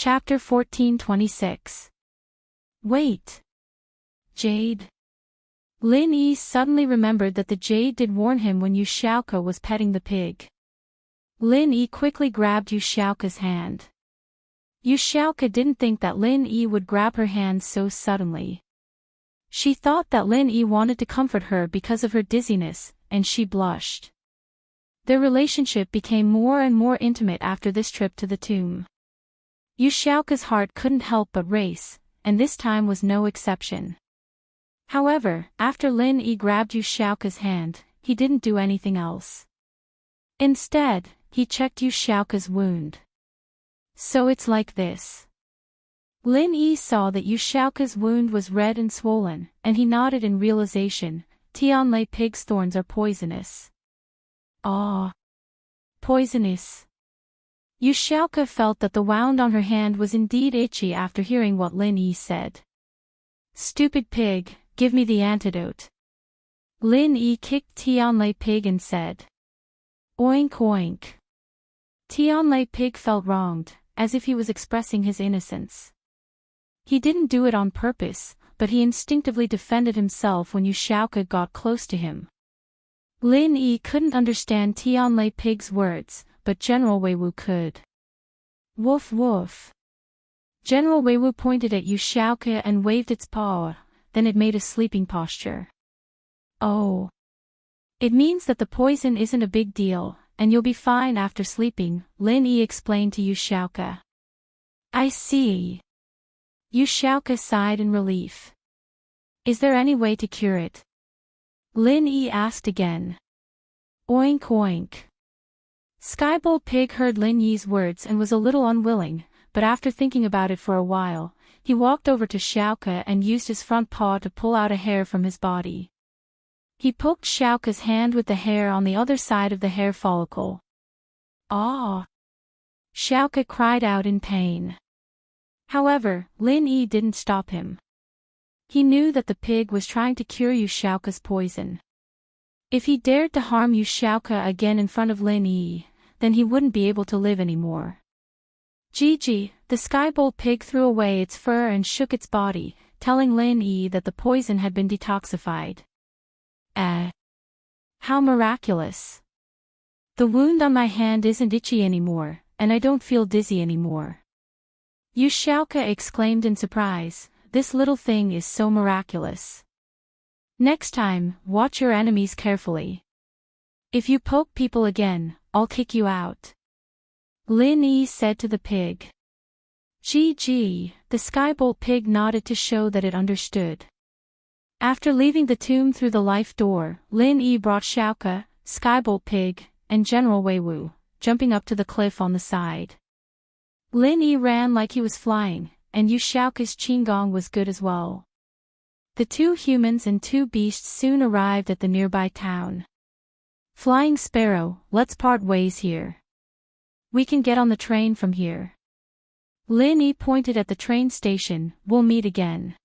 Chapter 1426. Wait. Jade. Lin Yi suddenly remembered that the jade did warn him when Yu Xiaoke was petting the pig. Lin Yi quickly grabbed Yu Xiaoke's hand. Yu Xiaoke didn't think that Lin Yi would grab her hand so suddenly. She thought that Lin Yi wanted to comfort her because of her dizziness, and she blushed. Their relationship became more and more intimate after this trip to the tomb. Yu Xiaoke's heart couldn't help but race, and this time was no exception. However, after Lin Yi grabbed Yu Xiaoke's hand, he didn't do anything else. Instead, he checked Yu Xiaoke's wound. So it's like this. Lin Yi saw that Yu Xiaoke's wound was red and swollen, and he nodded in realization. Tianlei pig's thorns are poisonous. Ah. Poisonous. Yu Xiaoke felt that the wound on her hand was indeed itchy after hearing what Lin Yi said. Stupid pig, give me the antidote. Lin Yi kicked Tianlei pig and said. Oink oink. Tianlei pig felt wronged, as if he was expressing his innocence. He didn't do it on purpose, but he instinctively defended himself when Yu Xiaoke got close to him. Lin Yi couldn't understand Tianlei pig's words, but General Weiwu could. Woof woof. General Weiwu pointed at Yu Xiaoke and waved its paw, then it made a sleeping posture. Oh. It means that the poison isn't a big deal, and you'll be fine after sleeping, Lin Yi explained to Yu Xiaoke. I see. Yu Xiaoke sighed in relief. Is there any way to cure it? Lin Yi asked again. Oink oink. Skybowl Pig heard Lin Yi's words and was a little unwilling, but after thinking about it for a while, he walked over to Xiaoke and used his front paw to pull out a hair from his body. He poked Xiaoke's hand with the hair on the other side of the hair follicle. Ah! Xiaoke cried out in pain. However, Lin Yi didn't stop him. He knew that the pig was trying to cure Yu Xiaoke's poison. If he dared to harm Yu Xiaoke again in front of Lin Yi, then he wouldn't be able to live anymore. Gigi, the skybowl pig threw away its fur and shook its body, telling Lin Yi that the poison had been detoxified. How miraculous. The wound on my hand isn't itchy anymore, and I don't feel dizzy anymore. Yu Xiaoke exclaimed in surprise, this little thing is so miraculous. Next time, watch your enemies carefully. If you poke people again, I'll kick you out. Lin Yi said to the pig. Gee, the skybolt pig nodded to show that it understood. After leaving the tomb through the life door, Lin Yi brought Xiaoke, skybolt pig, and General Weiwu, jumping up to the cliff on the side. Lin Yi ran like he was flying, and Yu Xiaoke's qigong was good as well. The two humans and two beasts soon arrived at the nearby town. Flying Sparrow, let's part ways here. We can get on the train from here. Lin Yi pointed at the train station, we'll meet again.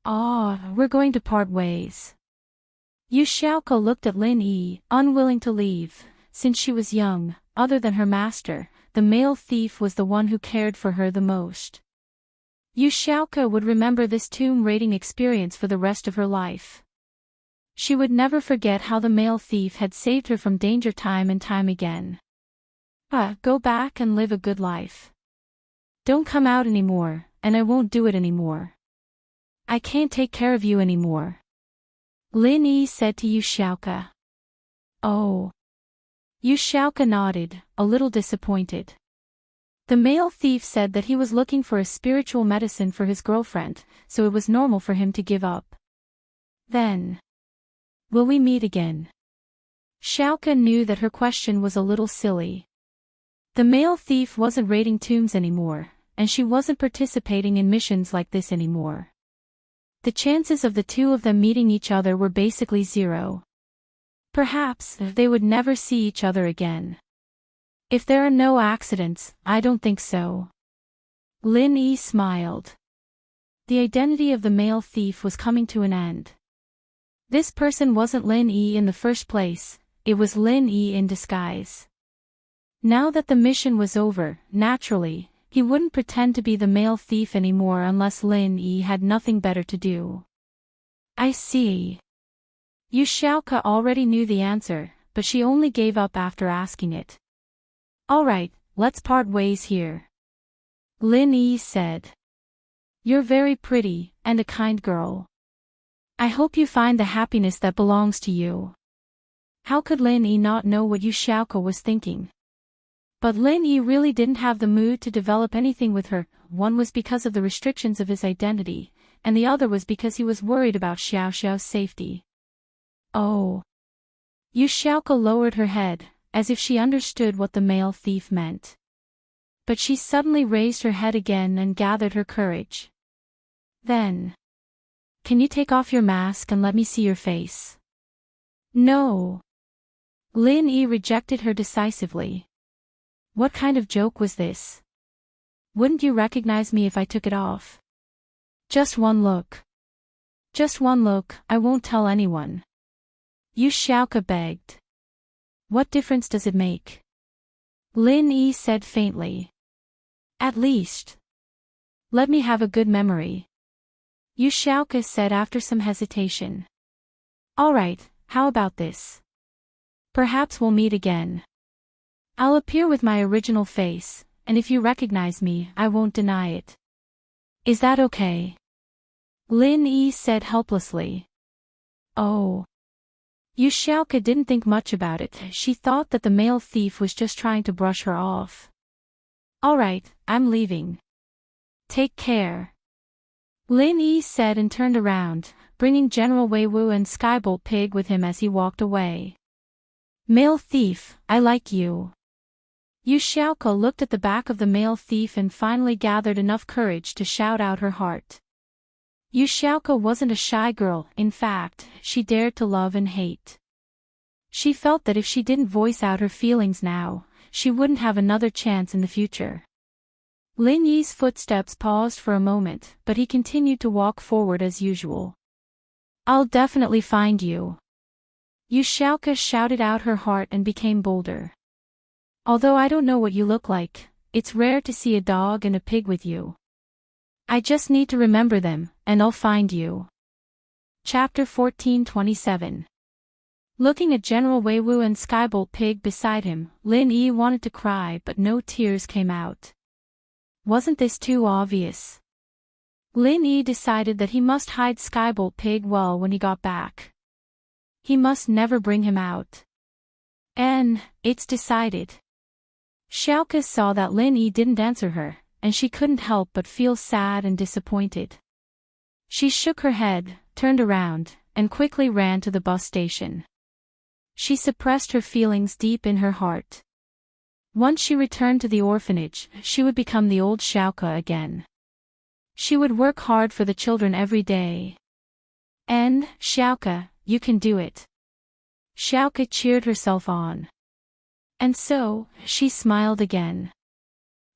We're going to part ways. Yu Xiaoke looked at Lin Yi, unwilling to leave, since she was young, other than her master, the male thief was the one who cared for her the most. Yu Xiaoke would remember this tomb raiding experience for the rest of her life. She would never forget how the male thief had saved her from danger time and time again. Go back and live a good life. Don't come out anymore, and I won't do it anymore. I can't take care of you anymore. Lin Yi said to Yu Xiaoke. Oh. Yu Xiaoke nodded, a little disappointed. The male thief said that he was looking for a spiritual medicine for his girlfriend, so it was normal for him to give up. Then. Will we meet again? Xiaoke knew that her question was a little silly. The male thief wasn't raiding tombs anymore, and she wasn't participating in missions like this anymore. The chances of the two of them meeting each other were basically zero. Perhaps they would never see each other again. If there are no accidents, I don't think so. Lin Yi smiled. The identity of the male thief was coming to an end. This person wasn't Lin Yi in the first place, it was Lin Yi in disguise. Now that the mission was over, naturally, he He wouldn't pretend to be the male thief anymore unless Lin Yi had nothing better to do. I see. Yu Xiaoke already knew the answer, but she only gave up after asking it. Alright, let's part ways here. Lin Yi said. You're very pretty, and a kind girl. I hope you find the happiness that belongs to you. How could Lin Yi not know what Yu Xiaoke was thinking? But Lin Yi really didn't have the mood to develop anything with her. One was because of the restrictions of his identity, and the other was because he was worried about Xiao Xiao's safety. Oh. Yu Xiaoke lowered her head, as if she understood what the male thief meant. But she suddenly raised her head again and gathered her courage. Then. Can you take off your mask and let me see your face? No. Lin Yi rejected her decisively. What kind of joke was this? Wouldn't you recognize me if I took it off? Just one look. Just one look, I won't tell anyone. Yu Xiaoke begged. What difference does it make? Lin Yi said faintly. At least. Let me have a good memory. Yu Xiaoke said after some hesitation. Alright, how about this? Perhaps we'll meet again. I'll appear with my original face, and if you recognize me, I won't deny it. Is that okay? Lin Yi said helplessly. Oh. Yu Xiaoke didn't think much about it. She thought that the male thief was just trying to brush her off. Alright, I'm leaving. Take care. Lin Yi said and turned around, bringing General Wei Wu and Skybolt Pig with him as he walked away. Male thief, I like you. Yu Xiaoke looked at the back of the male thief and finally gathered enough courage to shout out her heart. Yu Xiaoke wasn't a shy girl, in fact, she dared to love and hate. She felt that if she didn't voice out her feelings now, she wouldn't have another chance in the future. Lin Yi's footsteps paused for a moment, but he continued to walk forward as usual. I'll definitely find you. Yu Xiaoke shouted out her heart and became bolder. Although I don't know what you look like, it's rare to see a dog and a pig with you. I just need to remember them, and I'll find you. Chapter 14:27. Looking at General Wei Wu and Skybolt Pig beside him, Lin Yi wanted to cry but no tears came out. Wasn't this too obvious? Lin Yi decided that he must hide Skybolt Pig well when he got back. He must never bring him out. And, it's decided. Xiaoke saw that Lin Yi didn't answer her, and she couldn't help but feel sad and disappointed. She shook her head, turned around, and quickly ran to the bus station. She suppressed her feelings deep in her heart. Once she returned to the orphanage, she would become the old Xiaoke again. She would work hard for the children every day. And, Xiaoke, you can do it. Xiaoke cheered herself on. And so, she smiled again.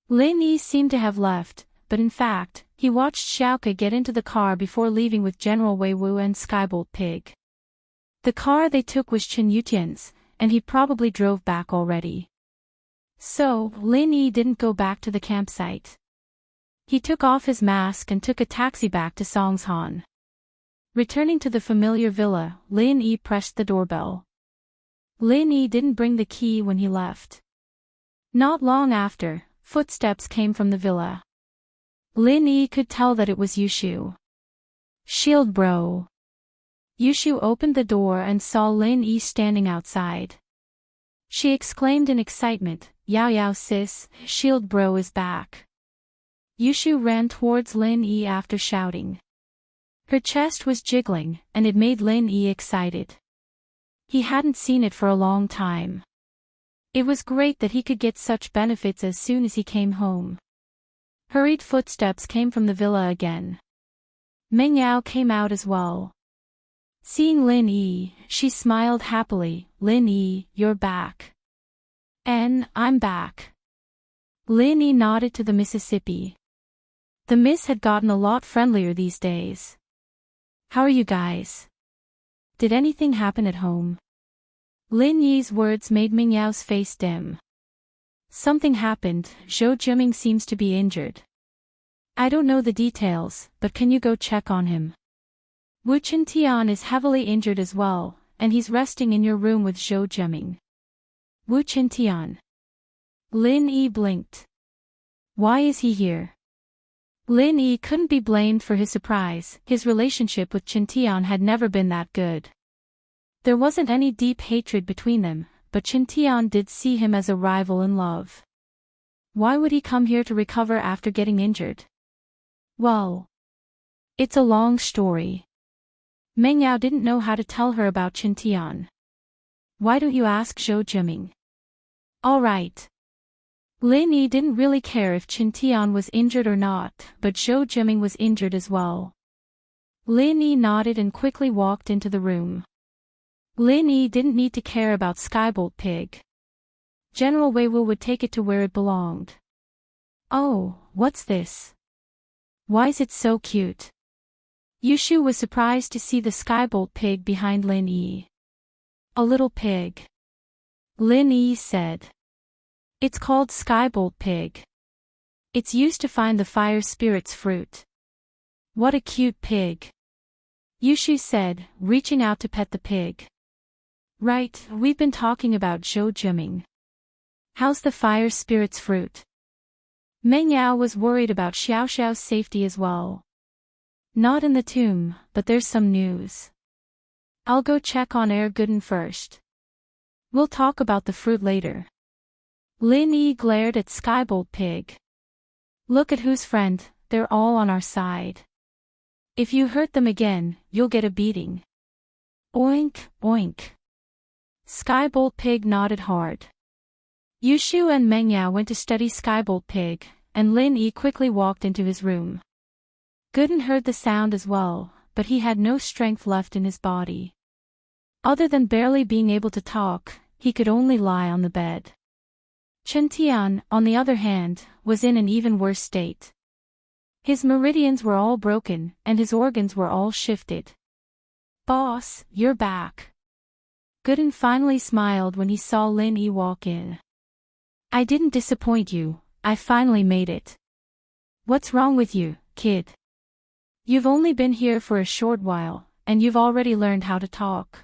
Lin Yi seemed to have left, but in fact, he watched Xiaoke get into the car before leaving with General Wei Wu and Skybolt Pig. The car they took was Chen Yutian's, and he probably drove back already. So, Lin Yi didn't go back to the campsite. He took off his mask and took a taxi back to Songshan. Returning to the familiar villa, Lin Yi pressed the doorbell. Lin Yi didn't bring the key when he left. Not long after, footsteps came from the villa. Lin Yi could tell that it was Yushu. Shield bro. Yushu opened the door and saw Lin Yi standing outside. She exclaimed in excitement, Yao Yao sis, Shield bro is back. Yushu ran towards Lin Yi after shouting. Her chest was jiggling, and it made Lin Yi excited. He hadn't seen it for a long time. It was great that he could get such benefits as soon as he came home. Hurried footsteps came from the villa again. Meng Yao came out as well. Seeing Lin Yi, she smiled happily. Lin Yi, you're back. And, I'm back. Lin Yi nodded to the Mississippi. The miss had gotten a lot friendlier these days. How are you guys? Did anything happen at home? Lin Yi's words made Ming Yao's face dim. Something happened, Zhou Jiming seems to be injured. I don't know the details, but can you go check on him? Wu Qintian is heavily injured as well, and he's resting in your room with Zhou Jiming. Wu Qintian. Lin Yi blinked. Why is he here? Lin Yi couldn't be blamed for his surprise. His relationship with Qintian had never been that good. There wasn't any deep hatred between them, but Qintian did see him as a rival in love. Why would he come here to recover after getting injured? Well, it's a long story. Meng Yao didn't know how to tell her about Qintian. Why don't you ask Zhou Jiming? All right. Lin Yi didn't really care if Qintian was injured or not, but Zhou Jiming was injured as well. Lin Yi nodded and quickly walked into the room. Lin Yi didn't need to care about Skybolt Pig. General Wei Wu would take it to where it belonged. Oh, what's this? Why is it so cute? Yushu was surprised to see the Skybolt Pig behind Lin Yi. A little pig. Lin Yi said. It's called Skybolt Pig. It's used to find the fire spirit's fruit. What a cute pig. Yushu said, reaching out to pet the pig. Right, we've been talking about Zhou Jiming. How's the fire spirit's fruit? Meng Yao was worried about Xiao Xiao's safety as well. Not in the tomb, but there's some news. I'll go check on Gooden first. We'll talk about the fruit later. Lin Yi glared at Skybolt Pig. Look at whose friend, they're all on our side. If you hurt them again, you'll get a beating. Oink, oink. Skybolt Pig nodded hard. Yushu and Meng Yao went to study Skybolt Pig, and Lin Yi quickly walked into his room. Gooden heard the sound as well, but he had no strength left in his body. Other than barely being able to talk, he could only lie on the bed. Qintian, on the other hand, was in an even worse state. His meridians were all broken, and his organs were all shifted. Boss, you're back. Gooden finally smiled when he saw Lin Yi walk in. I didn't disappoint you, I finally made it. What's wrong with you, kid? You've only been here for a short while, and you've already learned how to talk.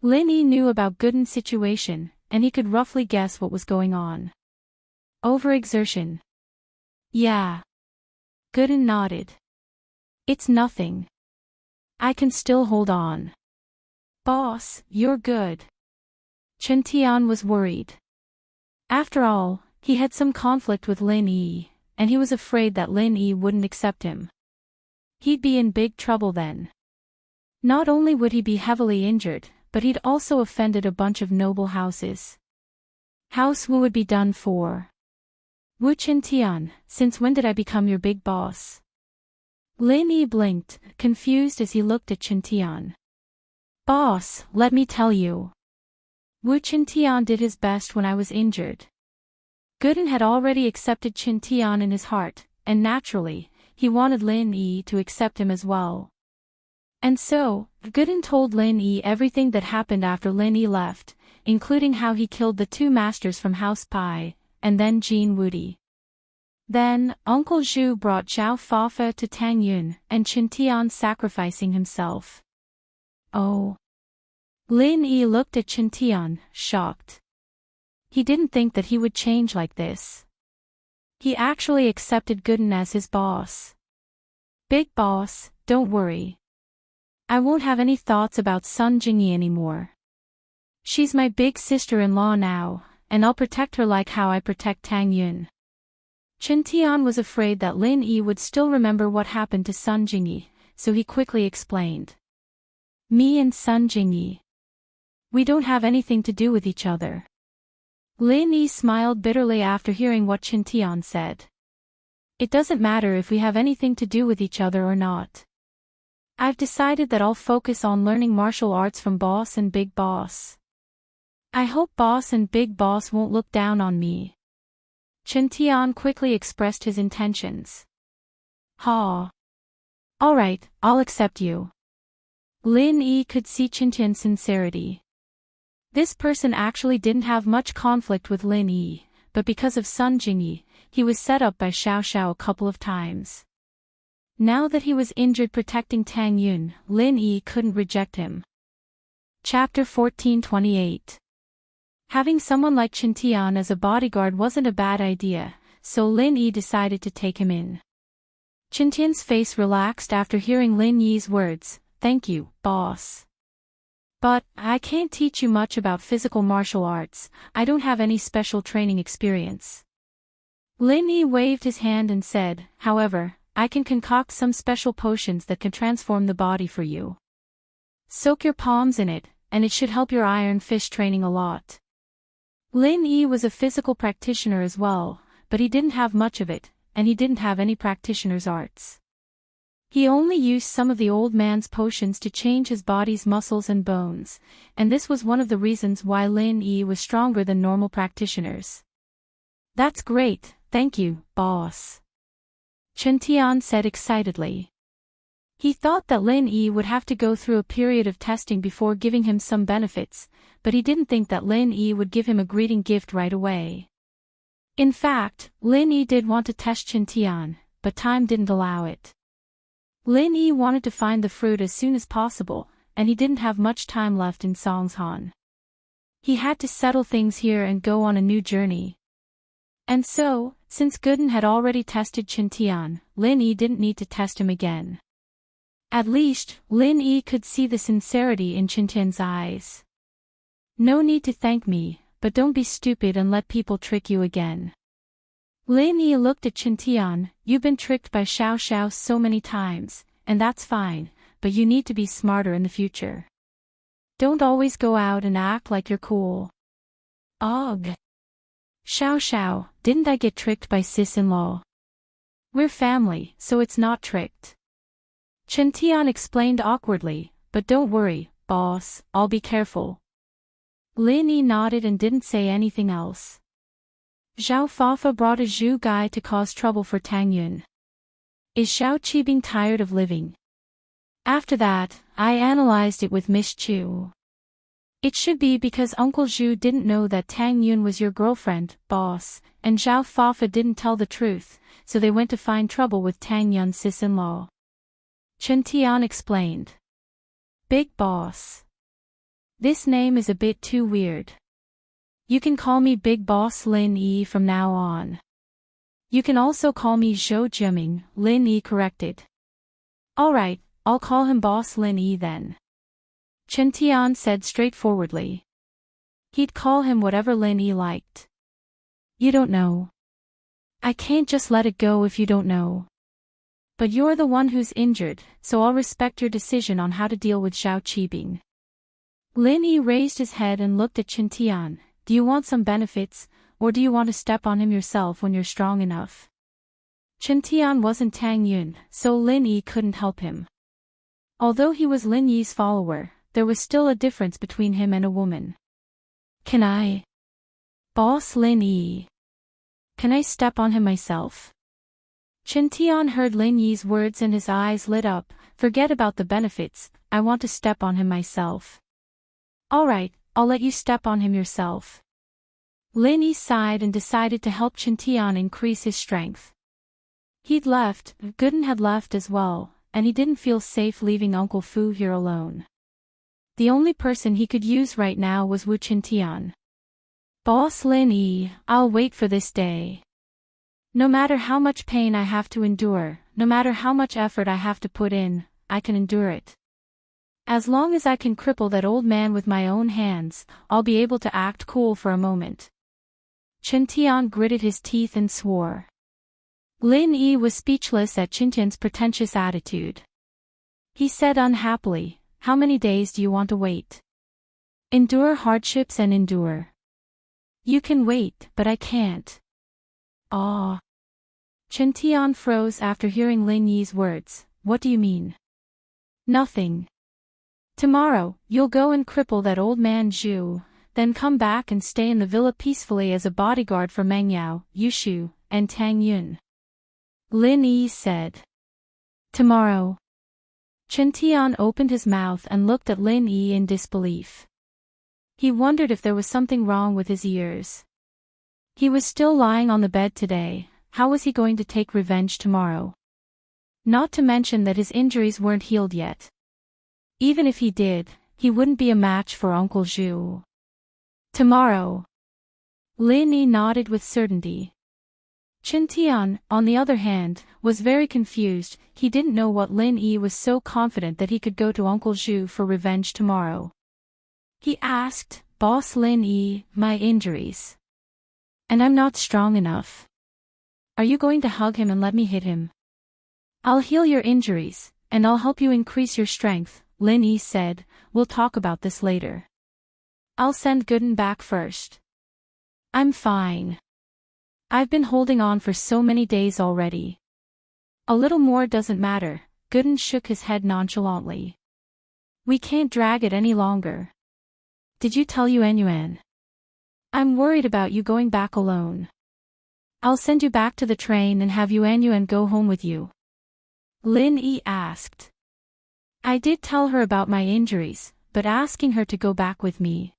Lin Yi knew about Gooden's situation, and he could roughly guess what was going on. Overexertion. Yeah. Gooden nodded. It's nothing. I can still hold on. Boss, you're good. Qintian was worried. After all, he had some conflict with Lin Yi, and he was afraid that Lin Yi wouldn't accept him. He'd be in big trouble then. Not only would he be heavily injured, but he'd also offended a bunch of noble houses. House Wu would be done for. Wu Qintian, since when did I become your big boss? Lin Yi blinked, confused as he looked at Qintian. Boss, let me tell you. Wu Qintian did his best when I was injured. Gooden had already accepted Qintian in his heart, and naturally, he wanted Lin Yi to accept him as well. And so, Gooden told Lin Yi everything that happened after Lin Yi left, including how he killed the two masters from House Pai, and then Jean Wudi. Then, Uncle Zhu brought Zhao Fafa to Tang Yun, and Qintian sacrificing himself. Oh. Lin Yi looked at Qintian, shocked. He didn't think that he would change like this. He actually accepted Gooden as his boss. Big boss, don't worry. I won't have any thoughts about Sun Jingyi anymore. She's my big sister-in-law now, and I'll protect her like how I protect Tang Yun. Qintian was afraid that Lin Yi would still remember what happened to Sun Jingyi, so he quickly explained. Me and Sun Jingyi. We don't have anything to do with each other. Lin Yi smiled bitterly after hearing what Qintian said. It doesn't matter if we have anything to do with each other or not. I've decided that I'll focus on learning martial arts from Boss and Big Boss. I hope Boss and Big Boss won't look down on me. Qintian quickly expressed his intentions. Ha. Alright, I'll accept you. Lin Yi could see Qintian's sincerity. This person actually didn't have much conflict with Lin Yi, but because of Sun Jingyi, he was set up by Xiao Xiao a couple of times. Now that he was injured protecting Tang Yun, Lin Yi couldn't reject him. Chapter 1428. Having someone like Chen Tian as a bodyguard wasn't a bad idea, so Lin Yi decided to take him in. Chen Tian's face relaxed after hearing Lin Yi's words, "Thank you, boss. But, I can't teach you much about physical martial arts, I don't have any special training experience." Lin Yi waved his hand and said, "However, I can concoct some special potions that can transform the body for you. Soak your palms in it, and it should help your iron fist training a lot." Lin Yi was a physical practitioner as well, but he didn't have much of it, and he didn't have any practitioner's arts. He only used some of the old man's potions to change his body's muscles and bones, and this was one of the reasons why Lin Yi was stronger than normal practitioners. "That's great, thank you, boss," Chen Tian said excitedly. He thought that Lin Yi would have to go through a period of testing before giving him some benefits, but he didn't think that Lin Yi would give him a greeting gift right away. In fact, Lin Yi did want to test Chen Tian, but time didn't allow it. Lin Yi wanted to find the fruit as soon as possible, and he didn't have much time left in Songshan. He had to settle things here and go on a new journey. And so, since Gooden had already tested Chen Tian, Lin Yi didn't need to test him again. At least, Lin Yi could see the sincerity in Chen Tian's eyes. "No need to thank me, but don't be stupid and let people trick you again." Lin Yi looked at Chen Tian, "You've been tricked by Xiao Xiao so many times, and that's fine, but you need to be smarter in the future. Don't always go out and act like you're cool." "Ugh. Xiao Xiao, didn't I get tricked by sis-in-law? We're family, so it's not tricked." Chen Tian explained awkwardly, "But don't worry, boss, I'll be careful." Lin Yi nodded and didn't say anything else. Zhao Fafa brought a Zhu guy to cause trouble for Tang Yun. Is Xiao Qibing tired of living? After that, I analyzed it with Miss Chu. It should be because Uncle Zhu didn't know that Tang Yun was your girlfriend, boss, and Zhao Fafa didn't tell the truth, so they went to find trouble with Tang Yun's sis-in-law. Chen Tian explained. "Big boss. This name is a bit too weird. You can call me Big Boss Lin Yi from now on." "You can also call me Zhou Jiaming," Lin Yi corrected. "Alright, I'll call him Boss Lin Yi then," Chen Tian said straightforwardly. He'd call him whatever Lin Yi liked. "You don't know. I can't just let it go if you don't know. But you're the one who's injured, so I'll respect your decision on how to deal with Xiao Qibing." Lin Yi raised his head and looked at Chen Tian. "Do you want some benefits, or do you want to step on him yourself when you're strong enough?" Chen Tian wasn't Tang Yun, so Lin Yi couldn't help him. Although he was Lin Yi's follower, there was still a difference between him and a woman. "Can I? Boss Lin Yi. Can I step on him myself?" Chen Tian heard Lin Yi's words and his eyes lit up. "Forget about the benefits, I want to step on him myself." "Alright, I'll let you step on him yourself." Lin Yi sighed and decided to help Chen Tian increase his strength. He'd left, Gooden had left as well, and he didn't feel safe leaving Uncle Fu here alone. The only person he could use right now was Wu Chen Tian. "Boss Lin Yi, I'll wait for this day. No matter how much pain I have to endure, no matter how much effort I have to put in, I can endure it. As long as I can cripple that old man with my own hands, I'll be able to act cool for a moment." Chen Tian gritted his teeth and swore. Lin Yi was speechless at Chen Tian's pretentious attitude. He said unhappily, "How many days do you want to wait? Endure hardships and endure." "You can wait, but I can't." "Ah." Chen Tian froze after hearing Lin Yi's words. "What do you mean?" "Nothing. Tomorrow, you'll go and cripple that old man Zhu, then come back and stay in the villa peacefully as a bodyguard for Meng Yao, Yushu, and Tang Yun." Lin Yi said. "Tomorrow." Chen Tian opened his mouth and looked at Lin Yi in disbelief. He wondered if there was something wrong with his ears. He was still lying on the bed today. How was he going to take revenge tomorrow? Not to mention that his injuries weren't healed yet. Even if he did, he wouldn't be a match for Uncle Zhu. Tomorrow. Lin Yi nodded with certainty. Chen Tian, on the other hand, was very confused. He didn't know what Lin Yi was so confident that he could go to Uncle Zhu for revenge tomorrow. He asked, "Boss Lin Yi, my injuries. And I'm not strong enough. Are you going to hug him and let me hit him?" "I'll heal your injuries, and I'll help you increase your strength," Lin Yi said. "We'll talk about this later. I'll send Gooden back first. I'm fine. I've been holding on for so many days already." "A little more doesn't matter," Gooden shook his head nonchalantly. "We can't drag it any longer. Did you tell Yuan Yuan? I'm worried about you going back alone. I'll send you back to the train and have Yuan Yuan go home with you." Lin Yi asked. "I did tell her about my injuries, but asking her to go back with me.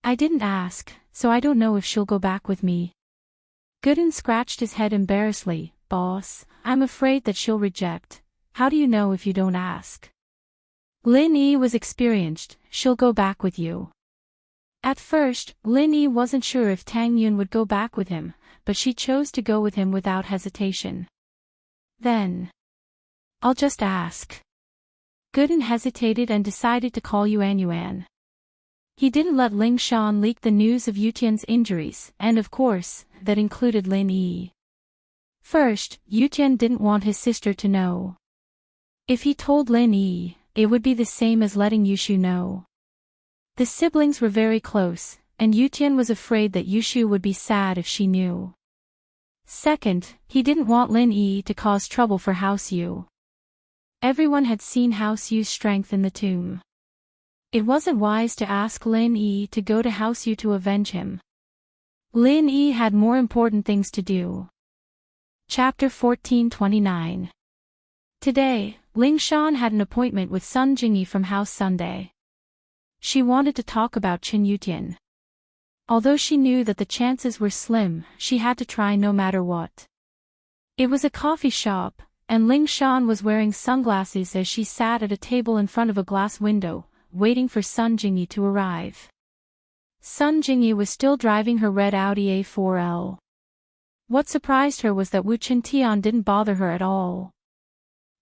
I didn't ask, so I don't know if she'll go back with me." Gooden scratched his head embarrassedly. "Boss, I'm afraid that she'll reject. How do you know if you don't ask?" Lin Yi was experienced. "She'll go back with you." At first, Lin Yi wasn't sure if Tang Yun would go back with him, but she chose to go with him without hesitation. Then, "I'll just ask." Gooden hesitated and decided to call Yuan Yuan. He didn't let Ling Shan leak the news of Yutian's injuries, and of course, that included Lin Yi. First, Yutian didn't want his sister to know. If he told Lin Yi, it would be the same as letting Yushu know. The siblings were very close, and Yutian was afraid that Yushu would be sad if she knew. Second, he didn't want Lin Yi to cause trouble for House Yu. Everyone had seen House Yu's strength in the tomb. It wasn't wise to ask Lin Yi to go to House Yu to avenge him. Lin Yi had more important things to do. Chapter 1429. Today, Ling Shan had an appointment with Sun Jingyi from House Sunday. She wanted to talk about Chen Yutian. Although she knew that the chances were slim, she had to try no matter what. It was a coffee shop, and Ling Shan was wearing sunglasses as she sat at a table in front of a glass window, waiting for Sun Jingyi to arrive. Sun Jingyi was still driving her red Audi A4L. What surprised her was that Wu Chintian didn't bother her at all.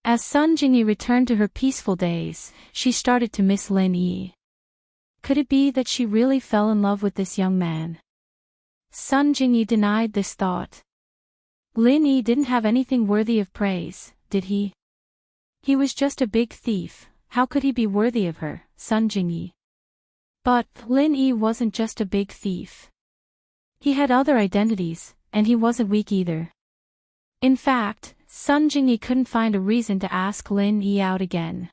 As Sun Jingyi returned to her peaceful days, she started to miss Lin Yi. Could it be that she really fell in love with this young man? Sun Jingyi denied this thought. Lin Yi didn't have anything worthy of praise, did he? He was just a big thief. How could he be worthy of her, Sun Jingyi? But Lin Yi wasn't just a big thief. He had other identities, and he wasn't weak either. In fact, Sun Jingyi couldn't find a reason to ask Lin Yi out again.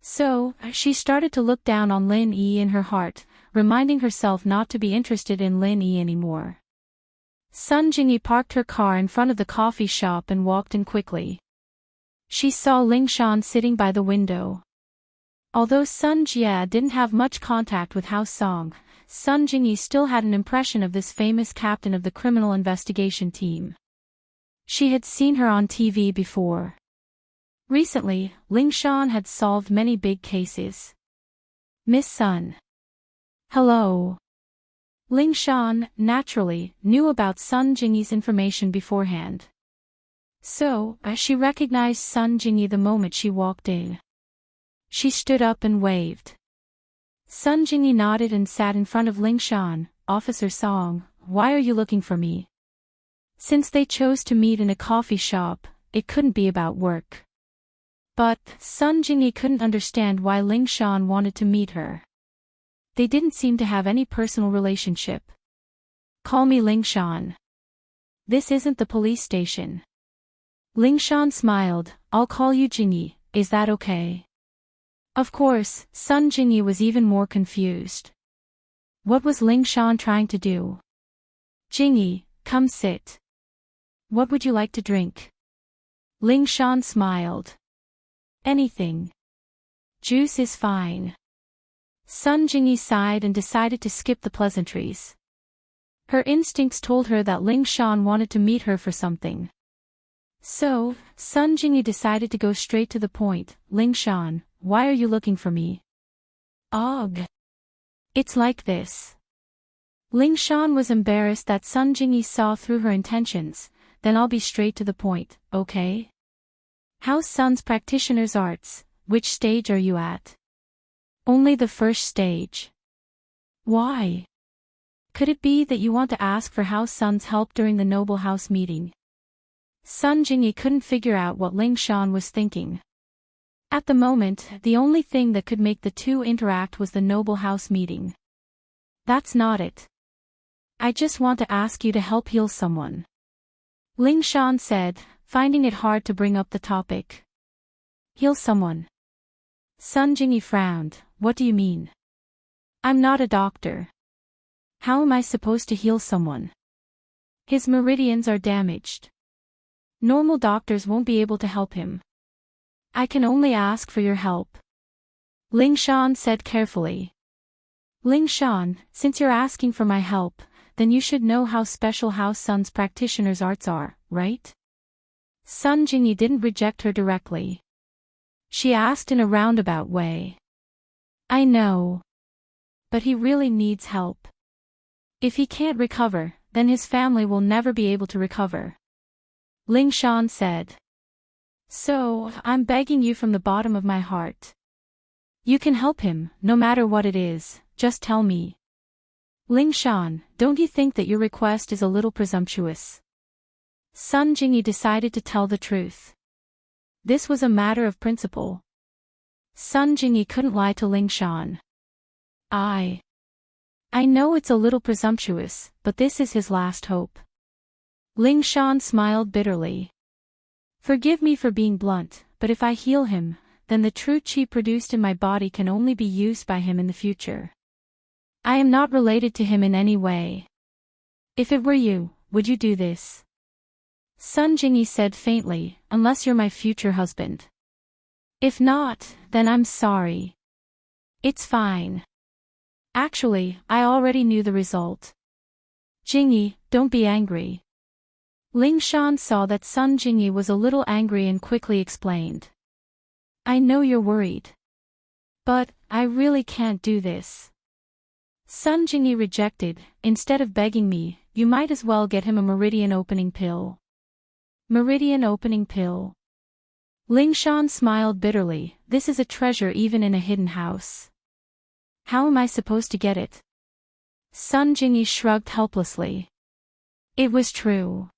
So, she started to look down on Lin Yi in her heart, reminding herself not to be interested in Lin Yi anymore. Sun Jingyi parked her car in front of the coffee shop and walked in quickly. She saw Ling Shan sitting by the window. Although Sun Jia didn't have much contact with House Song, Sun Jingyi still had an impression of this famous captain of the criminal investigation team. She had seen her on TV before. Recently, Ling Shan had solved many big cases. "Miss Sun." "Hello." Ling Shan, naturally, knew about Sun Jingyi's information beforehand. So, she recognized Sun Jingyi the moment she walked in. She stood up and waved. Sun Jingyi nodded and sat in front of Ling Shan. "Officer Song, why are you looking for me?" Since they chose to meet in a coffee shop, it couldn't be about work. But Sun Jingyi couldn't understand why Ling Shan wanted to meet her. They didn't seem to have any personal relationship. "Call me Ling Shan. This isn't the police station." Ling Shan smiled. "I'll call you Jingyi, is that okay?" Of course, Sun Jingyi was even more confused. What was Ling Shan trying to do? "Jingyi, come sit. What would you like to drink?" Ling Shan smiled. "Anything. Juice is fine." Sun Jingyi sighed and decided to skip the pleasantries. Her instincts told her that Ling Shan wanted to meet her for something. So, Sun Jingyi decided to go straight to the point. Ling Shan, why are you looking for me? Ugh. It's like this. Ling Shan was embarrassed that Sun Jingyi saw through her intentions. Then I'll be straight to the point, okay? How's Sun's practitioner's arts? Which stage are you at? Only the first stage. Why? Could it be that you want to ask for House Sun's help during the Noble House meeting? Sun Jingyi couldn't figure out what Ling Shan was thinking. At the moment, the only thing that could make the two interact was the Noble House meeting. That's not it. I just want to ask you to help heal someone. Ling Shan said, finding it hard to bring up the topic. Heal someone. Sun Jingyi frowned. What do you mean? I'm not a doctor. How am I supposed to heal someone? His meridians are damaged. Normal doctors won't be able to help him. I can only ask for your help. Ling Shan said carefully. Ling Shan, since you're asking for my help, then you should know how special House Sun's practitioner's arts are, right? Sun Jingyi didn't reject her directly. She asked in a roundabout way. I know. But he really needs help. If he can't recover, then his family will never be able to recover. Ling Shan said. So, I'm begging you from the bottom of my heart. You can help him, no matter what it is, just tell me. Ling Shan, don't you think that your request is a little presumptuous? Sun Jingyi decided to tell the truth. This was a matter of principle. Sun Jingyi couldn't lie to Ling Shan. I know it's a little presumptuous, but this is his last hope. Ling Shan smiled bitterly. Forgive me for being blunt, but if I heal him, then the true qi produced in my body can only be used by him in the future. I am not related to him in any way. If it were you, would you do this? Sun Jingyi said faintly, unless you're my future husband. If not, then I'm sorry. It's fine. Actually, I already knew the result. Jingyi, don't be angry. Ling Shan saw that Sun Jingyi was a little angry and quickly explained. I know you're worried. But, I really can't do this. Sun Jingyi rejected. Instead of begging me, you might as well get him a meridian opening pill. Meridian opening pill. Ling Shan smiled bitterly. This is a treasure even in a hidden house. How am I supposed to get it? Sun Jingyi shrugged helplessly. It was true.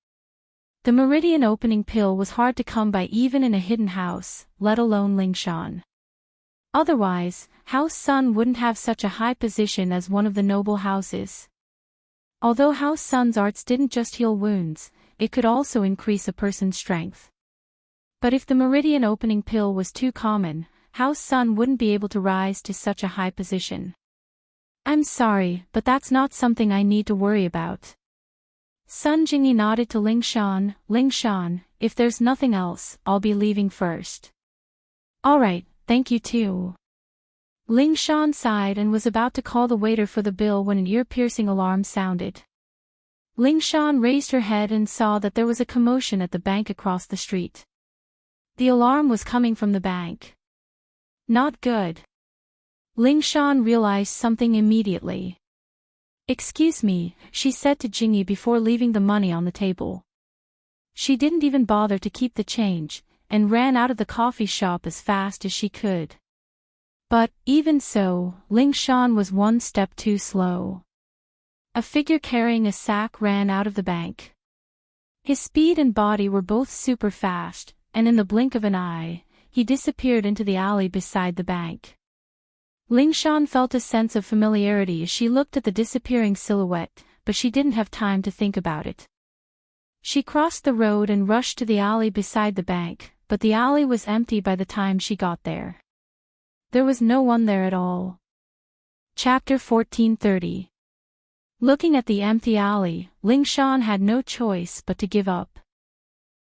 The meridian opening pill was hard to come by even in a hidden house, let alone Ling Shan. Otherwise, House Sun wouldn't have such a high position as one of the noble houses. Although House Sun's arts didn't just heal wounds, it could also increase a person's strength. But if the meridian opening pill was too common, House Sun wouldn't be able to rise to such a high position. I'm sorry, but that's not something I need to worry about. Sun Jingyi nodded to Ling Shan. Ling Shan, if there's nothing else, I'll be leaving first. Alright, thank you too. Ling Shan sighed and was about to call the waiter for the bill when an ear-piercing alarm sounded. Ling Shan raised her head and saw that there was a commotion at the bank across the street. The alarm was coming from the bank. Not good. Ling Shan realized something immediately. Excuse me, she said to Jingyi before leaving the money on the table. She didn't even bother to keep the change, and ran out of the coffee shop as fast as she could. But, even so, Ling Shan was one step too slow. A figure carrying a sack ran out of the bank. His speed and body were both super fast, and in the blink of an eye, he disappeared into the alley beside the bank. Ling Shan felt a sense of familiarity as she looked at the disappearing silhouette, but she didn't have time to think about it. She crossed the road and rushed to the alley beside the bank, but the alley was empty by the time she got there. There was no one there at all. Chapter 1430. Looking at the empty alley, Ling Shan had no choice but to give up.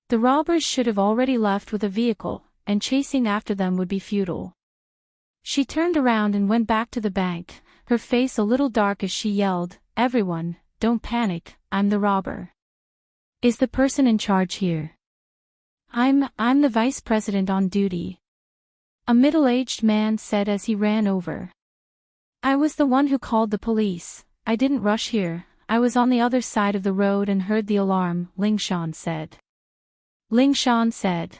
The robbers should have already left with a vehicle, and chasing after them would be futile. She turned around and went back to the bank, her face a little dark as she yelled, Everyone, don't panic, I'm the robber. Is the person in charge here? I'm the vice president on duty. A middle-aged man said as he ran over. I was the one who called the police. I didn't rush here, I was on the other side of the road and heard the alarm, Ling Shan said. Ling Shan said.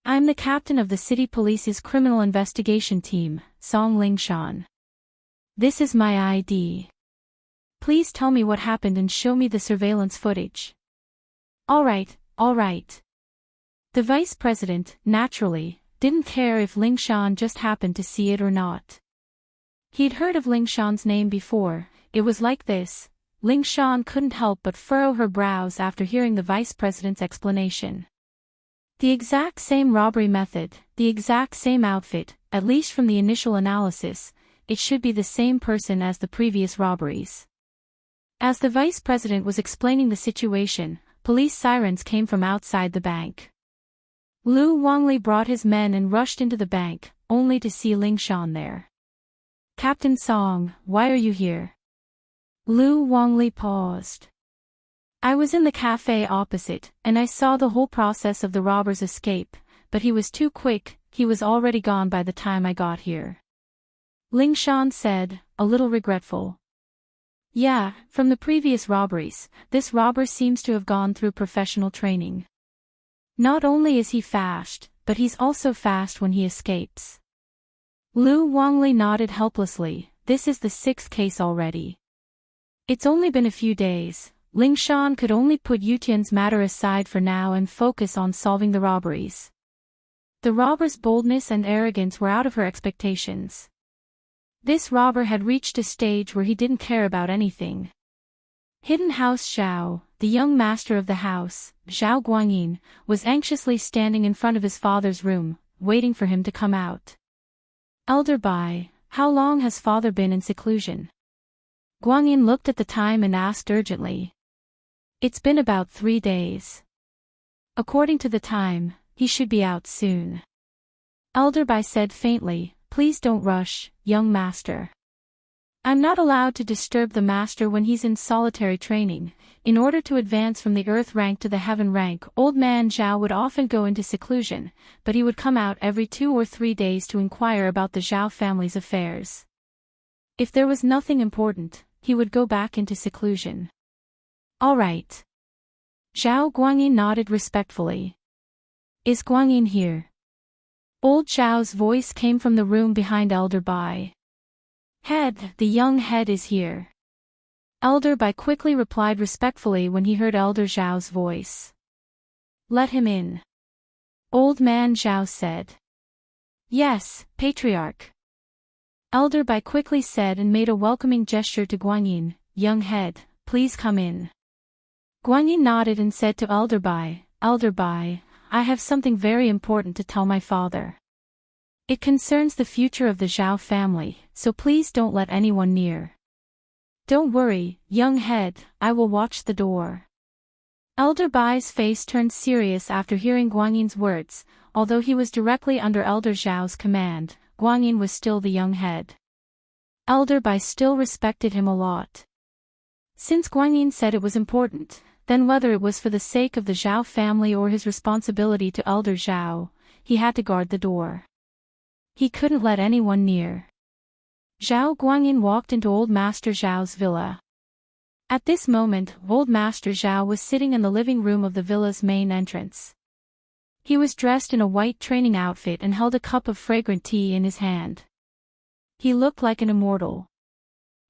I'm the captain of the city police's criminal investigation team, Song Ling Shan. This is my ID. Please tell me what happened and show me the surveillance footage. All right. The vice president, naturally, didn't care if Ling Shan just happened to see it or not. He'd heard of Ling Shan's name before. It was like this. Ling Shan couldn't help but furrow her brows after hearing the vice president's explanation. The exact same robbery method, the exact same outfit, at least from the initial analysis, it should be the same person as the previous robberies. As the vice president was explaining the situation, police sirens came from outside the bank. Lu Wangli brought his men and rushed into the bank, only to see Ling Shan there. Captain Song, why are you here? Lu Wangli paused. I was in the cafe opposite, and I saw the whole process of the robber's escape, but he was too quick, he was already gone by the time I got here. Ling Shan said, a little regretful. Yeah, from the previous robberies, this robber seems to have gone through professional training. Not only is he fast, but he's also fast when he escapes. Lu Wangli nodded helplessly, this is the 6th case already. It's only been a few days. Ling Shan could only put Yutian's matter aside for now and focus on solving the robberies. The robber's boldness and arrogance were out of her expectations. This robber had reached a stage where he didn't care about anything. Hidden House Zhao, the young master of the house, Zhao Guanyin, was anxiously standing in front of his father's room, waiting for him to come out. Elder Bai, how long has father been in seclusion? Guanyin looked at the time and asked urgently. It's been about 3 days. According to the time, he should be out soon. Elder Bai said faintly, please don't rush, young master. I'm not allowed to disturb the master when he's in solitary training. In order to advance from the earth rank to the heaven rank, old man Zhao would often go into seclusion, but he would come out every 2 or 3 days to inquire about the Zhao family's affairs. If there was nothing important, he would go back into seclusion. All right. Zhao Guanyin nodded respectfully. Is Guanyin here? Old Zhao's voice came from the room behind Elder Bai. Head, the young head is here. Elder Bai quickly replied respectfully when he heard Elder Zhao's voice. Let him in. Old man Zhao said. Yes, Patriarch. Elder Bai quickly said and made a welcoming gesture to Guanyin, young head, please come in. Guanyin nodded and said to Elder Bai, I have something very important to tell my father. It concerns the future of the Zhao family, so please don't let anyone near. Don't worry, young head, I will watch the door. Elder Bai's face turned serious after hearing Guanyin's words. Although he was directly under Elder Zhao's command, Guanyin was still the young head. Elder Bai still respected him a lot. Since Guanyin said it was important, then whether it was for the sake of the Zhao family or his responsibility to Elder Zhao, he had to guard the door. He couldn't let anyone near. Zhao Guanyin walked into Old Master Zhao's villa. At this moment, Old Master Zhao was sitting in the living room of the villa's main entrance. He was dressed in a white training outfit and held a cup of fragrant tea in his hand. He looked like an immortal.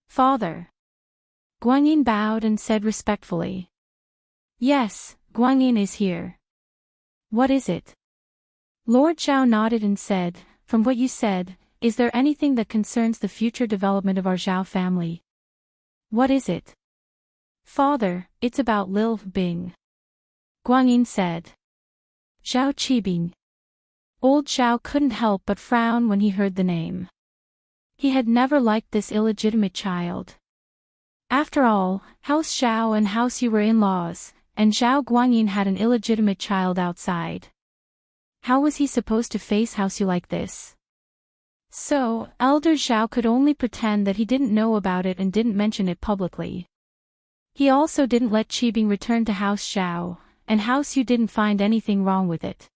Father. Guanyin bowed and said respectfully. Yes, Guanyin is here. What is it? Lord Zhao nodded and said, from what you said, is there anything that concerns the future development of our Zhao family? What is it? Father, it's about Lil Bing. Guanyin said. Zhao Qibing. Old Zhao couldn't help but frown when he heard the name. He had never liked this illegitimate child. After all, House Zhao and House Yu were in-laws, and Zhao Guanyin had an illegitimate child outside. How was he supposed to face House Yu like this? So, Elder Zhao could only pretend that he didn't know about it and didn't mention it publicly. He also didn't let Qibing return to House Xiao, and House Yu didn't find anything wrong with it.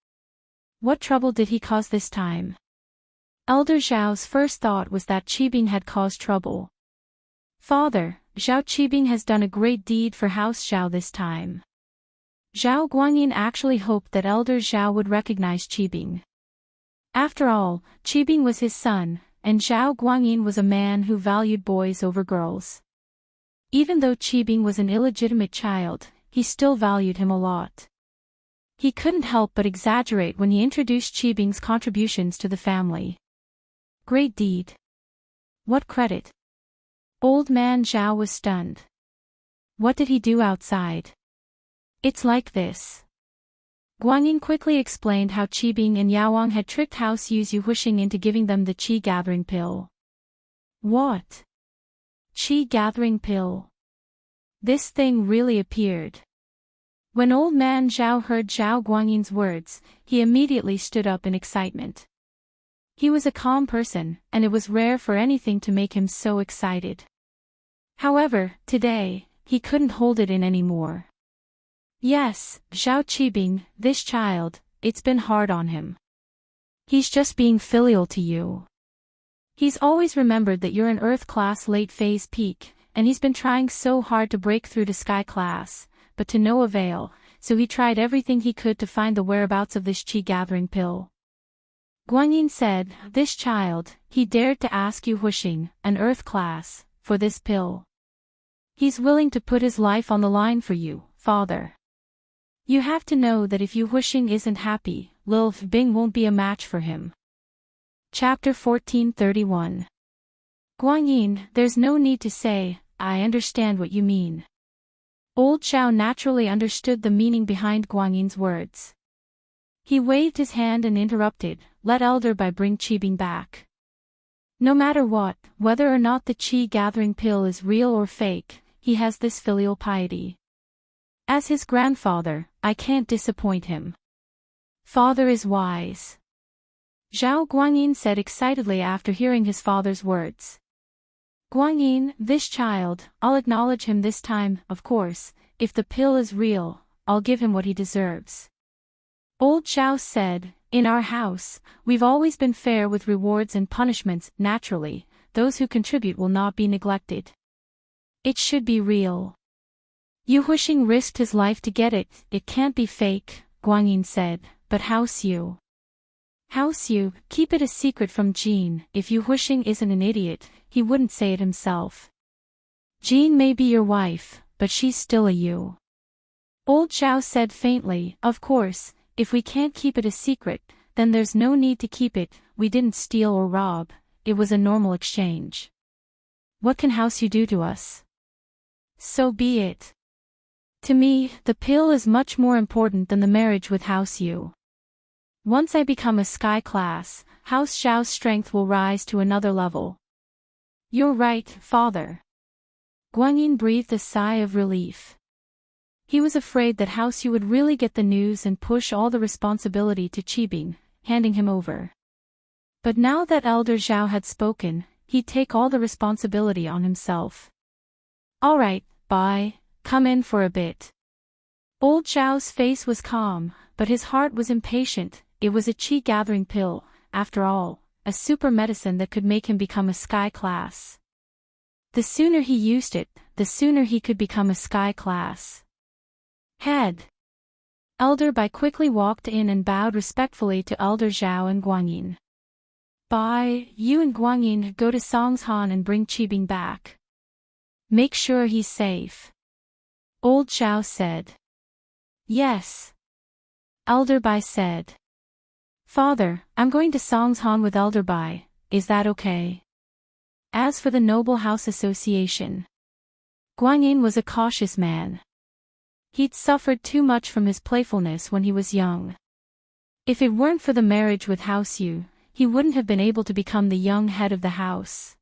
What trouble did he cause this time? Elder Zhao's first thought was that Qibing had caused trouble. Father, Zhao Qibing has done a great deed for House Xiao this time. Zhao Guanyin actually hoped that Elder Zhao would recognize Qibing. After all, Qibing was his son, and Zhao Guanyin was a man who valued boys over girls. Even though Qibing was an illegitimate child, he still valued him a lot. He couldn't help but exaggerate when he introduced Qibing's contributions to the family. Great deed. What credit? Old man Zhao was stunned. What did he do outside? It's like this. Guanyin quickly explained how Qibing and Yaowang had tricked House Yu's Yu Huixing into giving them the qi gathering pill. What? Qi gathering pill? This thing really appeared. When old man Zhao heard Zhao Guanyin's words, he immediately stood up in excitement. He was a calm person, and it was rare for anything to make him so excited. However, today, he couldn't hold it in anymore. Yes, Zhao Qibing, this child, it's been hard on him. He's just being filial to you. He's always remembered that you're an Earth class late phase peak, and he's been trying so hard to break through to Sky class, but to no avail, so he tried everything he could to find the whereabouts of this qi gathering pill. Guanyin said, this child, he dared to ask Yu Huixing, an Earth class, for this pill. He's willing to put his life on the line for you, father. You have to know that if Yu Huixing isn't happy, Lil Bing won't be a match for him. Chapter 1431. Guanyin, there's no need to say, I understand what you mean. Old Zhao naturally understood the meaning behind Guanyin's words. He waved his hand and interrupted, let Elder Bai bring Qibing back. No matter what, whether or not the qi gathering pill is real or fake, he has this filial piety. As his grandfather, I can't disappoint him. Father is wise. Zhao Guanyin said excitedly after hearing his father's words. Guanyin, this child, I'll acknowledge him this time, of course, if the pill is real, I'll give him what he deserves. Old Zhao said, in our house, we've always been fair with rewards and punishments, naturally, those who contribute will not be neglected. It should be real. Yu Huixing risked his life to get it, it can't be fake, Guanyin said, but House Yu. House Yu, keep it a secret from Jean, if Yu Huixing isn't an idiot, he wouldn't say it himself. Jean may be your wife, but she's still a Yu. Old Zhao said faintly, of course, if we can't keep it a secret, then there's no need to keep it, we didn't steal or rob, it was a normal exchange. What can House Yu do to us? So be it. To me, the pill is much more important than the marriage with House Yu. Once I become a Sky class, House Xiao's strength will rise to another level. You're right, father. Guanyin breathed a sigh of relief. He was afraid that House Yu would really get the news and push all the responsibility to Qibing, handing him over. But now that Elder Zhao had spoken, he'd take all the responsibility on himself. All right, bye, come in for a bit. Old Zhao's face was calm, but his heart was impatient. It was a qi gathering pill, after all, a super medicine that could make him become a Sky class. The sooner he used it, the sooner he could become a Sky class. Head. Elder Bai quickly walked in and bowed respectfully to Elder Zhao and Guanyin. Bai, you and Guanyin go to Songshan and bring Qibing back. Make sure he's safe. Old Zhao said. Yes. Elder Bai said. Father, I'm going to Songshan with Elder Bai, is that okay? As for the Noble House Association. Guanyin was a cautious man. He'd suffered too much from his playfulness when he was young. If it weren't for the marriage with House Yu, he wouldn't have been able to become the young head of the house.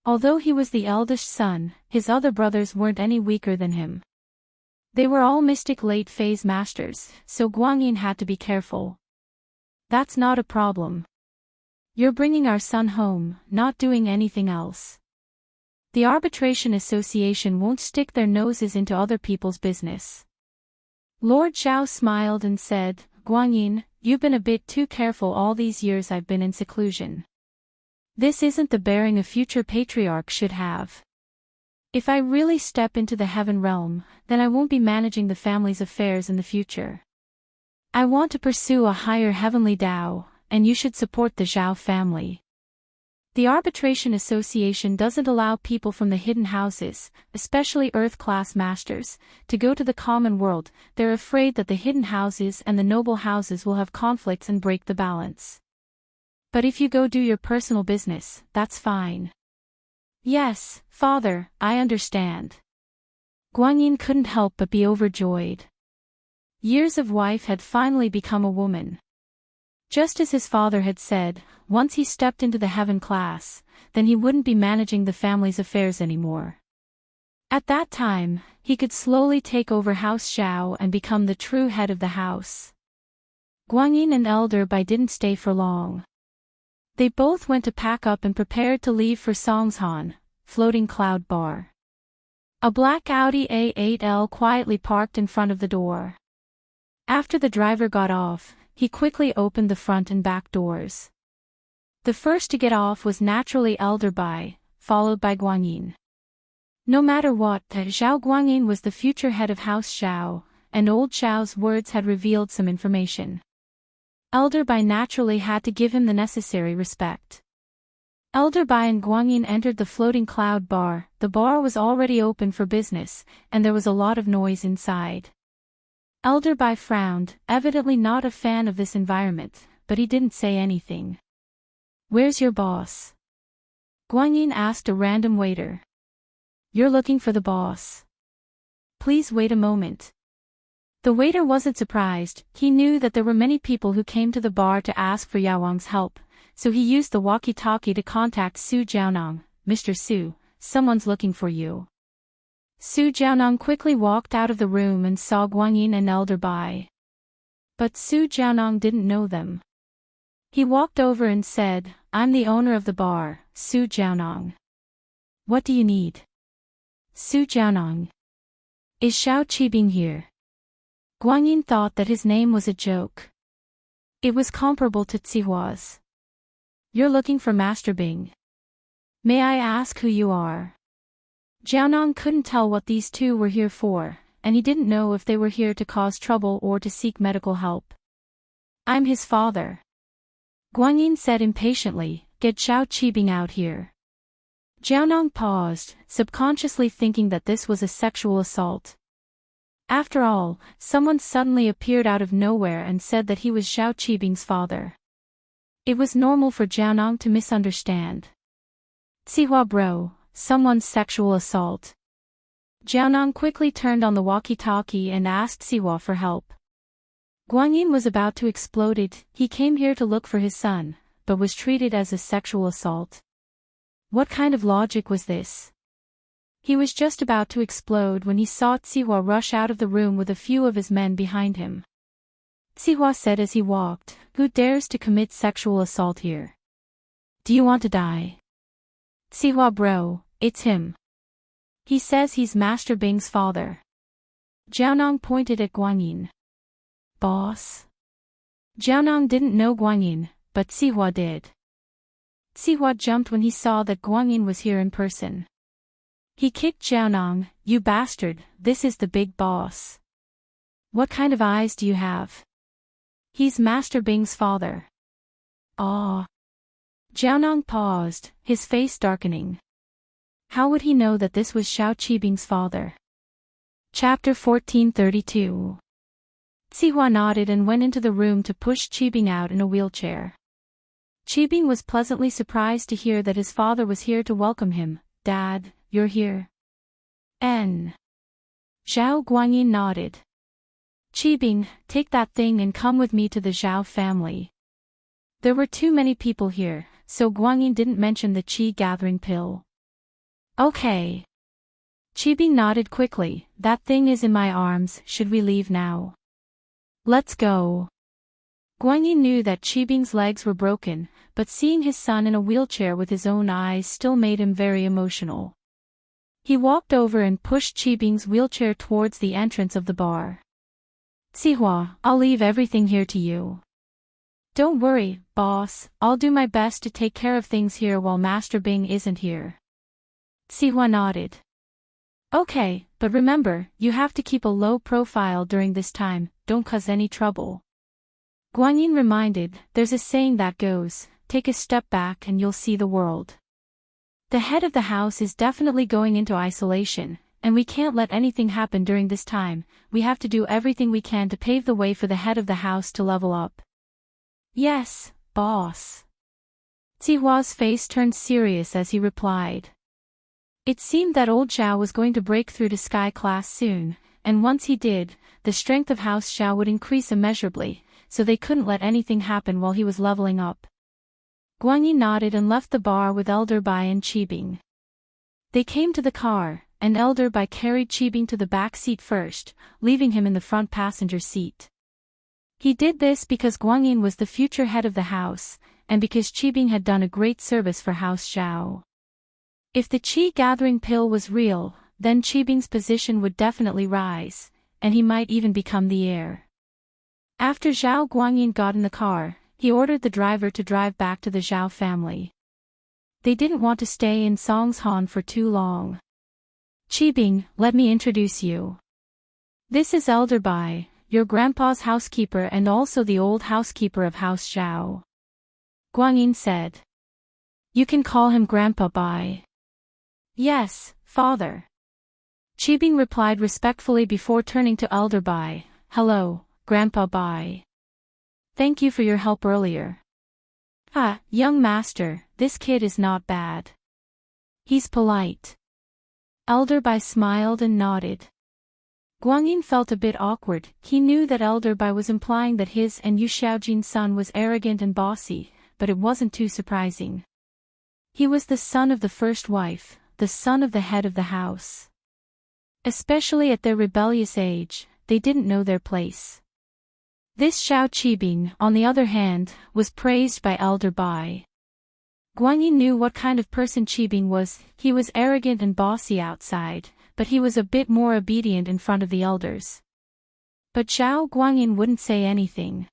Although he was the eldest son, his other brothers weren't any weaker than him. They were all mystic late-phase masters, so Guanyin had to be careful. That's not a problem. You're bringing our son home, not doing anything else. The Arbitration Association won't stick their noses into other people's business. Lord Zhao smiled and said, Guanyin, you've been a bit too careful all these years I've been in seclusion. This isn't the bearing a future patriarch should have. If I really step into the heaven realm, then I won't be managing the family's affairs in the future. I want to pursue a higher heavenly Tao, and you should support the Zhao family. The Arbitration Association doesn't allow people from the hidden houses, especially Earth-class masters, to go to the common world. They're afraid that the hidden houses and the noble houses will have conflicts and break the balance. But if you go do your personal business, that's fine. Yes, father, I understand. Guanyin couldn't help but be overjoyed. Years of wife had finally become a woman. Just as his father had said, once he stepped into the heaven class, then he wouldn't be managing the family's affairs anymore. At that time, he could slowly take over House Zhao and become the true head of the house. Guanyin and Elder Bai didn't stay for long. They both went to pack up and prepared to leave for Songshan, Floating Cloud Bar. A black Audi A8L quietly parked in front of the door. After the driver got off, he quickly opened the front and back doors. The first to get off was naturally Elder Bai, followed by Guanyin. No matter what, Zhao Guanyin was the future head of House Zhao, and old Zhao's words had revealed some information. Elder Bai naturally had to give him the necessary respect. Elder Bai and Guanyin entered the Floating Cloud Bar. The bar was already open for business, and there was a lot of noise inside. Elder Bai frowned, evidently not a fan of this environment, but he didn't say anything. Where's your boss? Guanyin asked a random waiter. You're looking for the boss. Please wait a moment. The waiter wasn't surprised. He knew that there were many people who came to the bar to ask for Yao help, so he used the walkie-talkie to contact Su Jiaonong. Mr. Su, someone's looking for you. Su Jiaonong quickly walked out of the room and saw Guanyin and Elder Bai. But Su Jiaonong didn't know them. He walked over and said, I'm the owner of the bar, Su Jiaonong. What do you need? Su Jiaonong. Is Xiao Qibing here? Guanyin thought that his name was a joke. It was comparable to Tsihua's. You're looking for Master Bing. May I ask who you are? Jiaonong couldn't tell what these two were here for, and he didn't know if they were here to cause trouble or to seek medical help. I'm his father. Guanyin said impatiently, get Xiao Qibing out here. Jiaonong paused, subconsciously thinking that this was a sexual assault. After all, someone suddenly appeared out of nowhere and said that he was Xiao Qibing's father. It was normal for Jiaonong to misunderstand. Tsihua bro, someone's sexual assault. Jiaonong quickly turned on the walkie-talkie and asked Tsihua for help. Guanyin was about to explode. He came here to look for his son, but was treated as a sexual assault. What kind of logic was this? He was just about to explode when he saw Tsihua rush out of the room with a few of his men behind him. Tsihua said as he walked, who dares to commit sexual assault here? Do you want to die? Tsihua bro, it's him. He says he's Master Bing's father. Jiaonong pointed at Guanyin. Boss? Jiaonong didn't know Guanyin, but Tsihua did. Tsihua jumped when he saw that Guanyin was here in person. He kicked Jiaonong, you bastard, this is the big boss. What kind of eyes do you have? He's Master Bing's father. Ah. Jiaonong paused, his face darkening. How would he know that this was Xiao Qibing's father? Chapter 1432. Tsihua nodded and went into the room to push Qibing out in a wheelchair. Qibing was pleasantly surprised to hear that his father was here to welcome him. Dad, you're here. Zhao Guanyin nodded. Qibing, take that thing and come with me to the Zhao family. There were too many people here, so Guanyin didn't mention the qi gathering pill. Okay. Qibing nodded quickly, that thing is in my arms, should we leave now? Let's go. Guanyin knew that Qibing's legs were broken, but seeing his son in a wheelchair with his own eyes still made him very emotional. He walked over and pushed Qibing's wheelchair towards the entrance of the bar. Sihua, I'll leave everything here to you. Don't worry, boss, I'll do my best to take care of things here while Master Bing isn't here. Sihua nodded. Okay, but remember, you have to keep a low profile during this time, don't cause any trouble. Guanyin reminded, there's a saying that goes, take a step back and you'll see the world. The head of the house is definitely going into isolation, and we can't let anything happen during this time, we have to do everything we can to pave the way for the head of the house to level up. Yes, boss. Sihua's face turned serious as he replied. It seemed that old Xiao was going to break through to Sky class soon, and once he did, the strength of House Xiao would increase immeasurably, so they couldn't let anything happen while he was leveling up. Guanyin nodded and left the bar with Elder Bai and Qibing. They came to the car, and Elder Bai carried Qibing to the back seat first, leaving him in the front passenger seat. He did this because Guanyin was the future head of the house, and because Qibing had done a great service for House Xiao. If the Qi gathering pill was real, then Qibing's position would definitely rise, and he might even become the heir. After Zhao Guanyin got in the car, he ordered the driver to drive back to the Zhao family. They didn't want to stay in Songshan for too long. Qibing, let me introduce you. This is Elder Bai, your grandpa's housekeeper and also the old housekeeper of House Zhao. Guanyin said. You can call him Grandpa Bai. Yes, father. Qibing replied respectfully before turning to Elder Bai. Hello, Grandpa Bai. Thank you for your help earlier. Ah, young master, this kid is not bad. He's polite. Elder Bai smiled and nodded. Guanyin felt a bit awkward. He knew that Elder Bai was implying that his and Yu Xiaojin's son was arrogant and bossy, but it wasn't too surprising. He was the son of the first wife, the son of the head of the house. Especially at their rebellious age, they didn't know their place. This Xiao Qibing, on the other hand, was praised by Elder Bai. Guanyin knew what kind of person Qibing was. He was arrogant and bossy outside, but he was a bit more obedient in front of the elders. But Zhao Guanyin wouldn't say anything.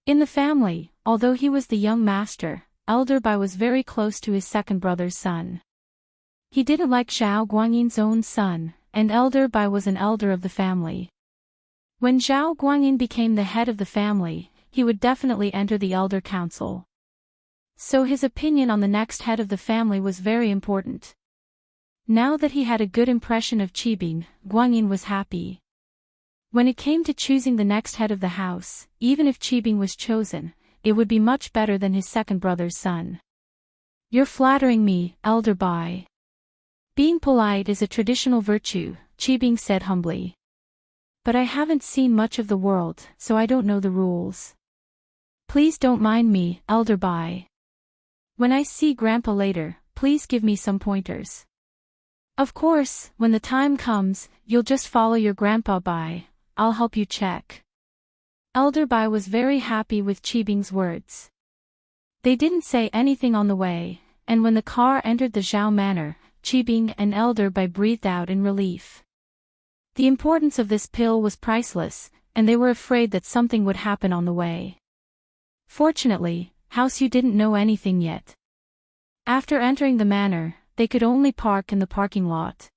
In the family, although he was the young master, Elder Bai was very close to his second brother's son. He didn't like Zhao Guanyin's own son, and Elder Bai was an elder of the family. When Zhao Guanyin became the head of the family, he would definitely enter the elder council. So his opinion on the next head of the family was very important. Now that he had a good impression of Qibing, Guanyin was happy. When it came to choosing the next head of the house, even if Qibing was chosen, it would be much better than his second brother's son. You're flattering me, Elder Bai. Being polite is a traditional virtue, Qibing said humbly. But I haven't seen much of the world, so I don't know the rules. Please don't mind me, Elder Bai. When I see Grandpa later, please give me some pointers. Of course, when the time comes, you'll just follow your Grandpa Bai, I'll help you check. Elder Bai was very happy with Qibing's words. They didn't say anything on the way, and when the car entered the Zhao Manor, Qibing and Elder Bai breathed out in relief. The importance of this pill was priceless, and they were afraid that something would happen on the way. Fortunately, House Yu didn't know anything yet. After entering the manor, they could only park in the parking lot.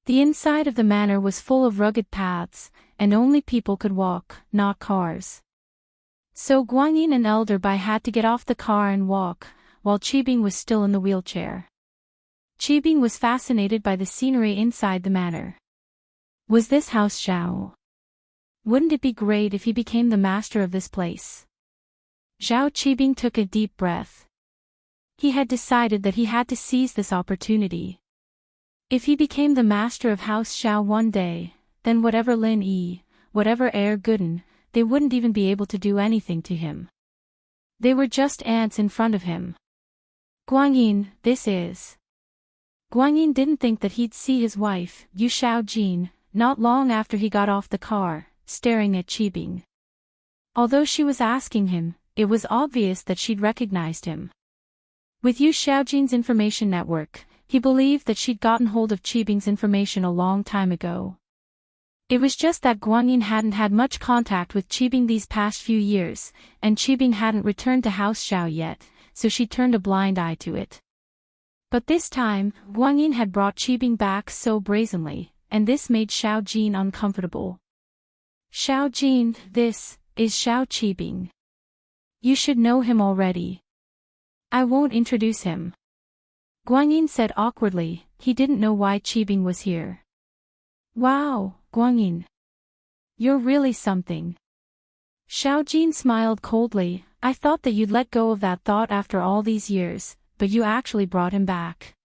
The inside of the manor was full of rugged paths, and only people could walk, not cars. So Guanyin and Elder Bai had to get off the car and walk, while Qibing was still in the wheelchair. Qibing was fascinated by the scenery inside the manor. Was this House Zhao? Wouldn't it be great if he became the master of this place? Zhao Qibing took a deep breath. He had decided that he had to seize this opportunity. If he became the master of House Zhao one day, then whatever Lin Yi, whatever Heir Gooden, they wouldn't even be able to do anything to him. They were just ants in front of him. Guanyin, this is. Guanyin didn't think that he'd see his wife, Yu Xiaojin, not long after he got off the car, staring at Qibing. Although she was asking him, it was obvious that she'd recognized him. With Yu Xiaojin's information network, he believed that she'd gotten hold of Qibing's information a long time ago. It was just that Guanyin hadn't had much contact with Qibing these past few years, and Qibing hadn't returned to House Xiao yet, so she turned a blind eye to it. But this time, Guanyin had brought Qibing back so brazenly, and this made Xiao Jin uncomfortable. Xiao Jin, this is Xiao Qibing. You should know him already. I won't introduce him. Guanyin said awkwardly. He didn't know why Qibing was here. Wow, Guanyin. You're really something. Xiao Jin smiled coldly. I thought that you'd let go of that thought after all these years, but you actually brought him back.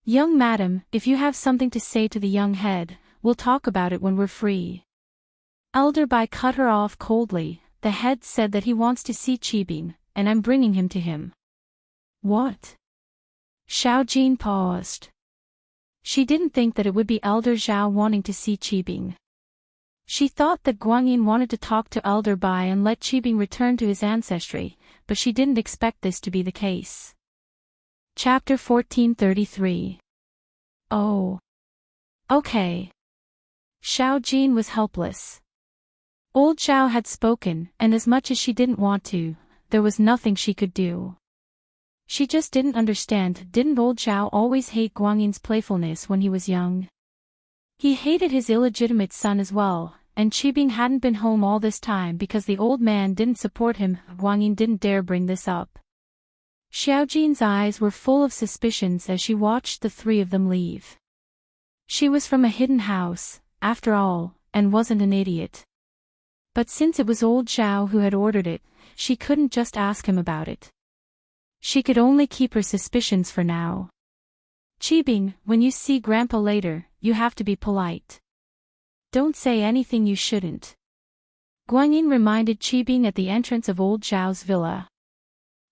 Young madam, if you have something to say to the young head, we'll talk about it when we're free. Elder Bai cut her off coldly. The head said that he wants to see Qibing, and I'm bringing him to him. What? Xiao Jin paused. She didn't think that it would be Elder Zhao wanting to see Qibing. She thought that Guanyin wanted to talk to Elder Bai and let Qibing return to his ancestry, but she didn't expect this to be the case. Chapter 1433. Oh. Okay. Xiao Jin was helpless. Old Zhao had spoken, and as much as she didn't want to, there was nothing she could do. She just didn't understand. Didn't old Zhao always hate Guanyin's playfulness when he was young? He hated his illegitimate son as well, and Qibing hadn't been home all this time because the old man didn't support him. Guanyin didn't dare bring this up. Xiao Jin's eyes were full of suspicions as she watched the three of them leave. She was from a hidden house, after all, and wasn't an idiot. But since it was old Zhao who had ordered it, she couldn't just ask him about it. She could only keep her suspicions for now. Qibing, when you see Grandpa later, you have to be polite. Don't say anything you shouldn't. Guanyin reminded Qibing at the entrance of old Zhao's villa.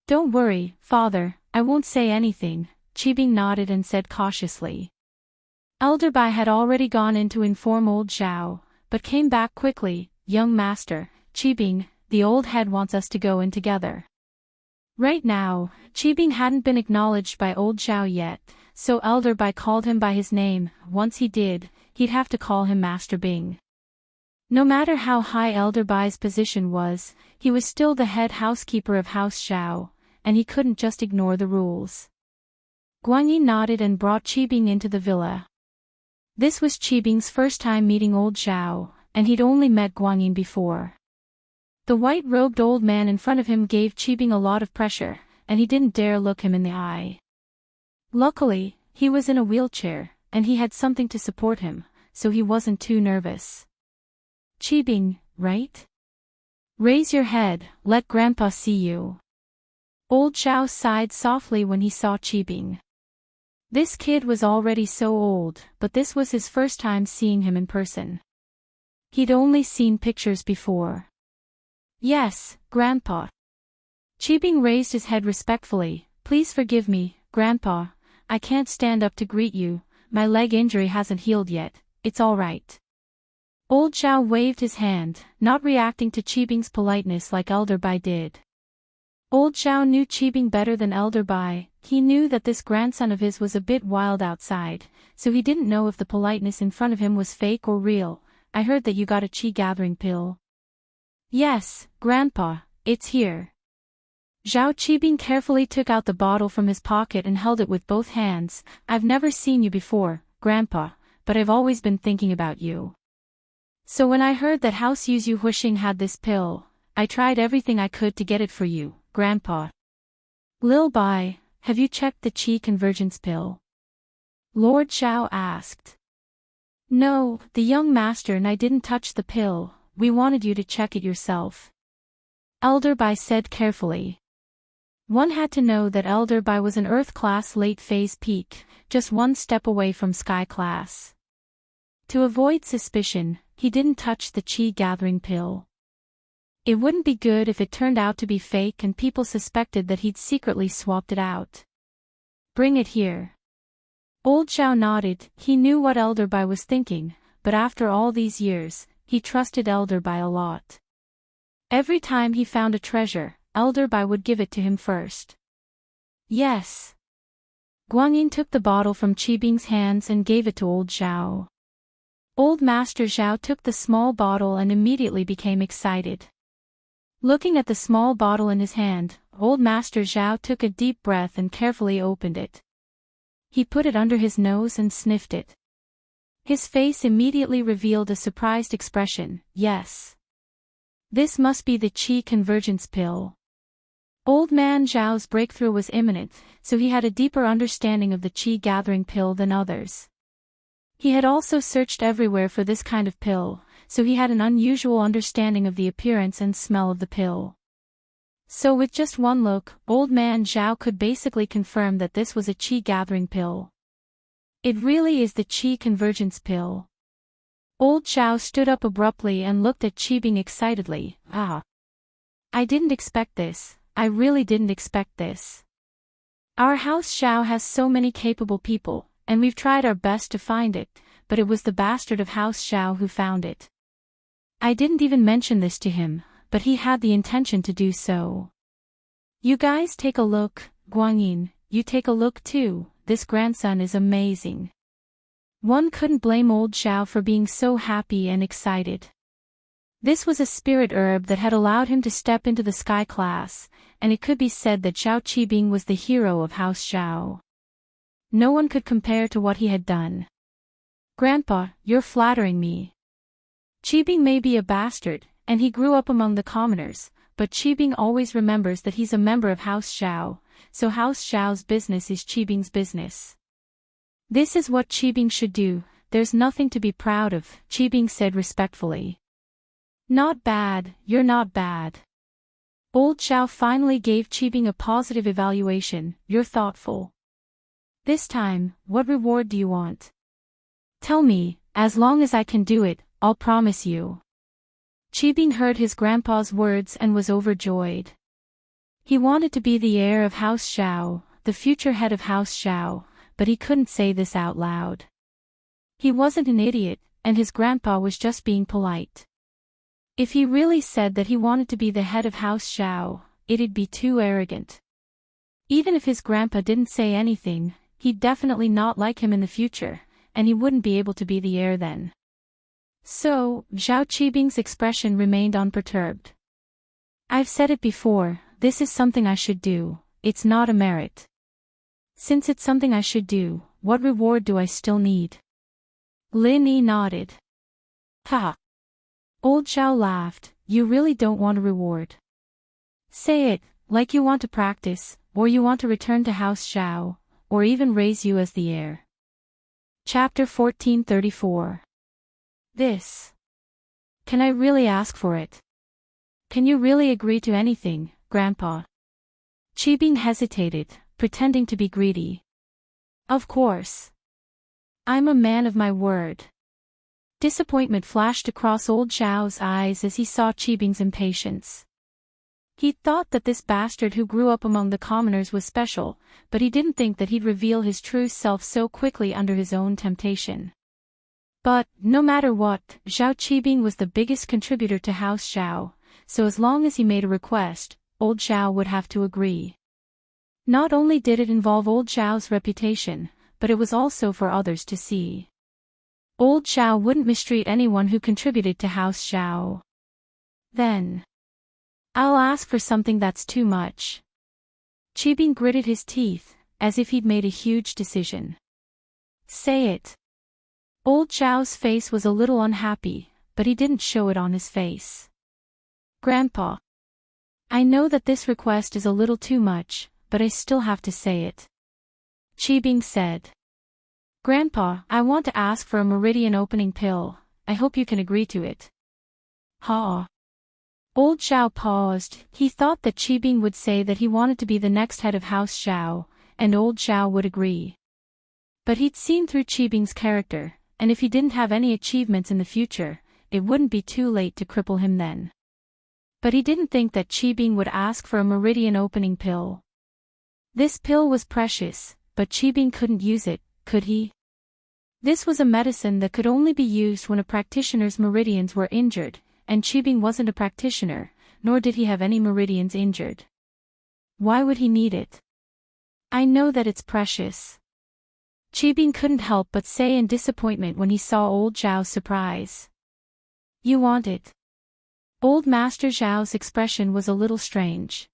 Don't worry, father, I won't say anything, Qibing nodded and said cautiously. Elder Bai had already gone in to inform old Zhao, but came back quickly. Young master, Qibing, the old head wants us to go in together. Right now, Qibing hadn't been acknowledged by old Zhao yet, so Elder Bai called him by his name. Once he did, he'd have to call him Master Bing. No matter how high Elder Bai's position was, he was still the head housekeeper of House Xiao, and he couldn't just ignore the rules. Guanyin nodded and brought Qibing into the villa. This was Qibing's first time meeting old Zhao, and he'd only met Guanyin before. The white-robed old man in front of him gave Qibing a lot of pressure, and he didn't dare look him in the eye. Luckily, he was in a wheelchair, and he had something to support him, so he wasn't too nervous. Qibing, right? Raise your head, let Grandpa see you. Old Zhao sighed softly when he saw Qibing. This kid was already so old, but this was his first time seeing him in person. He'd only seen pictures before. Yes, Grandpa. Qibing raised his head respectfully. Please forgive me, Grandpa. I can't stand up to greet you. My leg injury hasn't healed yet. It's all right. Old Zhao waved his hand, not reacting to Qibing's politeness like Elder Bai did. Old Zhao knew Qibing better than Elder Bai. He knew that this grandson of his was a bit wild outside, so he didn't know if the politeness in front of him was fake or real. I heard that you got a qi gathering pill. Yes, Grandpa, it's here. Zhao Qibing carefully took out the bottle from his pocket and held it with both hands. I've never seen you before, Grandpa, but I've always been thinking about you. So when I heard that House Yuzu Huixing had this pill, I tried everything I could to get it for you, Grandpa. Lil Bai, have you checked the qi convergence pill? Lord Zhao asked. No, the young master and I didn't touch the pill. We wanted you to check it yourself. Elder Bai said carefully. One had to know that Elder Bai was an Earth class late phase peak, just one step away from Sky class. To avoid suspicion, he didn't touch the qi gathering pill. It wouldn't be good if it turned out to be fake and people suspected that he'd secretly swapped it out. Bring it here. Old Zhao nodded. He knew what Elder Bai was thinking, but after all these years, he trusted Elder Bai a lot. Every time he found a treasure, Elder Bai would give it to him first. Yes. Guanyin took the bottle from Qibing's hands and gave it to old Zhao. Old Master Zhao took the small bottle and immediately became excited. Looking at the small bottle in his hand, old Master Zhao took a deep breath and carefully opened it. He put it under his nose and sniffed it. His face immediately revealed a surprised expression. Yes. This must be the Qi convergence pill. Old man Zhao's breakthrough was imminent, so he had a deeper understanding of the Qi gathering pill than others. He had also searched everywhere for this kind of pill, so he had an unusual understanding of the appearance and smell of the pill. So with just one look, old man Zhao could basically confirm that this was a Qi gathering pill. It really is the Qi convergence pill. Old Zhao stood up abruptly and looked at Qibing excitedly. Ah! I didn't expect this. I really didn't expect this. Our house Zhao has so many capable people, and we've tried our best to find it, but it was the bastard of House Zhao who found it. I didn't even mention this to him, but he had the intention to do so. You guys take a look, Guanyin, you take a look too, this grandson is amazing. One couldn't blame old Zhao for being so happy and excited. This was a spirit herb that had allowed him to step into the sky class, and it could be said that Zhao Qibing was the hero of House Zhao. No one could compare to what he had done. Grandpa, you're flattering me. Qibing may be a bastard, and he grew up among the commoners, but Qibing always remembers that he's a member of House Zhao, so House Zhao's business is Qibing's business. This is what Qibing should do, there's nothing to be proud of, Qibing said respectfully. Not bad, you're not bad. Old Zhao finally gave Qibing a positive evaluation, you're thoughtful. This time, what reward do you want? Tell me, as long as I can do it, I'll promise you. Qibing heard his grandpa's words and was overjoyed. He wanted to be the heir of House Zhao, the future head of House Zhao, but he couldn't say this out loud. He wasn't an idiot, and his grandpa was just being polite. If he really said that he wanted to be the head of House Zhao, it'd be too arrogant. Even if his grandpa didn't say anything, he'd definitely not like him in the future, and he wouldn't be able to be the heir then. So, Zhao Qibing's expression remained unperturbed. I've said it before, this is something I should do, it's not a merit. Since it's something I should do, what reward do I still need? Lin Yi nodded. Ha! Old Zhao laughed, you really don't want a reward. Say it, like you want to practice, or you want to return to House Zhao, or even raise you as the heir. Chapter 1434. This. Can I really ask for it? Can you really agree to anything, Grandpa? Qibing hesitated, pretending to be greedy. Of course. I'm a man of my word. Disappointment flashed across old Zhao's eyes as he saw Qibing's impatience. He thought that this bastard who grew up among the commoners was special, but he didn't think that he'd reveal his true self so quickly under his own temptation. But, no matter what, Zhao Qibing was the biggest contributor to House Zhao, so as long as he made a request, old Zhao would have to agree. Not only did it involve old Zhao's reputation, but it was also for others to see. Old Zhao wouldn't mistreat anyone who contributed to House Zhao. Then. I'll ask for something that's too much. Qibing gritted his teeth, as if he'd made a huge decision. Say it. Old Zhao's face was a little unhappy, but he didn't show it on his face. Grandpa. I know that this request is a little too much, but I still have to say it. Qibing said. Grandpa, I want to ask for a meridian opening pill, I hope you can agree to it. Ha! Old Zhao paused, he thought that Qibing would say that he wanted to be the next head of House Zhao, and old Zhao would agree. But he'd seen through Qibing's character, and if he didn't have any achievements in the future, it wouldn't be too late to cripple him then. But he didn't think that Qibing would ask for a meridian opening pill. This pill was precious, but Qibing couldn't use it, could he? This was a medicine that could only be used when a practitioner's meridians were injured, and Qibing wasn't a practitioner, nor did he have any meridians injured. Why would he need it? I know that it's precious. Qibing couldn't help but say in disappointment when he saw old Zhao's surprise. You want it? Old Master Zhao's expression was a little strange.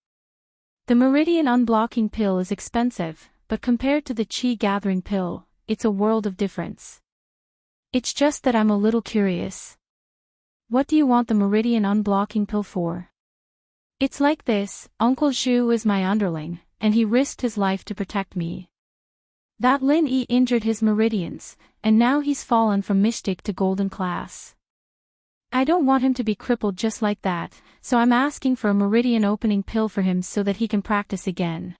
The Meridian Unblocking Pill is expensive, but compared to the Qi Gathering Pill, it's a world of difference. It's just that I'm a little curious. What do you want the Meridian Unblocking Pill for? It's like this, Uncle Zhu is my underling, and he risked his life to protect me. That Lin Yi injured his meridians, and now he's fallen from Mystic to Golden Class. I don't want him to be crippled just like that, so I'm asking for a meridian opening pill for him so that he can practice again.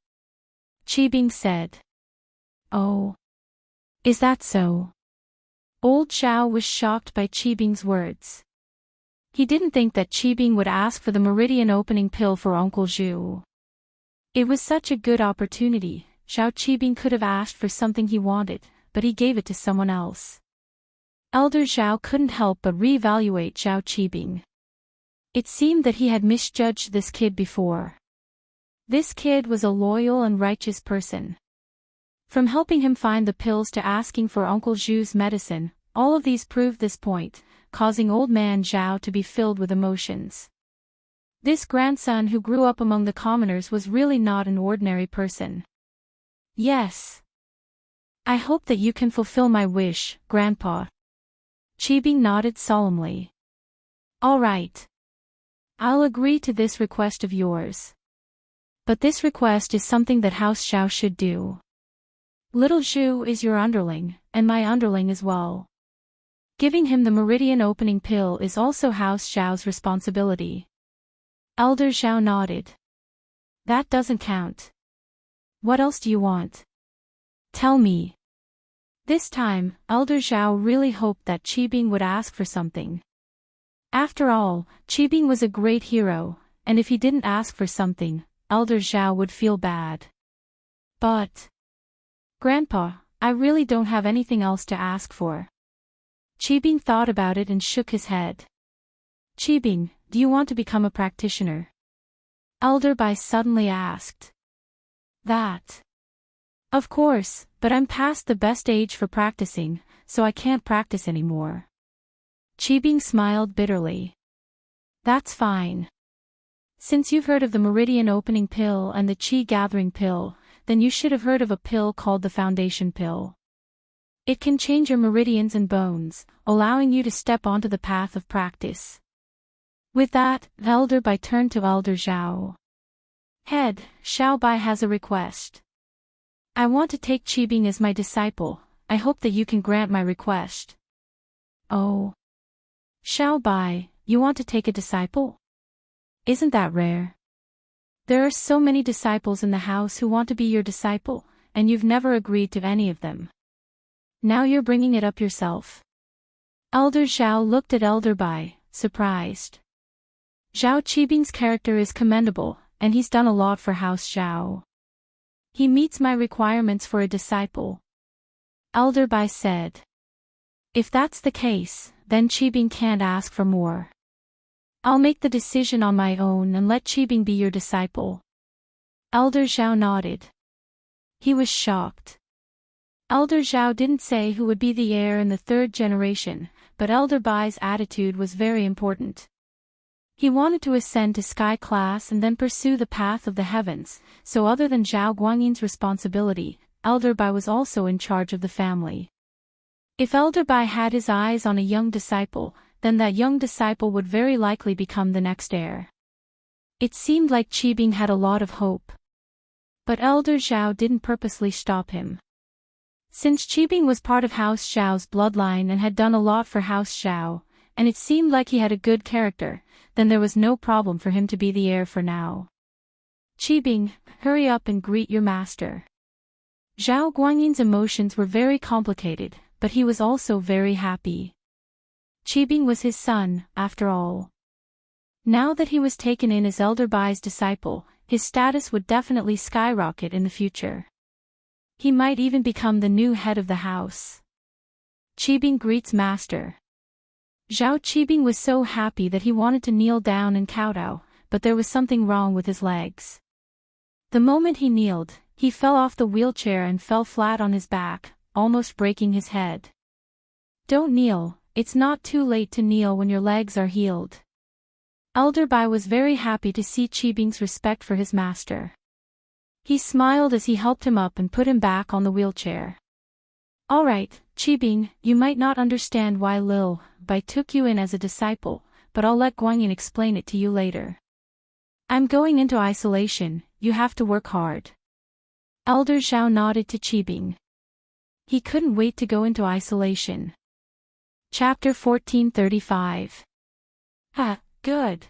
Qibing said. Oh. Is that so? Old Zhao was shocked by Qibing's words. He didn't think that Qibing would ask for the meridian opening pill for Uncle Zhu. It was such a good opportunity. Zhao Qibing could have asked for something he wanted, but he gave it to someone else. Elder Zhao couldn't help but reevaluate Zhao Qibing. It seemed that he had misjudged this kid before. This kid was a loyal and righteous person. From helping him find the pills to asking for Uncle Zhu's medicine, all of these proved this point, causing old man Zhao to be filled with emotions. This grandson who grew up among the commoners was really not an ordinary person. Yes. I hope that you can fulfill my wish, Grandpa. Qibing nodded solemnly. All right. I'll agree to this request of yours. But this request is something that House Zhao should do. Little Zhu is your underling, and my underling as well. Giving him the meridian opening pill is also House Zhao's responsibility. Elder Zhao nodded. That doesn't count. What else do you want? Tell me. This time, Elder Zhao really hoped that Qibing would ask for something. After all, Qibing was a great hero, and if he didn't ask for something, Elder Zhao would feel bad. But... Grandpa, I really don't have anything else to ask for. Qibing thought about it and shook his head. Qibing, do you want to become a practitioner? Elder Bai suddenly asked. That. Of course, but I'm past the best age for practicing, so I can't practice anymore. Qibing smiled bitterly. That's fine. Since you've heard of the Meridian Opening Pill and the Qi Gathering Pill, then you should have heard of a pill called the Foundation Pill. It can change your meridians and bones, allowing you to step onto the path of practice. With that, Elder Bai turned to Elder Zhao. Head, Xiao Bai has a request. I want to take Qibing as my disciple. I hope that you can grant my request. Oh. Xiao Bai, you want to take a disciple? Isn't that rare? There are so many disciples in the house who want to be your disciple, and you've never agreed to any of them. Now you're bringing it up yourself. Elder Zhao looked at Elder Bai, surprised. Zhao Qibing's character is commendable, and he's done a lot for House Zhao. He meets my requirements for a disciple. Elder Bai said. If that's the case, then Qibing can't ask for more. I'll make the decision on my own and let Qibing be your disciple. Elder Zhao nodded. He was shocked. Elder Zhao didn't say who would be the heir in the third generation, but Elder Bai's attitude was very important. He wanted to ascend to sky class and then pursue the path of the heavens, so other than Zhao Guangyin's responsibility, Elder Bai was also in charge of the family. If Elder Bai had his eyes on a young disciple, then that young disciple would very likely become the next heir. It seemed like Qibing had a lot of hope. But Elder Zhao didn't purposely stop him. Since Qibing was part of House Zhao's bloodline and had done a lot for House Zhao, and it seemed like he had a good character, then there was no problem for him to be the heir for now. Qibing, hurry up and greet your master. Zhao Guangyin's emotions were very complicated, but he was also very happy. Qibing was his son, after all. Now that he was taken in as Elder Bai's disciple, his status would definitely skyrocket in the future. He might even become the new head of the house. Qibing greets master. Zhao Qibing was so happy that he wanted to kneel down and kowtow, but there was something wrong with his legs. The moment he kneeled, he fell off the wheelchair and fell flat on his back, almost breaking his head. Don't kneel, it's not too late to kneel when your legs are healed. Elder Bai was very happy to see Qibing's respect for his master. He smiled as he helped him up and put him back on the wheelchair. Alright, Qibing, you might not understand why Lil Bai took you in as a disciple, but I'll let Guanyin explain it to you later. I'm going into isolation, you have to work hard. Elder Zhao nodded to Qibing. He couldn't wait to go into isolation. Chapter 1435. Good.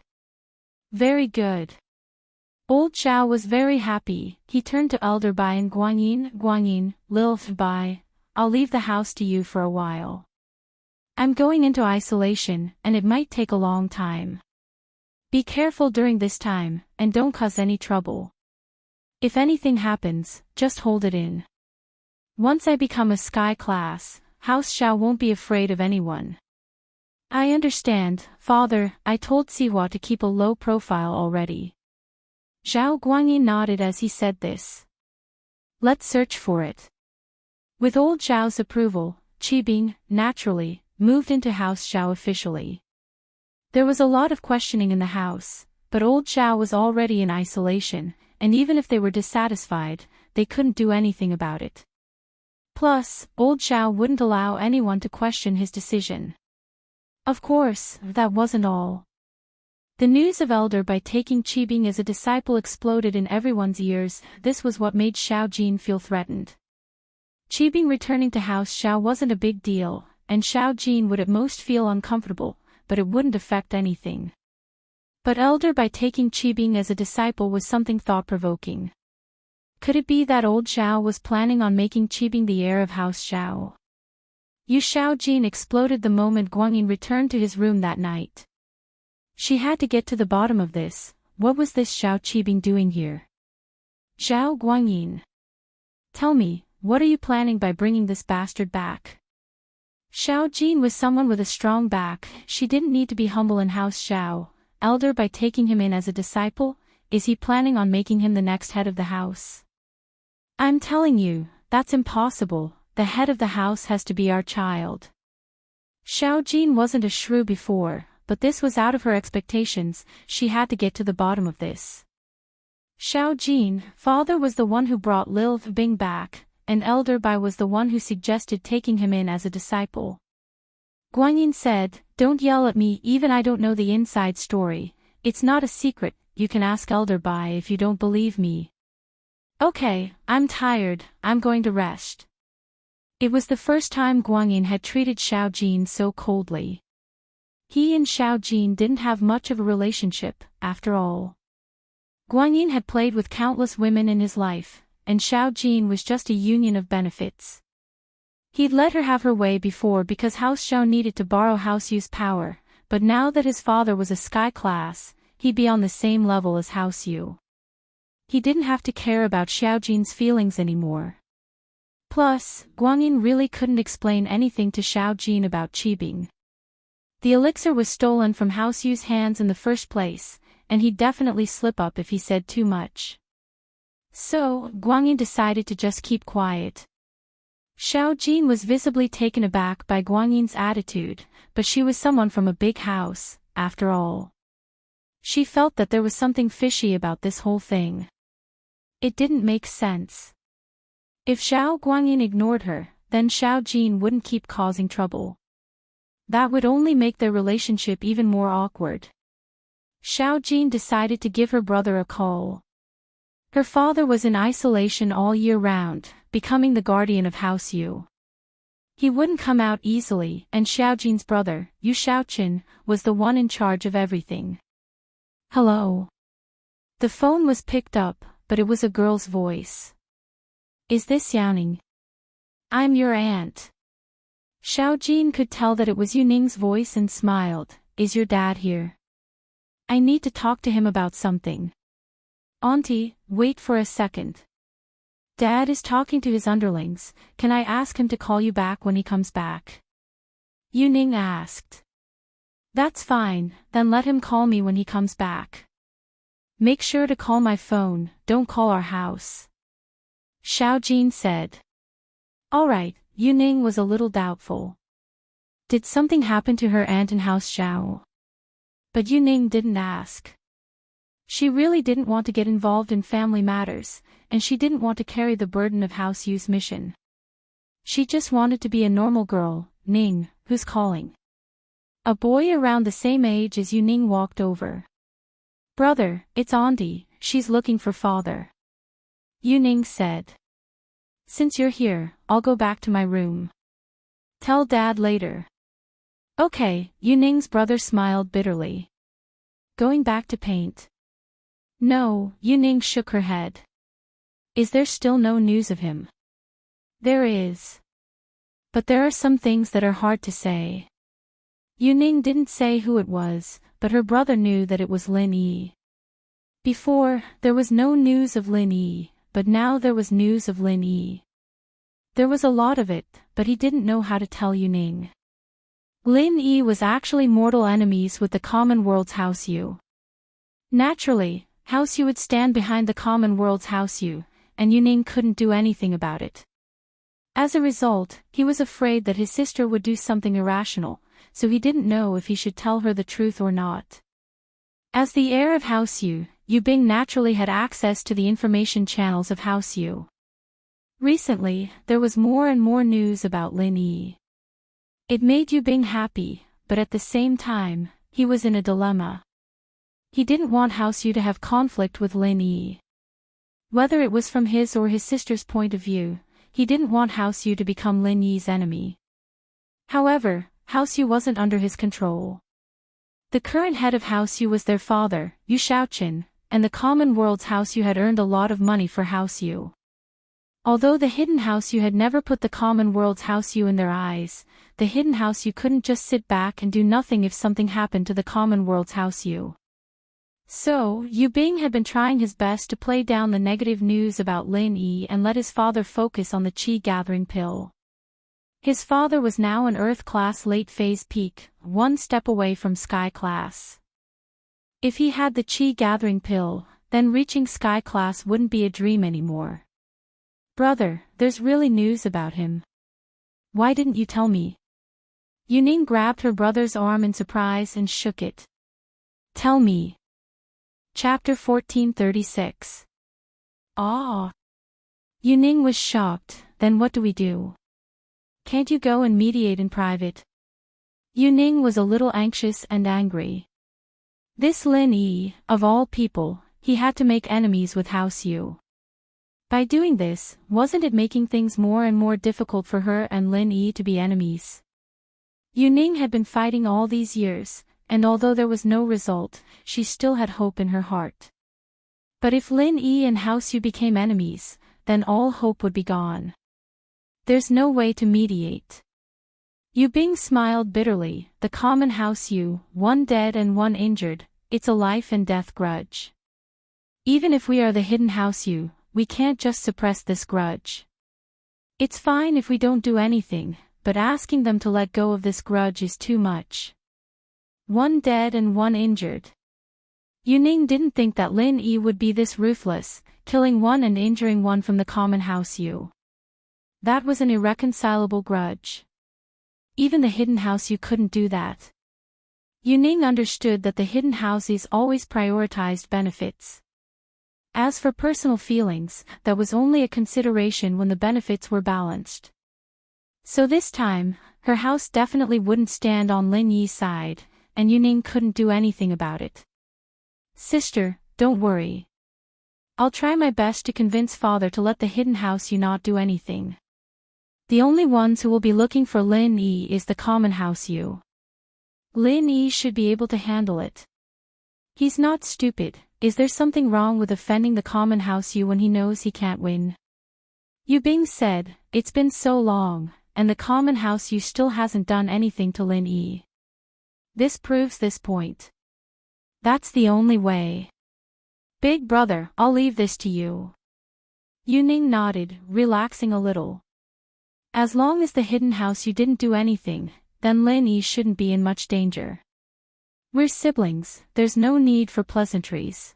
Very good. Old Zhao was very happy. He turned to Elder Bai and Guanyin, Lil Bai, I'll leave the house to you for a while. I'm going into isolation, and it might take a long time. Be careful during this time, and don't cause any trouble. If anything happens, just hold it in. Once I become a sky class, House Xiao won't be afraid of anyone. I understand, father, I told Siwa to keep a low profile already. Zhao Guanyin nodded as he said this. Let's search for it. With old Zhao's approval, Qibing, naturally, moved into House Zhao officially. There was a lot of questioning in the house, but old Zhao was already in isolation, and even if they were dissatisfied, they couldn't do anything about it. Plus, old Zhao wouldn't allow anyone to question his decision. Of course, that wasn't all. The news of Elder Bai taking Qibing as a disciple exploded in everyone's ears. This was what made Xiao Jin feel threatened. Qibing returning to House Xiao wasn't a big deal, and Xiao Jin would at most feel uncomfortable, but it wouldn't affect anything. But Elder Bai taking Qibing as a disciple was something thought-provoking. Could it be that old Xiao was planning on making Qibing the heir of House Xiao? Xiao Jin exploded the moment Guanyin returned to his room that night. She had to get to the bottom of this. What was this Xiao Qibing doing here? Zhao Guanyin. Tell me, what are you planning by bringing this bastard back? Xiao Jin was someone with a strong back. She didn't need to be humble in House Xiao. Elder by taking him in as a disciple, is he planning on making him the next head of the house? I'm telling you, that's impossible. The head of the house has to be our child. Xiao Jin wasn't a shrew before, but this was out of her expectations. She had to get to the bottom of this. Xiao Jin, father was the one who brought Lil Bing back, and Elder Bai was the one who suggested taking him in as a disciple. Guanyin said, don't yell at me, even I don't know the inside story. It's not a secret, you can ask Elder Bai if you don't believe me. Okay, I'm tired, I'm going to rest. It was the first time Guanyin had treated Xiao Jin so coldly. He and Xiao Jin didn't have much of a relationship, after all. Guanyin had played with countless women in his life, and Xiao Jin was just a union of benefits. He'd let her have her way before because House Xiao needed to borrow House Yu's power, but now that his father was a sky class, he'd be on the same level as House Yu. He didn't have to care about Xiao Jin's feelings anymore. Plus, Guanyin really couldn't explain anything to Xiao Jin about Qibing. The elixir was stolen from House Yu's hands in the first place, and he'd definitely slip up if he said too much. So, Guanyin decided to just keep quiet. Xiao Jin was visibly taken aback by Guanyin's attitude, but she was someone from a big house, after all. She felt that there was something fishy about this whole thing. It didn't make sense. If Xiao Guanyin ignored her, then Xiao Jin wouldn't keep causing trouble. That would only make their relationship even more awkward. Xiao Jin decided to give her brother a call. Her father was in isolation all year round, becoming the guardian of House Yu. He wouldn't come out easily, and Xiao Jin's brother, Yu Xiaoqin, was the one in charge of everything. Hello. The phone was picked up, but it was a girl's voice. Is this Yaoning? I'm your aunt. Xiao Jin could tell that it was Yu Ning's voice and smiled. Is your dad here? I need to talk to him about something. Auntie, wait for a second. Dad is talking to his underlings. Can I ask him to call you back when he comes back? Yu Ning asked. That's fine, then let him call me when he comes back. Make sure to call my phone, don't call our house. Xiao Jin said. Alright, Yu-Ning was a little doubtful. Did something happen to her aunt in House Xiao? But Yu-Ning didn't ask. She really didn't want to get involved in family matters, and she didn't want to carry the burden of House Yu's mission. She just wanted to be a normal girl. Ning, who's calling? A boy around the same age as Yu-Ning walked over. Brother, it's Auntie, she's looking for father. Yu-Ning said. Since you're here, I'll go back to my room. Tell Dad later. Okay, Yu-Ning's brother smiled bitterly. Going back to paint? No, Yu-Ning shook her head. Is there still no news of him? There is. But there are some things that are hard to say. Yu-Ning didn't say who it was, but her brother knew that it was Lin Yi. Before, there was no news of Lin Yi, but now there was news of Lin Yi. There was a lot of it, but he didn't know how to tell Yu-Ning. Lin Yi was actually mortal enemies with the Common World's House Yu. Naturally, House Yu would stand behind the Common World's House Yu, and Yu-Ning couldn't do anything about it. As a result, he was afraid that his sister would do something irrational, so he didn't know if he should tell her the truth or not. As the heir of House Yu, Yu Bing naturally had access to the information channels of House Yu. Recently, there was more and more news about Lin Yi. It made Yu Bing happy, but at the same time, he was in a dilemma. He didn't want House Yu to have conflict with Lin Yi. Whether it was from his or his sister's point of view, he didn't want House Yu to become Lin Yi's enemy. However, House Yu wasn't under his control. The current head of House Yu was their father, Yu Shaoqin, and the Common World's House Yu had earned a lot of money for House Yu. Although the Hidden House Yu had never put the Common World's House Yu in their eyes, the Hidden House Yu couldn't just sit back and do nothing if something happened to the Common World's House Yu. So, Yu Bing had been trying his best to play down the negative news about Lin Yi and let his father focus on the Qi-gathering pill. His father was now an Earth class late phase peak, one step away from Sky class. If he had the Qi-gathering pill, then reaching Sky class wouldn't be a dream anymore. Brother, there's really news about him. Why didn't you tell me? Yu-Ning grabbed her brother's arm in surprise and shook it. Tell me. Chapter 1436. Ah. Yu-Ning was shocked. Then what do we do? Can't you go and mediate in private? Yu-Ning was a little anxious and angry. This Lin Yi, of all people, he had to make enemies with House Yu. By doing this, wasn't it making things more and more difficult for her and Lin Yi to be enemies? Yu-Ning had been fighting all these years, and although there was no result, she still had hope in her heart. But if Lin Yi and House Yu became enemies, then all hope would be gone. There's no way to mediate. Yu Bing smiled bitterly. The Common House Yu, one dead and one injured, it's a life and death grudge. Even if we are the Hidden House Yu, we can't just suppress this grudge. It's fine if we don't do anything, but asking them to let go of this grudge is too much. One dead and one injured. Yu-Ning didn't think that Lin Yi would be this ruthless, killing one and injuring one from the Common House Yu. That was an irreconcilable grudge. Even the Hidden House Yu couldn't do that. Yu-Ning understood that the Hidden House Yus always prioritized benefits. As for personal feelings, that was only a consideration when the benefits were balanced. So this time, her house definitely wouldn't stand on Lin Yi's side, and Yu-Ning couldn't do anything about it. Sister, don't worry. I'll try my best to convince father to let the Hidden House Yu not do anything. The only ones who will be looking for Lin Yi is the Common House Yu. Lin Yi should be able to handle it. He's not stupid. Is there something wrong with offending the Common House Yu when he knows he can't win? Yu Bing said, it's been so long, and the Common House Yu still hasn't done anything to Lin Yi. This proves this point. That's the only way. Big brother, I'll leave this to you. Yu-Ning nodded, relaxing a little. As long as the Hidden House Yu didn't do anything, then Lin Yi shouldn't be in much danger. We're siblings, there's no need for pleasantries.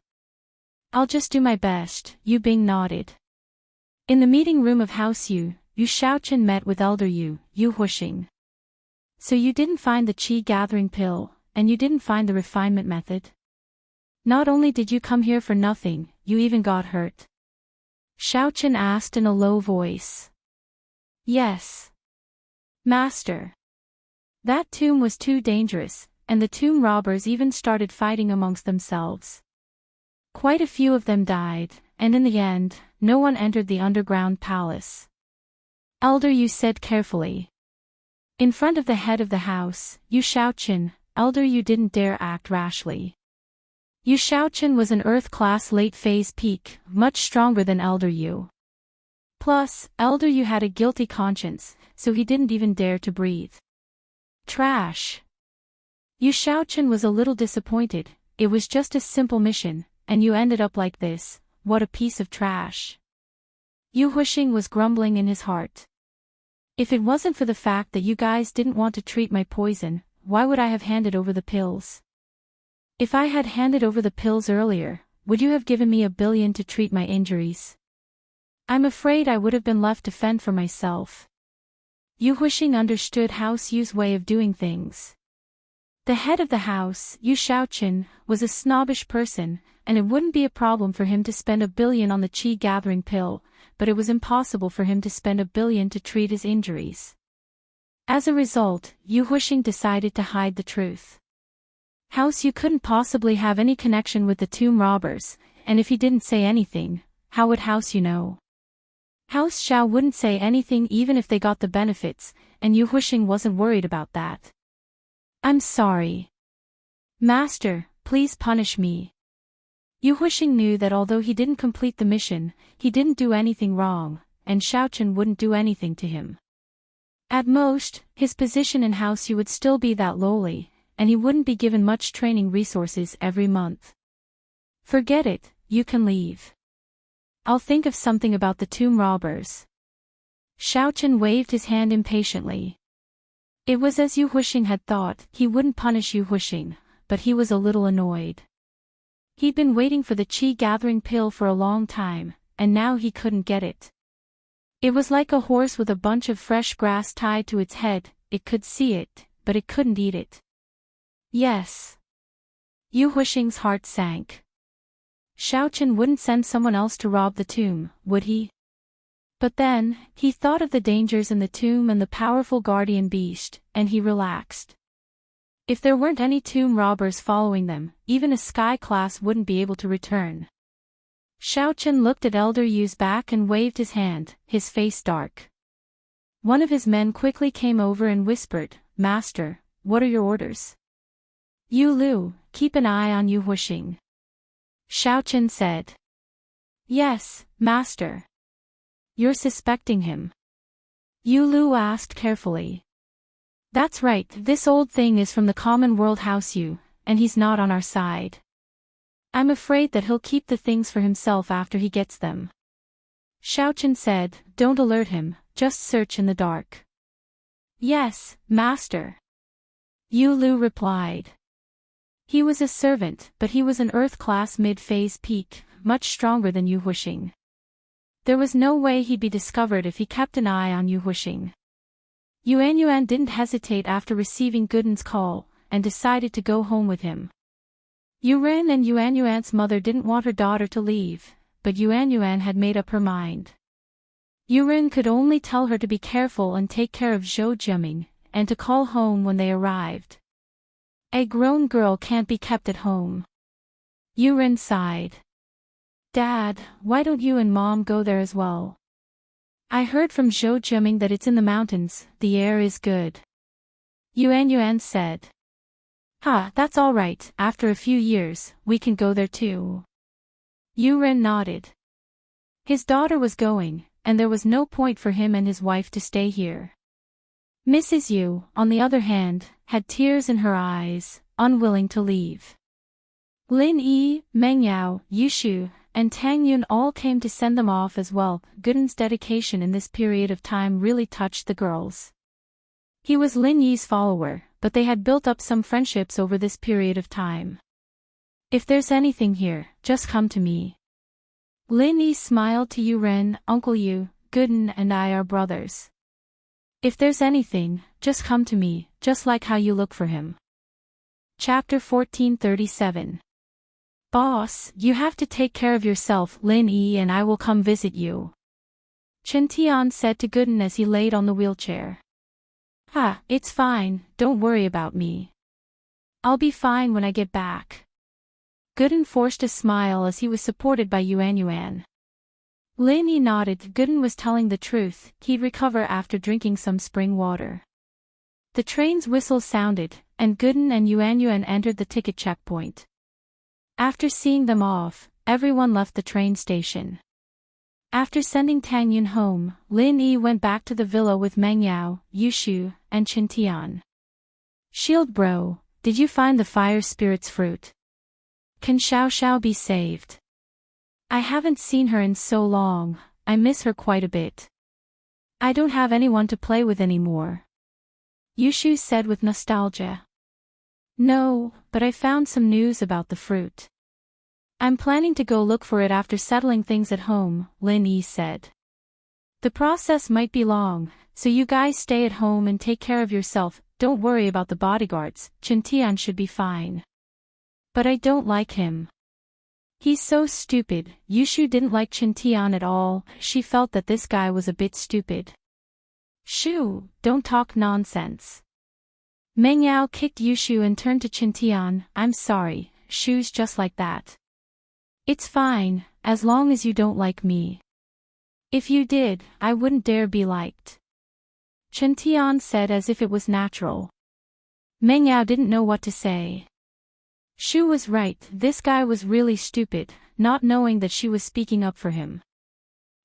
I'll just do my best, Yu Bing nodded. In the meeting room of House Yu, Yu Shaochen met with Elder Yu Huixing. So you didn't find the qi gathering pill, and you didn't find the refinement method? Not only did you come here for nothing, you even got hurt. Shaochen asked in a low voice. Yes. Master. That tomb was too dangerous, and the tomb robbers even started fighting amongst themselves. Quite a few of them died, and in the end, no one entered the underground palace. Elder Yu said carefully. In front of the head of the house, Yu Shaochen, Elder Yu didn't dare act rashly. Yu Shaochen was an Earth-class late-phase peak, much stronger than Elder Yu. Plus, Elder Yu had a guilty conscience, so he didn't even dare to breathe. Trash. Yu Shaochen was a little disappointed. It was just a simple mission, and you ended up like this. What a piece of trash. Yu Huixing was grumbling in his heart. If it wasn't for the fact that you guys didn't want to treat my poison, why would I have handed over the pills? If I had handed over the pills earlier, would you have given me $1 billion to treat my injuries? I'm afraid I would have been left to fend for myself. Yu Huixing understood House Yu's way of doing things. The head of the house, Yu Shaochen, was a snobbish person, and it wouldn't be a problem for him to spend $1 billion on the qi gathering pill, but it was impossible for him to spend $1 billion to treat his injuries. As a result, Yu Huixing decided to hide the truth. House Yu couldn't possibly have any connection with the tomb robbers, and if he didn't say anything, how would House Yu know? House Xiao wouldn't say anything even if they got the benefits, and Yu Huixing wasn't worried about that. I'm sorry. Master, please punish me. Yu Huixing knew that although he didn't complete the mission, he didn't do anything wrong, and Shaochen wouldn't do anything to him. At most, his position in House Yu would still be that lowly, and he wouldn't be given much training resources every month. Forget it, you can leave. I'll think of something about the tomb robbers. Shaochen waved his hand impatiently. It was as Yu Huixing had thought. He wouldn't punish Yu Huixing, but he was a little annoyed. He'd been waiting for the qi gathering pill for a long time, and now he couldn't get it. It was like a horse with a bunch of fresh grass tied to its head. It could see it, but it couldn't eat it. Yes. Yu Huixing's heart sank. Shaochen wouldn't send someone else to rob the tomb, would he? But then, he thought of the dangers in the tomb and the powerful guardian beast, and he relaxed. If there weren't any tomb robbers following them, even a sky class wouldn't be able to return. Shaochen looked at Elder Yu's back and waved his hand, his face dark. One of his men quickly came over and whispered, Master, what are your orders? Yu Lu, keep an eye on Yu Huixing. Shaochen said. Yes, Master. You're suspecting him? Yu Lu asked carefully. That's right, this old thing is from the common world House Yu, and he's not on our side. I'm afraid that he'll keep the things for himself after he gets them. Shaochen said, don't alert him, just search in the dark. Yes, Master. Yu Lu replied. He was a servant, but he was an Earth-class mid-phase peak, much stronger than Yu Huixing. There was no way he'd be discovered if he kept an eye on Yu Huixing. Yuan didn't hesitate after receiving Gooden's call, and decided to go home with him. Yuren and Yuan's mother didn't want her daughter to leave, but Yuan had made up her mind. Yuren could only tell her to be careful and take care of Zhou Jiaming, and to call home when they arrived. A grown girl can't be kept at home. Yuren sighed. Dad, why don't you and Mom go there as well? I heard from Zhou Jiaming that it's in the mountains, the air is good. Yuan said. That's all right, after a few years, we can go there too. Yuren nodded. His daughter was going, and there was no point for him and his wife to stay here. Mrs. Yu, on the other hand, had tears in her eyes, unwilling to leave. Lin Yi, Meng Yao, Yushu, and Tang Yun all came to send them off as well. Gooden's dedication in this period of time really touched the girls. He was Lin Yi's follower, but they had built up some friendships over this period of time. If there's anything here, just come to me. Lin Yi smiled to Yuren, Uncle Yu, Gooden and I are brothers. If there's anything, just come to me, just like how you look for him. Chapter 1437. Boss, you have to take care of yourself. Lin Yi and I will come visit you, Chen Tian said to Gooden as he laid on the wheelchair. It's fine, don't worry about me. I'll be fine when I get back. Gooden forced a smile as he was supported by Yuan Yuan. Lin Yi nodded. Gooden was telling the truth, he'd recover after drinking some spring water. The train's whistle sounded, and Gooden and Yuan Yuan entered the ticket checkpoint. After seeing them off, everyone left the train station. After sending Tang Yun home, Lin Yi went back to the villa with Meng Yao, Yushu, and Chen Tian. Shield bro, did you find the fire spirit's fruit? Can Xiao Xiao be saved? I haven't seen her in so long, I miss her quite a bit. I don't have anyone to play with anymore, Yushu said with nostalgia. No, but I found some news about the fruit. I'm planning to go look for it after settling things at home, Lin Yi said. The process might be long, so you guys stay at home and take care of yourself, don't worry about the bodyguards, Chen Tian should be fine. But I don't like him. He's so stupid. Yushu didn't like Chen Tian at all, she felt that this guy was a bit stupid. Shoo, don't talk nonsense. Meng Yao kicked Yushu and turned to Chen Tian. I'm sorry, Shu's just like that. It's fine, as long as you don't like me. If you did, I wouldn't dare be liked, Chen Tian said as if it was natural. Meng Yao didn't know what to say. Shu was right, this guy was really stupid, not knowing that she was speaking up for him.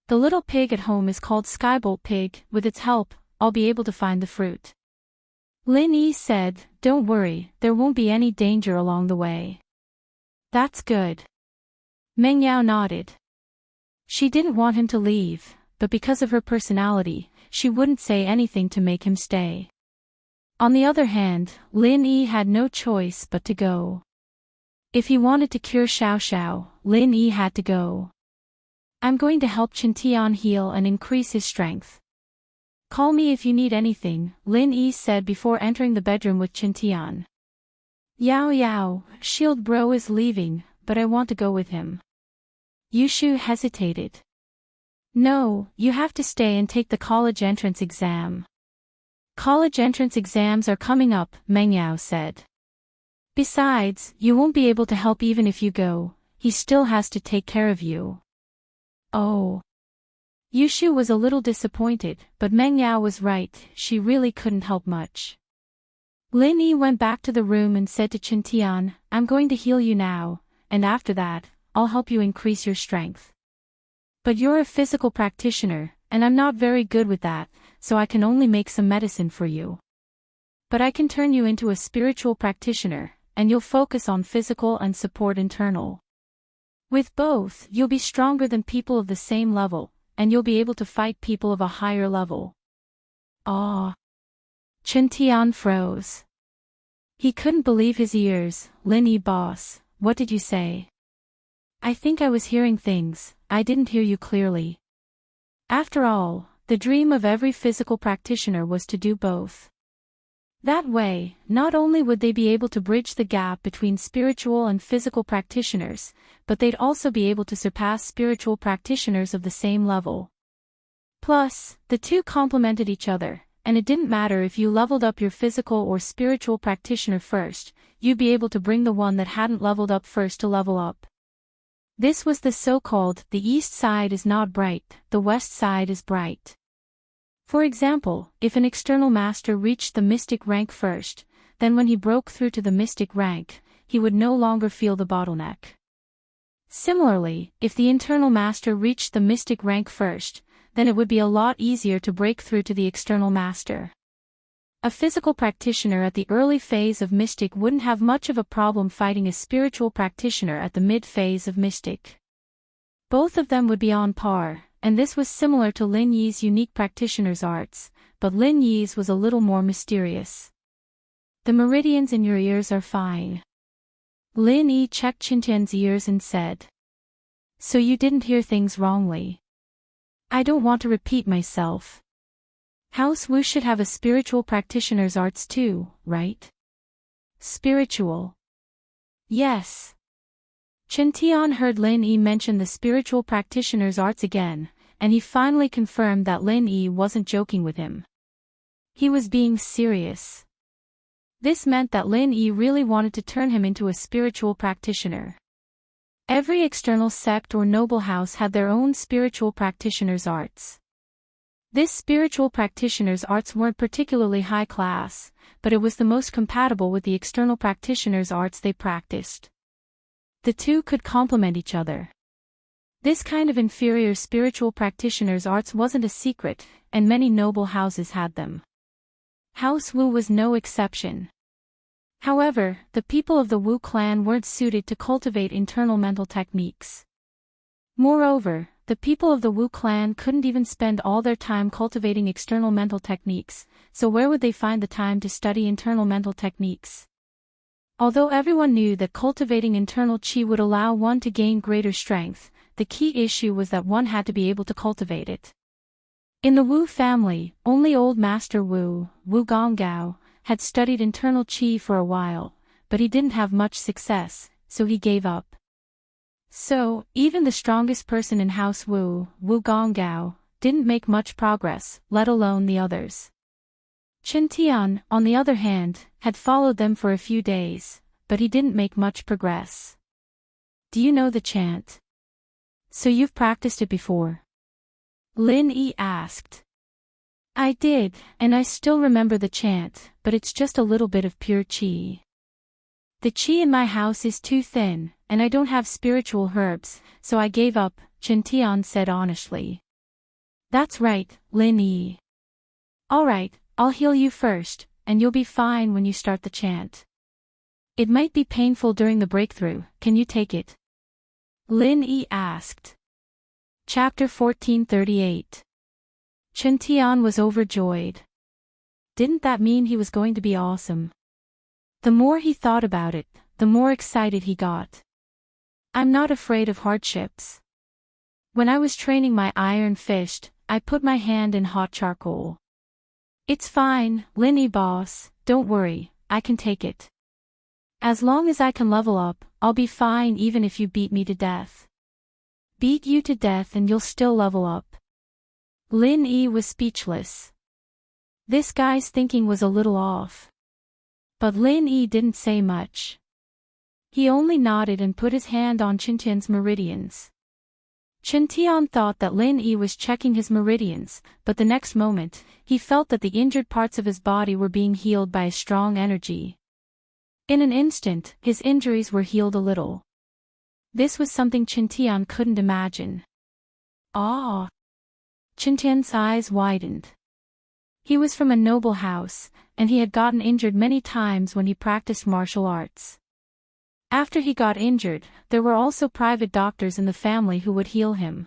The little pig at home is called Skybolt Pig, with its help, I'll be able to find the fruit. Lin Yi said, don't worry, there won't be any danger along the way. That's good. Meng Yao nodded. She didn't want him to leave, but because of her personality, she wouldn't say anything to make him stay. On the other hand, Lin Yi had no choice but to go. If he wanted to cure Xiao Xiao, Lin Yi had to go. I'm going to help Chen Tian heal and increase his strength. Call me if you need anything, Lin Yi said before entering the bedroom with Chen Tian. Yao Yao, Shield bro is leaving, but I want to go with him. Yushu hesitated. No, you have to stay and take the college entrance exam. College entrance exams are coming up, Meng Yao said. Besides, you won't be able to help even if you go, he still has to take care of you. Oh. Yushu was a little disappointed, but Meng Yao was right, she really couldn't help much. Lin Yi went back to the room and said to Chen Tian, I'm going to heal you now, and after that, I'll help you increase your strength. But you're a physical practitioner, and I'm not very good with that, so I can only make some medicine for you. But I can turn you into a spiritual practitioner, and you'll focus on physical and support internal. With both, you'll be stronger than people of the same level, and you'll be able to fight people of a higher level. Ah! Chen Tian froze. He couldn't believe his ears. Lin Yi boss, what did you say? I think I was hearing things, I didn't hear you clearly. After all, the dream of every physical practitioner was to do both. That way, not only would they be able to bridge the gap between spiritual and physical practitioners, but they'd also be able to surpass spiritual practitioners of the same level. Plus, the two complemented each other, and it didn't matter if you leveled up your physical or spiritual practitioner first, you'd be able to bring the one that hadn't leveled up first to level up. This was the so-called, the east side is not bright, the west side is bright. For example, if an external master reached the mystic rank first, then when he broke through to the mystic rank, he would no longer feel the bottleneck. Similarly, if the internal master reached the mystic rank first, then it would be a lot easier to break through to the external master. A physical practitioner at the early phase of mystic wouldn't have much of a problem fighting a spiritual practitioner at the mid-phase of mystic. Both of them would be on par, and this was similar to Lin Yi's unique practitioner's arts, but Lin Yi's was a little more mysterious. The meridians in your ears are fine. Lin Yi checked Chen Tian's ears and said. So you didn't hear things wrongly. I don't want to repeat myself. House Wu should have a spiritual practitioner's arts too, right? Spiritual. Yes. Chen Tian heard Lin Yi mention the spiritual practitioner's arts again, and he finally confirmed that Lin Yi wasn't joking with him. He was being serious. This meant that Lin Yi really wanted to turn him into a spiritual practitioner. Every external sect or noble house had their own spiritual practitioner's arts. This spiritual practitioner's arts weren't particularly high class, but it was the most compatible with the external practitioner's arts they practiced. The two could complement each other. This kind of inferior spiritual practitioner's arts wasn't a secret, and many noble houses had them. House Wu was no exception. However, the people of the Wu clan weren't suited to cultivate internal mental techniques. Moreover, the people of the Wu clan couldn't even spend all their time cultivating external mental techniques, so where would they find the time to study internal mental techniques? Although everyone knew that cultivating internal qi would allow one to gain greater strength, the key issue was that one had to be able to cultivate it. In the Wu family, only old Master Wu, Wu Gonggao, had studied internal qi for a while, but he didn't have much success, so he gave up. So, even the strongest person in House Wu, Wu Gonggao, didn't make much progress, let alone the others. Chen Tian, on the other hand, had followed them for a few days, but he didn't make much progress. Do you know the chant? So you've practiced it before? Lin Yi asked. I did, and I still remember the chant, but it's just a little bit of pure qi. The qi in my house is too thin, and I don't have spiritual herbs, so I gave up, Chen Tian said honestly. That's right, Lin Yi. Alright, I'll heal you first, and you'll be fine when you start the chant. It might be painful during the breakthrough, can you take it? Lin Yi asked. Chapter 1438. Chen Tian was overjoyed. Didn't that mean he was going to be awesome? The more he thought about it, the more excited he got. I'm not afraid of hardships. When I was training my iron fist, I put my hand in hot charcoal. It's fine, Lin Yi boss, don't worry, I can take it. As long as I can level up, I'll be fine even if you beat me to death. Beat you to death and you'll still level up. Lin Yi was speechless. This guy's thinking was a little off. But Lin Yi didn't say much. He only nodded and put his hand on Chen Tian's meridians. Chen Tian thought that Lin Yi was checking his meridians, but the next moment, he felt that the injured parts of his body were being healed by a strong energy. In an instant, his injuries were healed a little. This was something Chen Tian couldn't imagine. Ah! Chen Tian's eyes widened. He was from a noble house, and he had gotten injured many times when he practiced martial arts. After he got injured, there were also private doctors in the family who would heal him.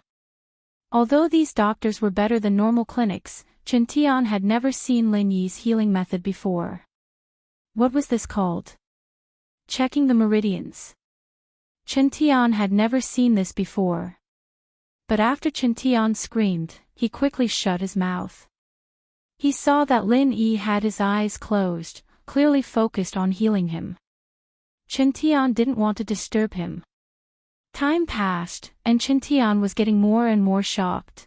Although these doctors were better than normal clinics, Chen Tian had never seen Lin Yi's healing method before. What was this called? Checking the meridians. Chen Tian had never seen this before. But after Chen Tian screamed, he quickly shut his mouth. He saw that Lin Yi had his eyes closed, clearly focused on healing him. Chen Tian didn't want to disturb him. Time passed, and Chen Tian was getting more and more shocked.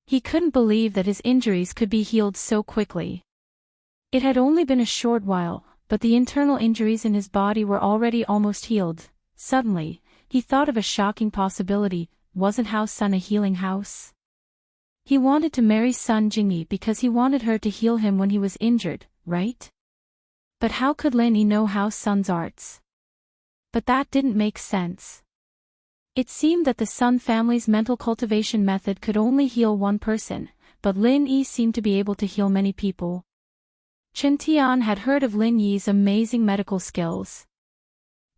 He couldn't believe that his injuries could be healed so quickly. It had only been a short while, but the internal injuries in his body were already almost healed. Suddenly, he thought of a shocking possibility. Wasn't House Sun a healing house? He wanted to marry Sun Jingyi because he wanted her to heal him when he was injured, right? But how could Lin Yi know House Sun's arts? But that didn't make sense. It seemed that the Sun family's mental cultivation method could only heal one person, but Lin Yi seemed to be able to heal many people. Chen Tian had heard of Lin Yi's amazing medical skills.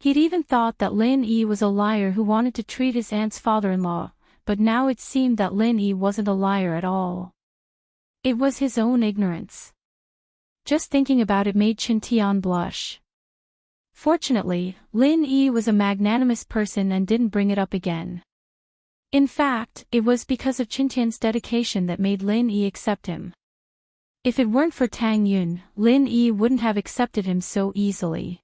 He'd even thought that Lin Yi was a liar who wanted to treat his aunt's father-in-law, but now it seemed that Lin Yi wasn't a liar at all. It was his own ignorance. Just thinking about it made Chen Tian blush. Fortunately, Lin Yi was a magnanimous person and didn't bring it up again. In fact, it was because of Qintian's dedication that made Lin Yi accept him. If it weren't for Tang Yun, Lin Yi wouldn't have accepted him so easily.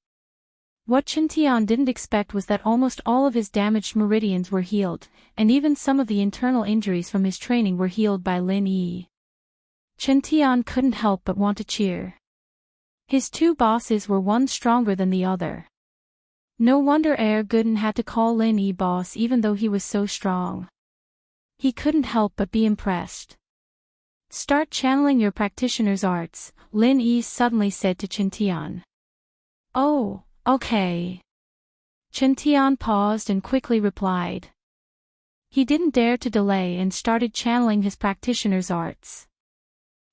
What Qintian didn't expect was that almost all of his damaged meridians were healed, and even some of the internal injuries from his training were healed by Lin Yi. Qintian couldn't help but want to cheer. His two bosses were one stronger than the other. No wonder Gooden had to call Lin Yi boss even though he was so strong. He couldn't help but be impressed. Start channeling your practitioner's arts, Lin Yi suddenly said to Qintian. Oh, okay. Qintian paused and quickly replied. He didn't dare to delay and started channeling his practitioner's arts.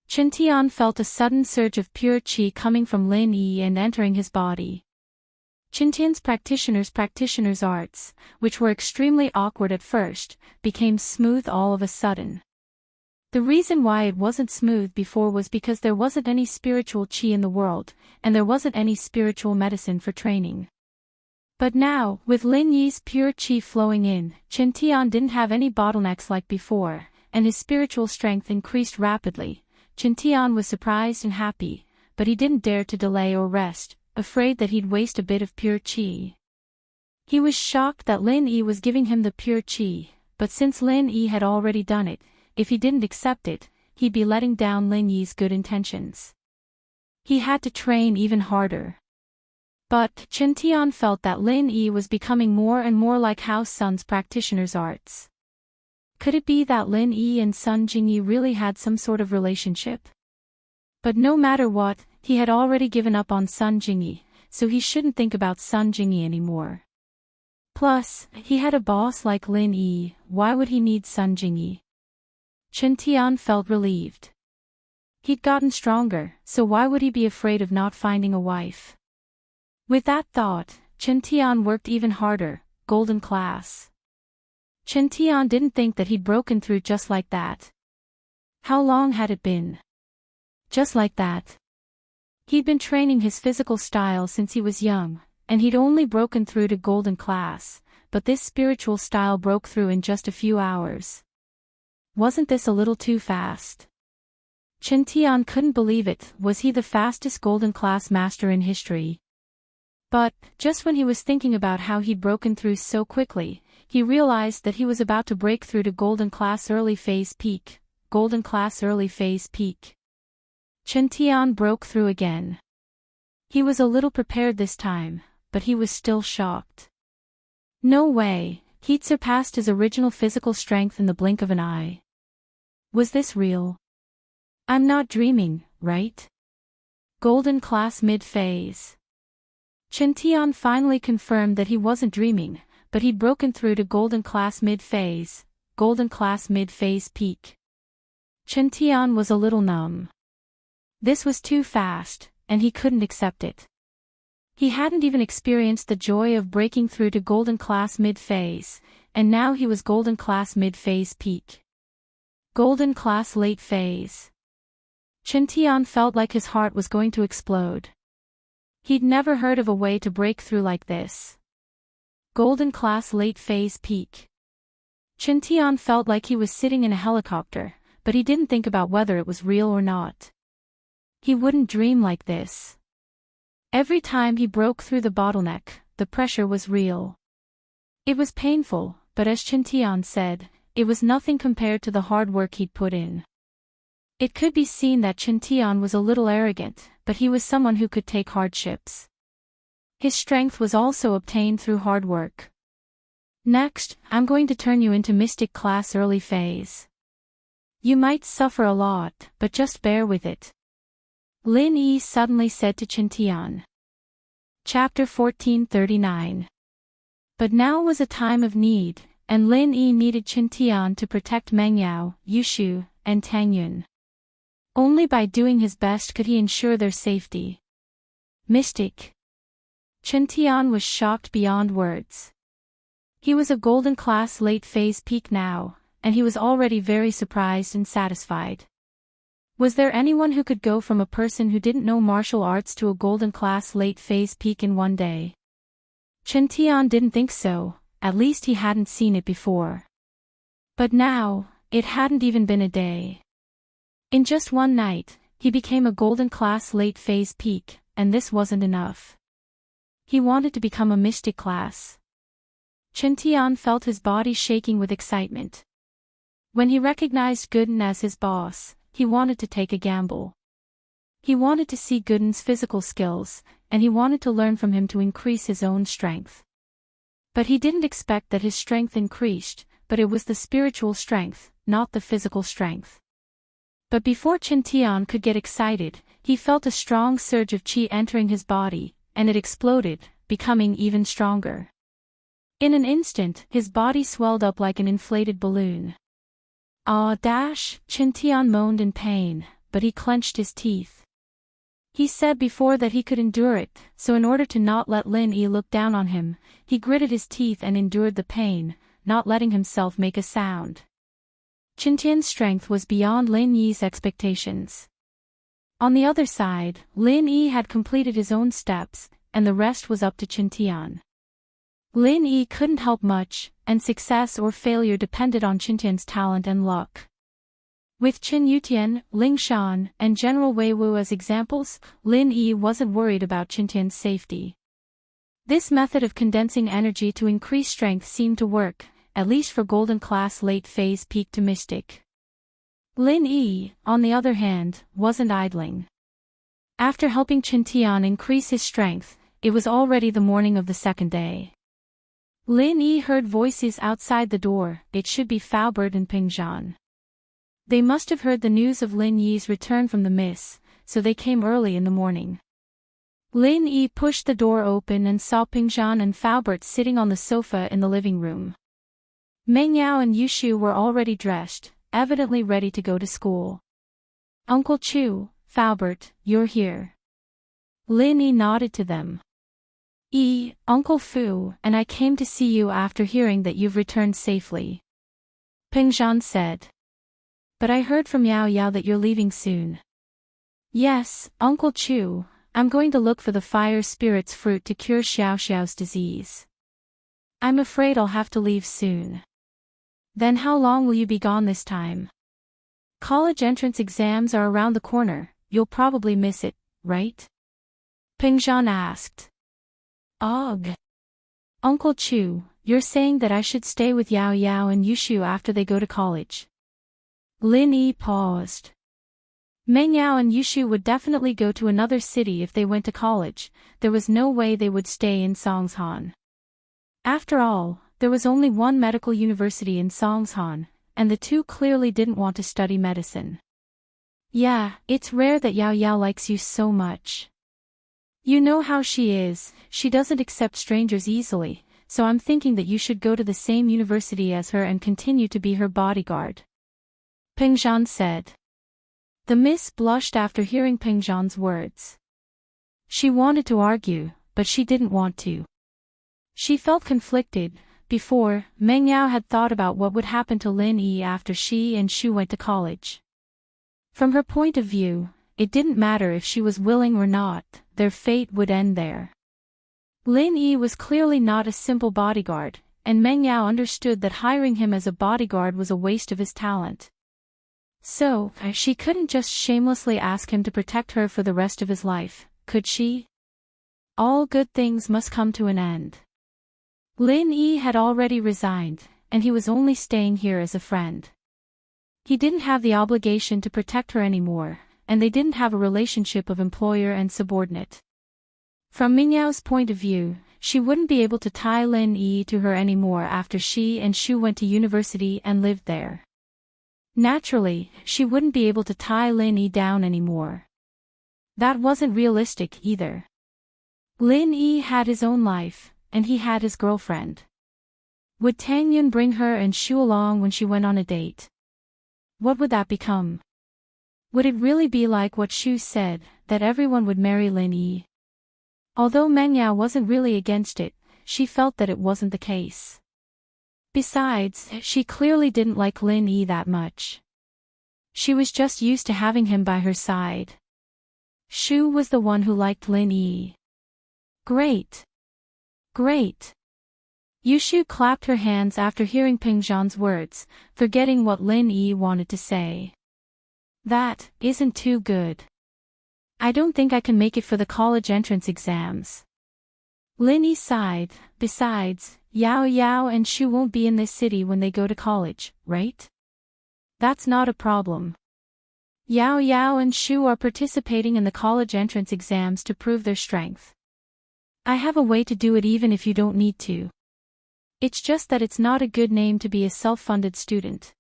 Qintian felt a sudden surge of pure qi coming from Lin Yi and entering his body. Qintian's practitioner's arts, which were extremely awkward at first, became smooth all of a sudden. The reason why it wasn't smooth before was because there wasn't any spiritual qi in the world, and there wasn't any spiritual medicine for training. But now, with Lin Yi's pure qi flowing in, Qintian didn't have any bottlenecks like before, and his spiritual strength increased rapidly. Qintian was surprised and happy, but he didn't dare to delay or rest, afraid that he'd waste a bit of pure qi. He was shocked that Lin Yi was giving him the pure qi, but since Lin Yi had already done it, if he didn't accept it, he'd be letting down Lin Yi's good intentions. He had to train even harder. But Qintian felt that Lin Yi was becoming more and more like House Sun's practitioner's arts. Could it be that Lin Yi and Sun Jingyi really had some sort of relationship? But no matter what, he had already given up on Sun Jingyi, so he shouldn't think about Sun Jingyi anymore. Plus, he had a boss like Lin Yi, why would he need Sun Jingyi? Qintian felt relieved. He'd gotten stronger, so why would he be afraid of not finding a wife? With that thought, Qintian worked even harder, golden class. Qintian didn't think that he'd broken through just like that. How long had it been? Just like that. He'd been training his physical style since he was young, and he'd only broken through to golden class, but this spiritual style broke through in just a few hours. Wasn't this a little too fast? Qintian couldn't believe it. Was he the fastest golden class master in history? But, just when he was thinking about how he'd broken through so quickly, he realized that he was about to break through to golden class early phase peak. Golden class early phase peak. Qintian broke through again. He was a little prepared this time, but he was still shocked. No way, he'd surpassed his original physical strength in the blink of an eye. Was this real? I'm not dreaming, right? Golden class mid-phase. Qintian finally confirmed that he wasn't dreaming, but he'd broken through to golden class mid-phase, golden class mid-phase peak. Qintian was a little numb. This was too fast, and he couldn't accept it. He hadn't even experienced the joy of breaking through to golden class mid-phase, and now he was golden class mid-phase peak. Golden class late phase. Qintian felt like his heart was going to explode. He'd never heard of a way to break through like this. Golden class late phase peak. Qintian felt like he was sitting in a helicopter, but he didn't think about whether it was real or not. He wouldn't dream like this. Every time he broke through the bottleneck, the pressure was real. It was painful, but as Qintian said, it was nothing compared to the hard work he'd put in. It could be seen that Qintian was a little arrogant, but he was someone who could take hardships. His strength was also obtained through hard work. Next, I'm going to turn you into Mystic Class early phase. You might suffer a lot, but just bear with it. Lin Yi suddenly said to Qintian. Chapter 1439. But now was a time of need, and Lin Yi needed Qintian to protect Mengyao, Yushu, and Tang Yun. Only by doing his best could he ensure their safety. Mystic. Qintian was shocked beyond words. He was a golden class late phase peak now, and he was already very surprised and satisfied. Was there anyone who could go from a person who didn't know martial arts to a golden class late phase peak in one day? Qintian didn't think so, at least he hadn't seen it before. But now, it hadn't even been a day. In just one night, he became a golden class late phase peak, and this wasn't enough. He wanted to become a mystic class. Chintian felt his body shaking with excitement. When he recognized Gooden as his boss, he wanted to take a gamble. He wanted to see Gooden's physical skills, and he wanted to learn from him to increase his own strength. But he didn't expect that his strength increased, but it was the spiritual strength, not the physical strength. But before Chintian could get excited, he felt a strong surge of qi entering his body, and it exploded, becoming even stronger. In an instant, his body swelled up like an inflated balloon. "Ah, Chintian moaned in pain, but he clenched his teeth. He said before that he could endure it, so in order to not let Lin Yi look down on him, he gritted his teeth and endured the pain, not letting himself make a sound. Chintian's strength was beyond Lin Yi's expectations. On the other side, Lin Yi had completed his own steps, and the rest was up to Chintian. Lin Yi couldn't help much, and success or failure depended on Chintian's talent and luck. With Qin Yutian, Ling Shan, and General Wei Wu as examples, Lin Yi wasn't worried about Chintian's safety. This method of condensing energy to increase strength seemed to work, at least for golden class late phase peak to mystic. Lin Yi, on the other hand, wasn't idling. After helping Chintian increase his strength, it was already the morning of the second day. Lin Yi heard voices outside the door. It should be Faubert and Pingzhan. They must have heard the news of Lin Yi's return from the miss, so they came early in the morning. Lin Yi pushed the door open and saw Pingzhan and Faubert sitting on the sofa in the living room. Meng Yao and Yushu were already dressed, evidently ready to go to school. "Uncle Chu, Faubert, you're here." Lin Yi nodded to them. "Uncle Fu, and I came to see you after hearing that you've returned safely," Pingzhan said. "But I heard from Yao Yao that you're leaving soon." "Yes, Uncle Chu, I'm going to look for the fire spirit's fruit to cure Xiao Xiao's disease. I'm afraid I'll have to leave soon." "Then how long will you be gone this time?" "College entrance exams are around the corner, you'll probably miss it, right?" Pingzhan asked. "Ugh. Uncle Chu, you're saying that I should stay with Yao Yao and Yushu after they go to college?" Lin Yi paused. Meng Yao and Yushu would definitely go to another city if they went to college. There was no way they would stay in Songshan. After all, there was only one medical university in Songshan, and the two clearly didn't want to study medicine. "Yeah, it's rare that Yao Yao likes you so much. You know how she is, she doesn't accept strangers easily, so I'm thinking that you should go to the same university as her and continue to be her bodyguard," Pingzhan said. The miss blushed after hearing Pingzhan's words. She wanted to argue, but she didn't want to. She felt conflicted. Before, Meng Yao had thought about what would happen to Lin Yi after she and Shu went to college. From her point of view, it didn't matter if she was willing or not, their fate would end there. Lin Yi was clearly not a simple bodyguard, and Meng Yao understood that hiring him as a bodyguard was a waste of his talent. So, she couldn't just shamelessly ask him to protect her for the rest of his life, could she? All good things must come to an end. Lin Yi had already resigned, and he was only staying here as a friend. He didn't have the obligation to protect her anymore, and they didn't have a relationship of employer and subordinate. From Mingyao's point of view, she wouldn't be able to tie Lin Yi to her anymore after she and Shu went to university and lived there. Naturally, she wouldn't be able to tie Lin Yi down anymore. That wasn't realistic either. Lin Yi had his own life, and he had his girlfriend. Would Tang Yun bring her and Shu along when she went on a date? What would that become? Would it really be like what Shu said, that everyone would marry Lin Yi? Although Meng Yao wasn't really against it, she felt that it wasn't the case. Besides, she clearly didn't like Lin Yi that much. She was just used to having him by her side. Shu was the one who liked Lin Yi. Great. Great. Yushu clapped her hands after hearing Ping Zhan's words, forgetting what Lin Yi wanted to say. That isn't too good. I don't think I can make it for the college entrance exams. Lin Yi sighed. Besides, Yao Yao and Shu won't be in this city when they go to college, right? That's not a problem. Yao Yao and Shu are participating in the college entrance exams to prove their strength. I have a way to do it even if you don't need to. It's just that it's not a good name to be a self-funded student.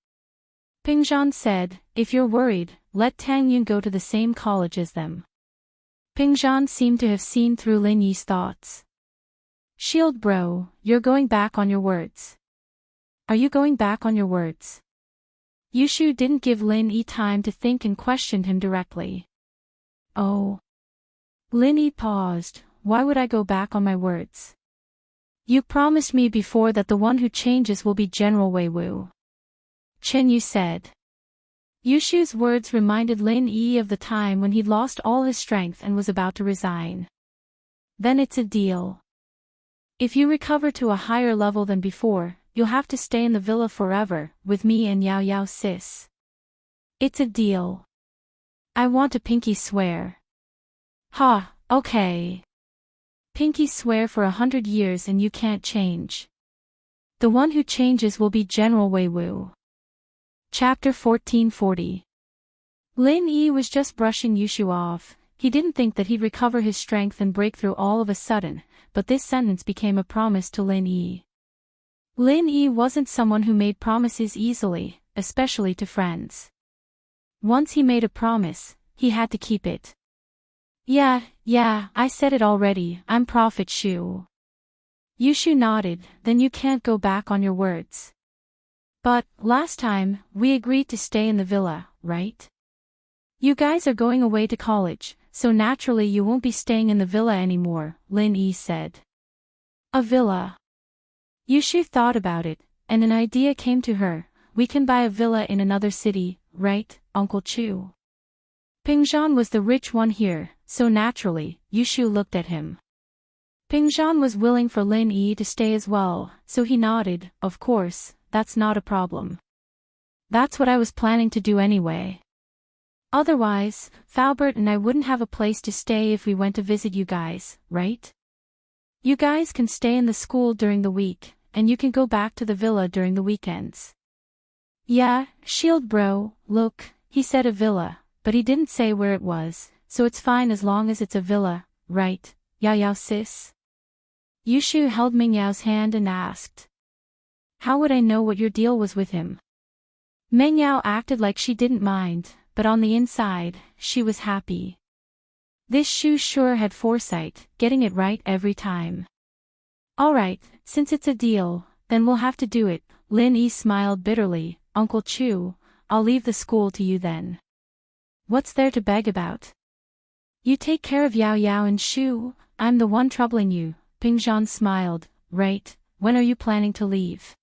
Ping Zhan said, if you're worried, let Tang Yun go to the same college as them. Ping Zhan seemed to have seen through Lin Yi's thoughts. Shield bro, you're going back on your words. Are you going back on your words? Yushu didn't give Lin Yi time to think and questioned him directly. Oh. Lin Yi paused. Why would I go back on my words? You promised me before that the one who changes will be General Wei Wu. Chen Yu said. Yushu's words reminded Lin Yi of the time when he'd lost all his strength and was about to resign. Then it's a deal. If you recover to a higher level than before, you'll have to stay in the villa forever, with me and Yao Yao sis. It's a deal. I want to pinky swear. Ha, okay. Pinky swear for 100 years and you can't change. The one who changes will be General Wei Wu. Chapter 1440. Lin Yi was just brushing Yushu off. He didn't think that he'd recover his strength and break through all of a sudden, but this sentence became a promise to Lin Yi. Lin Yi wasn't someone who made promises easily, especially to friends. Once he made a promise, he had to keep it. Yeah, I said it already, I'm Prophet Shu. Yushu nodded, then you can't go back on your words. But, last time, we agreed to stay in the villa, right? You guys are going away to college, so naturally you won't be staying in the villa anymore, Lin Yi said. A villa. Yushu thought about it, and an idea came to her. We can buy a villa in another city, right, Uncle Chu? Ping Zhan was the rich one here, so naturally, Yushu looked at him. Ping Zhan was willing for Lin Yi to stay as well, so he nodded. Of course, that's not a problem. That's what I was planning to do anyway. Otherwise, Faubert and I wouldn't have a place to stay if we went to visit you guys, right? You guys can stay in the school during the week, and you can go back to the villa during the weekends. Yeah, Shield bro, look, he said a villa, but he didn't say where it was, so it's fine as long as it's a villa, right, Yao Yao sis? Yushu held Ming Yao's hand and asked. How would I know what your deal was with him? Meng Yao acted like she didn't mind, but on the inside, she was happy. This Shu sure had foresight, getting it right every time. Alright, since it's a deal, then we'll have to do it. Lin Yi smiled bitterly. Uncle Chu, I'll leave the school to you then. What's there to beg about? You take care of Yao Yao and Shu, I'm the one troubling you. Ping Zhan smiled. Right, when are you planning to leave?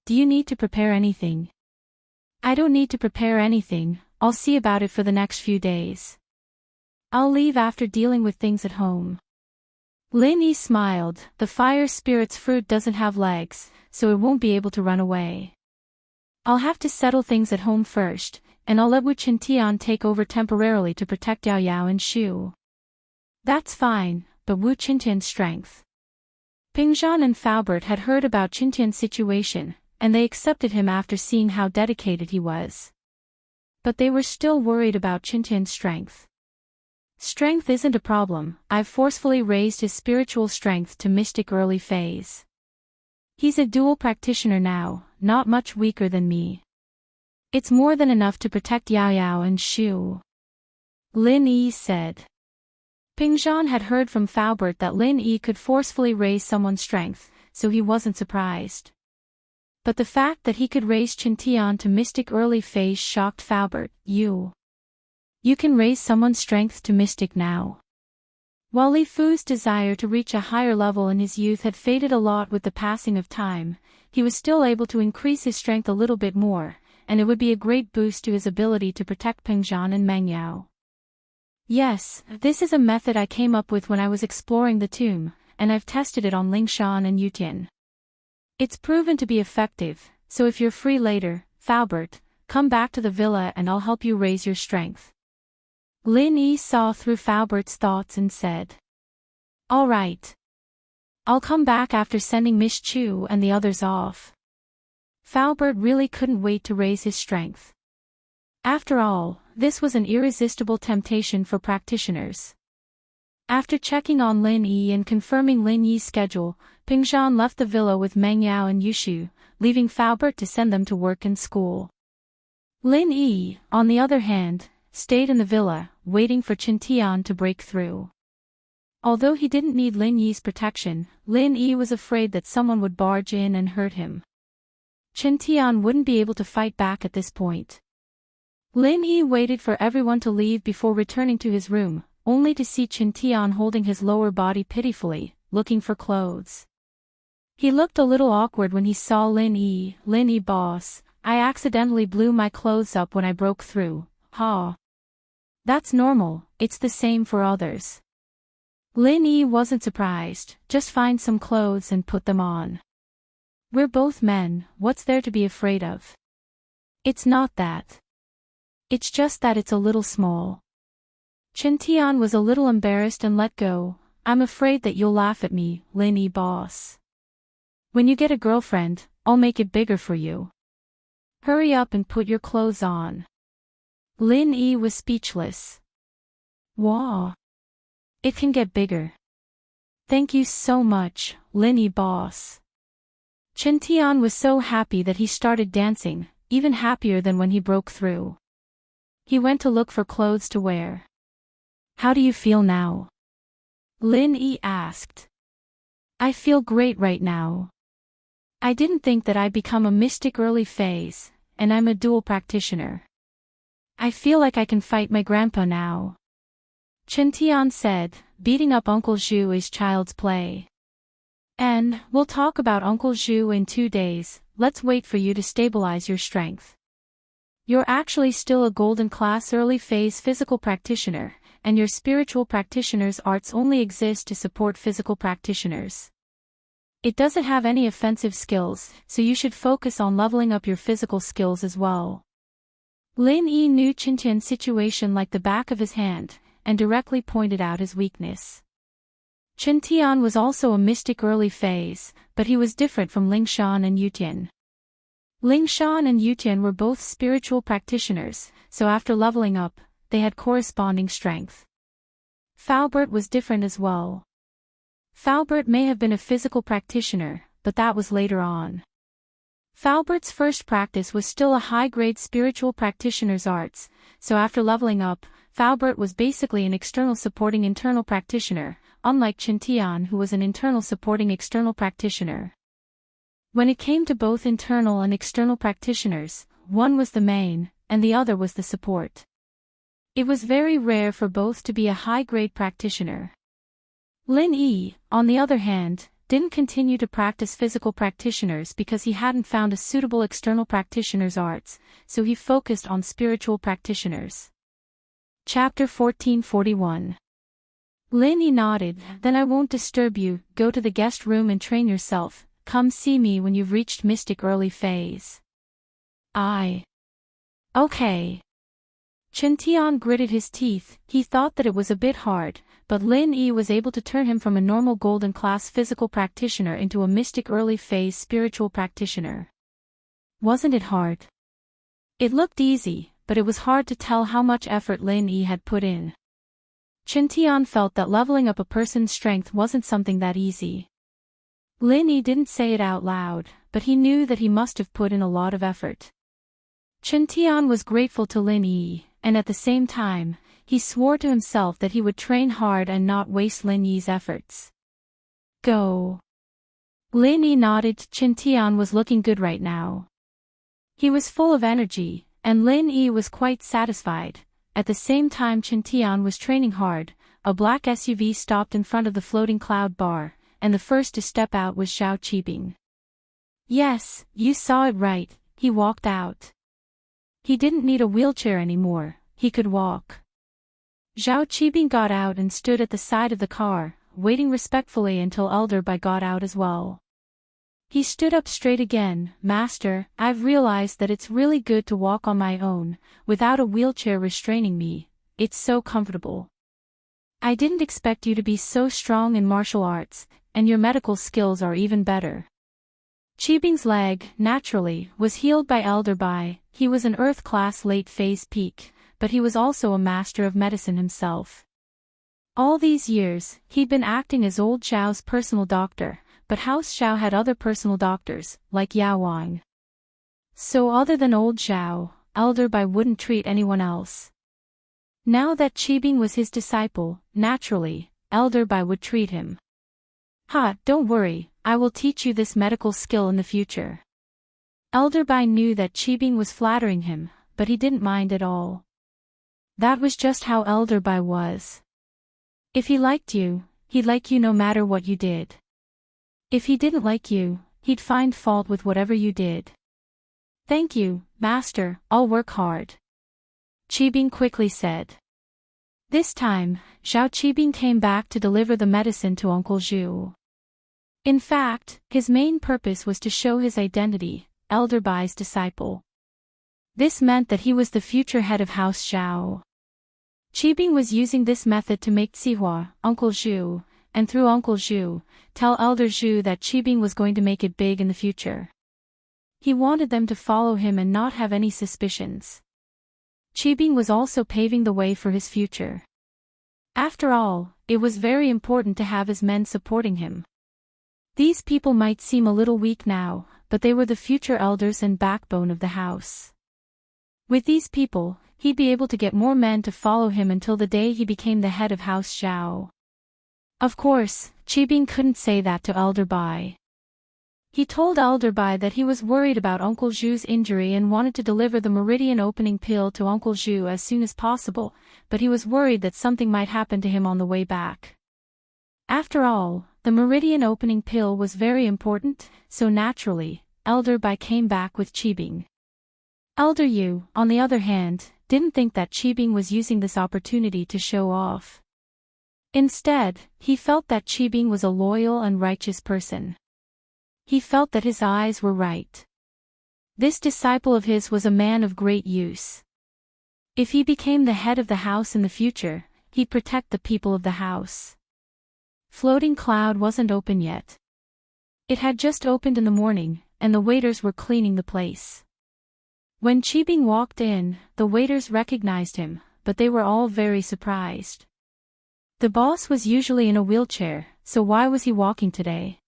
Do you need to prepare anything? I don't need to prepare anything, I'll see about it for the next few days. I'll leave after dealing with things at home. Lin Yi smiled. The fire spirit's fruit doesn't have legs, so it won't be able to run away. I'll have to settle things at home first, and I'll let Wu Qintian take over temporarily to protect Yao Yao and Shu. That's fine, but Wu Qintian's strength. Ping Zhan and Faubert had heard about Qintian's situation, and they accepted him after seeing how dedicated he was. But they were still worried about Qintian's strength. Strength isn't a problem, I've forcefully raised his spiritual strength to mystic early phase. He's a dual practitioner now, not much weaker than me. It's more than enough to protect Yao Yao and Shu. Lin Yi said. Ping Zhan had heard from Faubert that Lin Yi could forcefully raise someone's strength, so he wasn't surprised. But the fact that he could raise Qintian to mystic early phase shocked Faubert. You can raise someone's strength to mystic now. While Li Fu's desire to reach a higher level in his youth had faded a lot with the passing of time, he was still able to increase his strength a little bit more, and it would be a great boost to his ability to protect Ping Zhan and Meng Yao. Yes, this is a method I came up with when I was exploring the tomb, and I've tested it on Lingshan and Yutian. It's proven to be effective, so if you're free later, Faubert, come back to the villa and I'll help you raise your strength. Lin Yi saw through Faubert's thoughts and said, "All right. I'll come back after sending Miss Chu and the others off." Faubert really couldn't wait to raise his strength. After all, this was an irresistible temptation for practitioners. After checking on Lin Yi and confirming Lin Yi's schedule, Pingzhan left the villa with Meng Yao and Yushu, leaving Faubert to send them to work and school. Lin Yi, on the other hand, stayed in the villa, waiting for Chen Tian to break through. Although he didn't need Lin Yi's protection, Lin Yi was afraid that someone would barge in and hurt him. Chen Tian wouldn't be able to fight back at this point. Lin Yi waited for everyone to leave before returning to his room, only to see Chen Tian holding his lower body pitifully, looking for clothes. He looked a little awkward when he saw Lin Yi. "Lin Yi boss, I accidentally blew my clothes up when I broke through, ha. That's normal, it's the same for others." Lin Yi wasn't surprised, "Just find some clothes and put them on. We're both men, what's there to be afraid of? It's not that. It's just that it's a little small." Chen Tian was a little embarrassed and let go. "I'm afraid that you'll laugh at me, Lin Yi boss. When you get a girlfriend, I'll make it bigger for you. Hurry up and put your clothes on." Lin Yi was speechless. "Wow. It can get bigger. Thank you so much, Lin Yi boss." Chen Tian was so happy that he started dancing, even happier than when he broke through. He went to look for clothes to wear. "How do you feel now?" Lin Yi asked. "I feel great right now. I didn't think that I'd become a mystic early phase, and I'm a dual practitioner. I feel like I can fight my grandpa now." Chen Tian said, "Beating up Uncle Zhu is child's play. And we'll talk about Uncle Zhu in 2 days, let's wait for you to stabilize your strength. You're actually still a golden class early phase physical practitioner, and your spiritual practitioner's arts only exist to support physical practitioners. It doesn't have any offensive skills, so you should focus on leveling up your physical skills as well." Lin Yi knew Chen Tian's situation like the back of his hand, and directly pointed out his weakness. Chen Tian was also a mystic early phase, but he was different from Lingshan and Yutian. Lingshan and Yutian were both spiritual practitioners, so after leveling up, they had corresponding strength. Faubert was different as well. Faubert may have been a physical practitioner, but that was later on. Faubert's first practice was still a high-grade spiritual practitioner's arts, so after leveling up, Faubert was basically an external supporting internal practitioner, unlike Chen Tian who was an internal supporting external practitioner. When it came to both internal and external practitioners, one was the main, and the other was the support. It was very rare for both to be a high-grade practitioner. Lin Yi, on the other hand, didn't continue to practice physical practitioners because he hadn't found a suitable external practitioner's arts, so he focused on spiritual practitioners. Chapter 1441. Lin Yi nodded, "Then I won't disturb you, go to the guest room and train yourself, come see me when you've reached mystic early phase." Okay. Chen Tian gritted his teeth, he thought that it was a bit hard, but Lin Yi was able to turn him from a normal golden class physical practitioner into a mystic early phase spiritual practitioner. Wasn't it hard? It looked easy, but it was hard to tell how much effort Lin Yi had put in. Chen Tian felt that leveling up a person's strength wasn't something that easy. Lin Yi didn't say it out loud, but he knew that he must have put in a lot of effort. Chen Tian was grateful to Lin Yi, and at the same time, he swore to himself that he would train hard and not waste Lin Yi's efforts. Go. Lin Yi nodded. Chen Tian was looking good right now. He was full of energy, and Lin Yi was quite satisfied. At the same time Chen Tian was training hard, a black SUV stopped in front of the floating cloud bar, and the first to step out was Zhao Qibing. Yes, you saw it right, he walked out. He didn't need a wheelchair anymore, he could walk. Zhao Qibing got out and stood at the side of the car, waiting respectfully until Elder Bai got out as well. He stood up straight again. Master, I've realized that it's really good to walk on my own, without a wheelchair restraining me. It's so comfortable. I didn't expect you to be so strong in martial arts, and your medical skills are even better. Qibing's leg, naturally, was healed by Elder Bai. He was an Earth-class late-phase peak, but he was also a master of medicine himself. All these years, he'd been acting as old Xiao's personal doctor, but House Xiao had other personal doctors, like Yao Wang. So other than old Xiao, Elder Bai wouldn't treat anyone else. Now that Qibing was his disciple, naturally, Elder Bai would treat him. Don't worry, I will teach you this medical skill in the future. Elder Bai knew that Qibing was flattering him, but he didn't mind at all. That was just how Elder Bai was. If he liked you, he'd like you no matter what you did. If he didn't like you, he'd find fault with whatever you did. Thank you, Master, I'll work hard. Qibing quickly said. This time, Xiao Qibing came back to deliver the medicine to Uncle Zhu. In fact, his main purpose was to show his identity, Elder Bai's disciple. This meant that he was the future head of House Xiao. Qibing was using this method to make Cihua, Uncle Zhu, and through Uncle Zhu, tell Elder Zhu that Qibing was going to make it big in the future. He wanted them to follow him and not have any suspicions. Qibing was also paving the way for his future. After all, it was very important to have his men supporting him. These people might seem a little weak now, but they were the future elders and backbone of the house. With these people, he'd be able to get more men to follow him until the day he became the head of House Xiao. Of course, Qibing couldn't say that to Elder Bai. He told Elder Bai that he was worried about Uncle Zhu's injury and wanted to deliver the meridian opening pill to Uncle Zhu as soon as possible, but he was worried that something might happen to him on the way back. After all, the meridian opening pill was very important, so naturally, Elder Bai came back with Qibing. Elder Yu, on the other hand, didn't think that Qibing was using this opportunity to show off. Instead, he felt that Qibing was a loyal and righteous person. He felt that his eyes were right. This disciple of his was a man of great use. If he became the head of the house in the future, he'd protect the people of the house. Floating Cloud wasn't open yet. It had just opened in the morning, and the waiters were cleaning the place. When Qibing walked in, the waiters recognized him, but they were all very surprised. The boss was usually in a wheelchair, so why was he walking today?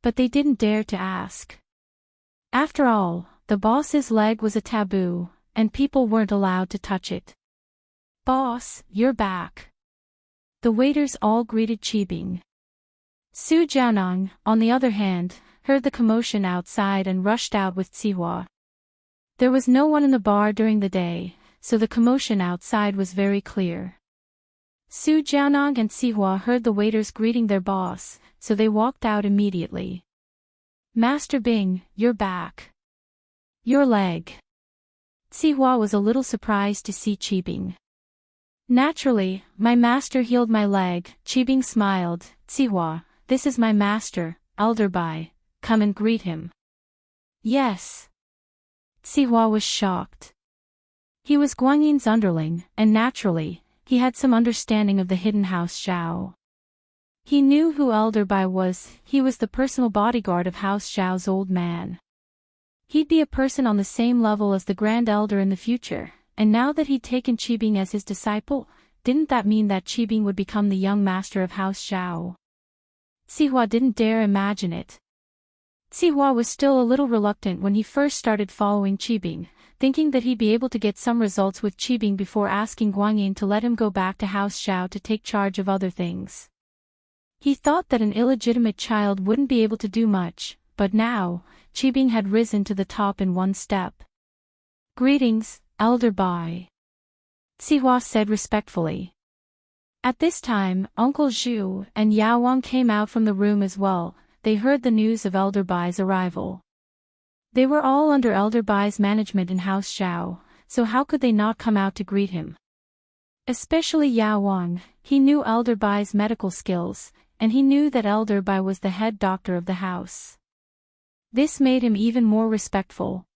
But they didn't dare to ask. After all, the boss's leg was a taboo, and people weren't allowed to touch it. Boss, you're back. The waiters all greeted Qibing. Su Jianong, on the other hand, heard the commotion outside and rushed out with Cihua. There was no one in the bar during the day, so the commotion outside was very clear. Su Jianong and Cihua heard the waiters greeting their boss, so they walked out immediately. Master Bing, you're back. Your leg. Cihua was a little surprised to see Qibing. Naturally, my master healed my leg. Qibing smiled. Cihua, this is my master, Elder Bai. Come and greet him. Yes. Cihua was shocked. He was Guangyin's underling, and naturally, he had some understanding of the hidden House Xiao. He knew who Elder Bai was. He was the personal bodyguard of House Xiao's old man. He'd be a person on the same level as the Grand Elder in the future, and now that he'd taken Qibing as his disciple, didn't that mean that Qibing would become the young master of House Xiao? Cihua didn't dare imagine it. Cihua was still a little reluctant when he first started following Qibing, thinking that he'd be able to get some results with Qibing before asking Guanyin to let him go back to House Xiao to take charge of other things. He thought that an illegitimate child wouldn't be able to do much, but now, Qibing had risen to the top in one step. Greetings, Elder Bai. Cihua said respectfully. At this time, Uncle Zhu and Yao Wang came out from the room as well. They heard the news of Elder Bai's arrival. They were all under Elder Bai's management in House Xiao, so how could they not come out to greet him? Especially Yao Wang. He knew Elder Bai's medical skills, and he knew that Elder Bai was the head doctor of the house. This made him even more respectful.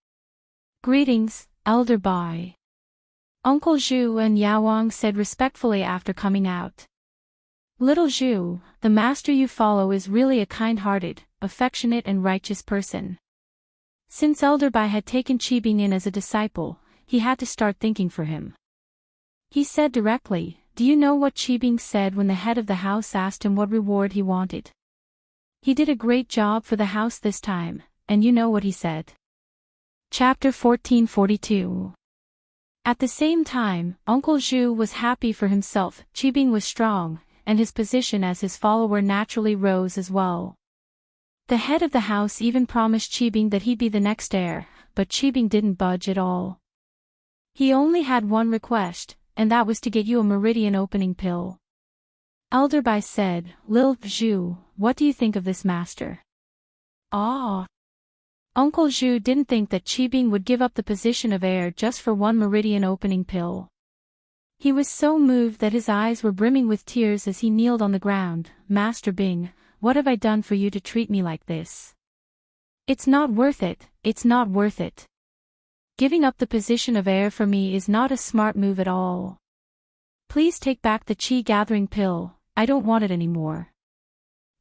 "Greetings, Elder Bai," Uncle Zhu and Yao Wang said respectfully after coming out. "Little Zhu, the master you follow is really a kind-hearted, affectionate and righteous person." Since Elder Bai had taken Qibing in as a disciple, he had to start thinking for him. He said directly, "Do you know what Qibing said when the head of the house asked him what reward he wanted? He did a great job for the house this time, and you know what he said." Chapter 1442. At the same time, Uncle Zhu was happy for himself. Qibing was strong, and his position as his follower naturally rose as well. The head of the house even promised Qibing that he'd be the next heir, but Qibing didn't budge at all. He only had one request, and that was to get you a meridian opening pill. Elder Bai said, "Lil Zhu, what do you think of this master?" "Ah." Uncle Zhu didn't think that Qibing would give up the position of heir just for one meridian opening pill. He was so moved that his eyes were brimming with tears as he kneeled on the ground. "Master Bing, what have I done for you to treat me like this? It's not worth it, it's not worth it. Giving up the position of heir for me is not a smart move at all. Please take back the qi gathering pill, I don't want it anymore."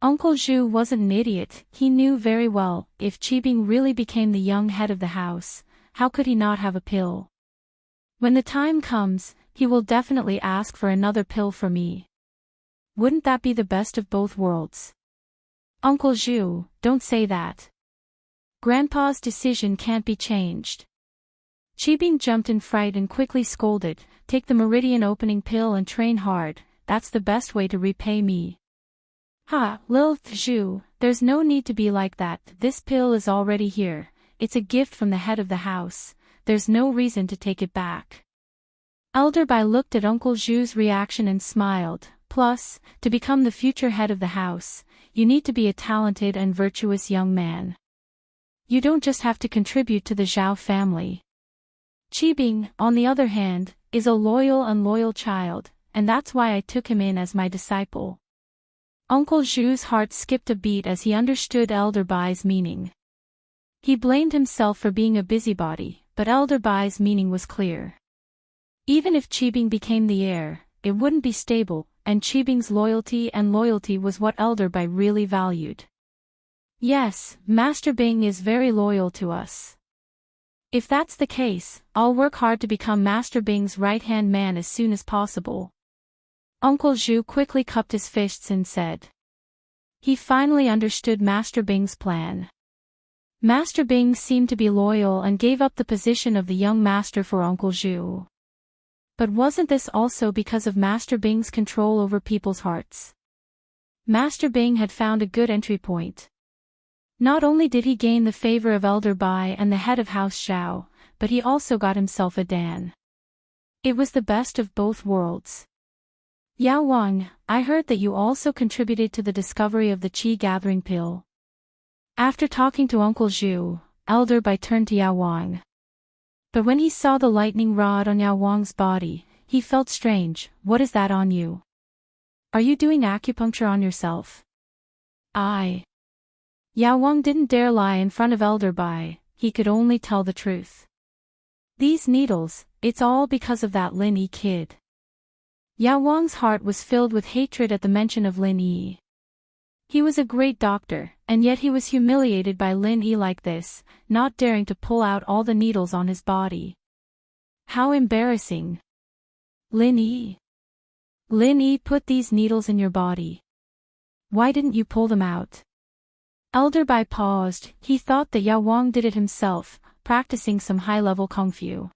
Uncle Zhu wasn't an idiot. He knew very well, if Qibing really became the young head of the house, how could he not have a pill? "When the time comes, he will definitely ask for another pill for me. Wouldn't that be the best of both worlds?" "Uncle Zhu, don't say that. Grandpa's decision can't be changed." Qibing jumped in fright and quickly scolded, "Take the meridian opening pill and train hard, that's the best way to repay me." "Ha, Lil Zhu, there's no need to be like that. This pill is already here, it's a gift from the head of the house, there's no reason to take it back." Elder Bai looked at Uncle Zhu's reaction and smiled. "Plus, to become the future head of the house, you need to be a talented and virtuous young man. You don't just have to contribute to the Zhao family. Qibing, on the other hand, is a loyal and loyal child, and that's why I took him in as my disciple." Uncle Zhu's heart skipped a beat as he understood Elder Bai's meaning. He blamed himself for being a busybody, but Elder Bai's meaning was clear. Even if Qibing became the heir, it wouldn't be stable, and Qibing's loyalty was what Elder Bai really valued. "Yes, Master Bing is very loyal to us. If that's the case, I'll work hard to become Master Bing's right-hand man as soon as possible." Uncle Zhu quickly cupped his fists and said. He finally understood Master Bing's plan. Master Bing seemed to be loyal and gave up the position of the young master for Uncle Zhu. But wasn't this also because of Master Bing's control over people's hearts? Master Bing had found a good entry point. Not only did he gain the favor of Elder Bai and the head of House Zhao, but he also got himself a Dan. It was the best of both worlds. "Yao Wang, I heard that you also contributed to the discovery of the qi gathering pill." After talking to Uncle Zhu, Elder Bai turned to Yao Wang. But when he saw the lightning rod on Yao Wang's body, he felt strange. "What is that on you? Are you doing acupuncture on yourself?" Yao Wang didn't dare lie in front of Elder Bai, he could only tell the truth. "These needles, it's all because of that Lin Yi kid." Yao Wang's heart was filled with hatred at the mention of Lin Yi. He was a great doctor, and yet he was humiliated by Lin Yi like this, not daring to pull out all the needles on his body. How embarrassing. "Lin Yi. Lin Yi put these needles in your body. Why didn't you pull them out?" Elder Bai paused. He thought that Yao Wang did it himself, practicing some high-level kung fu.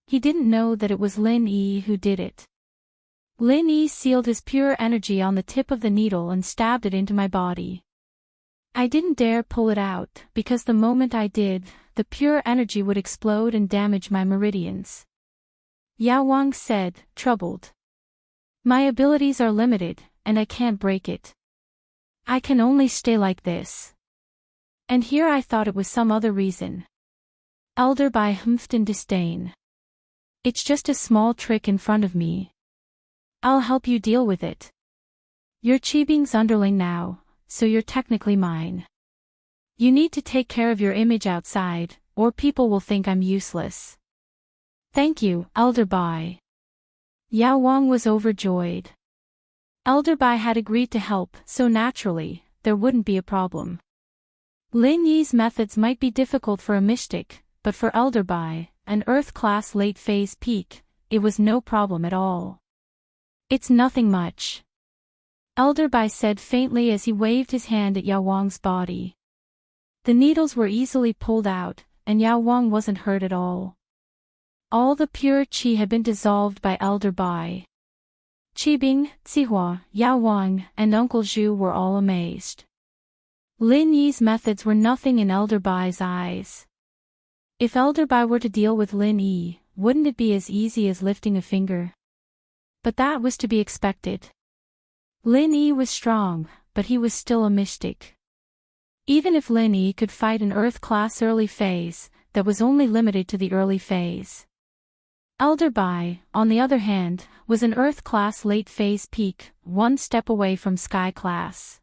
He didn't know that it was Lin Yi who did it. "Lin Yi sealed his pure energy on the tip of the needle and stabbed it into my body. I didn't dare pull it out, because the moment I did, the pure energy would explode and damage my meridians." Yao Wang said, troubled. "My abilities are limited, and I can't break it. I can only stay like this. And here I thought it was some other reason." Elder Bai humphed in disdain. "It's just a small trick in front of me. I'll help you deal with it. You're Qibing's underling now, so you're technically mine. You need to take care of your image outside, or people will think I'm useless. Thank you, Elder Bai. Yao Wang was overjoyed. Elder Bai had agreed to help, so naturally, there wouldn't be a problem. Lin Yi's methods might be difficult for a mystic, but for Elder Bai, an Earth-class late-phase peak, it was no problem at all. It's nothing much. Elder Bai said faintly as he waved his hand at Yao Wang's body. The needles were easily pulled out, and Yao Wang wasn't hurt at all. All the pure qi had been dissolved by Elder Bai. Qibing, Zihua, Yao Wang, and Uncle Zhu were all amazed. Lin Yi's methods were nothing in Elder Bai's eyes. If Elder Bai were to deal with Lin Yi, wouldn't it be as easy as lifting a finger? But that was to be expected. Lin Yi was strong, but he was still a mystic. Even if Lin Yi could fight an Earth-class early phase, that was only limited to the early phase. Elder Bai, on the other hand, was an Earth-class late-phase peak, one step away from Sky-class.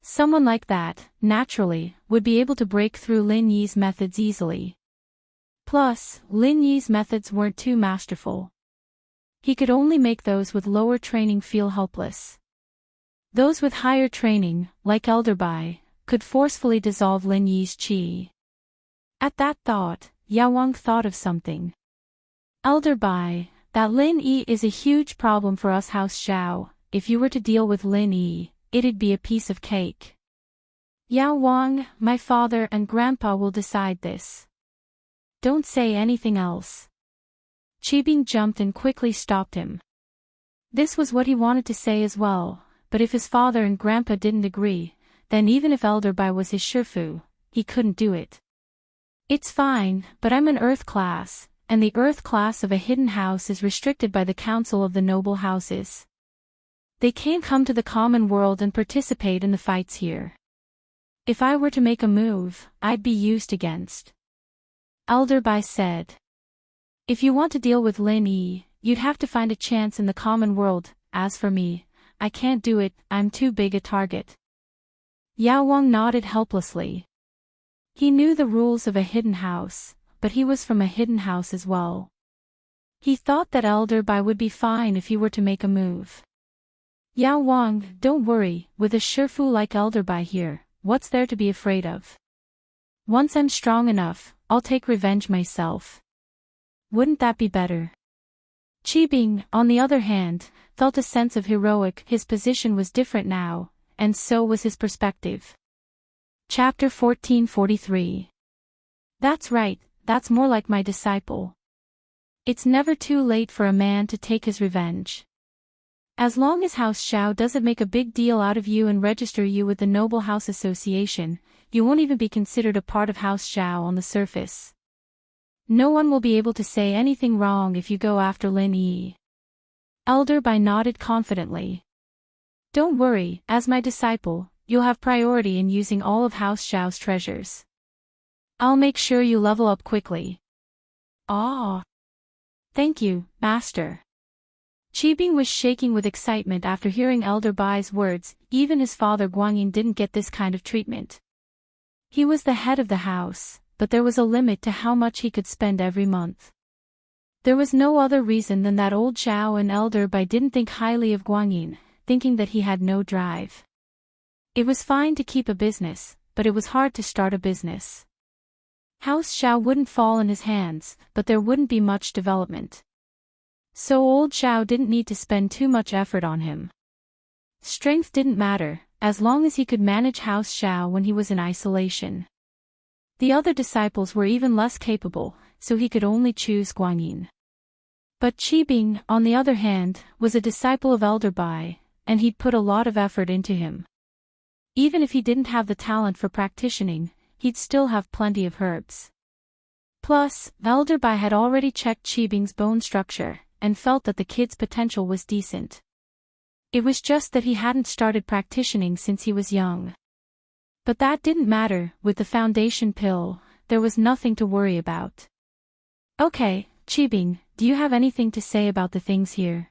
Someone like that, naturally, would be able to break through Lin Yi's methods easily. Plus, Lin Yi's methods weren't too masterful. He could only make those with lower training feel helpless. Those with higher training, like Elder Bai, could forcefully dissolve Lin Yi's qi. At that thought, Yao Wang thought of something. Elder Bai, that Lin Yi is a huge problem for us House Xiao. If you were to deal with Lin Yi, it'd be a piece of cake. Yao Wang, my father and grandpa will decide this. Don't say anything else. Qibing jumped and quickly stopped him. This was what he wanted to say as well, but if his father and grandpa didn't agree, then even if Elder Bai was his shifu, he couldn't do it. It's fine, but I'm an Earth class, and the Earth class of a hidden house is restricted by the Council of the Noble Houses. They can't come to the common world and participate in the fights here. If I were to make a move, I'd be used against. Elder Bai said. If you want to deal with Lin Yi, you'd have to find a chance in the common world. As for me, I can't do it, I'm too big a target. Yao Wang nodded helplessly. He knew the rules of a hidden house, but he was from a hidden house as well. He thought that Elder Bai would be fine if he were to make a move. Yao Wang, don't worry, with a shifu like Elder Bai here, what's there to be afraid of? Once I'm strong enough, I'll take revenge myself. Wouldn't that be better? Qibing, on the other hand, felt a sense of heroic. His position was different now, and so was his perspective. Chapter 1443. That's right, that's more like my disciple. It's never too late for a man to take his revenge. As long as House Xiao doesn't make a big deal out of you and register you with the Noble House Association, you won't even be considered a part of House Xiao on the surface. No one will be able to say anything wrong if you go after Lin Yi. Elder Bai nodded confidently. Don't worry, as my disciple, you'll have priority in using all of House Xiao's treasures. I'll make sure you level up quickly. Ah! Thank you, Master. Qibing was shaking with excitement after hearing Elder Bai's words. Even his father Guanyin didn't get this kind of treatment. He was the head of the house, but there was a limit to how much he could spend every month. There was no other reason than that old Zhao and Elder Bai didn't think highly of Guanyin, thinking that he had no drive. It was fine to keep a business, but it was hard to start a business. House Xiao wouldn't fall in his hands, but there wouldn't be much development. So old Zhao didn't need to spend too much effort on him. Strength didn't matter, as long as he could manage House Xiao when he was in isolation. The other disciples were even less capable, so he could only choose Guanyin. But Qibing, on the other hand, was a disciple of Elder Bai, and he'd put a lot of effort into him. Even if he didn't have the talent for practicing, he'd still have plenty of herbs. Plus, Elder Bai had already checked Qibing's bone structure, and felt that the kid's potential was decent. It was just that he hadn't started practicing since he was young. But that didn't matter. With the foundation pill, there was nothing to worry about. Okay, Qibing, do you have anything to say about the things here?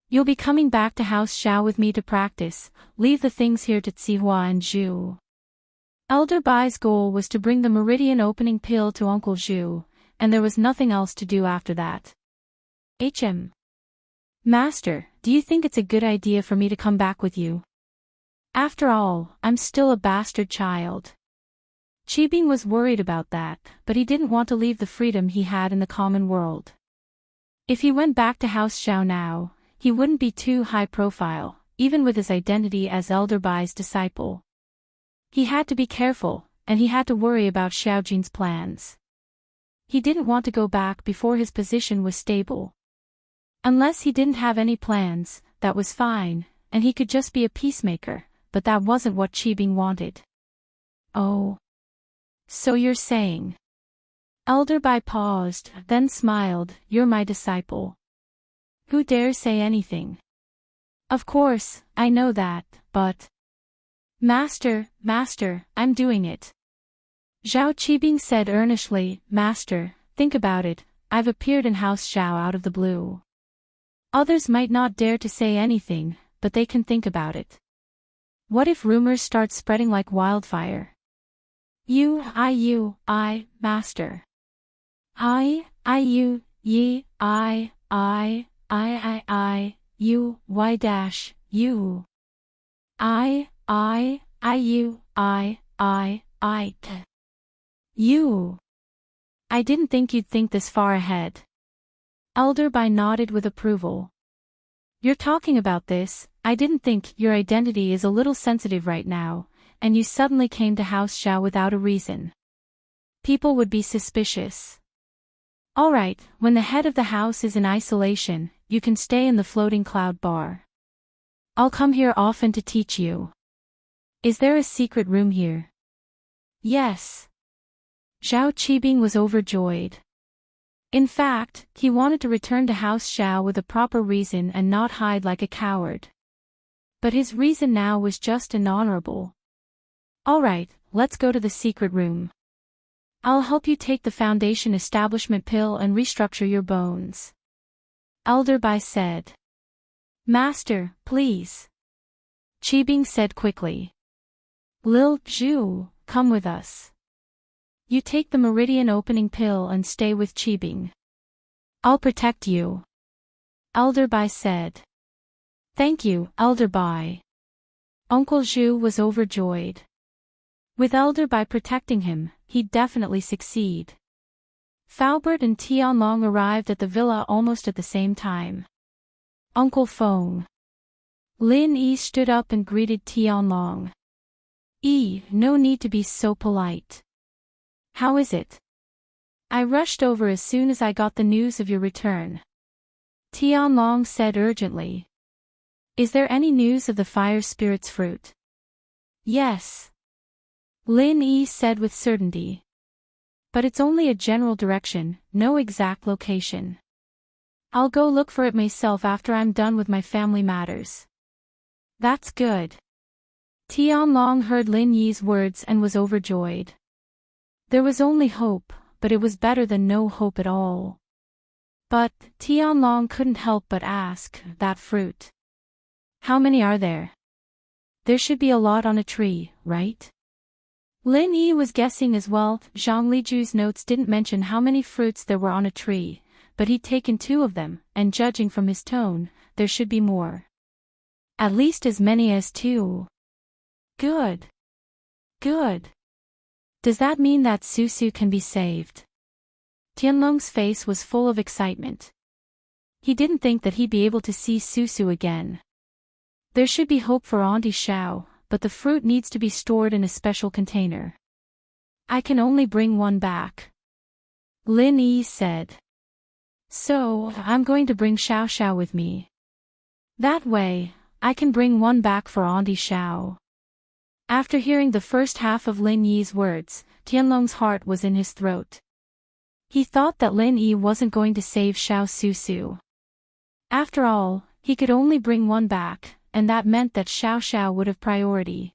You'll be coming back to House Xiao with me to practice. Leave the things here to Zihua and Zhu. Elder Bai's goal was to bring the meridian opening pill to Uncle Zhu, and there was nothing else to do after that. Master, do you think it's a good idea for me to come back with you? After all, I'm still a bastard child. Qibing was worried about that, but he didn't want to leave the freedom he had in the common world. If he went back to House Xiao now, he wouldn't be too high profile, even with his identity as Elder Bai's disciple. He had to be careful, and he had to worry about Xiaojin's plans. He didn't want to go back before his position was stable. Unless he didn't have any plans, that was fine, and he could just be a peacemaker, but that wasn't what Qibing wanted. Oh. So you're saying. Elder Bai paused, then smiled, you're my disciple. Who dares say anything? Of course, I know that, but... Master, I'm doing it. Zhao Qibing said earnestly, Master, think about it, I've appeared in House Xiao out of the blue. Others might not dare to say anything, but they can think about it. What if rumors start spreading like wildfire? Master. I didn't think you'd think this far ahead. Elder Bai nodded with approval. You're talking about this, I didn't think your identity is a little sensitive right now, and you suddenly came to House Xiao without a reason. People would be suspicious. Alright, when the head of the house is in isolation, you can stay in the floating cloud bar. I'll come here often to teach you. Is there a secret room here? Yes. Zhao Qibing was overjoyed. In fact, he wanted to return to House Xiao with a proper reason and not hide like a coward. But his reason now was just and honorable. Alright, let's go to the secret room. I'll help you take the foundation establishment pill and restructure your bones. Elder Bai said. Master, please. Qibing said quickly. Lil Zhu, come with us. You take the meridian opening pill and stay with Qibing. I'll protect you. Elder Bai said. Thank you, Elder Bai. Uncle Zhu was overjoyed. With Elder Bai protecting him, he'd definitely succeed. Faubert and Tianlong arrived at the villa almost at the same time. Uncle Feng. Lin Yi stood up and greeted Tianlong. No need to be so polite. How is it? I rushed over as soon as I got the news of your return. Tianlong said urgently. Is there any news of the fire spirit's fruit? Yes. Lin Yi said with certainty. But it's only a general direction, no exact location. I'll go look for it myself after I'm done with my family matters. That's good. Tianlong heard Lin Yi's words and was overjoyed. There was only hope, but it was better than no hope at all. But, Tianlong couldn't help but ask, that fruit. How many are there? There should be a lot on a tree, right? Lin Yi was guessing as well. Zhang Liju's notes didn't mention how many fruits there were on a tree, but he'd taken 2 of them, and judging from his tone, there should be more. At least as many as 2. Good. Does that mean that Susu can be saved? Tianlong's face was full of excitement. He didn't think that he'd be able to see Susu again. There should be hope for Auntie Xiao, but the fruit needs to be stored in a special container. I can only bring one back. Lin Yi said. So, I'm going to bring Xiao Xiao with me. That way, I can bring one back for Auntie Xiao. After hearing the first half of Lin Yi's words, Tianlong's heart was in his throat. He thought that Lin Yi wasn't going to save Xiao Susu. After all, he could only bring one back, and that meant that Xiao Xiao would have priority.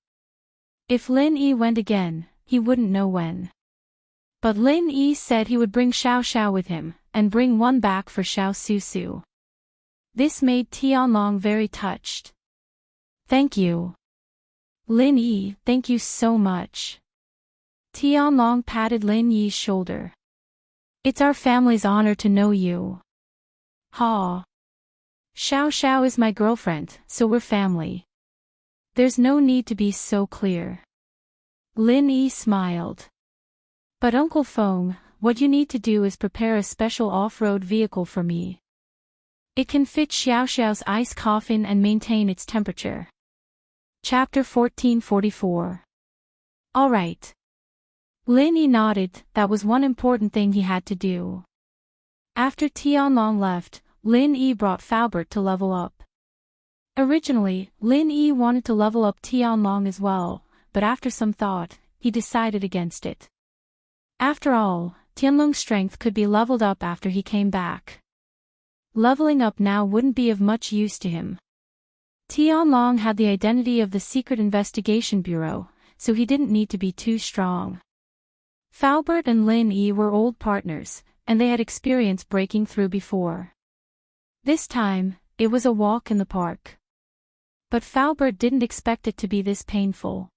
If Lin Yi went again, he wouldn't know when. But Lin Yi said he would bring Xiao Xiao with him, and bring one back for Xiao Susu. This made Tianlong very touched. Thank you. Lin Yi, thank you so much. Tianlong patted Lin Yi's shoulder. It's our family's honor to know you. Ha. Xiao Xiao is my girlfriend, so we're family. There's no need to be so clear. Lin Yi smiled. But Uncle Feng, what you need to do is prepare a special off-road vehicle for me. It can fit Xiao Xiao's ice coffin and maintain its temperature. Chapter 1444. All right. Lin Yi nodded. That was one important thing he had to do. After Tianlong left, Lin Yi brought Faubert to level up. Originally, Lin Yi wanted to level up Tianlong as well, but after some thought, he decided against it. After all, Tianlong's strength could be leveled up after he came back. Leveling up now wouldn't be of much use to him. Tianlong had the identity of the Secret Investigation Bureau, so he didn't need to be too strong. Faubert and Lin Yi were old partners, and they had experience breaking through before. This time, it was a walk in the park. But Faubert didn't expect it to be this painful.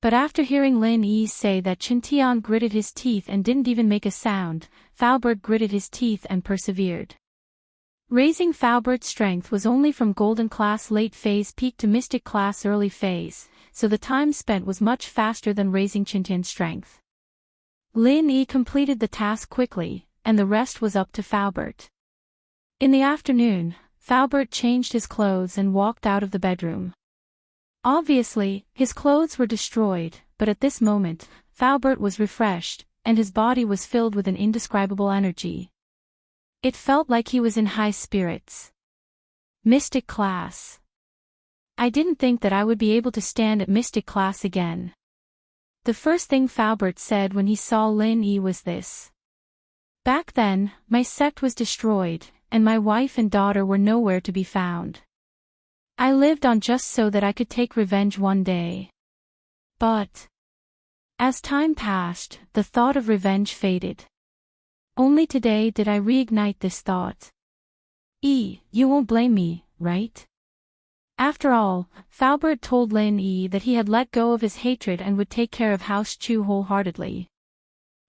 But after hearing Lin Yi say that Qintian gritted his teeth and didn't even make a sound, Faubert gritted his teeth and persevered. Raising Faubert's strength was only from Golden Class late phase peak to Mystic Class early phase, so the time spent was much faster than raising Qintian's strength. Lin Yi completed the task quickly, and the rest was up to Faubert. In the afternoon, Faubert changed his clothes and walked out of the bedroom. Obviously, his clothes were destroyed, but at this moment, Faubert was refreshed, and his body was filled with an indescribable energy. It felt like he was in high spirits. Mystic Class. I didn't think that I would be able to stand at Mystic Class again. The first thing Faubert said when he saw Lin Yi was this. Back then, my sect was destroyed, and my wife and daughter were nowhere to be found. I lived on just so that I could take revenge one day. But as time passed, the thought of revenge faded. Only today did I reignite this thought. You won't blame me, right? After all, Faubert told Lin Yi that he had let go of his hatred and would take care of House Chu wholeheartedly.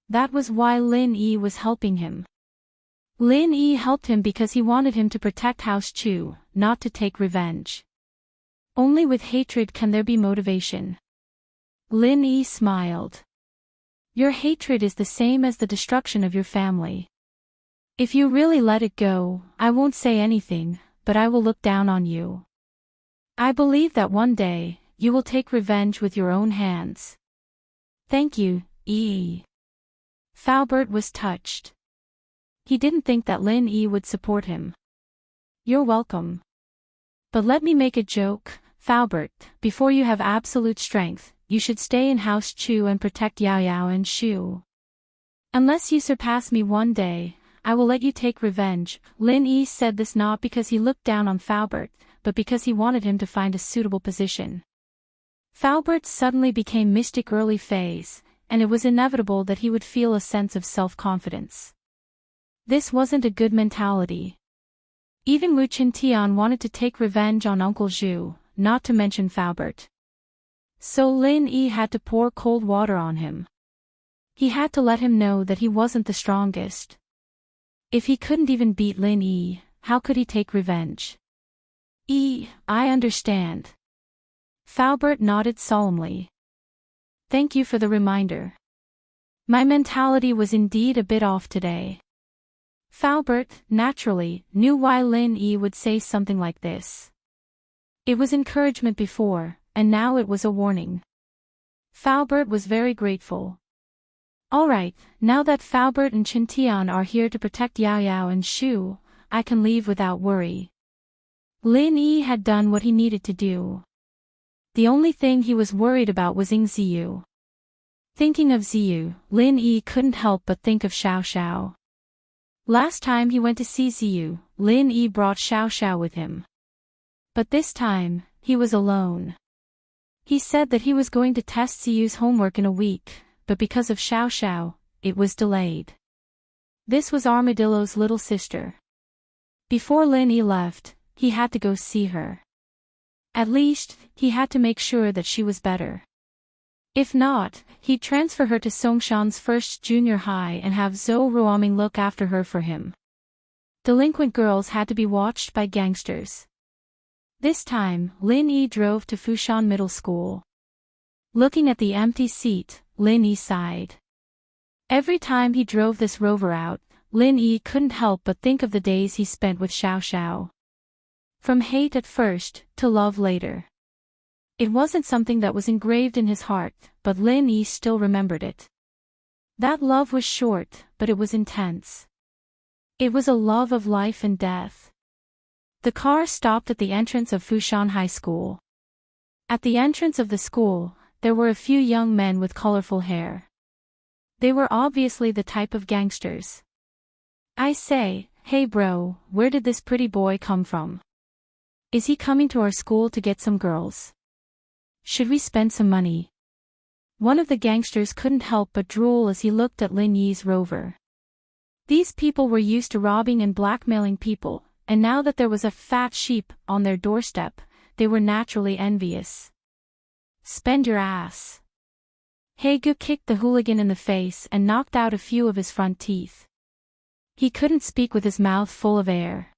That was why Lin Yi was helping him. Lin Yi helped him because he wanted him to protect House Chu, not to take revenge. Only with hatred can there be motivation. Lin Yi smiled. Your hatred is the same as the destruction of your family. If you really let it go, I won't say anything, but I will look down on you. I believe that one day, you will take revenge with your own hands. Thank you, Yi. Faubert was touched. He didn't think that Lin Yi would support him. You're welcome. But let me make a joke, Faubert, before you have absolute strength, you should stay in House Chu and protect Yao Yao and Shu. Unless you surpass me one day, I will let you take revenge. Lin Yi said this not because he looked down on Faubert, but because he wanted him to find a suitable position. Faubert suddenly became Mystic early phase, and it was inevitable that he would feel a sense of self-confidence. This wasn't a good mentality. Even Wu Qintian wanted to take revenge on Uncle Zhu, not to mention Faubert. So Lin Yi had to pour cold water on him. He had to let him know that he wasn't the strongest. If he couldn't even beat Lin Yi, how could he take revenge? I understand. Faubert nodded solemnly. Thank you for the reminder. My mentality was indeed a bit off today. Faubert, naturally, knew why Lin Yi would say something like this. It was encouragement before, and now it was a warning. Faubert was very grateful. Alright, now that Faubert and Qintian are here to protect Yao Yao and Shu, I can leave without worry. Lin Yi had done what he needed to do. The only thing he was worried about was Ying Ziyu. Thinking of Ziyu, Lin Yi couldn't help but think of Xiao Xiao. Last time he went to see Ziyu, Lin Yi brought Xiao Xiao with him. But this time, he was alone. He said that he was going to test Ziyu's homework in a week, but because of Xiao Xiao, it was delayed. This was Armadillo's little sister. Before Lin Yi left, he had to go see her. At least, he had to make sure that she was better. If not, he'd transfer her to Songshan's first junior high and have Zhou Ruoming look after her for him. Delinquent girls had to be watched by gangsters. This time, Lin Yi drove to Fushan Middle School. Looking at the empty seat, Lin Yi sighed. Every time he drove this rover out, Lin Yi couldn't help but think of the days he spent with Xiao Xiao. From hate at first, to love later. It wasn't something that was engraved in his heart, but Lin Yi still remembered it. That love was short, but it was intense. It was a love of life and death. The car stopped at the entrance of Fushan High School. At the entrance of the school, there were a few young men with colorful hair. They were obviously the type of gangsters. I say, hey bro, where did this pretty boy come from? Is he coming to our school to get some girls? Should we spend some money? One of the gangsters couldn't help but drool as he looked at Lin Yi's rover. These people were used to robbing and blackmailing people, and now that there was a fat sheep on their doorstep, they were naturally envious. Spend your ass. Haegu kicked the hooligan in the face and knocked out a few of his front teeth. He couldn't speak with his mouth full of air.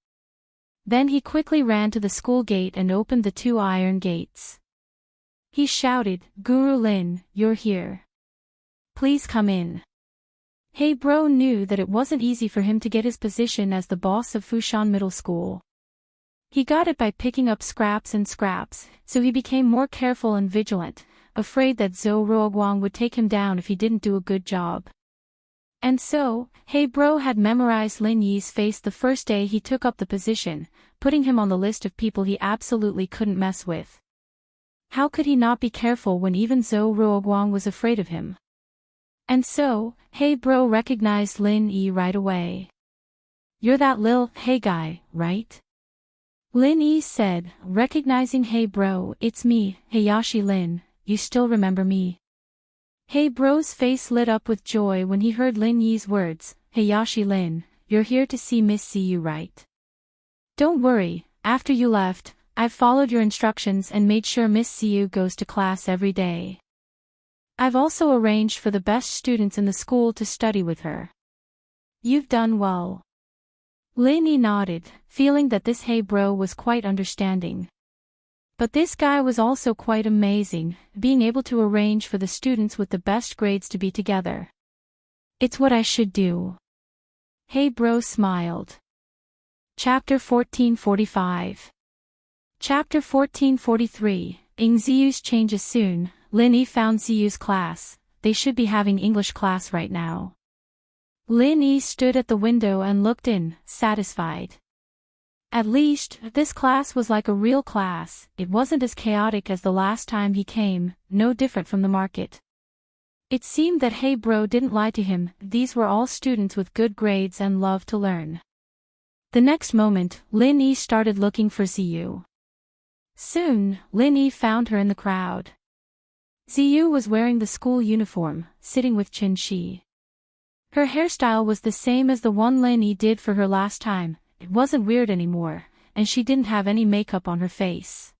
Then he quickly ran to the school gate and opened the 2 iron gates. He shouted, Guru Lin, you're here. Please come in. Hey bro knew that it wasn't easy for him to get his position as the boss of Fushan Middle School. He got it by picking up scraps and scraps, so he became more careful and vigilant, afraid that Zhou Ruoguang would take him down if he didn't do a good job. And so, Hey bro had memorized Lin Yi's face the first day he took up the position, putting him on the list of people he absolutely couldn't mess with. How could he not be careful when even Zhou Ruoguang was afraid of him? And so, Hey bro recognized Lin Yi right away. You're that lil Hey guy, right? Lin Yi said, recognizing Hey bro, it's me, Hayashi Lin, you still remember me? Hey bro's face lit up with joy when he heard Lin Yi's words, Hayashi Lin, you're here to see Miss Ziyu, right? Don't worry, after you left, I've followed your instructions and made sure Miss Ziyu goes to class every day. I've also arranged for the best students in the school to study with her. You've done well. Lin Yi nodded, feeling that this Hey bro was quite understanding. But this guy was also quite amazing, being able to arrange for the students with the best grades to be together. It's what I should do. Hey bro smiled. Chapter 1445. Chapter 1443, Ing Ziyu's changes soon. Lin Yi found Ziyu's class, they should be having English class right now. Lin Yi stood at the window and looked in, satisfied. At least, this class was like a real class, it wasn't as chaotic as the last time he came, no different from the market. It seemed that Hey bro didn't lie to him, these were all students with good grades and love to learn. The next moment, Lin Yi started looking for Ziyu. Soon, Lin Yi found her in the crowd. Ziyu was wearing the school uniform, sitting with Qin Shi. Her hairstyle was the same as the one Lin Yi did for her last time, it wasn't weird anymore, and she didn't have any makeup on her face.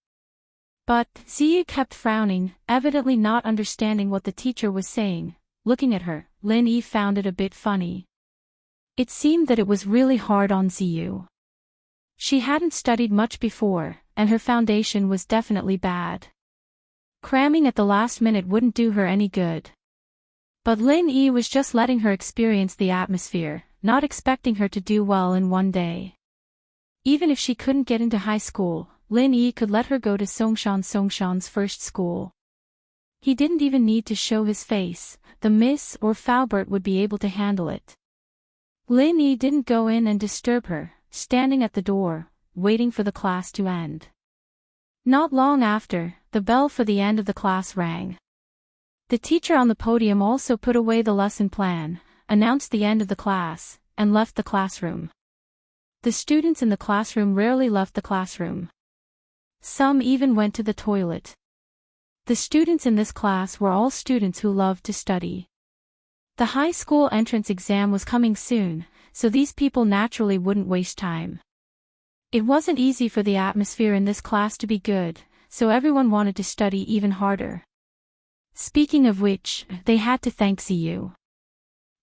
But, Ziyu kept frowning, evidently not understanding what the teacher was saying. Looking at her, Lin Yi found it a bit funny. It seemed that it was really hard on Ziyu. She hadn't studied much before, and her foundation was definitely bad. Cramming at the last minute wouldn't do her any good. But Lin Yi was just letting her experience the atmosphere, not expecting her to do well in one day. Even if she couldn't get into high school, Lin Yi could let her go to Songshan's first school. He didn't even need to show his face, the Miss or Faubert would be able to handle it. Lin Yi didn't go in and disturb her, standing at the door, waiting for the class to end. Not long after, the bell for the end of the class rang. The teacher on the podium also put away the lesson plan, announced the end of the class, and left the classroom. The students in the classroom rarely left the classroom. Some even went to the toilet. The students in this class were all students who loved to study. The high school entrance exam was coming soon, so these people naturally wouldn't waste time. It wasn't easy for the atmosphere in this class to be good, so everyone wanted to study even harder. Speaking of which, they had to thank Ziyu.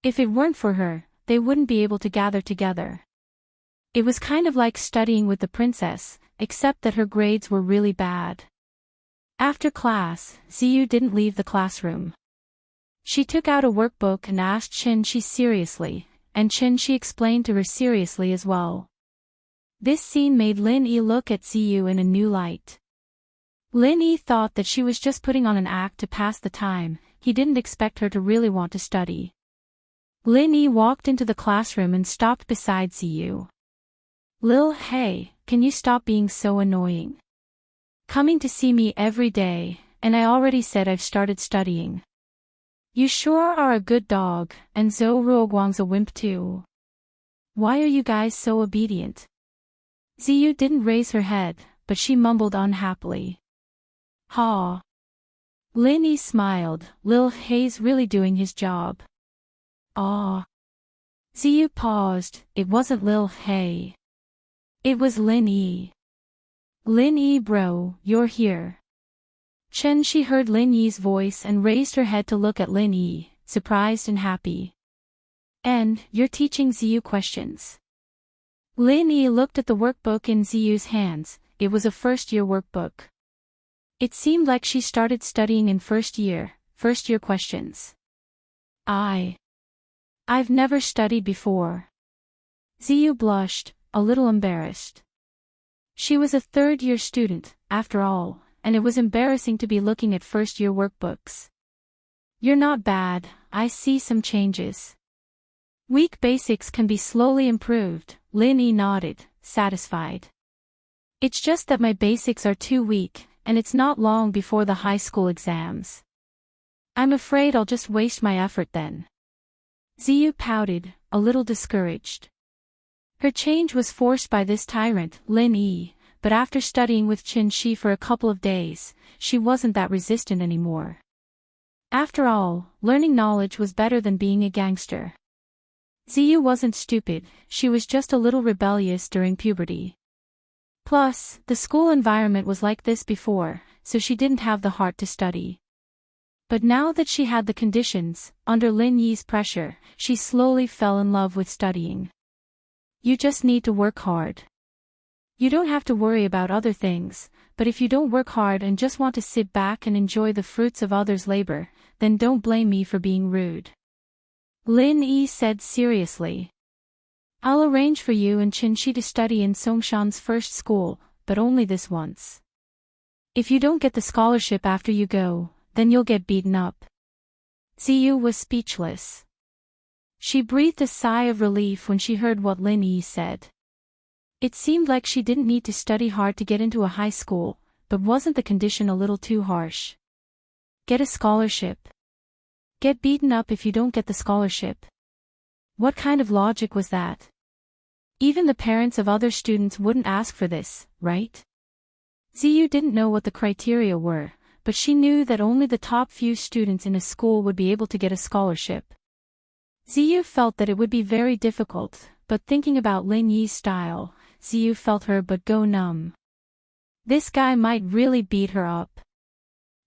If it weren't for her, they wouldn't be able to gather together. It was kind of like studying with the princess, except that her grades were really bad. After class, Ziyu didn't leave the classroom. She took out a workbook and asked Qin-shi seriously, and Qin-shi explained to her seriously as well. This scene made Lin-yi look at Ziyu in a new light. Lin-yi thought that she was just putting on an act to pass the time. He didn't expect her to really want to study. Lin-yi walked into the classroom and stopped beside Ziyu. Lil, hey, can you stop being so annoying? Coming to see me every day, and I already said I've started studying. You sure are a good dog, and Zhou Ruoguang's a wimp too. Why are you guys so obedient? Ziyu didn't raise her head, but she mumbled unhappily. Ha. Lin-yi smiled. Lil Hei's really doing his job. Ah. Ziyu paused. It wasn't Lil Hei. It was Lin-yi. Lin-yi bro, you're here. Qin-shi heard Lin-yi's voice and raised her head to look at Lin-yi, surprised and happy. And, you're teaching Ziyu questions. Lin-yi looked at the workbook in Ziyu's hands. It was a first-year workbook. It seemed like she started studying in first year questions. I've never studied before. Ziyu blushed, a little embarrassed. She was a third-year student, after all, and it was embarrassing to be looking at first-year workbooks. You're not bad, I see some changes. Weak basics can be slowly improved, Lin-yi nodded, satisfied. It's just that my basics are too weak, and it's not long before the high school exams. I'm afraid I'll just waste my effort then. Ziyu pouted, a little discouraged. Her change was forced by this tyrant, Lin-yi, but after studying with Qin-shi for a couple of days, she wasn't that resistant anymore. After all, learning knowledge was better than being a gangster. Ziyu wasn't stupid, she was just a little rebellious during puberty. Plus, the school environment was like this before, so she didn't have the heart to study. But now that she had the conditions, under Lin-yi's pressure, she slowly fell in love with studying. You just need to work hard. You don't have to worry about other things, but if you don't work hard and just want to sit back and enjoy the fruits of others' labor, then don't blame me for being rude. Lin-yi said seriously. I'll arrange for you and Qin-shi to study in Songshan's first school, but only this once. If you don't get the scholarship after you go, then you'll get beaten up. Ziyu was speechless. She breathed a sigh of relief when she heard what Lin-yi said. It seemed like she didn't need to study hard to get into a high school, but wasn't the condition a little too harsh? Get a scholarship. Get beaten up if you don't get the scholarship. What kind of logic was that? Even the parents of other students wouldn't ask for this, right? Ziyu didn't know what the criteria were, but she knew that only the top few students in a school would be able to get a scholarship. Ziyu felt that it would be very difficult, but thinking about Lin-yi's style, Ziyu felt her but go numb. This guy might really beat her up.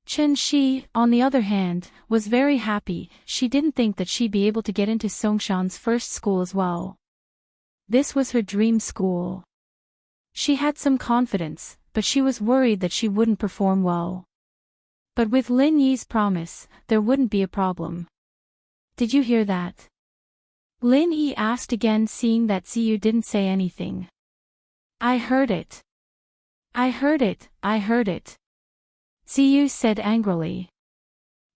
Qin-shi, on the other hand, was very happy. She didn't think that she'd be able to get into Songshan's first school as well. This was her dream school. She had some confidence, but she was worried that she wouldn't perform well. But with Lin-yi's promise, there wouldn't be a problem. Did you hear that? Lin-yi asked again, seeing that Ziyu didn't say anything. I heard it. I heard it, I heard it. Ziyu said angrily.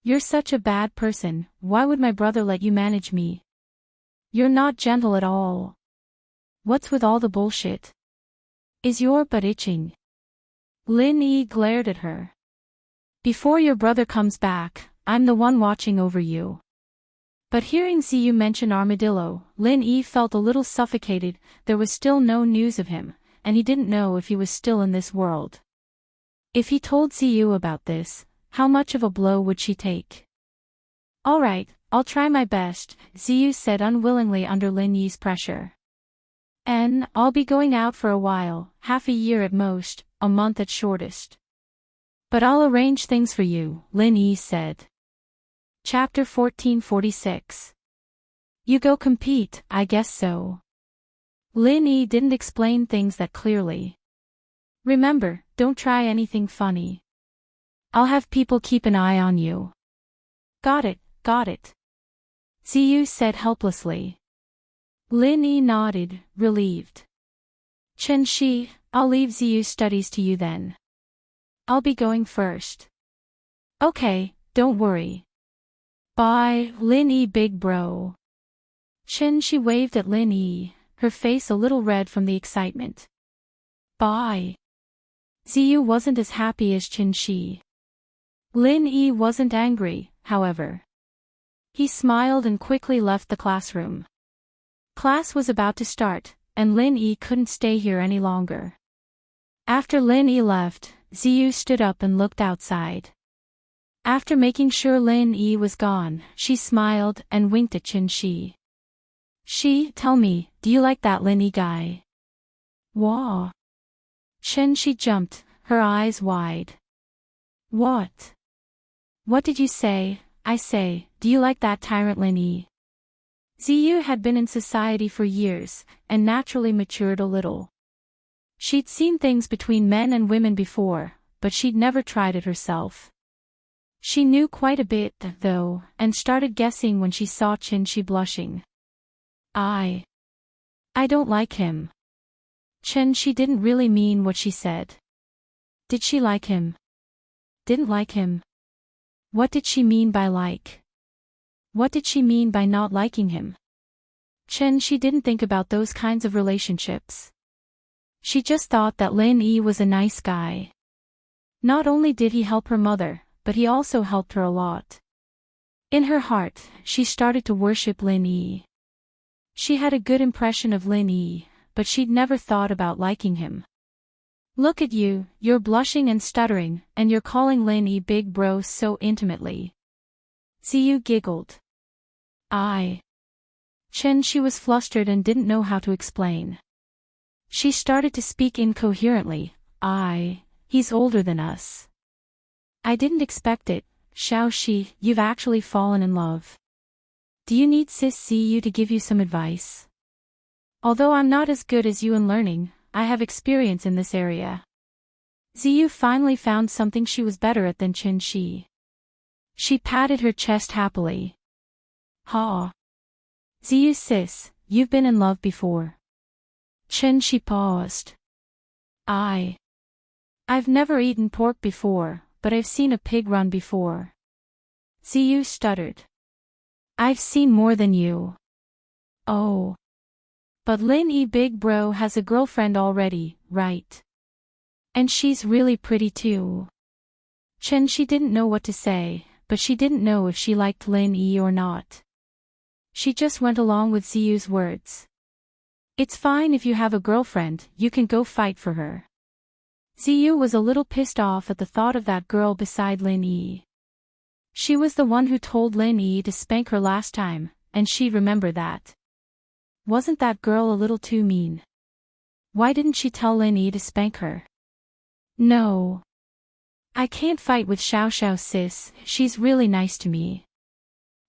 You're such a bad person, why would my brother let you manage me? You're not gentle at all. What's with all the bullshit? Is your butt itching? Lin-yi glared at her. Before your brother comes back, I'm the one watching over you. But hearing Ziyu mention Armadillo, Lin-yi felt a little suffocated. There was still no news of him, and he didn't know if he was still in this world. If he told Ziyu about this, how much of a blow would she take? All right, I'll try my best, Ziyu said unwillingly under Lin-yi's pressure. And I'll be going out for a while, half a year at most, a month at shortest. But I'll arrange things for you, Lin-yi said. Chapter 1446. You go compete, I guess so. Lin Yi didn't explain things that clearly. Remember, don't try anything funny. I'll have people keep an eye on you. Got it, got it. Ziyu said helplessly. Lin Yi nodded, relieved. Chen Shi, I'll leave Ziyu's studies to you then. I'll be going first. Okay, don't worry. Bye, Lin Yi big bro. Chen Shi waved at Lin Yi, her face a little red from the excitement. Bye. Ziyu wasn't as happy as Chen Shi. Lin Yi wasn't angry, however. He smiled and quickly left the classroom. Class was about to start, and Lin Yi couldn't stay here any longer. After Lin Yi left, Ziyu stood up and looked outside. After making sure Lin Yi was gone, she smiled and winked at Chen Shi. Tell me, do you like that Lin Yi guy? Wah. Chen Shi jumped, her eyes wide. What? What did you say? I say, do you like that tyrant Lin Yi? Ziyu had been in society for years, and naturally matured a little. She'd seen things between men and women before, but she'd never tried it herself. She knew quite a bit, though, and started guessing when she saw Chen Shi blushing. I don't like him. Chen Shi didn't really mean what she said. Did she like him? Didn't like him? What did she mean by like? What did she mean by not liking him? Chen Shi didn't think about those kinds of relationships. She just thought that Lin Yi was a nice guy. Not only did he help her mother, but he also helped her a lot. In her heart, she started to worship Lin Yi. She had a good impression of Lin Yi, but she'd never thought about liking him. Look at you, you're blushing and stuttering, and you're calling Lin Yi big bro so intimately. Ziyu giggled. Chen Shi was flustered and didn't know how to explain. She started to speak incoherently. He's older than us. I didn't expect it, Xiao Shi, you've actually fallen in love. Do you need Sis Ziyu to give you some advice? Although I'm not as good as you in learning, I have experience in this area. Ziyu finally found something she was better at than Chen Shi. She patted her chest happily. Ha! Ziyu sis, you've been in love before. Chen Shi paused. I've never eaten pork before, but I've seen a pig run before. Ziyu stuttered. I've seen more than you. Oh. But Lin Yi big bro has a girlfriend already, right? And she's really pretty too. Chen Shi didn't know what to say, but she didn't know if she liked Lin Yi or not. She just went along with Ziyu's words. It's fine if you have a girlfriend, you can go fight for her. Ziyu was a little pissed off at the thought of that girl beside Lin Yi. She was the one who told Lin Yi to spank her last time, and she'd remember that. Wasn't that girl a little too mean? Why didn't she tell Lin Yi to spank her? No. I can't fight with Xiao sis, she's really nice to me.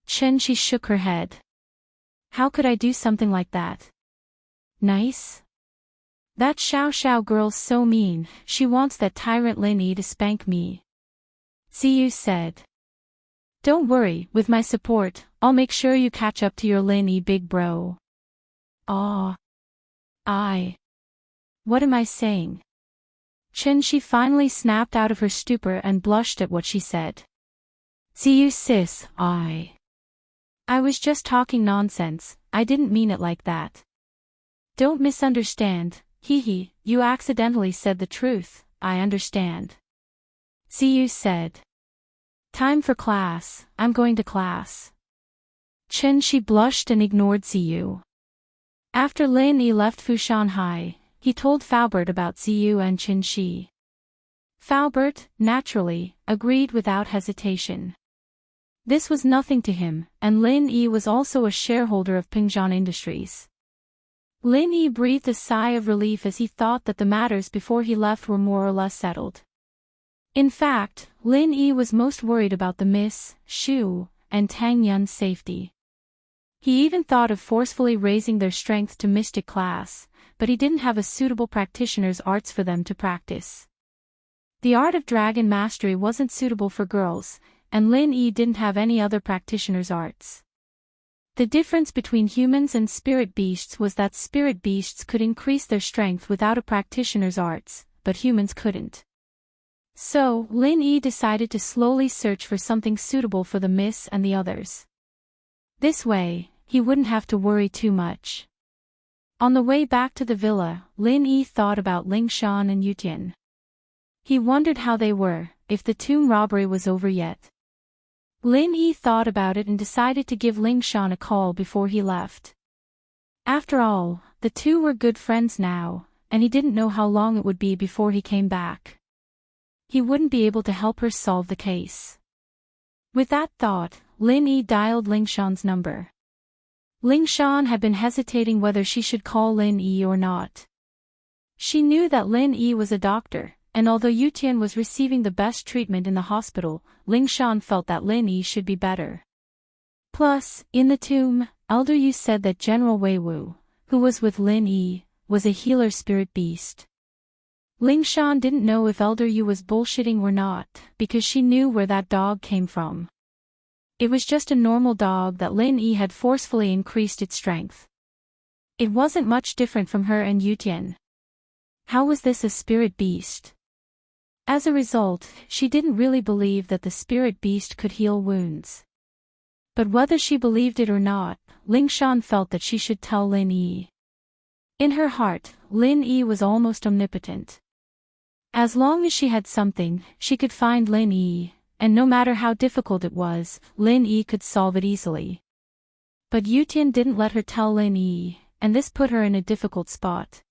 Chen Shi shook her head. How could I do something like that? Nice? That Xiao girl's so mean, she wants that tyrant Lin Yi to spank me. Ziyu said. Don't worry, with my support, I'll make sure you catch up to your Lin Yi big bro. What am I saying? Chen Shi finally snapped out of her stupor and blushed at what she said. Ziyu sis, I was just talking nonsense, I didn't mean it like that. Don't misunderstand, you accidentally said the truth, I understand. Ziyu said. Time for class, I'm going to class. Chen Shi blushed and ignored Ziyu. After Lin Yi left Fushan High, he told Faubert about Ziyu and Chen Shi. Faubert, naturally, agreed without hesitation. This was nothing to him, and Lin Yi was also a shareholder of Pingzhan Industries. Lin Yi breathed a sigh of relief as he thought that the matters before he left were more or less settled. In fact, Lin Yi was most worried about the Miss Shu and Tang Yun's safety. He even thought of forcefully raising their strength to mystic class, but he didn't have a suitable practitioner's arts for them to practice. The art of dragon mastery wasn't suitable for girls, and Lin Yi didn't have any other practitioner's arts. The difference between humans and spirit beasts was that spirit beasts could increase their strength without a practitioner's arts, but humans couldn't. So, Lin Yi decided to slowly search for something suitable for the miss and the others. This way, he wouldn't have to worry too much. On the way back to the villa, Lin Yi thought about Ling Shan and Yutian. He wondered how they were, if the tomb robbery was over yet. Lin Yi thought about it and decided to give Ling Shan a call before he left. After all, the two were good friends now, and he didn't know how long it would be before he came back. He wouldn't be able to help her solve the case. With that thought, Lin Yi dialed Ling Shan's number. Ling Shan had been hesitating whether she should call Lin Yi or not. She knew that Lin Yi was a doctor, and although Yutian was receiving the best treatment in the hospital, Ling Shan felt that Lin Yi should be better. Plus, in the tomb, Elder Yu said that General Wei Wu, who was with Lin Yi, was a healer spirit beast. Ling Shan didn't know if Elder Yu was bullshitting or not, because she knew where that dog came from. It was just a normal dog that Lin Yi had forcefully increased its strength. It wasn't much different from her and Yutian. How was this a spirit beast? As a result, she didn't really believe that the spirit beast could heal wounds. But whether she believed it or not, Ling Shan felt that she should tell Lin Yi. In her heart, Lin Yi was almost omnipotent. As long as she had something, she could find Lin Yi, and no matter how difficult it was, Lin Yi could solve it easily. But Yutian didn't let her tell Lin Yi, and this put her in a difficult spot.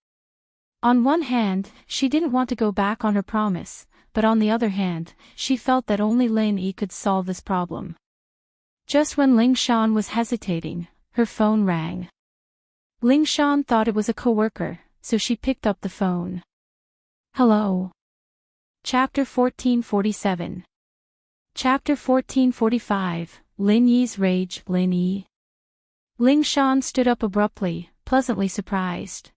On one hand, she didn't want to go back on her promise, but on the other hand, she felt that only Lin Yi could solve this problem. Just when Ling Shan was hesitating, her phone rang. Ling Shan thought it was a coworker, so she picked up the phone. Hello. Chapter 1447. Chapter 1445, Lin Yi's Rage. Lin Yi. Ling Shan stood up abruptly, pleasantly surprised.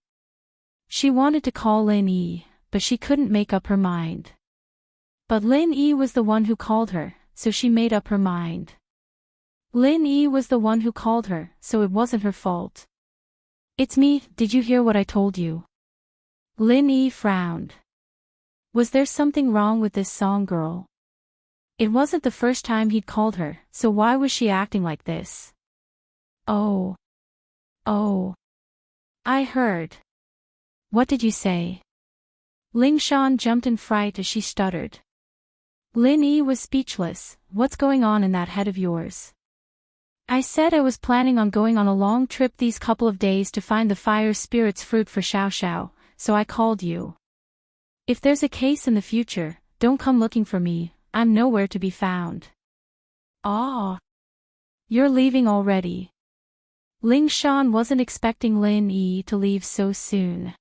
She wanted to call Lin Yi, but she couldn't make up her mind. But Lin Yi was the one who called her, so she made up her mind. Lin Yi was the one who called her, so it wasn't her fault. It's me, did you hear what I told you? Lin Yi frowned. Was there something wrong with this song girl? It wasn't the first time he'd called her, so why was she acting like this? Oh. I heard. What did you say? Ling Shan jumped in fright as she stuttered. Lin Yi was speechless. What's going on in that head of yours? I said I was planning on going on a long trip these couple of days to find the fire spirit's fruit for Xiao Xiao, so I called you. If there's a case in the future, don't come looking for me, I'm nowhere to be found. Ah. You're leaving already. Ling Shan wasn't expecting Lin Yi to leave so soon.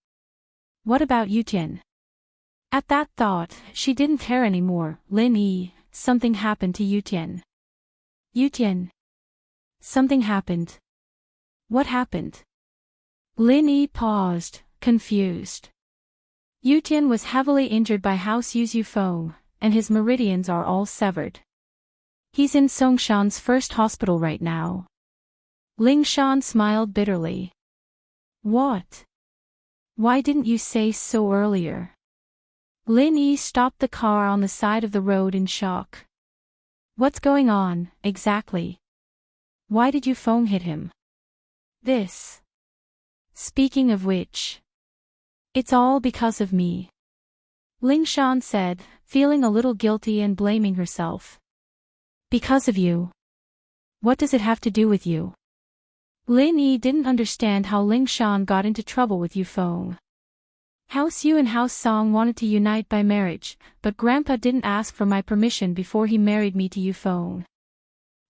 What about Yutian? At that thought, she didn't care anymore. Lin Yi, something happened to Yutian. Yutian. Something happened. What happened? Lin Yi paused, confused. Yutian was heavily injured by House Yu's Yufeng, and his meridians are all severed. He's in Songshan's first hospital right now. Ling Shan smiled bitterly. What? Why didn't you say so earlier? Lin Yi stopped the car on the side of the road in shock. What's going on, exactly? Why did Yufeng hit him? This. Speaking of which. It's all because of me. Ling Shan said, feeling a little guilty and blaming herself. Because of you. What does it have to do with you? Lin Yi didn't understand how Ling Shan got into trouble with Yufeng. House Yu and House Song wanted to unite by marriage, but Grandpa didn't ask for my permission before he married me to Yufeng.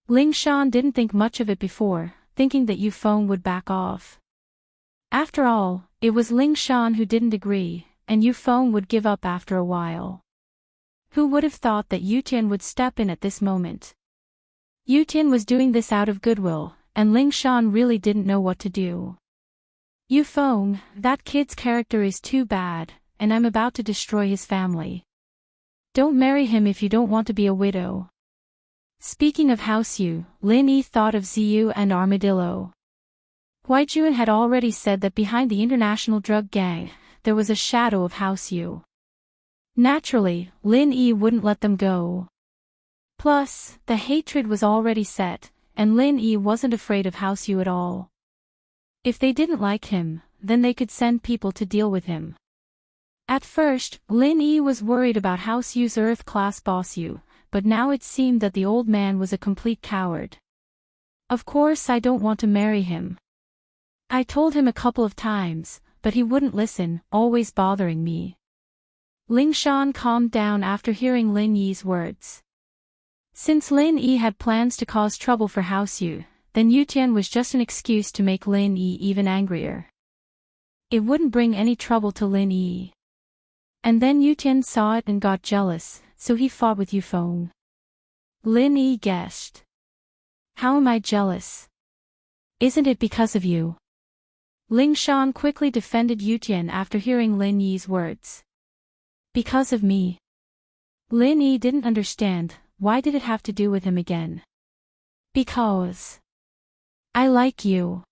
Ling Shan didn't think much of it before, thinking that Yufeng would back off. After all, it was Ling Shan who didn't agree, and Yufeng would give up after a while. Who would have thought that Yutian would step in at this moment? Yu Tian was doing this out of goodwill, and Ling Shan really didn't know what to do. Yu Feng, that kid's character is too bad, and I'm about to destroy his family. Don't marry him if you don't want to be a widow. Speaking of House Yu, Lin Yi thought of Ziyu and Armadillo. Huaijuan had already said that behind the international drug gang, there was a shadow of House Yu. Naturally, Lin Yi wouldn't let them go. Plus, the hatred was already set, and Lin Yi wasn't afraid of House Yu at all. If they didn't like him, then they could send people to deal with him. At first, Lin Yi was worried about House Yu's Earth-class boss Yu, but now it seemed that the old man was a complete coward. Of course I don't want to marry him. I told him a couple of times, but he wouldn't listen, always bothering me. Ling Shan calmed down after hearing Lin Yi's words. Since Lin Yi had plans to cause trouble for House Yu, then Yu Tian was just an excuse to make Lin Yi even angrier. It wouldn't bring any trouble to Lin Yi. And then Yu Tian saw it and got jealous, so he fought with Yu Feng. Lin Yi guessed. How am I jealous? Isn't it because of you? Ling Shan quickly defended Yu Tian after hearing Lin Yi's words. Because of me. Lin Yi didn't understand, why did it have to do with him again? Because I like you.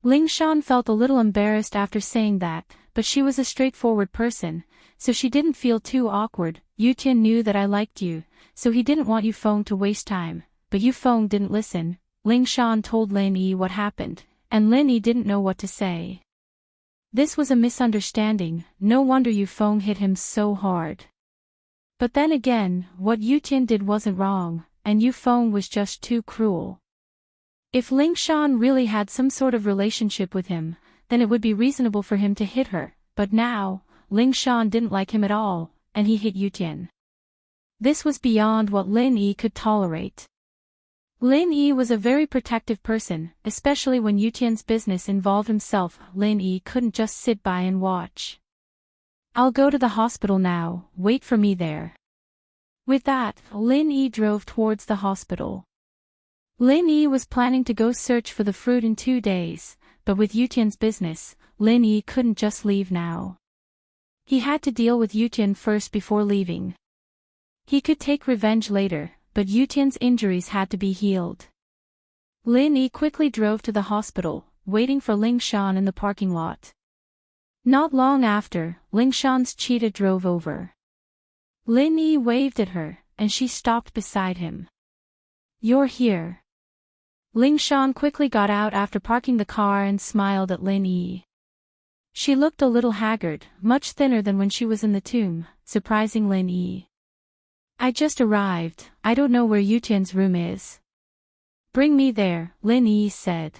Ling Shan felt a little embarrassed after saying that, but she was a straightforward person, so she didn't feel too awkward. Yu Tian knew that I liked you, so he didn't want Yu Feng to waste time, but Yu Feng didn't listen. Ling Shan told Lin Yi what happened, and Lin Yi didn't know what to say. This was a misunderstanding, no wonder Yu Feng hit him so hard. But then again, what Yu Tian did wasn't wrong, and Yu Feng was just too cruel. If Ling Shan really had some sort of relationship with him, then it would be reasonable for him to hit her, but now, Ling Shan didn't like him at all, and he hit Yu Tian. This was beyond what Lin Yi could tolerate. Lin Yi was a very protective person, especially when Yu Tian's business involved himself. Lin Yi couldn't just sit by and watch. I'll go to the hospital now, wait for me there. With that, Lin Yi drove towards the hospital. Lin Yi was planning to go search for the fruit in 2 days, but with Yu Tian's business, Lin Yi couldn't just leave now. He had to deal with Yu Tian first before leaving. He could take revenge later, but Yu Tian's injuries had to be healed. Lin Yi quickly drove to the hospital, waiting for Ling Shan in the parking lot. Not long after, Ling Shan's cheetah drove over. Lin Yi waved at her, and she stopped beside him. You're here. Ling Shan quickly got out after parking the car and smiled at Lin Yi. She looked a little haggard, much thinner than when she was in the tomb, surprising Lin Yi. I just arrived, I don't know where Yu Tian's room is. Bring me there, Lin Yi said.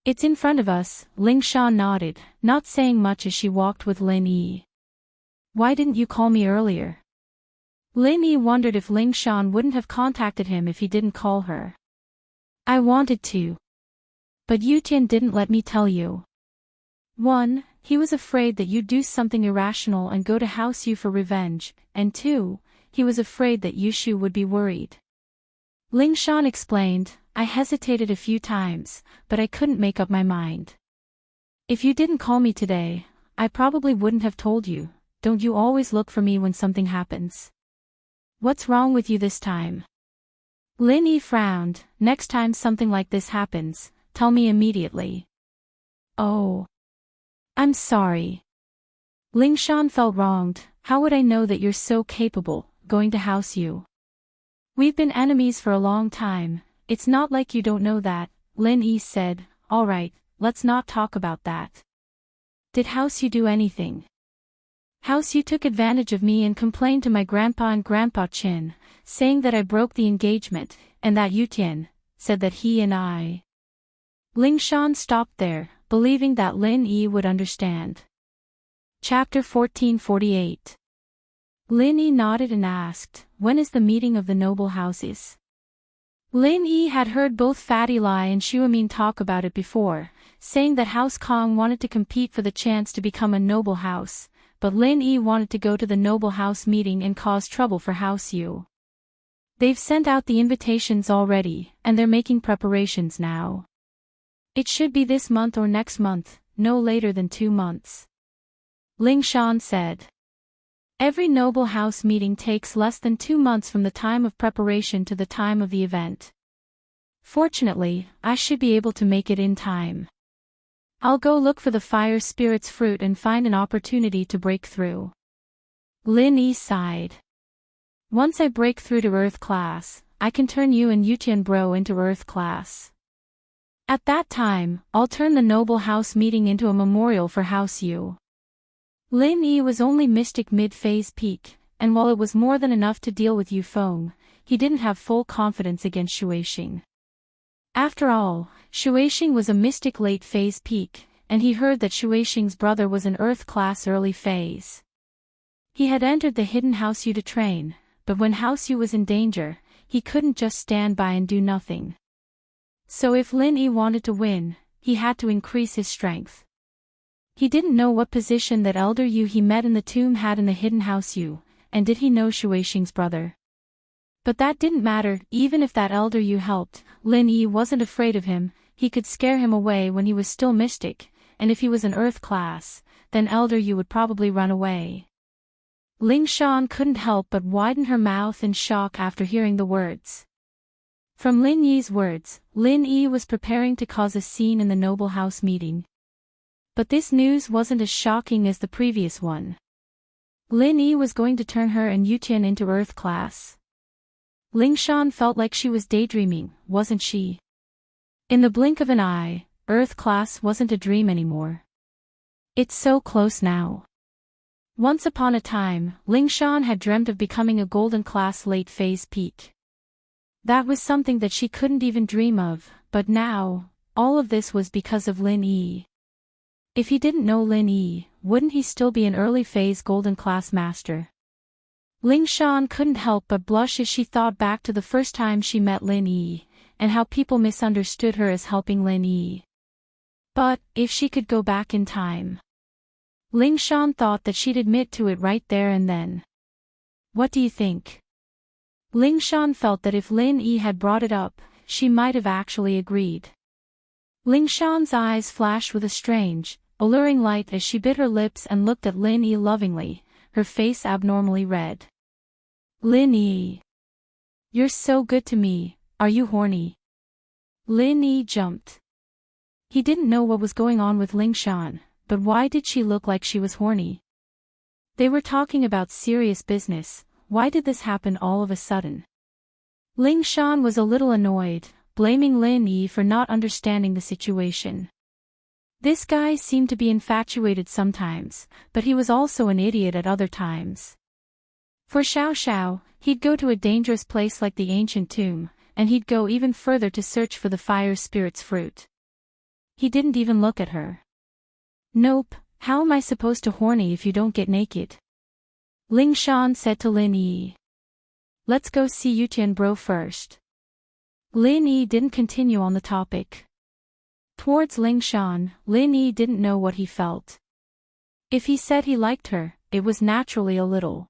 It's in front of us, Ling Shan nodded, not saying much as she walked with Lin Yi. Why didn't you call me earlier? Lin Yi wondered if Ling Shan wouldn't have contacted him if he didn't call her. I wanted to. But Yu Tian didn't let me tell you. 1. He was afraid that you'd do something irrational and go to House Yu for revenge, and 2. He was afraid that Yushu would be worried. Ling Shan explained, I hesitated a few times, but I couldn't make up my mind. If you didn't call me today, I probably wouldn't have told you. Don't you always look for me when something happens? What's wrong with you this time? Lin Yi frowned. Next time something like this happens, tell me immediately. Oh. I'm sorry. Ling Shan felt wronged. How would I know that you're so capable, going to House Yu? We've been enemies for a long time, it's not like you don't know that, Lin Yi said. Alright, let's not talk about that. Did House Yu do anything? House Yu took advantage of me and complained to my grandpa and Grandpa Chin, saying that I broke the engagement, and that Yu Tian said that he and I. Ling Shan stopped there, believing that Lin Yi would understand. Chapter 1448. Lin Yi nodded and asked, when is the meeting of the noble houses? Lin Yi had heard both Fatty Lai and Xuemin talk about it before, saying that House Kong wanted to compete for the chance to become a noble house, but Lin Yi wanted to go to the noble house meeting and cause trouble for House Yu. They've sent out the invitations already, and they're making preparations now. It should be this month or next month, no later than 2 months. Ling Shan said. Every noble house meeting takes less than 2 months from the time of preparation to the time of the event. Fortunately, I should be able to make it in time. I'll go look for the fire spirit's fruit and find an opportunity to break through. Lin Yi sighed. Once I break through to Earth class, I can turn you and Yutian Bro into Earth class. At that time, I'll turn the noble house meeting into a memorial for House Yu. Lin Yi was only mystic mid-phase peak, and while it was more than enough to deal with Yu Feng, he didn't have full confidence against Shuixing. After all, Shuixing was a mystic late-phase peak, and he heard that Shuixing's brother was an Earth-class early phase. He had entered the hidden House Yu to train, but when House Yu was in danger, he couldn't just stand by and do nothing. So if Lin Yi wanted to win, he had to increase his strength. He didn't know what position that Elder Yu he met in the tomb had in the hidden House Yu, and did he know Shuixing's brother? But that didn't matter. Even if that Elder Yu helped, Lin Yi wasn't afraid of him. He could scare him away when he was still mystic, and if he was an Earth class, then Elder Yu would probably run away. Ling Shan couldn't help but widen her mouth in shock after hearing the words. From Lin Yi's words, Lin Yi was preparing to cause a scene in the noble house meeting. But this news wasn't as shocking as the previous one. Lin Yi was going to turn her and Yutian into Earth class. Ling Shan felt like she was daydreaming, wasn't she? In the blink of an eye, Earth class wasn't a dream anymore. It's so close now. Once upon a time, Ling Shan had dreamt of becoming a golden class late phase peak. That was something that she couldn't even dream of, but now, all of this was because of Lin Yi. If he didn't know Lin Yi, wouldn't he still be an early phase golden class master? Ling Shan couldn't help but blush as she thought back to the first time she met Lin Yi, and how people misunderstood her as helping Lin Yi. But, if she could go back in time. Ling Shan thought that she'd admit to it right there and then. What do you think? Ling Shan felt that if Lin Yi had brought it up, she might have actually agreed. Ling Shan's eyes flashed with a strange, alluring light as she bit her lips and looked at Lin Yi lovingly, her face abnormally red. Lin Yi. You're so good to me, are you horny? Lin Yi jumped. He didn't know what was going on with Ling Shan, but why did she look like she was horny? They were talking about serious business. Why did this happen all of a sudden? Ling Shan was a little annoyed, blaming Lin Yi for not understanding the situation. This guy seemed to be infatuated sometimes, but he was also an idiot at other times. For Xiao Xiao, he'd go to a dangerous place like the ancient tomb, and he'd go even further to search for the fire spirit's fruit. He didn't even look at her. Nope, how am I supposed to horny if you don't get naked? Ling Shan said to Lin Yi. Let's go see Yutian Bro first. Lin Yi didn't continue on the topic. Towards Ling Shan, Lin Yi didn't know what he felt. If he said he liked her, it was naturally a little.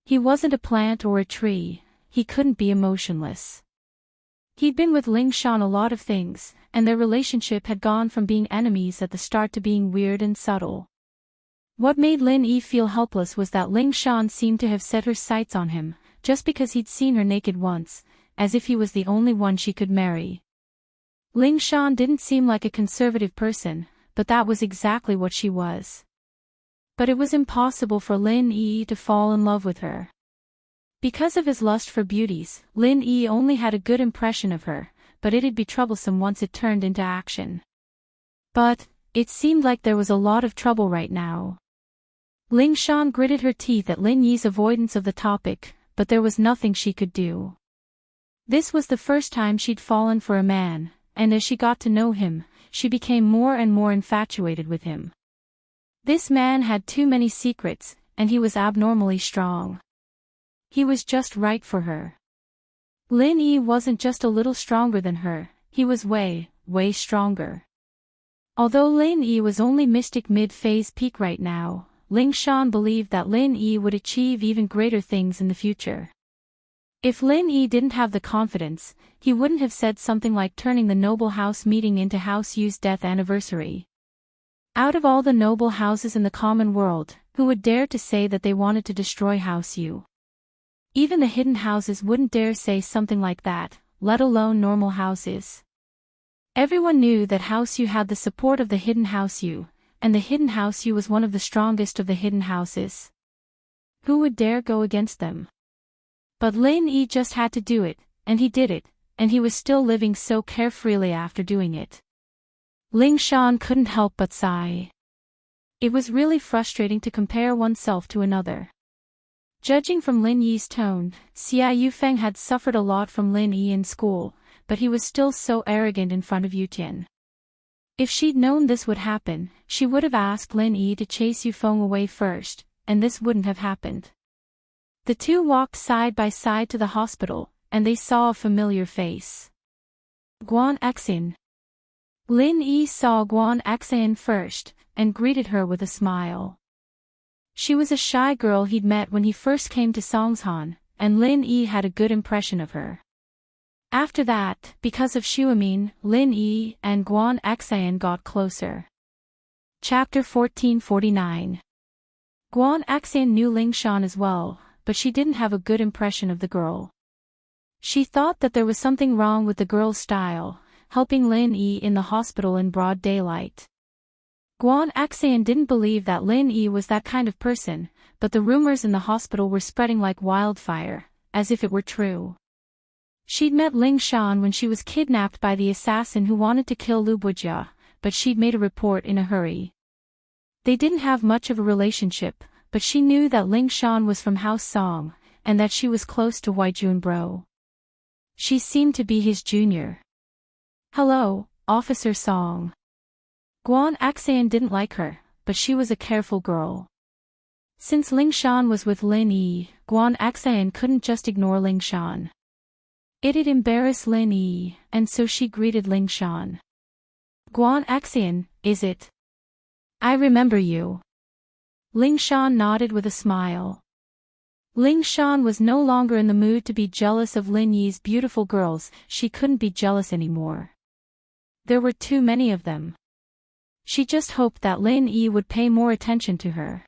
He wasn't a plant or a tree, he couldn't be emotionless. He'd been with Ling Shan a lot of things, and their relationship had gone from being enemies at the start to being weird and subtle. What made Lin Yi feel helpless was that Ling Shan seemed to have set her sights on him, just because he'd seen her naked once, as if he was the only one she could marry. Ling Shan didn't seem like a conservative person, but that was exactly what she was. But it was impossible for Lin Yi to fall in love with her. Because of his lust for beauties, Lin Yi only had a good impression of her, but it'd be troublesome once it turned into action. But, it seemed like there was a lot of trouble right now. Ling Shan gritted her teeth at Lin Yi's avoidance of the topic, but there was nothing she could do. This was the first time she'd fallen for a man, and as she got to know him, she became more and more infatuated with him. This man had too many secrets, and he was abnormally strong. He was just right for her. Lin Yi wasn't just a little stronger than her, he was way, way stronger. Although Lin Yi was only mystic mid-phase peak right now, Ling Shan believed that Lin Yi would achieve even greater things in the future. If Lin Yi didn't have the confidence, he wouldn't have said something like turning the noble house meeting into House Yu's death anniversary. Out of all the noble houses in the common world, who would dare to say that they wanted to destroy House Yu? Even the hidden houses wouldn't dare say something like that, let alone normal houses. Everyone knew that House Yu had the support of the hidden House Yu, and the hidden House Yu was one of the strongest of the hidden houses. Who would dare go against them? But Lin Yi just had to do it, and he did it, and he was still living so carefreely after doing it. Ling Shan couldn't help but sigh. It was really frustrating to compare oneself to another. Judging from Lin Yi's tone, Xia Yufeng had suffered a lot from Lin Yi in school, but he was still so arrogant in front of Yutian. If she'd known this would happen, she would have asked Lin Yi to chase Yufeng away first, and this wouldn't have happened. The two walked side by side to the hospital, and they saw a familiar face. Guan Exin. Lin Yi saw Guan Exin first, and greeted her with a smile. She was a shy girl he'd met when he first came to Songshan, and Lin Yi had a good impression of her. After that, because of Xuemin, Lin Yi and Guan Exin got closer. Chapter 1449. Guan Exin knew Ling Shan as well, but she didn't have a good impression of the girl. She thought that there was something wrong with the girl's style, helping Lin Yi in the hospital in broad daylight. Guan Exin didn't believe that Lin Yi was that kind of person, but the rumors in the hospital were spreading like wildfire, as if it were true. She'd met Ling Shan when she was kidnapped by the assassin who wanted to kill Lu Bujia, but she'd made a report in a hurry. They didn't have much of a relationship, but she knew that Ling Shan was from House Song, and that she was close to Hui Junbro. She seemed to be his junior. Hello, Officer Song. Guan Exin didn't like her, but she was a careful girl. Since Ling Shan was with Lin Yi, Guan Exin couldn't just ignore Ling Shan. It'd embarrass Lin Yi, and so she greeted Ling Shan. Guan Exin, is it? I remember you. Ling Shan nodded with a smile. Ling Shan was no longer in the mood to be jealous of Lin Yi's beautiful girls, she couldn't be jealous anymore. There were too many of them. She just hoped that Lin Yi would pay more attention to her.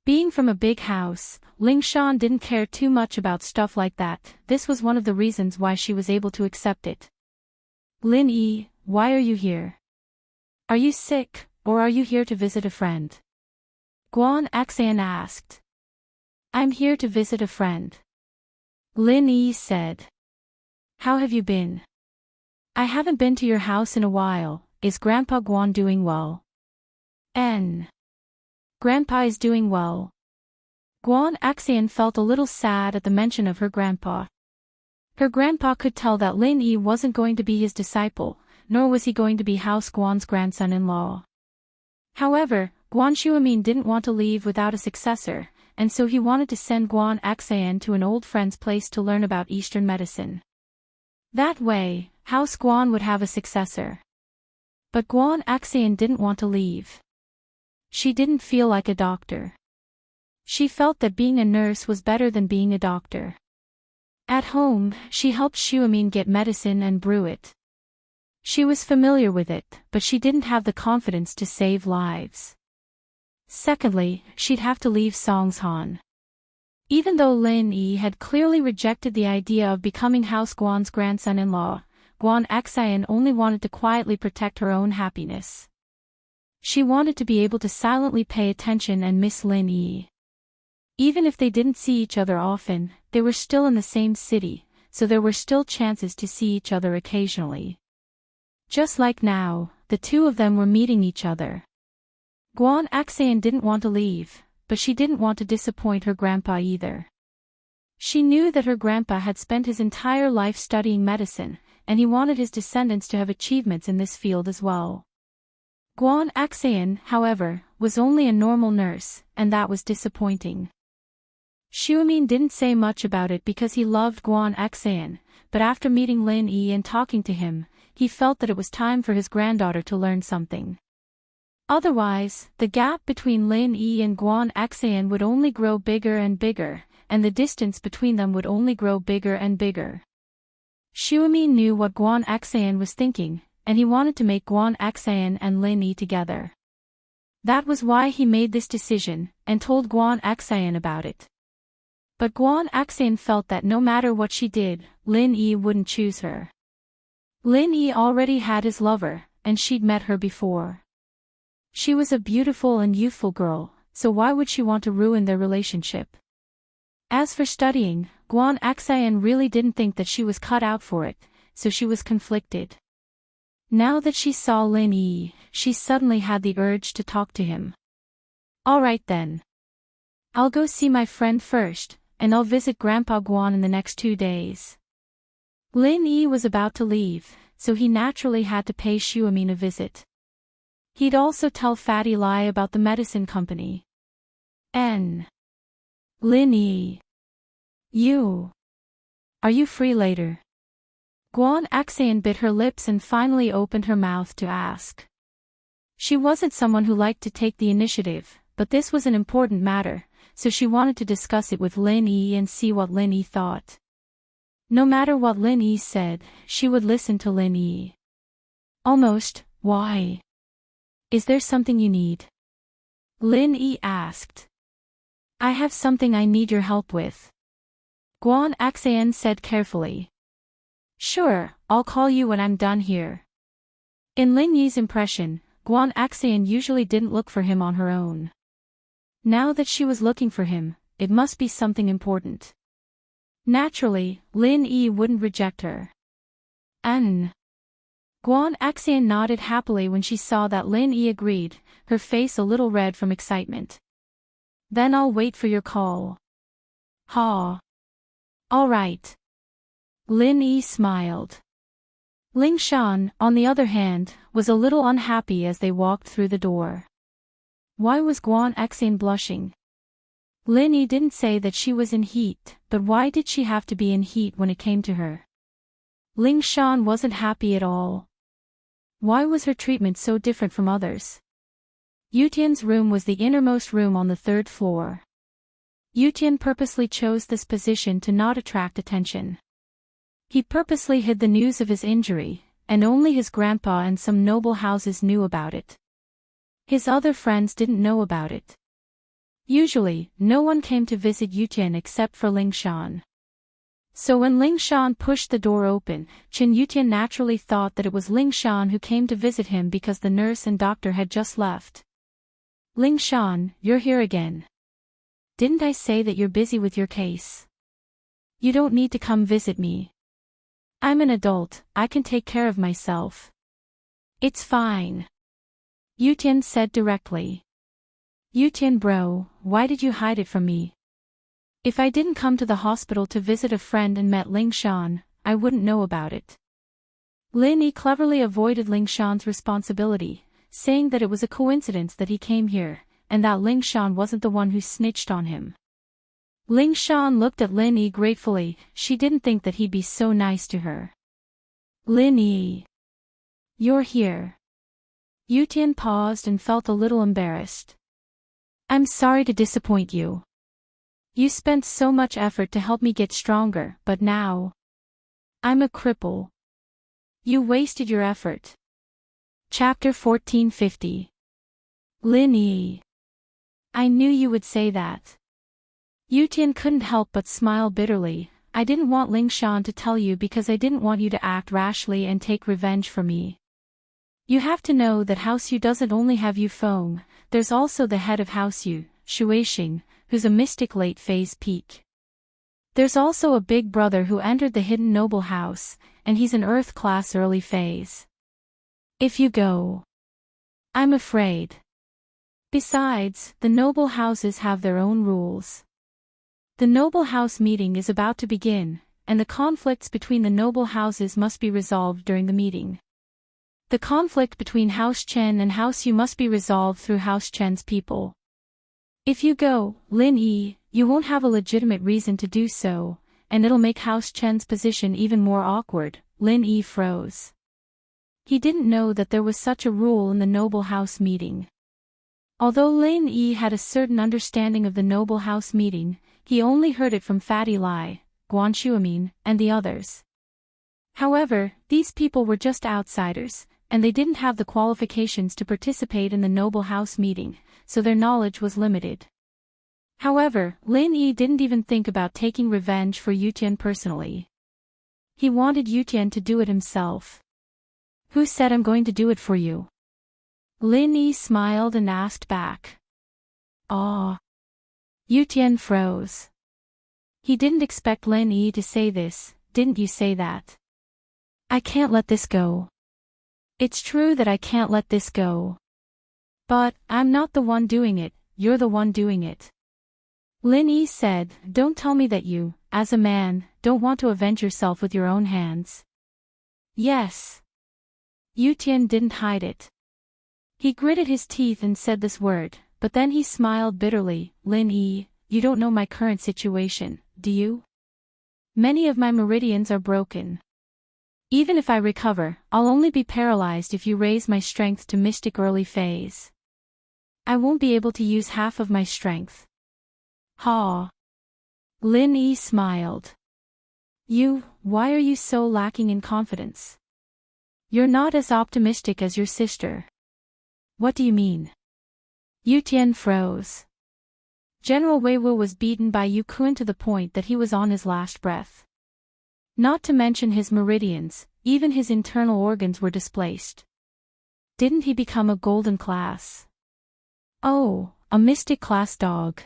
Being from a big house, Ling Shan didn't care too much about stuff like that. This was one of the reasons why she was able to accept it. Lin Yi, why are you here? Are you sick, or are you here to visit a friend? Guan Exin asked. I'm here to visit a friend. Lin Yi said. How have you been? I haven't been to your house in a while. Is Grandpa Guan doing well? Grandpa is doing well. Guan Exin felt a little sad at the mention of her grandpa. Her grandpa could tell that Lin Yi wasn't going to be his disciple, nor was he going to be House Guan's grandson-in-law. However, Guan Xuemin didn't want to leave without a successor, and so he wanted to send Guan Exin to an old friend's place to learn about Eastern medicine. That way, House Guan would have a successor. But Guan Exin didn't want to leave. She didn't feel like a doctor. She felt that being a nurse was better than being a doctor. At home, she helped Xuemin get medicine and brew it. She was familiar with it, but she didn't have the confidence to save lives. Secondly, she'd have to leave Songshan. Even though Lin Yi had clearly rejected the idea of becoming House Guan's grandson-in-law, Guan Exin only wanted to quietly protect her own happiness. She wanted to be able to silently pay attention and miss Lin Yi. Even if they didn't see each other often, they were still in the same city, so there were still chances to see each other occasionally. Just like now, the two of them were meeting each other. Guan Exin didn't want to leave, but she didn't want to disappoint her grandpa either. She knew that her grandpa had spent his entire life studying medicine, and he wanted his descendants to have achievements in this field as well. Guan Exin, however, was only a normal nurse, and that was disappointing. Xuemin didn't say much about it because he loved Guan Exin, but after meeting Lin Yi and talking to him, he felt that it was time for his granddaughter to learn something. Otherwise, the gap between Lin Yi and Guan Exin would only grow bigger and bigger, and the distance between them would only grow bigger and bigger. Xiaomi knew what Guan Xan was thinking, and he wanted to make Guan Xan and Lin Yi together. That was why he made this decision, and told Guan Xan about it. But Guan Xan felt that no matter what she did, Lin Yi wouldn't choose her. Lin Yi already had his lover, and she'd met her before. She was a beautiful and youthful girl, so why would she want to ruin their relationship? As for studying, Guan Xan really didn't think that she was cut out for it, so she was conflicted. Now that she saw Lin Yi, she suddenly had the urge to talk to him. Alright then. I'll go see my friend first, and I'll visit Grandpa Guan in the next 2 days. Lin Yi was about to leave, so he naturally had to pay Xiaomi a visit. He'd also tell Fatty Lai about the medicine company. Lin Yi. Are you free later? Guan Xan bit her lips and finally opened her mouth to ask. She wasn't someone who liked to take the initiative, but this was an important matter, so she wanted to discuss it with Lin Yi and see what Lin Yi thought. No matter what Lin Yi said, she would listen to Lin Yi. Almost. Why? Is there something you need? Lin Yi asked. I have something I need your help with. Guan Xan said carefully. Sure, I'll call you when I'm done here. In Lin Yi's impression, Guan Xan usually didn't look for him on her own. Now that she was looking for him, it must be something important. Naturally, Lin Yi wouldn't reject her. Guan Xan nodded happily when she saw that Lin Yi agreed, her face a little red from excitement. Then I'll wait for your call. Ha. All right. Lin Yi smiled. Ling Shan, on the other hand, was a little unhappy as they walked through the door. Why was Guan Xan blushing? Lin Yi didn't say that she was in heat, but why did she have to be in heat when it came to her? Ling Shan wasn't happy at all. Why was her treatment so different from others? Yutian's room was the innermost room on the 3rd floor. Yutian purposely chose this position to not attract attention. He purposely hid the news of his injury, and only his grandpa and some noble houses knew about it. His other friends didn't know about it. Usually, no one came to visit Yutian except for Ling Shan. So when Ling Shan pushed the door open, Qin Yutian naturally thought that it was Ling Shan who came to visit him because the nurse and doctor had just left. Ling Shan, you're here again. Didn't I say that you're busy with your case? You don't need to come visit me. I'm an adult, I can take care of myself. It's fine. Yutian said directly. Yutian bro, why did you hide it from me? If I didn't come to the hospital to visit a friend and met Ling Shan, I wouldn't know about it. Lin Yi cleverly avoided Ling Shan's responsibility, saying that it was a coincidence that he came here, and that Ling Shan wasn't the one who snitched on him. Ling Shan looked at Lin Yi gratefully, she didn't think that he'd be so nice to her. Lin Yi. You're here. Yutian paused and felt a little embarrassed. I'm sorry to disappoint you. You spent so much effort to help me get stronger, but now I'm a cripple. You wasted your effort. Chapter 1450. Lin Yi. I knew you would say that. Yutian couldn't help but smile bitterly. I didn't want Ling Shan to tell you because I didn't want you to act rashly and take revenge for me. You have to know that House Yu doesn't only have Yu Feng, there's also the head of House Yu, Shuixing, who's a mystic late-phase peak. There's also a big brother who entered the hidden noble house, and he's an Earth-class early phase. If you go, I'm afraid. Besides, the noble houses have their own rules. The noble house meeting is about to begin, and the conflicts between the noble houses must be resolved during the meeting. The conflict between House Chen and House Yu must be resolved through House Chen's people. If you go, Lin Yi, you won't have a legitimate reason to do so, and it'll make House Chen's position even more awkward. Lin Yi froze. He didn't know that there was such a rule in the noble house meeting. Although Lin Yi had a certain understanding of the noble house meeting, He only heard it from Fatty Lai, Guanshuamin, and the others. However, these people were just outsiders, and they didn't have the qualifications to participate in the noble house meeting, so their knowledge was limited. However, Lin Yi didn't even think about taking revenge for Yutian personally. He wanted Yutian to do it himself. Who said I'm going to do it for you? Lin Yi smiled and asked back. Ah. Yutian froze. He didn't expect Lin Yi to say this, didn't you say that? I can't let this go. It's true that I can't let this go. But, I'm not the one doing it, you're the one doing it. Lin Yi said, don't tell me that you, as a man, don't want to avenge yourself with your own hands. Yes. Yutian didn't hide it. He gritted his teeth and said this word, but then he smiled bitterly. Lin Yi, you don't know my current situation, do you? Many of my meridians are broken. Even if I recover, I'll only be paralyzed if you raise my strength to mystic early phase. I won't be able to use half of my strength. Ha! Lin Yi smiled. Why are you so lacking in confidence? You're not as optimistic as your sister. What do you mean? Yutian froze. General Wei Wu was beaten by Yu Kun to the point that he was on his last breath. Not to mention his meridians, even his internal organs were displaced. Didn't he become a golden class? Oh, a mystic class dog.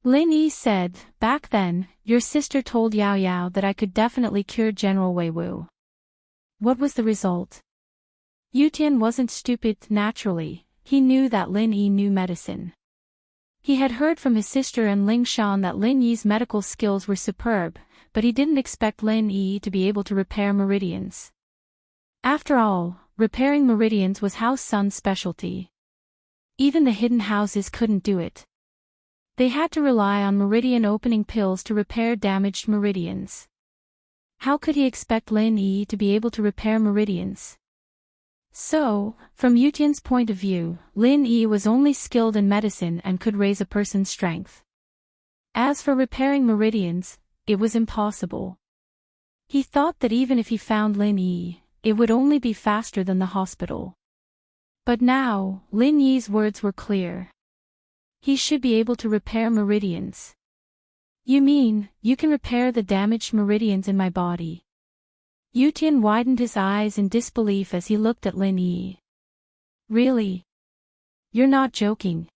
Lin Yi said, back then, your sister told Yao Yao that I could definitely cure General Wei Wu. What was the result? Yutian wasn't stupid, naturally, he knew that Lin Yi knew medicine. He had heard from his sister and Ling Shan that Lin Yi's medical skills were superb, but he didn't expect Lin Yi to be able to repair meridians. After all, repairing meridians was House Sun's specialty. Even the hidden houses couldn't do it. They had to rely on meridian opening pills to repair damaged meridians. How could he expect Lin Yi to be able to repair meridians? So, from Yutian's point of view, Lin Yi was only skilled in medicine and could raise a person's strength. As for repairing meridians, it was impossible. He thought that even if he found Lin Yi, it would only be faster than the hospital. But now, Lin Yi's words were clear. He should be able to repair meridians. You mean, you can repair the damaged meridians in my body? Yutian widened his eyes in disbelief as he looked at Lin Yi. Really? You're not joking.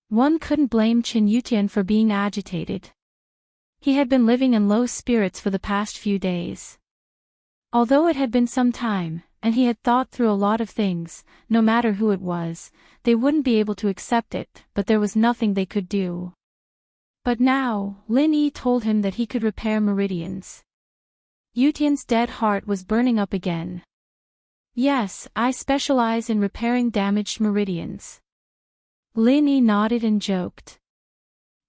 One couldn't blame Qin Yutian for being agitated. He had been living in low spirits for the past few days. Although it had been some time, and he had thought through a lot of things, no matter who it was, they wouldn't be able to accept it, but there was nothing they could do. But now, Lin Yi told him that he could repair meridians. Yutian's dead heart was burning up again. Yes, I specialize in repairing damaged meridians. Lin Yi nodded and joked.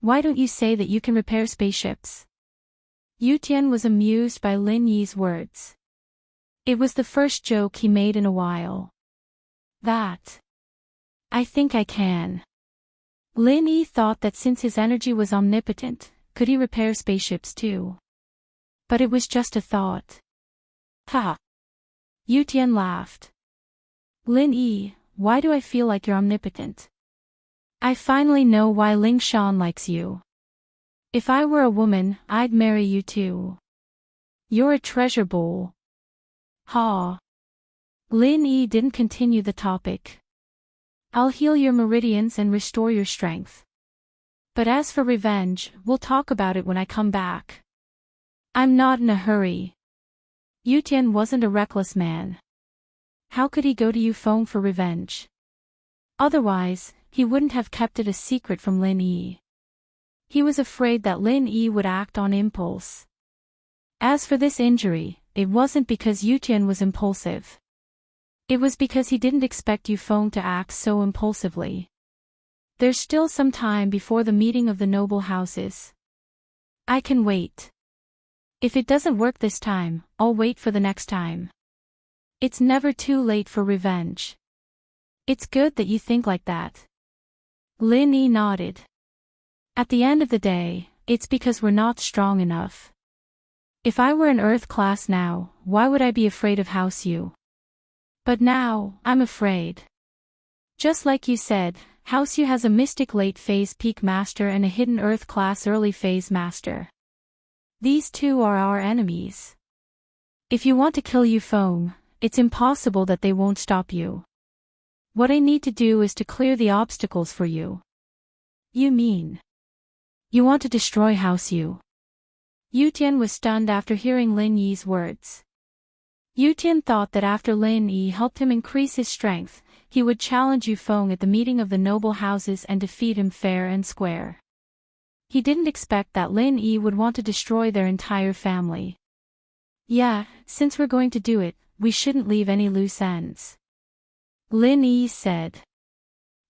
Why don't you say that you can repair spaceships? Yutian was amused by Lin Yi's words. It was the first joke he made in a while. That. I think I can. Lin Yi thought that since his energy was omnipotent, could he repair spaceships too? But it was just a thought. Ha! Yutian laughed. Lin Yi, why do I feel like you're omnipotent? I finally know why Ling Shan likes you. If I were a woman, I'd marry you too. You're a treasure bowl. Ha! Lin Yi didn't continue the topic. I'll heal your meridians and restore your strength. But as for revenge, we'll talk about it when I come back. I'm not in a hurry. Yutian wasn't a reckless man. How could he go to Yufeng for revenge? Otherwise, he wouldn't have kept it a secret from Lin Yi. He was afraid that Lin Yi would act on impulse. As for this injury, it wasn't because Yutian was impulsive. It was because he didn't expect Yufeng to act so impulsively. There's still some time before the meeting of the noble houses. I can wait. If it doesn't work this time, I'll wait for the next time. It's never too late for revenge. It's good that you think like that. Lin Yi nodded. At the end of the day, it's because we're not strong enough. If I were an Earth class now, why would I be afraid of House U? But now, I'm afraid. Just like you said, House U has a mystic late phase peak master and a hidden Earth class early phase master. These two are our enemies. If you want to kill Yufeng, it's impossible that they won't stop you. What I need to do is to clear the obstacles for you. You mean? You want to destroy House U? Yu Tian was stunned after hearing Lin Yi's words. Yu Tian thought that after Lin Yi helped him increase his strength, he would challenge Yufeng at the meeting of the noble houses and defeat him fair and square. He didn't expect that Lin Yi would want to destroy their entire family. Yeah, since we're going to do it, we shouldn't leave any loose ends. Lin Yi said.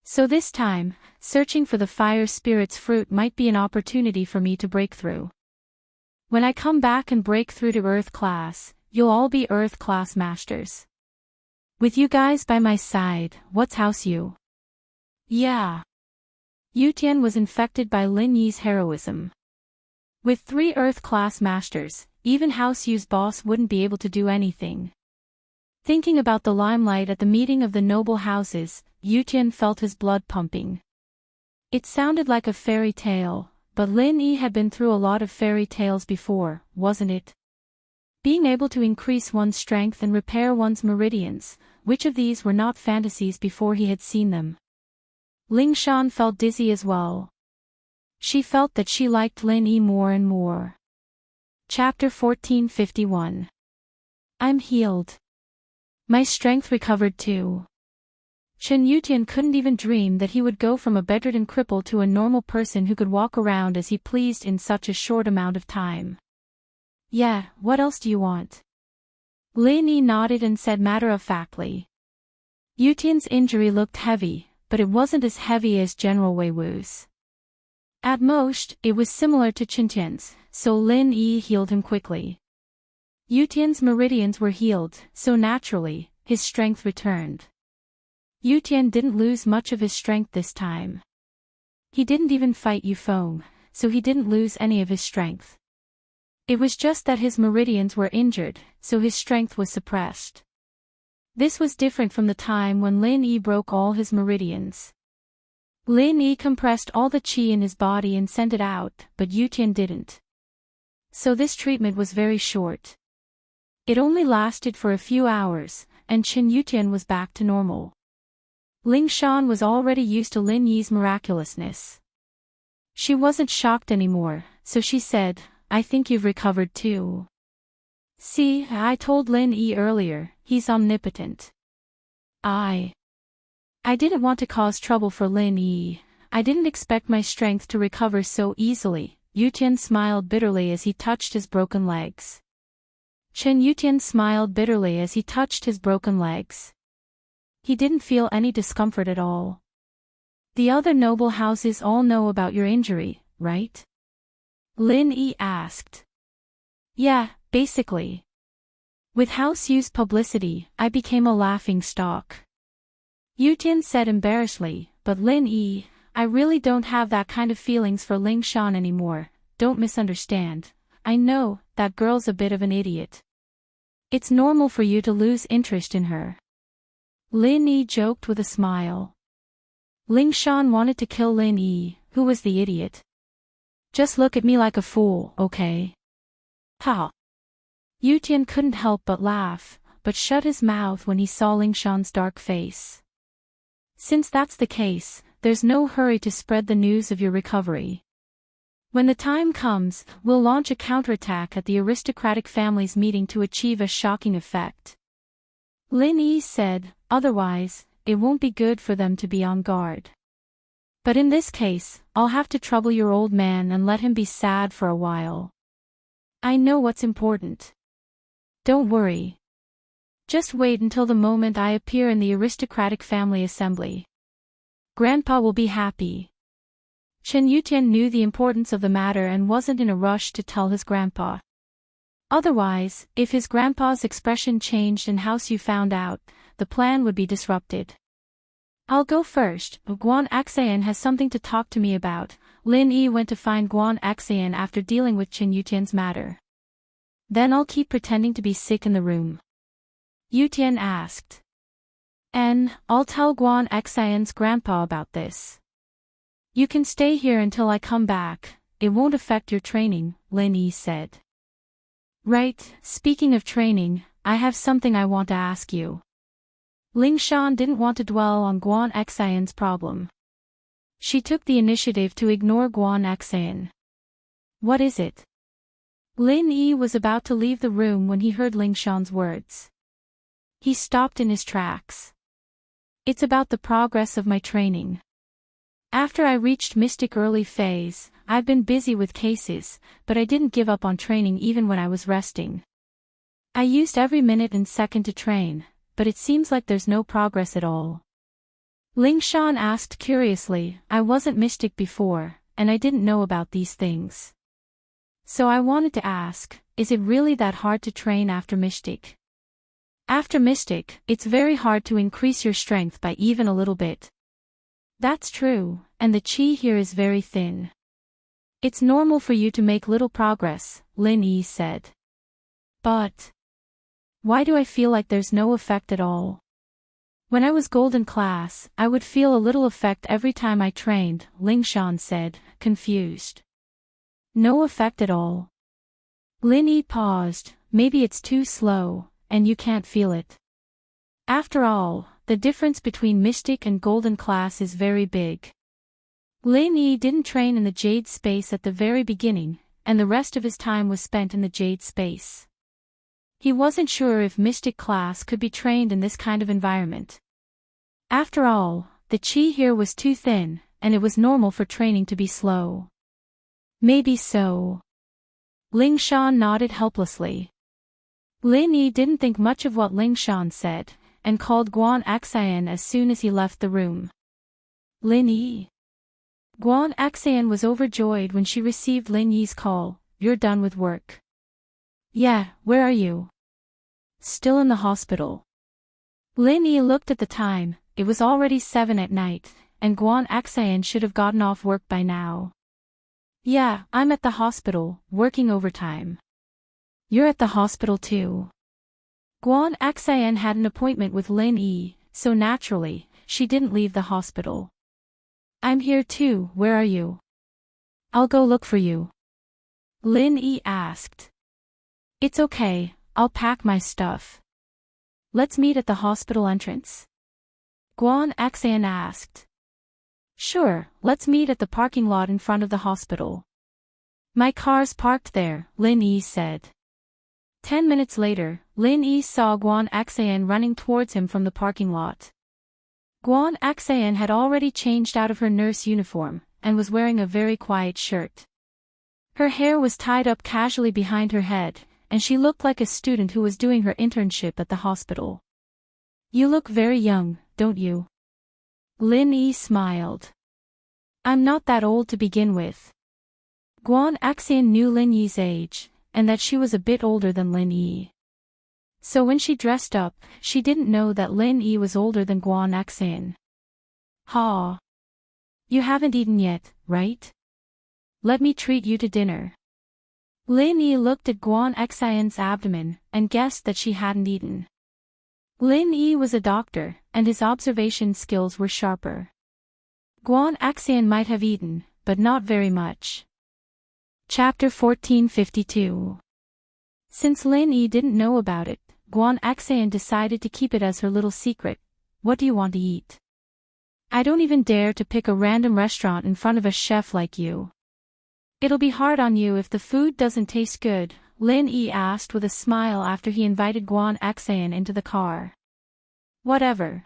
So this time, searching for the fire spirit's fruit might be an opportunity for me to break through. When I come back and break through to Earth class, you'll all be Earth class masters. With you guys by my side, what's House U? Yeah. Yu Tian was infected by Lin Yi's heroism. With 3 Earth class masters, even House U's boss wouldn't be able to do anything. Thinking about the limelight at the meeting of the noble houses, Yu Tian felt his blood pumping. It sounded like a fairy tale, but Lin Yi had been through a lot of fairy tales before, wasn't it? Being able to increase one's strength and repair one's meridians, which of these were not fantasies before he had seen them? Ling Shan felt dizzy as well. She felt that she liked Lin Yi more and more. Chapter 1451. I'm healed. My strength recovered too. Chen Yutian couldn't even dream that he would go from a bedridden cripple to a normal person who could walk around as he pleased in such a short amount of time. Yeah, what else do you want? Lin Yi nodded and said matter-of-factly. Yutian's injury looked heavy, but it wasn't as heavy as General Wei Wu's. At most, it was similar to Qintian's, so Lin Yi healed him quickly. Yutian's meridians were healed, so naturally, his strength returned. Yutian didn't lose much of his strength this time. He didn't even fight Yufeng, so he didn't lose any of his strength. It was just that his meridians were injured, so his strength was suppressed. This was different from the time when Lin Yi broke all his meridians. Lin Yi compressed all the qi in his body and sent it out, but Yutian didn't. So this treatment was very short. It only lasted for a few hours, and Chen Yutian was back to normal. Ling Shan was already used to Lin Yi's miraculousness. She wasn't shocked anymore, so she said, I think you've recovered too. See, I told Lin Yi earlier, he's omnipotent. I didn't want to cause trouble for Lin Yi. I didn't expect my strength to recover so easily. Yutian smiled bitterly as he touched his broken legs. Chen Yutian smiled bitterly as he touched his broken legs. He didn't feel any discomfort at all. The other noble houses all know about your injury, right? Lin Yi asked. Yeah, basically. With House U's publicity, I became a laughing stock. Yutian said embarrassedly, but Lin Yi, I really don't have that kind of feelings for Ling Shan anymore, don't misunderstand. I know, that girl's a bit of an idiot. It's normal for you to lose interest in her. Lin Yi joked with a smile. Ling Shan wanted to kill Lin Yi, who was the idiot. Just look at me like a fool, okay? Ha! Yutian couldn't help but laugh, but shut his mouth when he saw Ling Shan's dark face. Since that's the case, there's no hurry to spread the news of your recovery. When the time comes, we'll launch a counterattack at the aristocratic family's meeting to achieve a shocking effect. Lin Yi said, otherwise, it won't be good for them to be on guard. But in this case, I'll have to trouble your old man and let him be sad for a while. I know what's important. Don't worry. Just wait until the moment I appear in the aristocratic family assembly. Grandpa will be happy. Chen Yutian knew the importance of the matter and wasn't in a rush to tell his grandpa. Otherwise, if his grandpa's expression changed and House Yu found out, the plan would be disrupted. I'll go first. Guan Xan has something to talk to me about. Lin Yi went to find Guan Xan after dealing with Qin Yutian's matter. Then I'll keep pretending to be sick in the room. Yutian asked. I'll tell Guan Xan's grandpa about this. You can stay here until I come back. It won't affect your training, Lin Yi said. Right, speaking of training, I have something I want to ask you. Ling Shan didn't want to dwell on Guan Xan's problem. She took the initiative to ignore Guan Xan. What is it? Lin Yi was about to leave the room when he heard Ling Shan's words. He stopped in his tracks. It's about the progress of my training. After I reached Mystic early phase, I've been busy with cases, but I didn't give up on training even when I was resting. I used every minute and second to train, but it seems like there's no progress at all. Ling Shan asked curiously. I wasn't Mystic before, and I didn't know about these things. So I wanted to ask, is it really that hard to train after Mystic? After Mystic, it's very hard to increase your strength by even a little bit. That's true, and the chi here is very thin. It's normal for you to make little progress, Lin Yi said. But why do I feel like there's no effect at all? When I was golden class, I would feel a little effect every time I trained, Ling Shan said, confused. No effect at all. Lin Yi paused. Maybe it's too slow, and you can't feel it. After all, the difference between Mystic and Golden class is very big. Lin Yi didn't train in the Jade space at the very beginning, and the rest of his time was spent in the Jade space. He wasn't sure if Mystic class could be trained in this kind of environment. After all, the chi here was too thin, and it was normal for training to be slow. Maybe so. Ling Shan nodded helplessly. Lin Yi didn't think much of what Ling Shan said, and called Guan Xan as soon as he left the room. Lin Yi. Guan Xan was overjoyed when she received Lin Yi's call. You're done with work. Yeah, where are you? Still in the hospital. Lin Yi looked at the time. It was already 7 at night, and Guan Xan should have gotten off work by now. Yeah, I'm at the hospital, working overtime. You're at the hospital too. Guan Xan had an appointment with Lin Yi, so naturally, she didn't leave the hospital. I'm here too, where are you? I'll go look for you. Lin Yi asked. It's okay, I'll pack my stuff. Let's meet at the hospital entrance. Guan Xan asked. Sure, let's meet at the parking lot in front of the hospital. My car's parked there, Lin Yi said. 10 minutes later, Lin Yi saw Guan Xan running towards him from the parking lot. Guan Xan had already changed out of her nurse uniform, and was wearing a very quiet shirt. Her hair was tied up casually behind her head, and she looked like a student who was doing her internship at the hospital. You look very young, don't you? Lin Yi smiled. I'm not that old to begin with. Guan Xan knew Lin Yi's age, and that she was a bit older than Lin Yi. So when she dressed up, she didn't know that Lin Yi was older than Guan Xan. Ha! You haven't eaten yet, right? Let me treat you to dinner. Lin Yi looked at Guan Xan's abdomen, and guessed that she hadn't eaten. Lin Yi was a doctor, and his observation skills were sharper. Guan Xan might have eaten, but not very much. Chapter 1452. Since Lin Yi didn't know about it, Guan Xan decided to keep it as her little secret. What do you want to eat? I don't even dare to pick a random restaurant in front of a chef like you. It'll be hard on you if the food doesn't taste good, Lin Yi asked with a smile after he invited Guan Xan into the car. Whatever.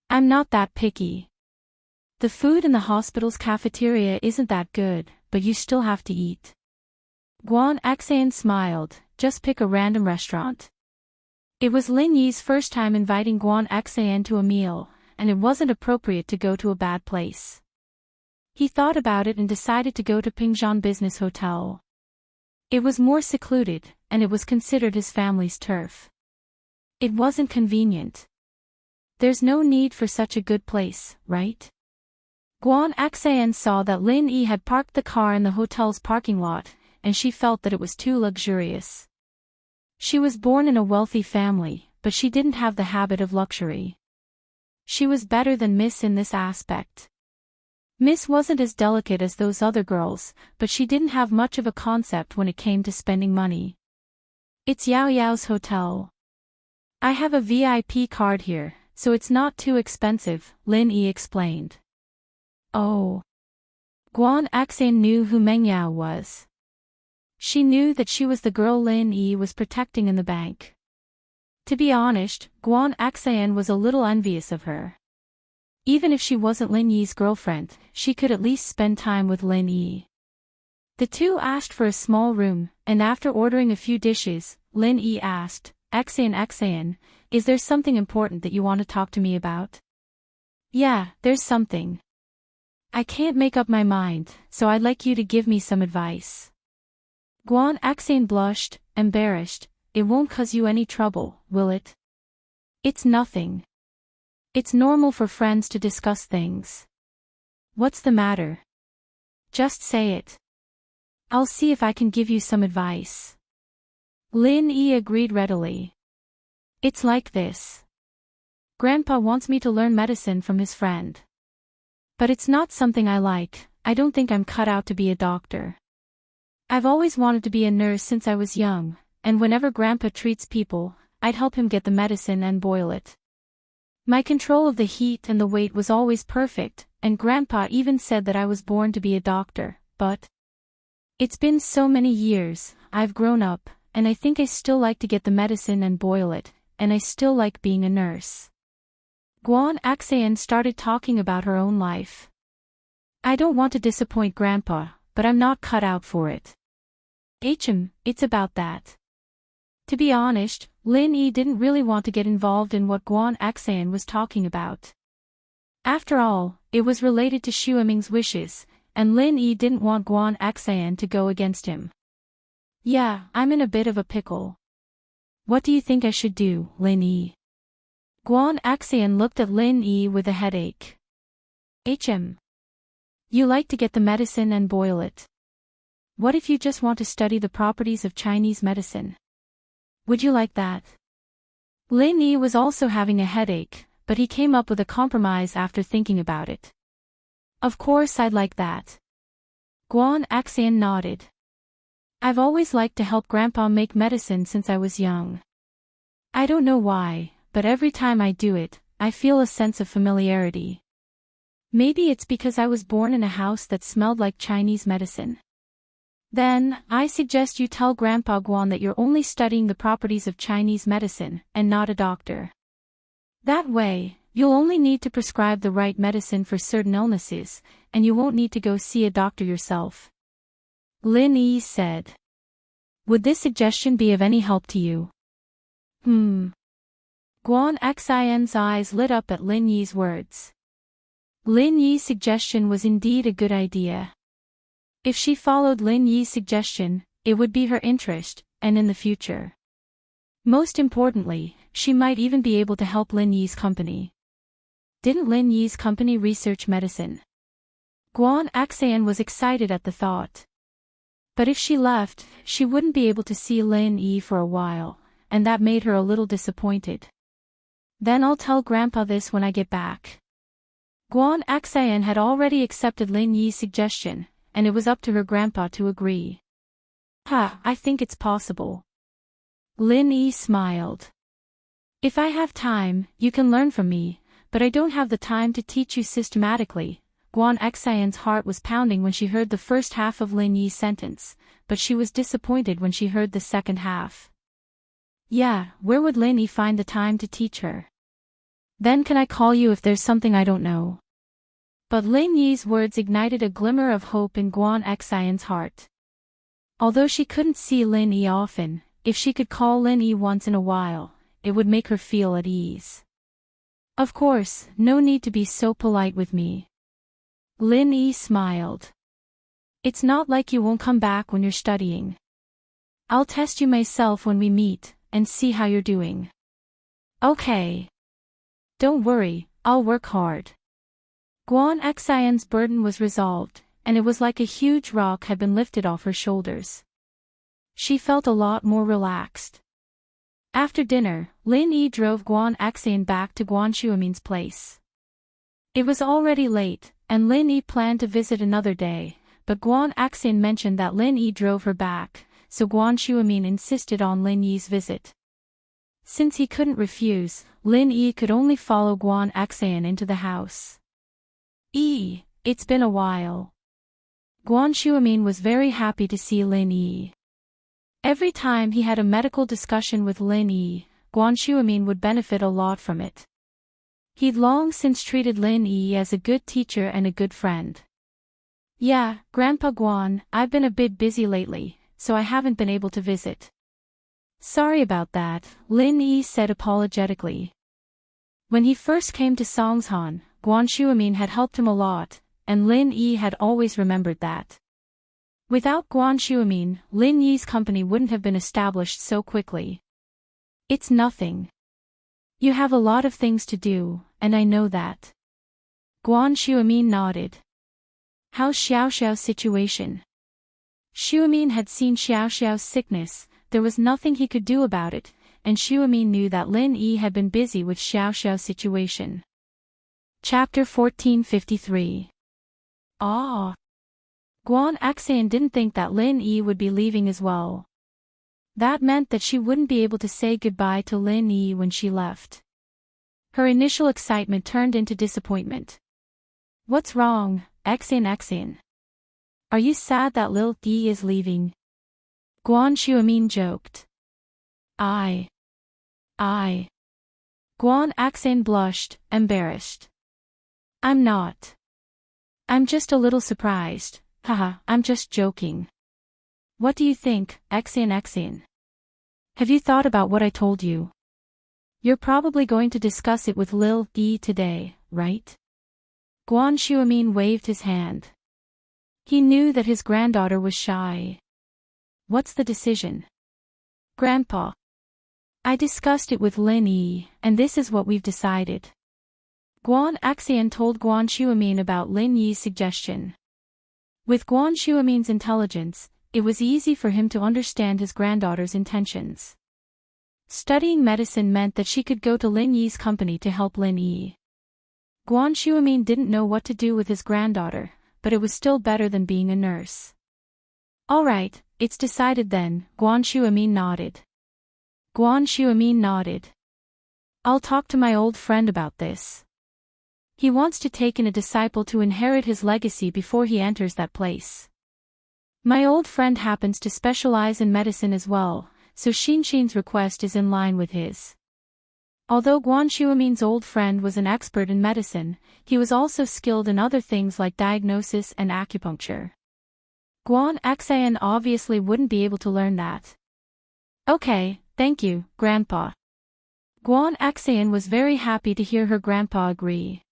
I'm not that picky. The food in the hospital's cafeteria isn't that good, but you still have to eat. Guan Xan smiled. Just pick a random restaurant. It was Lin Yi's first time inviting Guan Xan to a meal, and it wasn't appropriate to go to a bad place. He thought about it and decided to go to Pingzhan Business Hotel. It was more secluded, and it was considered his family's turf. It wasn't convenient. there's no need for such a good place, right? Guan Xan saw that Lin Yi had parked the car in the hotel's parking lot, and she felt that it was too luxurious. She was born in a wealthy family, but she didn't have the habit of luxury. She was better than Miss in this aspect. Miss wasn't as delicate as those other girls, but she didn't have much of a concept when it came to spending money. It's Yao Yao's hotel. I have a VIP card here, so it's not too expensive, Lin Yi explained. Oh. Guan Xan knew who Meng Yao was. She knew that she was the girl Lin Yi was protecting in the bank. To be honest, Guan Xan was a little envious of her. Even if she wasn't Lin Yi's girlfriend, she could at least spend time with Lin Yi. The two asked for a small room, and after ordering a few dishes, Lin Yi asked, Xan, is there something important that you want to talk to me about? Yeah, there's something. I can't make up my mind, so I'd like you to give me some advice. Guan Xan blushed, embarrassed. It won't cause you any trouble, will it? It's nothing. It's normal for friends to discuss things. What's the matter? Just say it. I'll see if I can give you some advice. Lin Yi agreed readily. It's like this. Grandpa wants me to learn medicine from his friend. But it's not something I like. I don't think I'm cut out to be a doctor. I've always wanted to be a nurse since I was young, and whenever Grandpa treats people, I'd help him get the medicine and boil it. My control of the heat and the weight was always perfect, and Grandpa even said that I was born to be a doctor, but it's been so many years, I've grown up, and I think I still like to get the medicine and boil it, and I still like being a nurse. Guan Xan started talking about her own life. I don't want to disappoint Grandpa, but I'm not cut out for it. It's about that. To be honest, Lin Yi didn't really want to get involved in what Guan Xan was talking about. After all, it was related to Xueming's wishes, and Lin Yi didn't want Guan Xan to go against him. Yeah, I'm in a bit of a pickle. What do you think I should do, Lin Yi? Guan Xan looked at Lin Yi with a headache. You like to get the medicine and boil it. What if you just want to study the properties of Chinese medicine? Would you like that? Lin Yi was also having a headache, but he came up with a compromise after thinking about it. Of course I'd like that. Guan Xan nodded. I've always liked to help Grandpa make medicine since I was young. I don't know why, but every time I do it, I feel a sense of familiarity. Maybe it's because I was born in a house that smelled like Chinese medicine. Then, I suggest you tell Grandpa Guan that you're only studying the properties of Chinese medicine, and not a doctor. That way, you'll only need to prescribe the right medicine for certain illnesses, and you won't need to go see a doctor yourself. Lin Yi said. Would this suggestion be of any help to you? Guan Xin's eyes lit up at Lin Yi's words. Lin Yi's suggestion was indeed a good idea. If she followed Lin Yi's suggestion, it would be her interest, and in the future. Most importantly, she might even be able to help Lin Yi's company. Didn't Lin Yi's company research medicine? Guan Xan was excited at the thought. But if she left, she wouldn't be able to see Lin Yi for a while, and that made her a little disappointed. Then I'll tell Grandpa this when I get back. Guan Xan had already accepted Lin Yi's suggestion, and it was up to her grandpa to agree. I think it's possible. Lin Yi smiled. If I have time, you can learn from me, but I don't have the time to teach you systematically. Guan Xin's heart was pounding when she heard the first half of Lin Yi's sentence, but she was disappointed when she heard the second half. Yeah, where would Lin Yi find the time to teach her? Then can I call you if there's something I don't know? But Lin Yi's words ignited a glimmer of hope in Guan Xin's heart. Although she couldn't see Lin Yi often, if she could call Lin Yi once in a while, it would make her feel at ease. Of course, no need to be so polite with me. Lin Yi smiled. It's not like you won't come back when you're studying. I'll test you myself when we meet, and see how you're doing. Okay. Don't worry, I'll work hard. Guan Xian's burden was resolved, and it was like a huge rock had been lifted off her shoulders. She felt a lot more relaxed. After dinner, Lin Yi drove Guan Xian back to Guan Xuemin's place. It was already late, and Lin Yi planned to visit another day, but Guan Xian mentioned that Lin Yi drove her back, so Guan Xuemin insisted on Lin Yi's visit. Since he couldn't refuse, Lin Yi could only follow Guan Xian into the house. It's been a while. Guan Xuemin was very happy to see Lin Yi. Every time he had a medical discussion with Lin Yi, Guan Xuemin would benefit a lot from it. He'd long since treated Lin Yi as a good teacher and a good friend. Yeah, Grandpa Guan, I've been a bit busy lately, so I haven't been able to visit. Sorry about that, Lin Yi said apologetically. When he first came to Songshan, Guan Xuemin had helped him a lot, and Lin Yi had always remembered that. Without Guan Xuemin, Lin Yi's company wouldn't have been established so quickly. It's nothing. You have a lot of things to do, and I know that. Guan Xuemin nodded. How's Xiao Xiao's situation? Xuemin had seen Xiao Xiao's sickness, there was nothing he could do about it, and Xuemin knew that Lin Yi had been busy with Xiao Xiao's situation. Chapter 1453. Guan Xian didn't think that Lin Yi would be leaving as well. That meant that she wouldn't be able to say goodbye to Lin Yi when she left. Her initial excitement turned into disappointment. What's wrong, Xian? Are you sad that Lil Yi is leaving? Guan Xuemin joked. I. Guan Xian blushed, embarrassed. I'm not. I'm just a little surprised, haha, I'm just joking. What do you think, Xian? Have you thought about what I told you? You're probably going to discuss it with Lil Yi today, right? Guan Xuemin waved his hand. He knew that his granddaughter was shy. What's the decision? Grandpa. I discussed it with Lin Yi, and this is what we've decided. Guan Xian told Guan Xuemin about Lin Yi's suggestion. With Guan Xuemin's intelligence, it was easy for him to understand his granddaughter's intentions. Studying medicine meant that she could go to Lin Yi's company to help Lin Yi. Guan Xuemin didn't know what to do with his granddaughter, but it was still better than being a nurse. All right, it's decided then, Guan Xuemin nodded. I'll talk to my old friend about this. He wants to take in a disciple to inherit his legacy before he enters that place. My old friend happens to specialize in medicine as well, so Xinxin's request is in line with his. Although Guan Xuemin's old friend was an expert in medicine, he was also skilled in other things like diagnosis and acupuncture. Guan Xian obviously wouldn't be able to learn that. Okay, thank you, Grandpa. Guan Xian was very happy to hear her grandpa agree.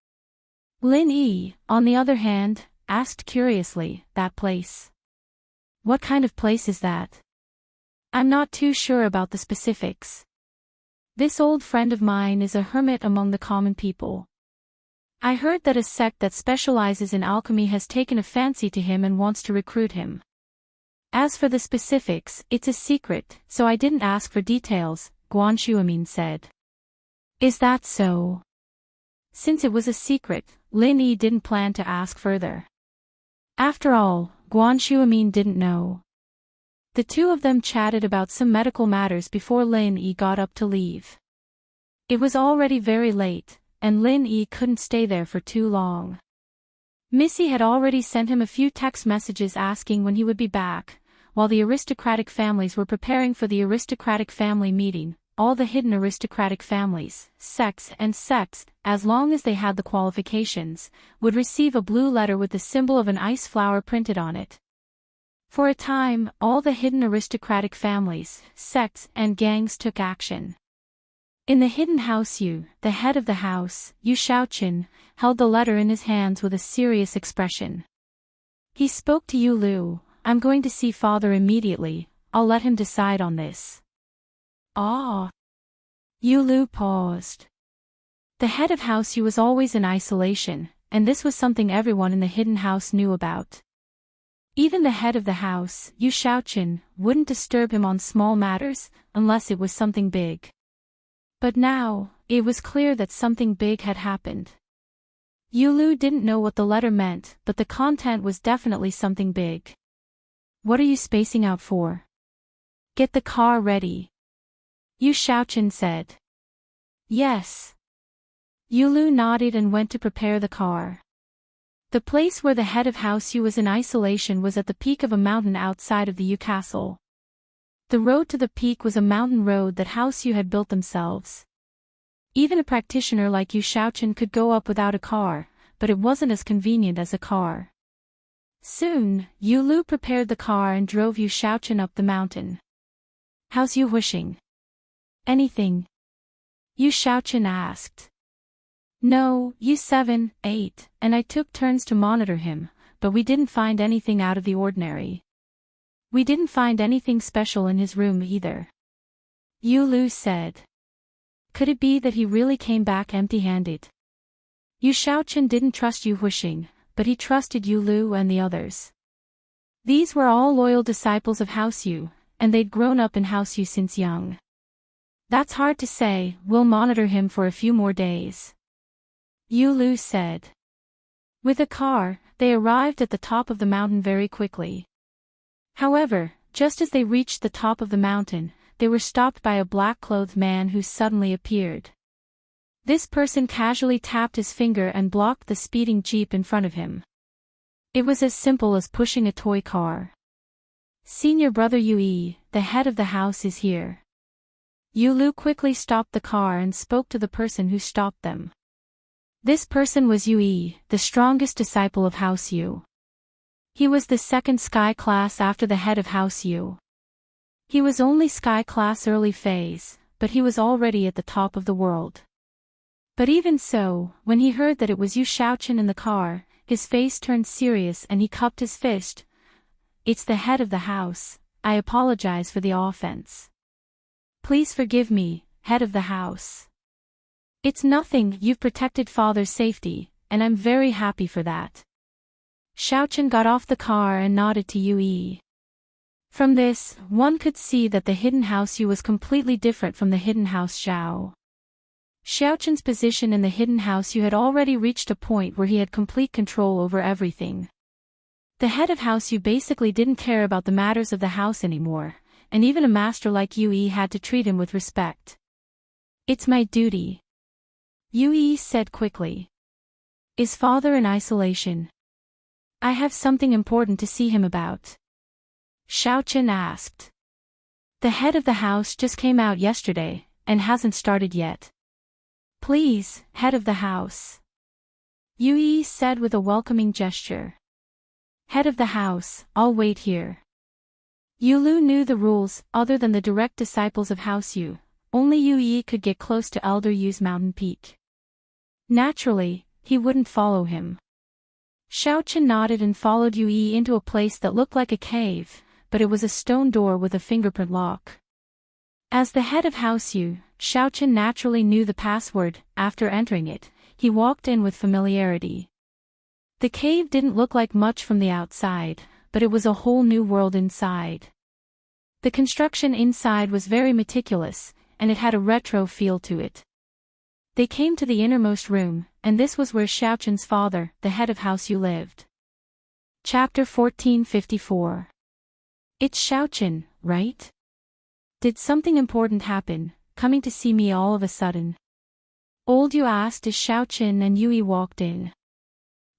Lin Yi, on the other hand, asked curiously, that place. What kind of place is that? I'm not too sure about the specifics. This old friend of mine is a hermit among the common people. I heard that a sect that specializes in alchemy has taken a fancy to him and wants to recruit him. As for the specifics, it's a secret, so I didn't ask for details, Guan Xuemin said. Is that so? Since it was a secret, Lin Yi didn't plan to ask further. After all, Guan Xuemin didn't know. The two of them chatted about some medical matters before Lin Yi got up to leave. It was already very late, and Lin Yi couldn't stay there for too long. Missy had already sent him a few text messages asking when he would be back, while the aristocratic families were preparing for the aristocratic family meeting. All the hidden aristocratic families, sects, as long as they had the qualifications, would receive a blue letter with the symbol of an ice flower printed on it. For a time, all the hidden aristocratic families, sects, and gangs took action. In the hidden house the head of the house, Yu Shaoqin, held the letter in his hands with a serious expression. He spoke to Yu Lu, I'm going to see father immediately, I'll let him decide on this. Yu Lu paused. The head of house Yu was always in isolation, and this was something everyone in the hidden house knew about. Even the head of the house, Yu Xiaoqun, wouldn't disturb him on small matters, unless it was something big. But now, it was clear that something big had happened. Yulu didn't know what the letter meant, but the content was definitely something big. What are you spacing out for? Get the car ready. Yu Xiaoqun said. Yes. Yulu nodded and went to prepare the car. The place where the head of house Yu was in isolation was at the peak of a mountain outside of the Yu castle. The road to the peak was a mountain road that House Yu had built themselves. Even a practitioner like Yu Xiaoqun could go up without a car, but it wasn't as convenient as a car. Soon, Yu Lu prepared the car and drove Yu Xiaoqun up the mountain. How's Yu wishing? Anything? Yu Xiaoqun asked. No, Yu 7, 8, and I took turns to monitor him, but we didn't find anything out of the ordinary. We didn't find anything special in his room either. Yu Lu said. Could it be that he really came back empty-handed? Yu Xiaoqun didn't trust Yu Huixing, but he trusted Yu Lu and the others. These were all loyal disciples of House Yu, and they'd grown up in House Yu since young. That's hard to say, we'll monitor him for a few more days. Yu Lu said. With a car, they arrived at the top of the mountain very quickly. However, just as they reached the top of the mountain, they were stopped by a black-clothed man who suddenly appeared. This person casually tapped his finger and blocked the speeding jeep in front of him. It was as simple as pushing a toy car. Senior brother Yui, the head of the house, is here. Yu Lu quickly stopped the car and spoke to the person who stopped them. This person was Yui, the strongest disciple of House Yu. He was the second sky class after the head of House Yu. He was only sky class early phase, but he was already at the top of the world. But even so, when he heard that it was Yu Xiaoqun in the car, his face turned serious and he cupped his fist. It's the head of the house, I apologize for the offense. Please forgive me, head of the house. It's nothing, you've protected father's safety, and I'm very happy for that. Xiaoqun got off the car and nodded to Yui. From this, one could see that the hidden house Yu was completely different from the hidden house Xiao. Xiaoqun's position in the hidden house Yu had already reached a point where he had complete control over everything. The head of house Yu basically didn't care about the matters of the house anymore, and even a master like Yui had to treat him with respect. It's my duty. Yui said quickly. Is father in isolation? I have something important to see him about. Xiaoqun asked. The head of the house just came out yesterday, and hasn't started yet. Please, head of the house. Yui said with a welcoming gesture. Head of the house, I'll wait here. Yu Lu knew the rules, other than the direct disciples of House Yu. Only Yui could get close to Elder Yu's mountain peak. Naturally, he wouldn't follow him. Xiaoqun nodded and followed Yui into a place that looked like a cave, but it was a stone door with a fingerprint lock. As the head of House Yu, Xiaoqun naturally knew the password. After entering it, he walked in with familiarity. The cave didn't look like much from the outside, but it was a whole new world inside. The construction inside was very meticulous, and it had a retro feel to it. They came to the innermost room, and this was where Xiaoqun's father, the head of House Yu, lived. Chapter 1454. It's Xiaoqun, right? Did something important happen, coming to see me all of a sudden? Old Yu asked as Xiaoqun and Yui walked in.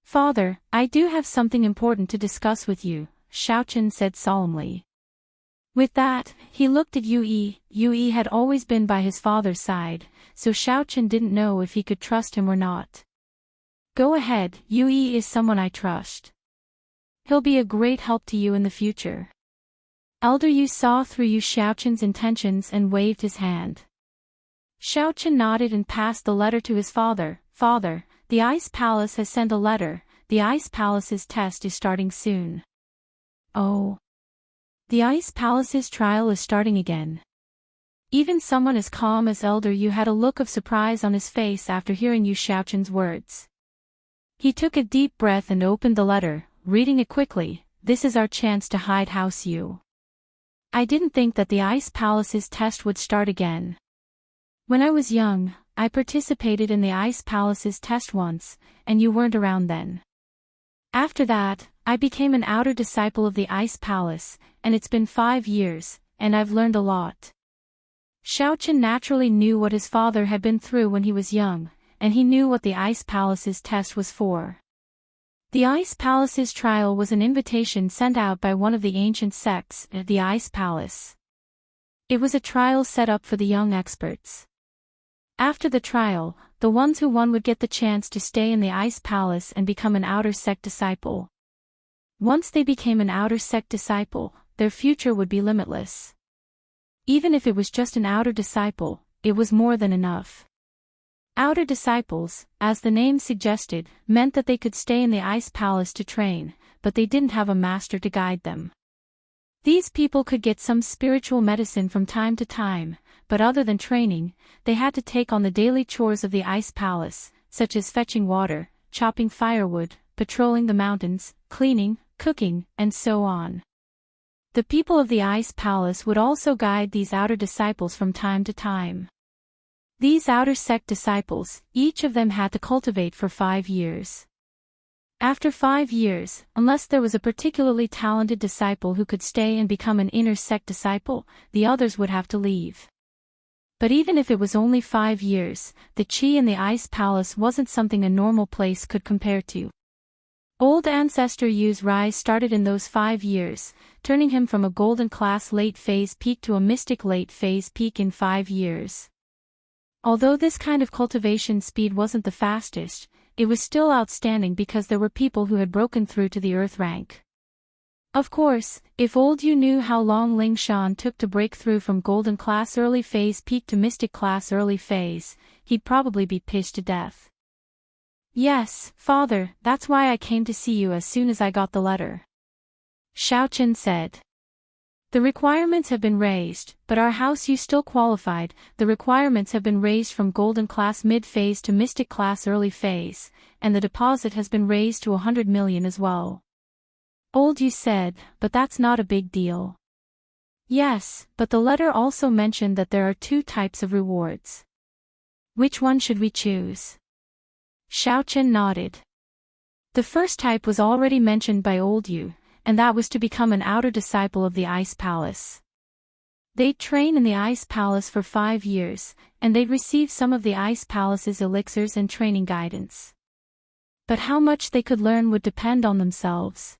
Father, I do have something important to discuss with you, Xiaoqun said solemnly. With that, he looked at Yui. Yui had always been by his father's side, so Xiaoqun didn't know if he could trust him or not. Go ahead, Yui is someone I trust. He'll be a great help to you in the future. Elder Yu saw through Yu Xiaoqun's intentions and waved his hand. Xiaoqun nodded and passed the letter to his father. Father, the Ice Palace has sent a letter. The Ice Palace's test is starting soon. Oh. The Ice Palace's trial is starting again. Even someone as calm as Elder Yu had a look of surprise on his face after hearing Yu Xiaoqin's words. He took a deep breath and opened the letter, reading it quickly. This is our chance to hide House Yu. I didn't think that the Ice Palace's test would start again. When I was young, I participated in the Ice Palace's test once, and you weren't around then. After that, I became an outer disciple of the Ice Palace, and it's been 5 years, and I've learned a lot. Xiaoqin naturally knew what his father had been through when he was young, and he knew what the Ice Palace's test was for. The Ice Palace's trial was an invitation sent out by one of the ancient sects at the Ice Palace. It was a trial set up for the young experts. After the trial, the ones who won would get the chance to stay in the Ice Palace and become an outer sect disciple. Once they became an outer sect disciple, their future would be limitless. Even if it was just an outer disciple, it was more than enough. Outer disciples, as the name suggested, meant that they could stay in the Ice Palace to train, but they didn't have a master to guide them. These people could get some spiritual medicine from time to time, but other than training, they had to take on the daily chores of the Ice Palace, such as fetching water, chopping firewood, patrolling the mountains, cleaning, cooking, and so on. The people of the Ice Palace would also guide these outer disciples from time to time. These outer sect disciples, each of them had to cultivate for 5 years. After 5 years, unless there was a particularly talented disciple who could stay and become an inner sect disciple, the others would have to leave. But even if it was only 5 years, the qi in the Ice Palace wasn't something a normal place could compare to. Old Ancestor Yu's rise started in those 5 years, turning him from a golden class late phase peak to a mystic late phase peak in 5 years. Although this kind of cultivation speed wasn't the fastest, it was still outstanding because there were people who had broken through to the Earth rank. Of course, if old Yu knew how long Ling Shan took to break through from golden class early phase peak to mystic class early phase, he'd probably be pissed to death. Yes, father, that's why I came to see you as soon as I got the letter. Xiaoqin said. The requirements have been raised, but our House Yu still qualified. The requirements have been raised from golden class mid-phase to mystic class early phase, and the deposit has been raised to 100 million as well. Old Yu said, but that's not a big deal. Yes, but the letter also mentioned that there are 2 types of rewards. Which one should we choose? Xiaoqin nodded. The first type was already mentioned by old Yu, and that was to become an outer disciple of the Ice Palace. They'd train in the Ice Palace for 5 years, and they'd receive some of the Ice Palace's elixirs and training guidance. But how much they could learn would depend on themselves.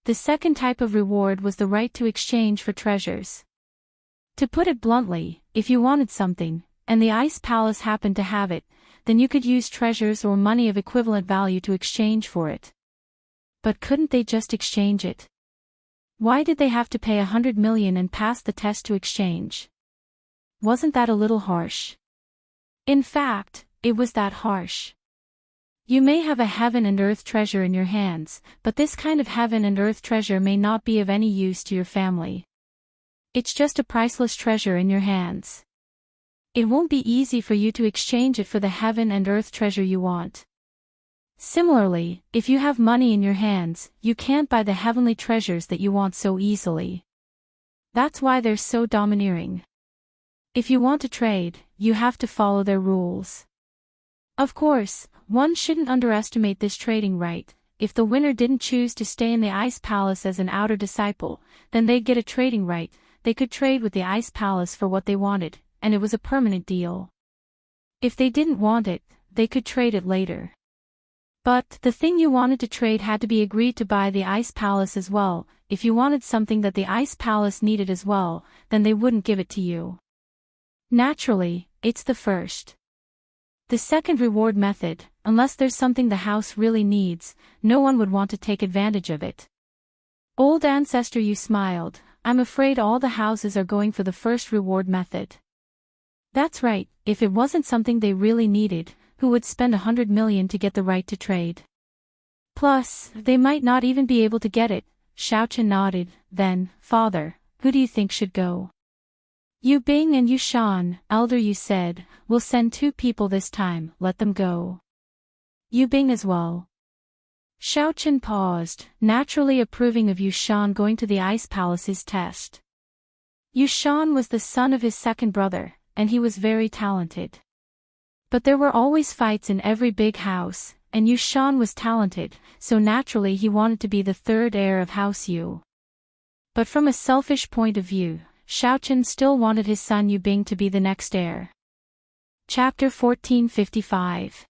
The second type of reward was the right to exchange for treasures. To put it bluntly, if you wanted something, and the Ice Palace happened to have it, then you could use treasures or money of equivalent value to exchange for it. But couldn't they just exchange it? Why did they have to pay 100 million and pass the test to exchange? Wasn't that a little harsh? In fact, it was that harsh. You may have a heaven and earth treasure in your hands, but this kind of heaven and earth treasure may not be of any use to your family. It's just a priceless treasure in your hands. It won't be easy for you to exchange it for the heaven and earth treasure you want. Similarly, if you have money in your hands, you can't buy the heavenly treasures that you want so easily. That's why they're so domineering. If you want to trade, you have to follow their rules. Of course, one shouldn't underestimate this trading right. If the winner didn't choose to stay in the Ice Palace as an outer disciple, then they'd get a trading right. They could trade with the Ice Palace for what they wanted, and it was a permanent deal. If they didn't want it, they could trade it later. But the thing you wanted to trade had to be agreed to by the Ice Palace as well. If you wanted something that the Ice Palace needed as well, then they wouldn't give it to you. Naturally, it's the first. The second reward method, unless there's something the house really needs, no one would want to take advantage of it. Old Ancestor Yu smiled. I'm afraid all the houses are going for the first reward method. That's right, if it wasn't something they really needed, who would spend 100 million to get the right to trade? Plus, they might not even be able to get it. Xiaoqin nodded. Then, father, who do you think should go? Yu Bing and Yu Shan, elder Yu said, we'll send 2 people this time, let them go. Yu Bing as well. Xiao Chen paused, naturally approving of Yu Shan going to the Ice Palace's test. Yu Shan was the son of his second brother, and he was very talented. But there were always fights in every big house, and Yu Shan was talented, so naturally he wanted to be the 3rd heir of House Yu. But from a selfish point of view, Xiao Chen still wanted his son Yu Bing to be the next heir. Chapter 1455.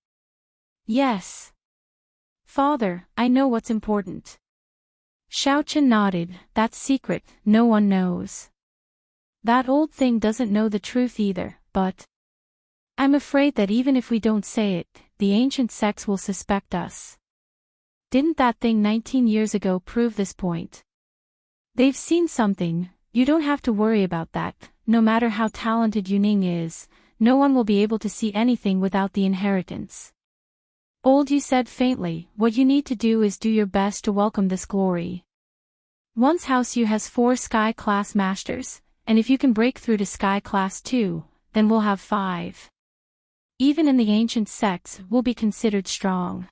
Yes. Father, I know what's important. Xiao Chen nodded, that's secret, no one knows. That old thing doesn't know the truth either, but I'm afraid that even if we don't say it, the ancient sects will suspect us. Didn't that thing 19 years ago prove this point? They've seen something, you don't have to worry about that, no matter how talented Yuning is, no one will be able to see anything without the inheritance. Old Yu said faintly, what you need to do is do your best to welcome this glory. Once House Yu has 4 Sky Class Masters, and if you can break through to Sky Class 2, then we'll have 5. Even in the ancient sects, we'll be considered strong.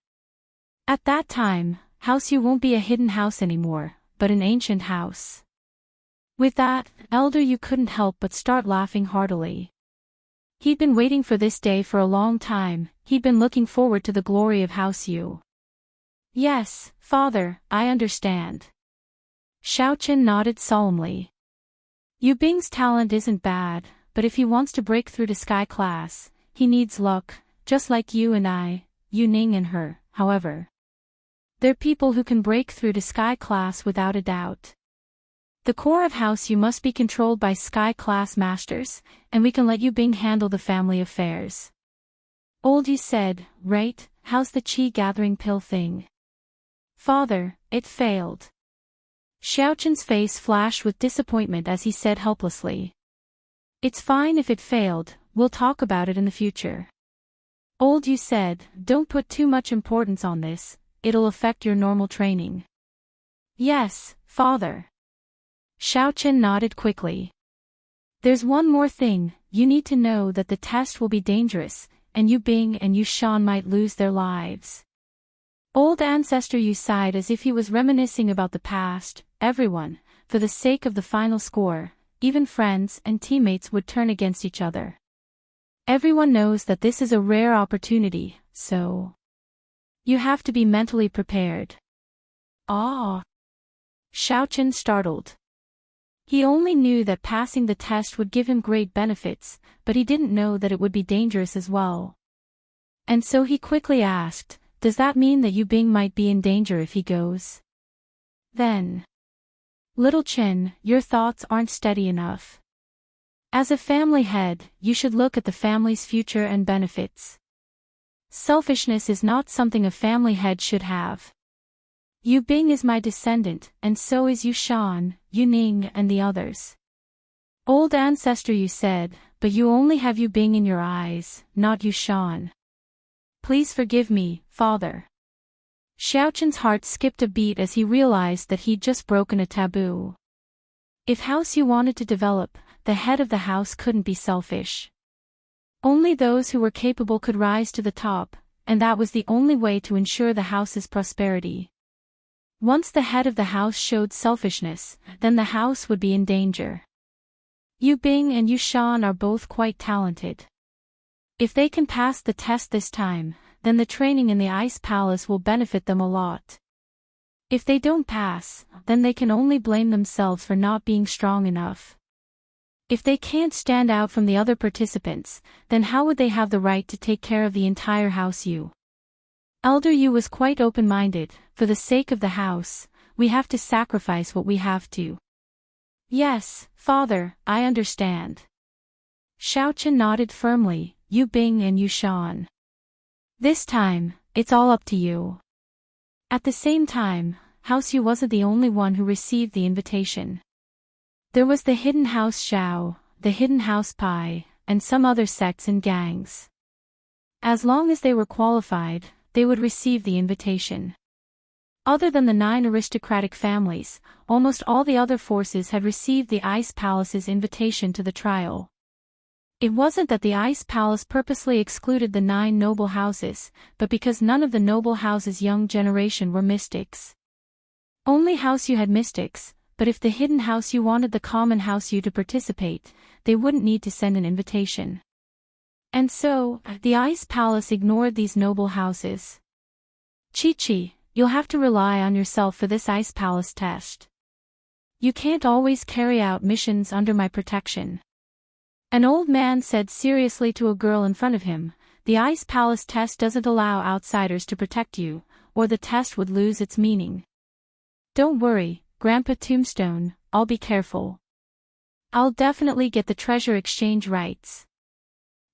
At that time, House Yu won't be a hidden house anymore, but an ancient house. With that, Elder Yu couldn't help but start laughing heartily. He'd been waiting for this day for a long time, he'd been looking forward to the glory of House Yu. Yes, Father, I understand. Xiao Chen nodded solemnly. Yu Bing's talent isn't bad, but if he wants to break through to Sky Class, he needs luck, just like you and I, Yu Ning and her, however. They're people who can break through to Sky Class without a doubt. The core of House Yu must be controlled by Sky Class Masters, and we can let Yu Bing handle the family affairs. Old Yu said, right, how's the Qi gathering pill thing? Father, it failed. Xiao Chen's face flashed with disappointment as he said helplessly. It's fine if it failed, we'll talk about it in the future. Old Yu said, don't put too much importance on this, it'll affect your normal training. Yes, Father. Xiao Chen nodded quickly. There's one more thing, you need to know that the test will be dangerous, and Yu Bing and Yu Shan might lose their lives. Old Ancestor Yu sighed as if he was reminiscing about the past. Everyone, for the sake of the final score, even friends and teammates would turn against each other. Everyone knows that this is a rare opportunity, so you have to be mentally prepared. Ah! Xiao Chen startled. He only knew that passing the test would give him great benefits, but he didn't know that it would be dangerous as well. And so he quickly asked, does that mean that Yu Bing might be in danger if he goes? Then, Little Chen, your thoughts aren't steady enough. As a family head, you should look at the family's future and benefits. Selfishness is not something a family head should have. Yu Bing is my descendant, and so is Yu Shan, Yu Ning and the others. Old Ancestor Yu said, but you only have Yu Bing in your eyes, not Yu Shan. Please forgive me, Father. Xiao Chen's heart skipped a beat as he realized that he'd just broken a taboo. If House Yu wanted to develop, the head of the house couldn't be selfish. Only those who were capable could rise to the top, and that was the only way to ensure the house's prosperity. Once the head of the house showed selfishness, then the house would be in danger. Yu Bing and Yu Shan are both quite talented. If they can pass the test this time, then the training in the Ice Palace will benefit them a lot. If they don't pass, then they can only blame themselves for not being strong enough. If they can't stand out from the other participants, then how would they have the right to take care of the entire House Yu? Elder Yu was quite open-minded, for the sake of the house, we have to sacrifice what we have to. Yes, Father, I understand. Xiao Chen nodded firmly, Yu Bing and Yu Shan. This time, it's all up to you. At the same time, House Yu wasn't the only one who received the invitation. There was the Hidden House Xiao, the Hidden House Pai, and some other sects and gangs. As long as they were qualified, they would receive the invitation. Other than the 9 aristocratic families, almost all the other forces had received the Ice Palace's invitation to the trial. It wasn't that the Ice Palace purposely excluded the 9 noble houses, but because none of the noble houses' young generation were mystics. Only House U had mystics, but if the hidden House U wanted the common House U to participate, they wouldn't need to send an invitation. And so, the Ice Palace ignored these noble houses. Chi-Chi, you'll have to rely on yourself for this Ice Palace test. You can't always carry out missions under my protection. An old man said seriously to a girl in front of him, the Ice Palace test doesn't allow outsiders to protect you, or the test would lose its meaning. Don't worry, Grandpa Tombstone, I'll be careful. I'll definitely get the treasure exchange rights.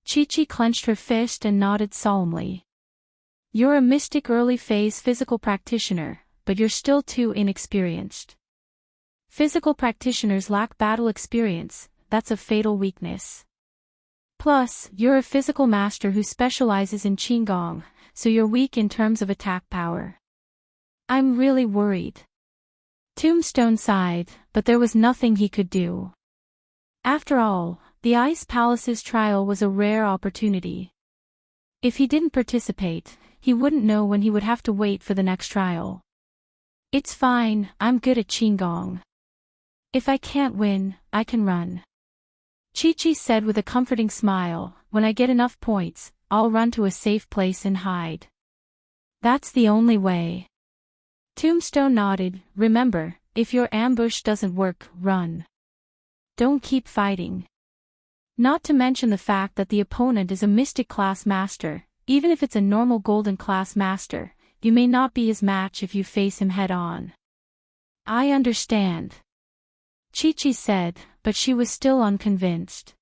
Chi-Chi clenched her fist and nodded solemnly. You're a mystic early phase physical practitioner, but you're still too inexperienced. Physical practitioners lack battle experience, that's a fatal weakness. Plus, you're a physical master who specializes in Qigong, so you're weak in terms of attack power. I'm really worried. Tombstone sighed, but there was nothing he could do. After all, the Ice Palace's trial was a rare opportunity. If he didn't participate, he wouldn't know when he would have to wait for the next trial. It's fine, I'm good at Qigong. If I can't win, I can run. Chi-Chi said with a comforting smile, when I get enough points, I'll run to a safe place and hide. That's the only way. Tombstone nodded, remember, if your ambush doesn't work, run. Don't keep fighting. Not to mention the fact that the opponent is a Mystic class master. Even if it's a normal Golden class master, you may not be his match if you face him head-on. I understand. Chi-Chi said, but she was still unconvinced.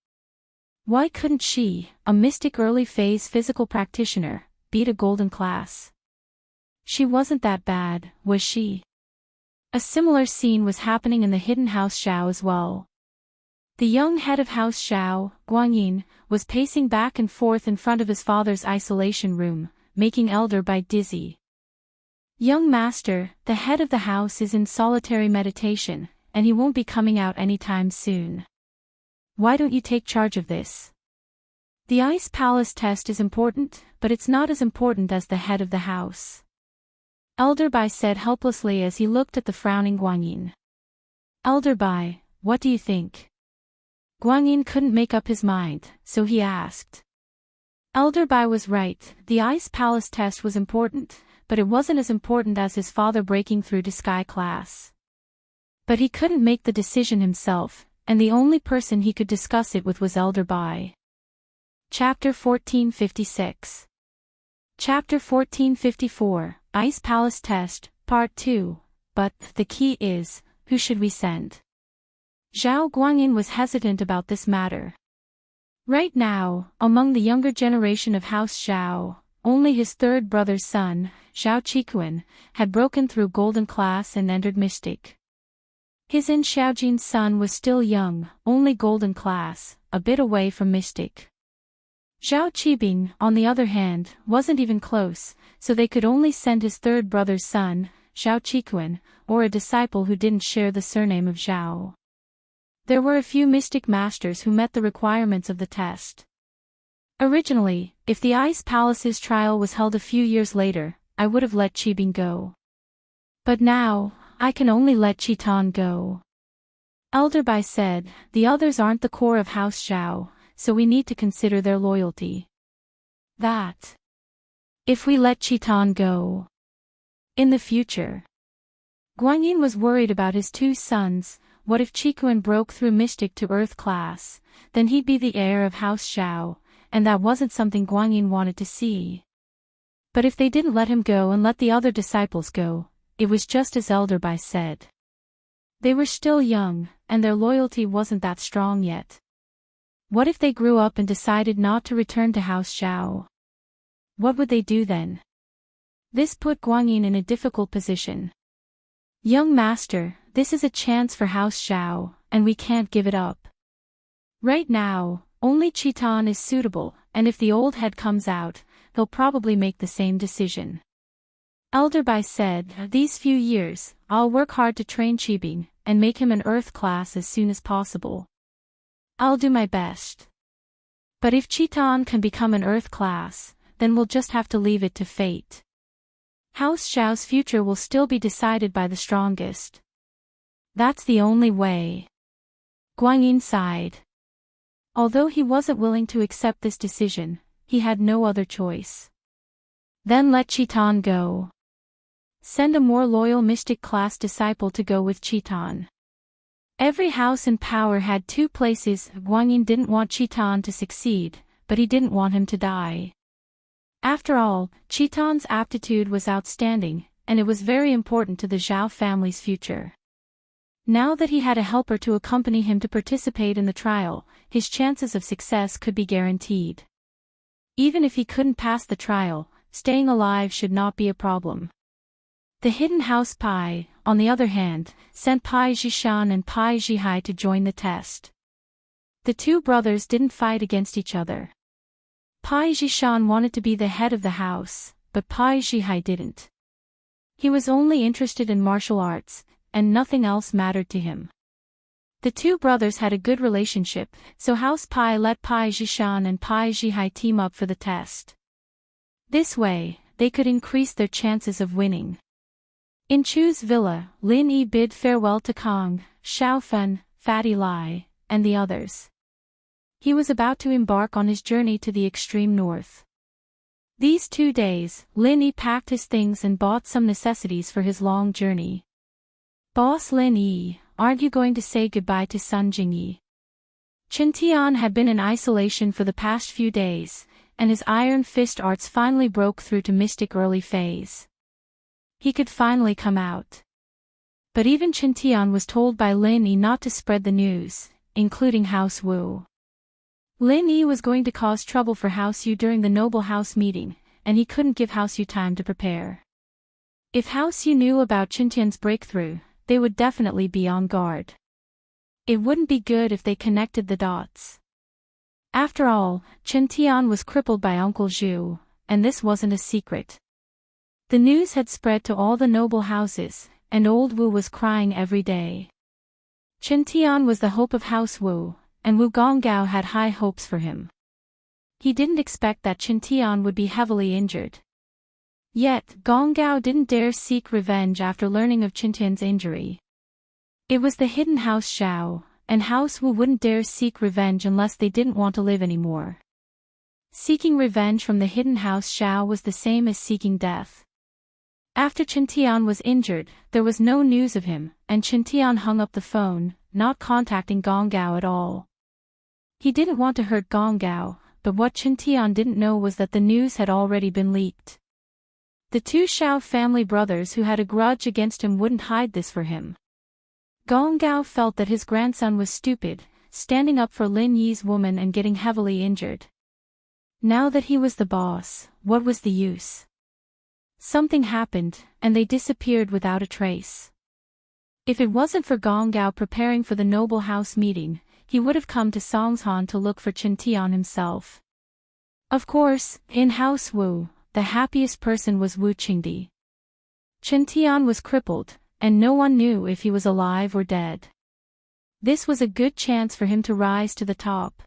Why couldn't she, a Mystic early phase physical practitioner, beat a Golden class? She wasn't that bad, was she? A similar scene was happening in the hidden House Xiao as well. The young head of House Xiao, Guanyin, was pacing back and forth in front of his father's isolation room, making Elder Bai dizzy. Young master, the head of the house is in solitary meditation, and he won't be coming out anytime soon. Why don't you take charge of this? The Ice Palace test is important, but it's not as important as the head of the house. Elder Bai said helplessly as he looked at the frowning Guanyin. Elder Bai, what do you think? Guanyin couldn't make up his mind, so he asked. Elder Bai was right, the Ice Palace test was important, but it wasn't as important as his father breaking through to Sky class. But he couldn't make the decision himself, and the only person he could discuss it with was Elder Bai. Chapter 1456. Chapter 1454, Ice Palace Test, Part 2, but the key is, who should we send? Zhao Guanyin was hesitant about this matter. Right now, among the younger generation of House Xiao, only his third brother's son, Zhao Qikuan, had broken through Golden class and entered Mystic. His In Xiaojin's son was still young, only Golden class, a bit away from Mystic. Zhao Qibing, on the other hand, wasn't even close, so they could only send his third brother's son, Zhao Qikuan, or a disciple who didn't share the surname of Zhao. There were a few Mystic masters who met the requirements of the test. Originally, if the Ice Palace's trial was held a few years later, I would have let Qibing go. But now, I can only let Qitan go. Elder Bai said, the others aren't the core of House Xiao, so we need to consider their loyalty. That. If we let Qitan go. In the future. Guanyin was worried about his 2 sons. What if Qikuan broke through Mystic to Earth class, then he'd be the heir of House Xiao, and that wasn't something Guanyin wanted to see. But if they didn't let him go and let the other disciples go, it was just as Elder Bai said. They were still young, and their loyalty wasn't that strong yet. What if they grew up and decided not to return to House Xiao? What would they do then? This put Guanyin in a difficult position. Young master, this is a chance for House Xiao, and we can't give it up. Right now, only Qitan is suitable, and if the old head comes out, they'll probably make the same decision. Elder Bai said, "These few years, I'll work hard to train Qibing, and make him an Earth class as soon as possible. I'll do my best. But if Chiton can become an Earth class, then we'll just have to leave it to fate. House Xiao's future will still be decided by the strongest. That's the only way." Guanyin sighed. Although he wasn't willing to accept this decision, he had no other choice. "Then let Chiton go. Send a more loyal mystic class disciple to go with Chiton." Every house in power had two places. Guanyin didn't want Chiton to succeed, but he didn't want him to die. After all, Chiton's aptitude was outstanding, and it was very important to the Zhao family's future. Now that he had a helper to accompany him to participate in the trial, his chances of success could be guaranteed. Even if he couldn't pass the trial, staying alive should not be a problem. The hidden house Pai, on the other hand, sent Pai Zhishan and Pai Zhihai to join the test. The two brothers didn't fight against each other. Pai Zhishan wanted to be the head of the house, but Pai Zhihai didn't. He was only interested in martial arts, and nothing else mattered to him. The two brothers had a good relationship, so House Pai let Pai Zhishan and Pai Zhihai team up for the test. This way, they could increase their chances of winning. In Chu's villa, Lin Yi bid farewell to Kong, Xiaofan, Fatty Lai, and the others. He was about to embark on his journey to the extreme north. These 2 days, Lin Yi packed his things and bought some necessities for his long journey. "Boss Lin Yi, aren't you going to say goodbye to Sun Jingyi?" Chen Tian had been in isolation for the past few days, and his iron fist arts finally broke through to mystic early phase. He could finally come out. But even Chen Tian was told by Lin Yi not to spread the news, including House Wu. Lin Yi was going to cause trouble for House Yu during the Noble House meeting, and he couldn't give House Yu time to prepare. If House Yu knew about Chen Tian's breakthrough, they would definitely be on guard. It wouldn't be good if they connected the dots. After all, Chen Tian was crippled by Uncle Zhu, and this wasn't a secret. The news had spread to all the noble houses, and old Wu was crying every day. Chen Tian was the hope of House Wu, and Wu Gonggao had high hopes for him. He didn't expect that Chen Tian would be heavily injured. Yet, Gonggao didn't dare seek revenge after learning of Chen Tian's injury. It was the hidden House Xiao, and House Wu wouldn't dare seek revenge unless they didn't want to live anymore. Seeking revenge from the hidden House Xiao was the same as seeking death. After Chen Tian was injured, there was no news of him, and Chen Tian hung up the phone, not contacting Gonggao at all. He didn't want to hurt Gonggao, but what Chen Tian didn't know was that the news had already been leaked. The two Xiao family brothers who had a grudge against him wouldn't hide this for him. Gonggao felt that his grandson was stupid, standing up for Lin Yi's woman and getting heavily injured. Now that he was the boss, what was the use? Something happened, and they disappeared without a trace. If it wasn't for Gonggao preparing for the noble house meeting, he would have come to Songshan to look for Chen Tian himself. Of course, in House Wu, the happiest person was Wu Qingdi. Chen Tian was crippled, and no one knew if he was alive or dead. This was a good chance for him to rise to the top.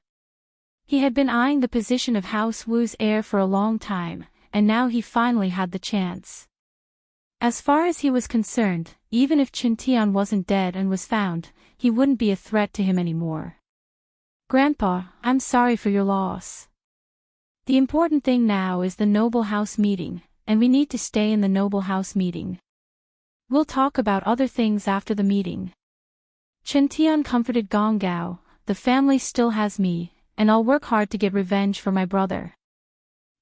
He had been eyeing the position of House Wu's heir for a long time, and now he finally had the chance. As far as he was concerned, even if Chen Tian wasn't dead and was found, he wouldn't be a threat to him anymore. "Grandpa, I'm sorry for your loss. The important thing now is the Noble House meeting, and we need to stay in the Noble House meeting. We'll talk about other things after the meeting." Chen Tian comforted Gonggao, "The family still has me, and I'll work hard to get revenge for my brother."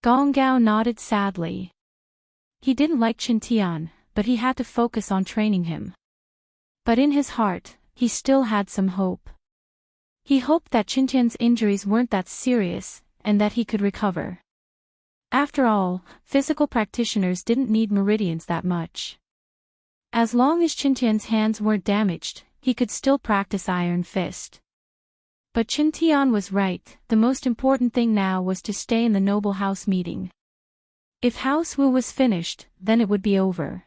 Gonggao nodded sadly. He didn't like Chen Tian, but he had to focus on training him. But in his heart, he still had some hope. He hoped that Chen Tian's injuries weren't that serious, and that he could recover. After all, physical practitioners didn't need meridians that much. As long as Chen Tian's hands weren't damaged, he could still practice Iron Fist. But Chen Tian was right, the most important thing now was to stay in the Noble House meeting. If House Wu was finished, then it would be over.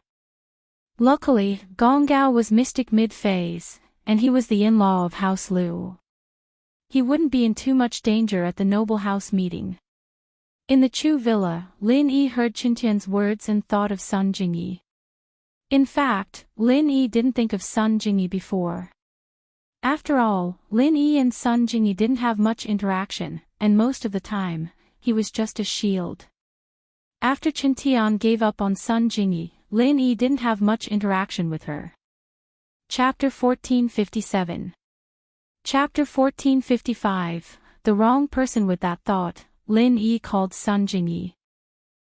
Luckily, Gong Gao was mystic mid-phase, and he was the in-law of House Liu. He wouldn't be in too much danger at the noble house meeting. In the Chu villa, Lin Yi heard Qintian's words and thought of Sun Jingyi. In fact, Lin Yi didn't think of Sun Jingyi before. After all, Lin Yi and Sun Jingyi didn't have much interaction, and most of the time, he was just a shield. After Qintian gave up on Sun Jingyi, Lin Yi didn't have much interaction with her. Chapter 1457. Chapter 1455, The Wrong Person. With that thought, Lin Yi called Sun Jingyi.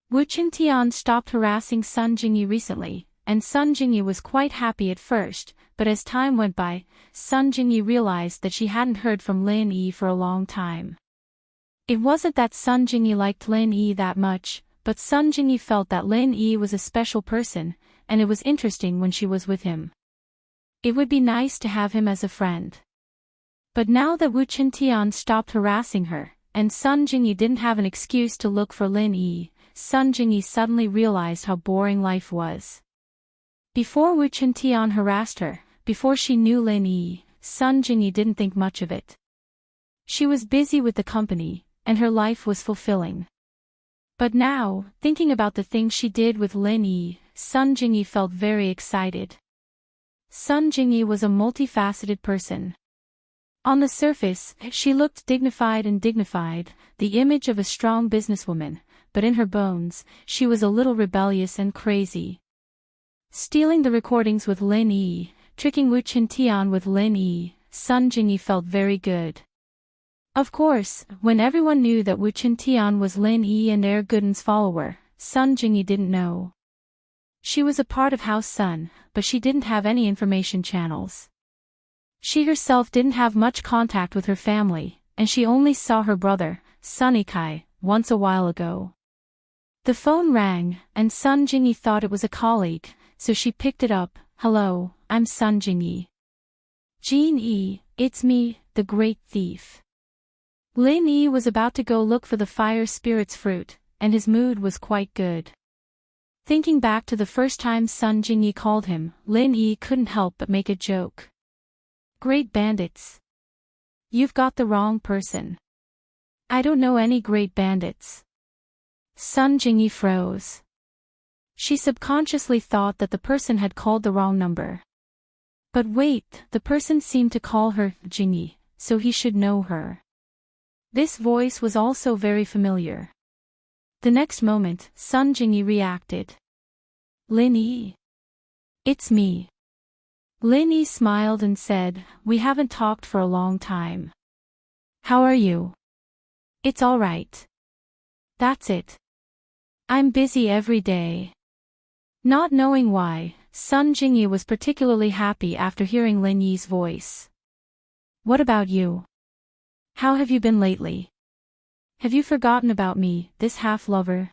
Wu Qintian stopped harassing Sun Jingyi recently, and Sun Jingyi was quite happy at first, but as time went by, Sun Jingyi realized that she hadn't heard from Lin Yi for a long time. It wasn't that Sun Jingyi liked Lin Yi that much, but Sun Jingyi felt that Lin Yi was a special person, and it was interesting when she was with him. It would be nice to have him as a friend. But now that Wu Qintian stopped harassing her, and Sun Jingyi didn't have an excuse to look for Lin Yi, Sun Jingyi suddenly realized how boring life was. Before Wu Qintian harassed her, before she knew Lin Yi, Sun Jingyi didn't think much of it. She was busy with the company, and her life was fulfilling. But now, thinking about the things she did with Lin Yi, Sun Jingyi felt very excited. Sun Jingyi was a multifaceted person. On the surface, she looked dignified, the image of a strong businesswoman, but in her bones, she was a little rebellious and crazy. Stealing the recordings with Lin Yi, tricking Wu Qintian with Lin Yi, Sun Jingyi felt very good. Of course, when everyone knew that Wu Qintian was Lin Yi and Er Guden's follower, Sun Jingyi didn't know. She was a part of House Sun, but she didn't have any information channels. She herself didn't have much contact with her family, and she only saw her brother, Sun Ikai, once a while ago. The phone rang, and Sun Jingyi thought it was a colleague, so she picked it up. "Hello, I'm Sun Jingyi." "Jin Yi, it's me, the great thief." Lin Yi was about to go look for the fire spirit's fruit, and his mood was quite good. Thinking back to the first time Sun Jingyi called him, Lin Yi couldn't help but make a joke. "Great bandits. You've got the wrong person." "I don't know any great bandits." Sun Jingyi froze. She subconsciously thought that the person had called the wrong number. But wait, the person seemed to call her Jingyi, so he should know her. This voice was also very familiar. The next moment, Sun Jingyi reacted. "Lin Yi. It's me." Lin Yi smiled and said, "We haven't talked for a long time. How are you?" "It's all right. That's it. I'm busy every day." Not knowing why, Sun Jingyi was particularly happy after hearing Lin Yi's voice. "What about you? How have you been lately? Have you forgotten about me, this half-lover?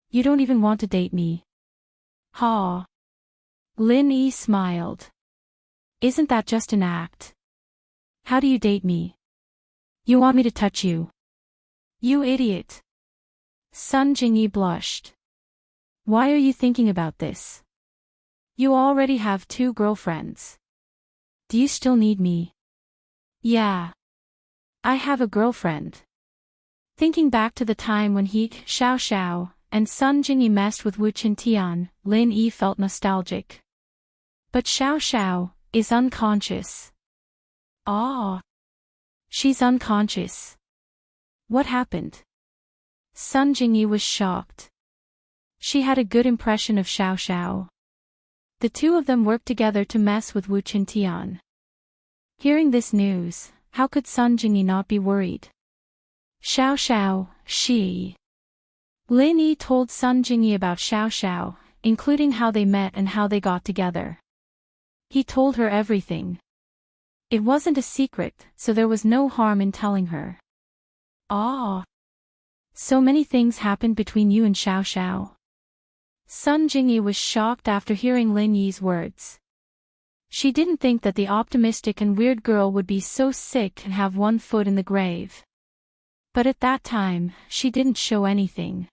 You don't even want to date me?" "Ha." Lin Yi smiled. "Isn't that just an act? How do you date me? You want me to touch you? You idiot." Sun Jingyi blushed. "Why are you thinking about this? You already have 2 girlfriends. Do you still need me?" "Yeah. I have a girlfriend." Thinking back to the time when he, Xiao, and Sun Jingyi messed with Wu Qintian, Lin Yi felt nostalgic. "But Xiao is unconscious." "Ah. She's unconscious. What happened?" Sun Jingyi was shocked. She had a good impression of Xiao. The two of them worked together to mess with Wu Qintian. Hearing this news, how could Sun Jingyi not be worried? "Xiao, she." Lin Yi told Sun Jingyi about Xiao, including how they met and how they got together. He told her everything. It wasn't a secret, so there was no harm in telling her. "Ah. So many things happened between you and Xiao." Sun Jingyi was shocked after hearing Lin Yi's words. She didn't think that the optimistic and weird girl would be so sick and have one foot in the grave. But at that time, she didn't show anything.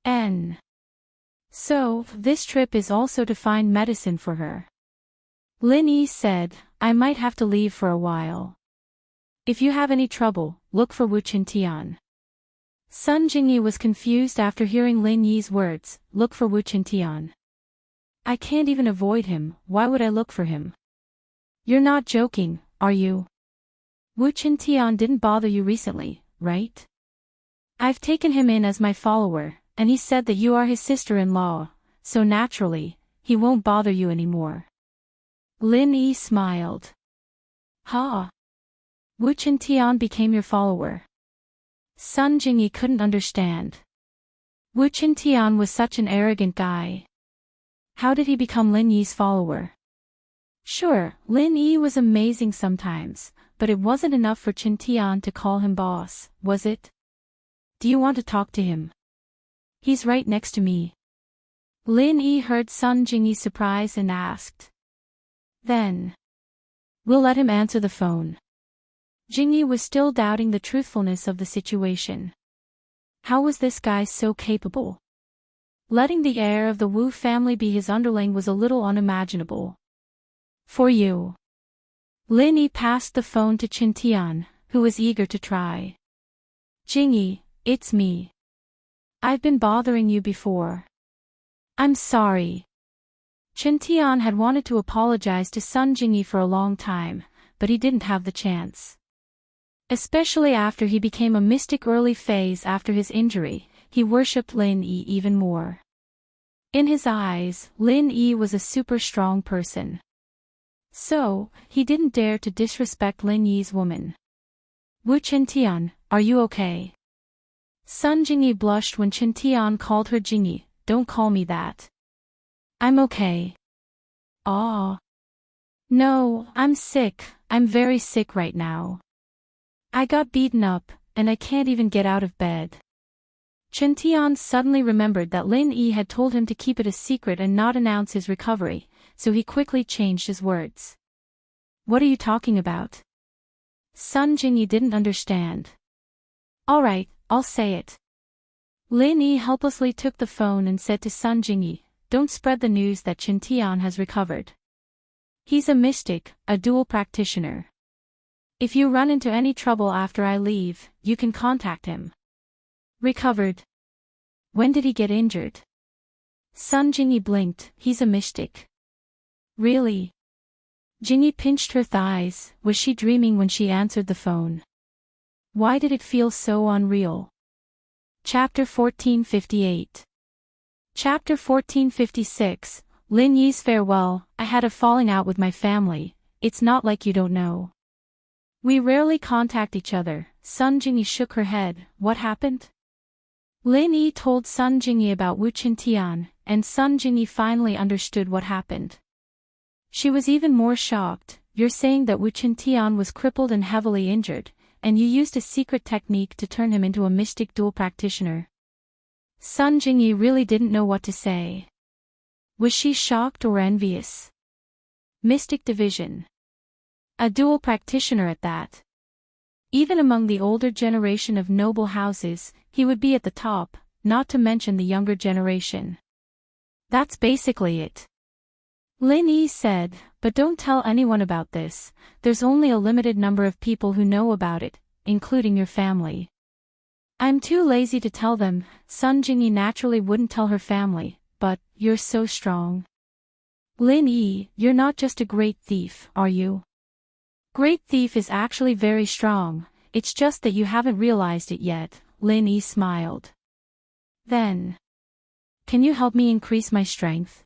N. So, this trip is also to find medicine for her. Lin Yi said, I might have to leave for a while. If you have any trouble, look for Wu Qintian. Sun Jingyi was confused after hearing Lin Yi's words, look for Wu Qintian. I can't even avoid him, why would I look for him? You're not joking, are you? Wu Qintian didn't bother you recently, right? I've taken him in as my follower, and he said that you are his sister-in-law, so naturally, he won't bother you anymore. Lin Yi smiled. Ha! Wu Qintian became your follower. Sun Jingyi couldn't understand. Wu Qintian was such an arrogant guy. How did he become Lin Yi's follower? Sure, Lin Yi was amazing sometimes, but it wasn't enough for Qintian to call him boss, was it? Do you want to talk to him? He's right next to me. Lin Yi heard Sun Jingyi's surprise and asked. Then. We'll let him answer the phone. Jingyi was still doubting the truthfulness of the situation. How was this guy so capable? Letting the heir of the Wu family be his underling was a little unimaginable. For you. Lin Yi passed the phone to Qintian, who was eager to try. Jingyi, it's me. I've been bothering you before. I'm sorry. Qintian had wanted to apologize to Sun Jingyi for a long time, but he didn't have the chance. Especially after he became a mystic early phase after his injury, he worshipped Lin Yi even more. In his eyes, Lin Yi was a super strong person. So, he didn't dare to disrespect Lin Yi's woman. Wu Qintian, are you okay? Sun Jingyi blushed when Qintian called her Jingyi, don't call me that. I'm okay. Aw. No, I'm sick, I'm very sick right now. I got beaten up, and I can't even get out of bed. Qintian suddenly remembered that Lin Yi had told him to keep it a secret and not announce his recovery, so he quickly changed his words. What are you talking about? Sun Jingyi didn't understand. Alright, I'll say it. Lin Yi helplessly took the phone and said to Sun Jingyi, don't spread the news that Qintian has recovered. He's a mystic, a dual practitioner. If you run into any trouble after I leave, you can contact him. Recovered. When did he get injured? Sun Jingyi blinked, he's a mystic. Really? Jingyi pinched her thighs, was she dreaming when she answered the phone? Why did it feel so unreal? Chapter 1458. Chapter 1456, Lin Yi's farewell. I had a falling out with my family, it's not like you don't know. We rarely contact each other. Sun Jingyi shook her head, what happened? Lin Yi told Sun Jingyi about Wu Qintian, and Sun Jingyi finally understood what happened. She was even more shocked, you're saying that Wu Qintian was crippled and heavily injured, and you used a secret technique to turn him into a mystic dual practitioner. Sun Jingyi really didn't know what to say. Was she shocked or envious? Mystic division. A dual practitioner at that. Even among the older generation of noble houses, he would be at the top, not to mention the younger generation. That's basically it. Lin Yi said, but don't tell anyone about this, there's only a limited number of people who know about it, including your family. I'm too lazy to tell them. Sun Jingyi naturally wouldn't tell her family, but, you're so strong. Lin Yi, you're not just a great thief, are you? Great thief is actually very strong, it's just that you haven't realized it yet, Lin Yi smiled. Then. Can you help me increase my strength?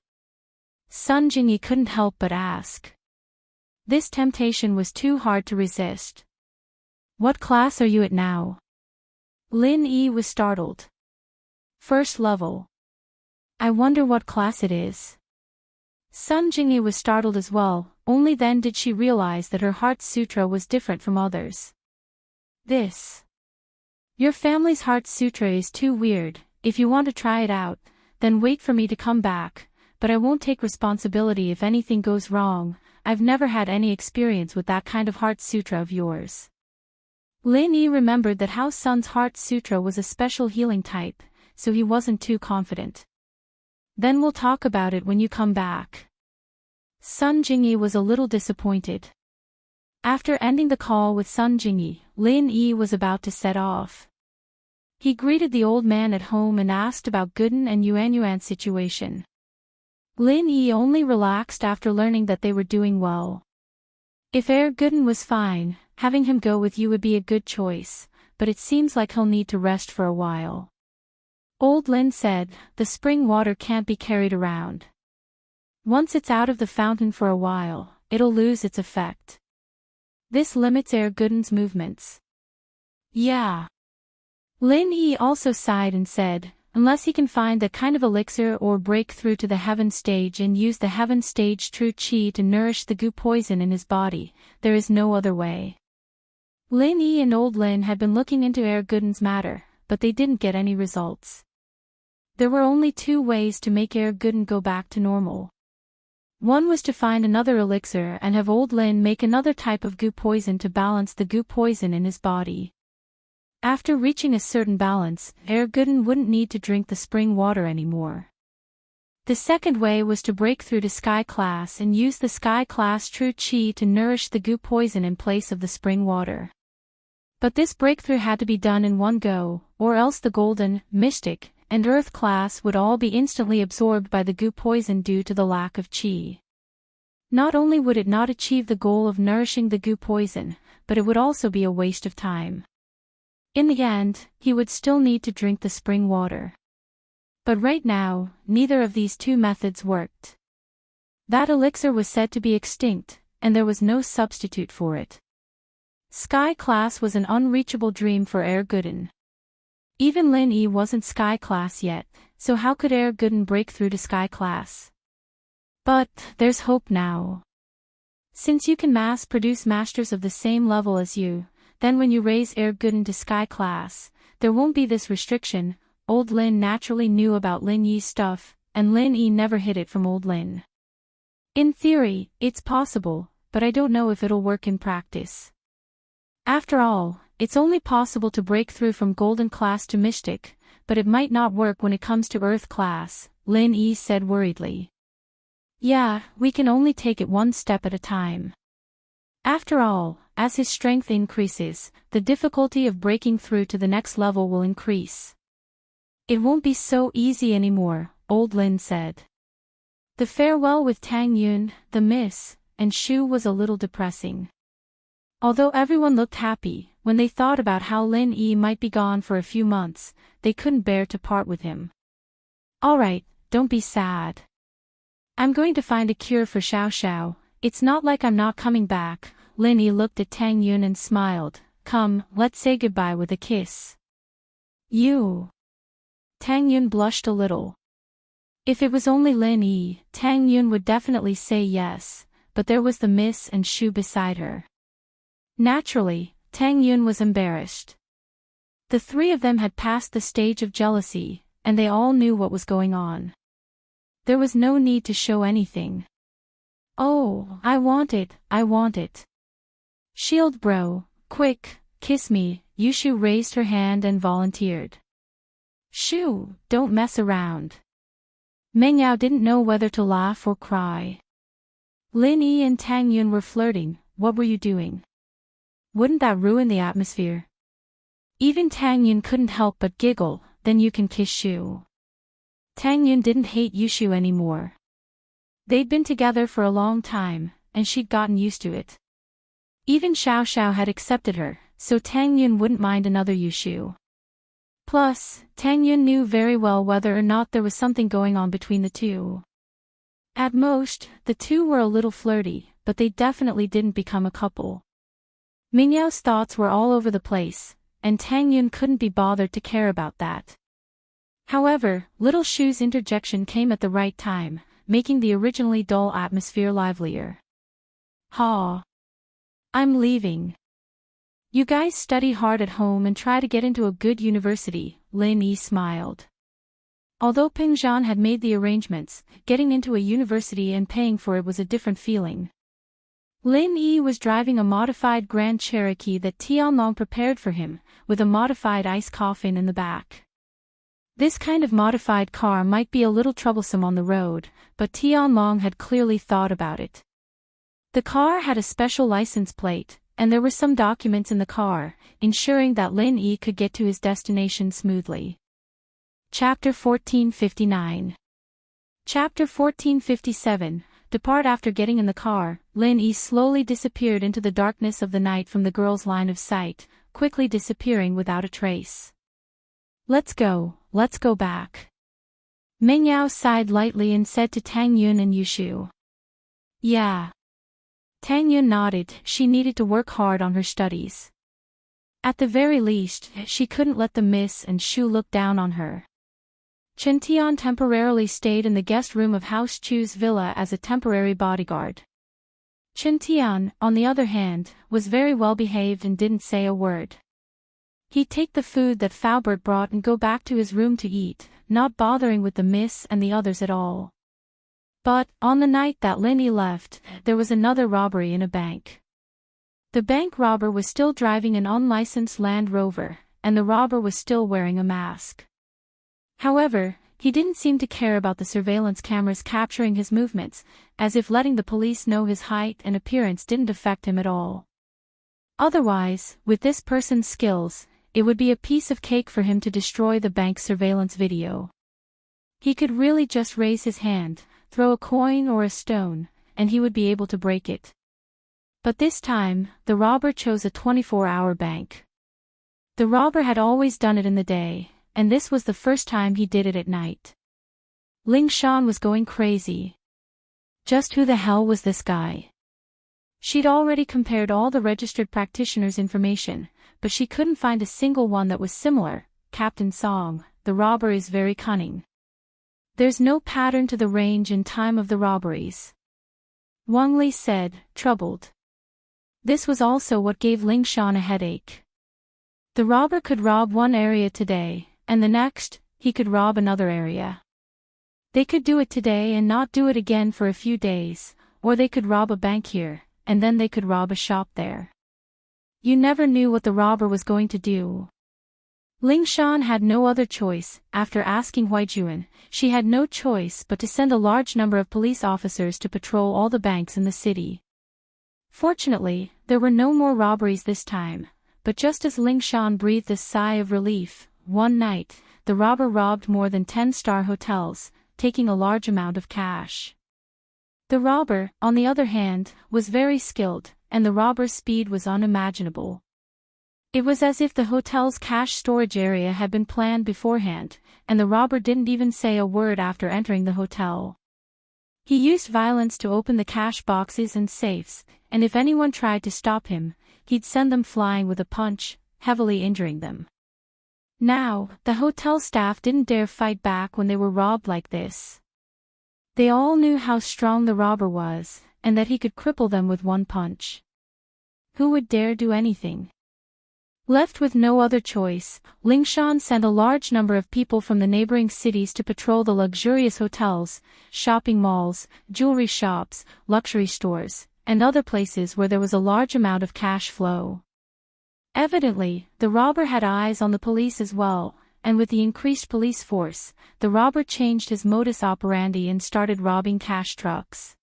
Sun Jingyi couldn't help but ask. This temptation was too hard to resist. What class are you at now? Lin Yi was startled. First level. I wonder what class it is. Sun Jingyi was startled as well, only then did she realize that her Heart Sutra was different from others. This. Your family's Heart Sutra is too weird, if you want to try it out, then wait for me to come back, but I won't take responsibility if anything goes wrong, I've never had any experience with that kind of Heart Sutra of yours. Lin Yi remembered that Hao Sun's Heart Sutra was a special healing type, so he wasn't too confident. Then we'll talk about it when you come back. Sun Jingyi was a little disappointed. After ending the call with Sun Jingyi, Lin Yi was about to set off. He greeted the old man at home and asked about Gooden and Yuanyuan's situation. Lin Yi only relaxed after learning that they were doing well. If Gooden was fine, having him go with you would be a good choice, but it seems like he'll need to rest for a while. Old Lin said, the spring water can't be carried around. Once it's out of the fountain for a while, it'll lose its effect. This limits Gooden's movements. Yeah. Lin Yi also sighed and said, unless he can find that kind of elixir or break through to the heaven stage and use the heaven stage true qi to nourish the goo poison in his body, there is no other way. Lin Yi and Old Lin had been looking into Gooden's matter, but they didn't get any results. There were only two ways to make Gooden go back to normal. One was to find another elixir and have Old Lin make another type of goo poison to balance the goo poison in his body. After reaching a certain balance, Gooden wouldn't need to drink the spring water anymore. The second way was to break through to Sky Class and use the Sky Class True Qi to nourish the goo poison in place of the spring water. But this breakthrough had to be done in one go, or else the Golden, Mystic, and Earth class would all be instantly absorbed by the goo poison due to the lack of qi. Not only would it not achieve the goal of nourishing the goo poison, but it would also be a waste of time. In the end, he would still need to drink the spring water. But right now, neither of these two methods worked. That elixir was said to be extinct, and there was no substitute for it. Sky Class was an unreachable dream for Gooden. Even Lin Yi wasn't Sky Class yet, so how could Gooden break through to Sky Class? But there's hope now. Since you can mass-produce masters of the same level as you, then when you raise Gooden to Sky Class, there won't be this restriction. Old Lin naturally knew about Lin Yi's stuff, and Lin Yi never hid it from Old Lin. In theory, it's possible, but I don't know if it'll work in practice. After all, it's only possible to break through from Golden Class to Mystic, but it might not work when it comes to Earth Class, Lin Yi said worriedly. Yeah, we can only take it one step at a time. After all, as his strength increases, the difficulty of breaking through to the next level will increase. It won't be so easy anymore, Old Lin said. The farewell with Tang Yun, the Miss, and Shu was a little depressing. Although everyone looked happy, when they thought about how Lin Yi might be gone for a few months, they couldn't bear to part with him. Alright, don't be sad. I'm going to find a cure for Xiao Xiao. It's not like I'm not coming back. Lin Yi looked at Tang Yun and smiled. Come, let's say goodbye with a kiss. You. Tang Yun blushed a little. If it was only Lin Yi, Tang Yun would definitely say yes, but there was the Miss and Shu beside her. Naturally, Tang Yun was embarrassed. The three of them had passed the stage of jealousy, and they all knew what was going on. There was no need to show anything. Oh, I want it. Shield bro, quick, kiss me. Yushu raised her hand and volunteered. Shu, don't mess around. Mengyao didn't know whether to laugh or cry. Lin Yi and Tang Yun were flirting. What were you doing? Wouldn't that ruin the atmosphere? Even Tang Yun couldn't help but giggle. Then you can kiss Shu. Tang Yun didn't hate Yushu anymore. They'd been together for a long time, and she'd gotten used to it. Even Xiao Xiao had accepted her, so Tang Yun wouldn't mind another Yushu. Plus, Tang Yun knew very well whether or not there was something going on between the two. At most, the two were a little flirty, but they definitely didn't become a couple. Mingyao's thoughts were all over the place, and Tang Yun couldn't be bothered to care about that. However, Little Shu's interjection came at the right time, making the originally dull atmosphere livelier. Ha! I'm leaving. You guys study hard at home and try to get into a good university, Lin Yi smiled. Although Ping Zhan had made the arrangements, getting into a university and paying for it was a different feeling. Lin Yi was driving a modified Grand Cherokee that Tianlong prepared for him, with a modified ice coffin in the back. This kind of modified car might be a little troublesome on the road, but Tianlong had clearly thought about it. The car had a special license plate, and there were some documents in the car, ensuring that Lin Yi could get to his destination smoothly. Chapter 1459. Chapter 1457. Depart. After getting in the car, Lin Yi slowly disappeared into the darkness of the night from the girl's line of sight, quickly disappearing without a trace. Let's go back. Meng Yao sighed lightly and said to Tang Yun and Yushu. Yeah. Tang Yun nodded. She needed to work hard on her studies. At the very least, she couldn't let the Miss and Shu look down on her. Chen Tian temporarily stayed in the guest room of House Chu's villa as a temporary bodyguard. Chen Tian, on the other hand, was very well behaved and didn't say a word. He'd take the food that Faubert brought and go back to his room to eat, not bothering with the Miss and the others at all. But, on the night that Lin Yi left, there was another robbery in a bank. The bank robber was still driving an unlicensed Land Rover, and the robber was still wearing a mask. However, he didn't seem to care about the surveillance cameras capturing his movements, as if letting the police know his height and appearance didn't affect him at all. Otherwise, with this person's skills, it would be a piece of cake for him to destroy the bank's surveillance video. He could really just raise his hand, throw a coin or a stone, and he would be able to break it. But this time, the robber chose a 24-hour bank. The robber had always done it in the day, and this was the first time he did it at night. Ling Shan was going crazy. Just who the hell was this guy? She'd already compared all the registered practitioners' information, but she couldn't find a single one that was similar. Captain Song, the robber is very cunning. There's no pattern to the range and time of the robberies. Wang Li said, troubled. This was also what gave Ling Shan a headache. The robber could rob one area today, and the next, he could rob another area. They could do it today and not do it again for a few days, or they could rob a bank here, and then they could rob a shop there. You never knew what the robber was going to do. Ling Shan had no other choice. After asking Huaijuan, she had no choice but to send a large number of police officers to patrol all the banks in the city. Fortunately, there were no more robberies this time, but just as Ling Shan breathed a sigh of relief, one night, the robber robbed more than 10-star hotels, taking a large amount of cash. The robber, on the other hand, was very skilled, and the robber's speed was unimaginable. It was as if the hotel's cash storage area had been planned beforehand, and the robber didn't even say a word after entering the hotel. He used violence to open the cash boxes and safes, and if anyone tried to stop him, he'd send them flying with a punch, heavily injuring them. Now, the hotel staff didn't dare fight back when they were robbed like this. They all knew how strong the robber was, and that he could cripple them with one punch. Who would dare do anything? Left with no other choice, Ling Shan sent a large number of people from the neighboring cities to patrol the luxurious hotels, shopping malls, jewelry shops, luxury stores, and other places where there was a large amount of cash flow. Evidently, the robber had eyes on the police as well, and with the increased police force, the robber changed his modus operandi and started robbing cash trucks.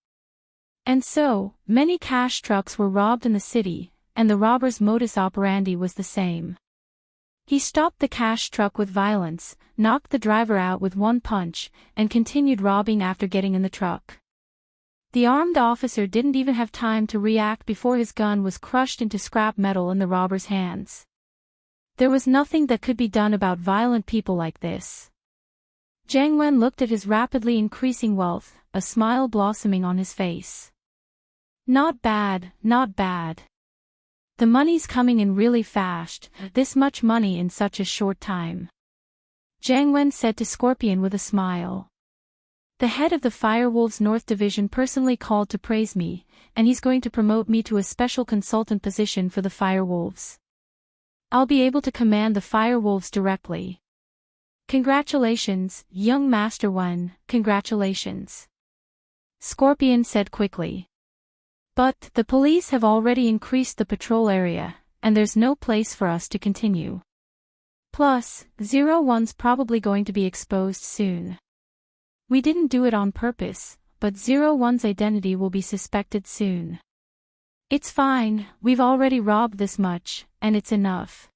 And so, many cash trucks were robbed in the city, and the robber's modus operandi was the same. He stopped the cash truck with violence, knocked the driver out with one punch, and continued robbing after getting in the truck. The armed officer didn't even have time to react before his gun was crushed into scrap metal in the robber's hands. There was nothing that could be done about violent people like this. Jiang Wen looked at his rapidly increasing wealth, a smile blossoming on his face. Not bad, not bad. The money's coming in really fast, this much money in such a short time. Jiang Wen said to Scorpion with a smile. The head of the Firewolves North Division personally called to praise me, and he's going to promote me to a special consultant position for the Firewolves. I'll be able to command the Firewolves directly. Congratulations, young Master Wen, congratulations. Scorpion said quickly. But the police have already increased the patrol area, and there's no place for us to continue. Plus, 01's probably going to be exposed soon. We didn't do it on purpose, but 01's identity will be suspected soon. It's fine, we've already robbed this much, and it's enough.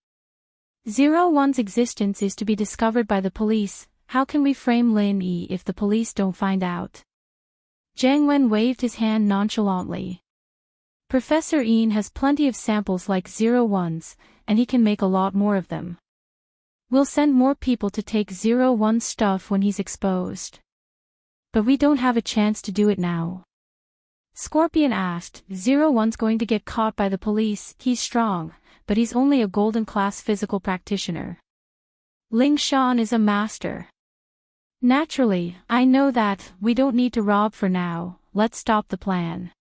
01's existence is to be discovered by the police. How can we frame Lin Yi if the police don't find out? Jiang Wen waved his hand nonchalantly. Professor Ian has plenty of samples like 01's, and he can make a lot more of them. We'll send more people to take 01's stuff when he's exposed. But we don't have a chance to do it now. Scorpion asked, 01's going to get caught by the police. He's strong, but he's only a golden class physical practitioner. Ling Shan is a master. Naturally, I know that. We don't need to rob for now. Let's stop the plan.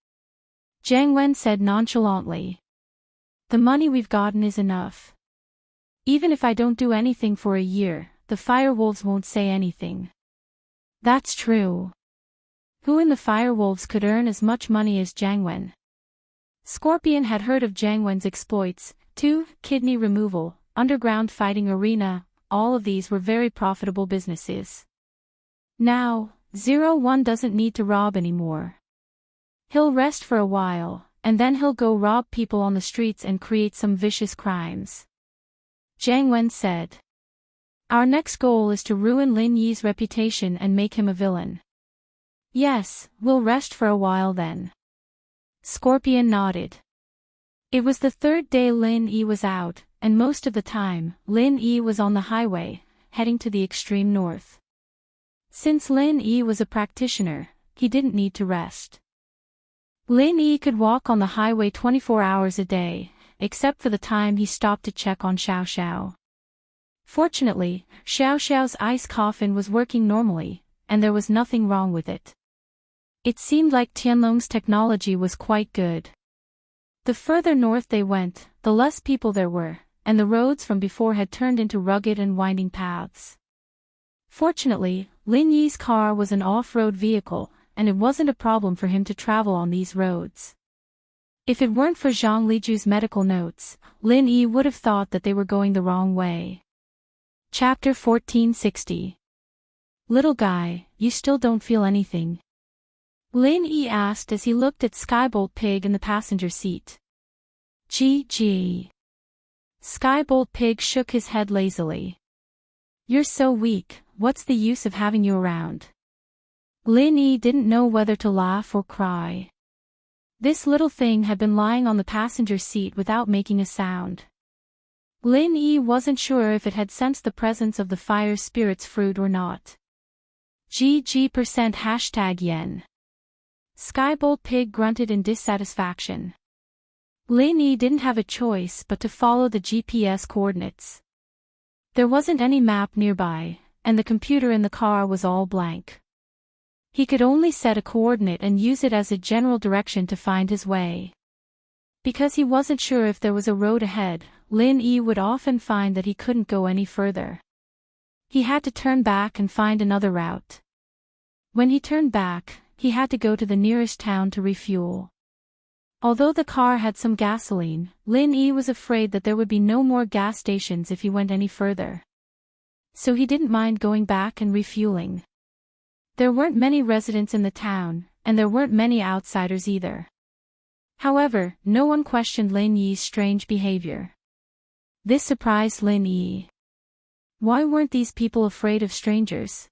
Jiang Wen said nonchalantly. The money we've gotten is enough. Even if I don't do anything for a year, the firewolves won't say anything. That's true. Who in the firewolves could earn as much money as Jiang Wen? Scorpion had heard of Jiang Wen's exploits, too: kidney removal, underground fighting arena, all of these were very profitable businesses. Now, 01 doesn't need to rob anymore. He'll rest for a while, and then he'll go rob people on the streets and create some vicious crimes. Jiang Wen said. Our next goal is to ruin Lin Yi's reputation and make him a villain. Yes, we'll rest for a while then. Scorpion nodded. It was the third day Lin Yi was out, and most of the time, Lin Yi was on the highway, heading to the extreme north. Since Lin Yi was a practitioner, he didn't need to rest. Lin Yi could walk on the highway 24 hours a day, except for the time he stopped to check on Xiao Xiao. Fortunately, Xiao Xiao's ice coffin was working normally, and there was nothing wrong with it. It seemed like Tianlong's technology was quite good. The further north they went, the less people there were, and the roads from before had turned into rugged and winding paths. Fortunately, Lin Yi's car was an off-road vehicle, and it wasn't a problem for him to travel on these roads. If it weren't for Zhang Liju's medical notes, Lin Yi would have thought that they were going the wrong way. Chapter 1460. Little guy, you still don't feel anything? Lin Yi asked as he looked at Skybolt Pig in the passenger seat. Gee. Skybolt Pig shook his head lazily. You're so weak, what's the use of having you around? Lin Yi didn't know whether to laugh or cry. This little thing had been lying on the passenger seat without making a sound. Lin Yi wasn't sure if it had sensed the presence of the fire spirit's fruit or not. GG% #yen. Skybolt Pig grunted in dissatisfaction. Lin Yi didn't have a choice but to follow the GPS coordinates. There wasn't any map nearby, and the computer in the car was all blank. He could only set a coordinate and use it as a general direction to find his way. Because he wasn't sure if there was a road ahead, Lin Yi would often find that he couldn't go any further. He had to turn back and find another route. When he turned back, he had to go to the nearest town to refuel. Although the car had some gasoline, Lin Yi was afraid that there would be no more gas stations if he went any further. So he didn't mind going back and refueling. There weren't many residents in the town, and there weren't many outsiders either. However, no one questioned Lin Yi's strange behavior. This surprised Lin Yi. Why weren't these people afraid of strangers?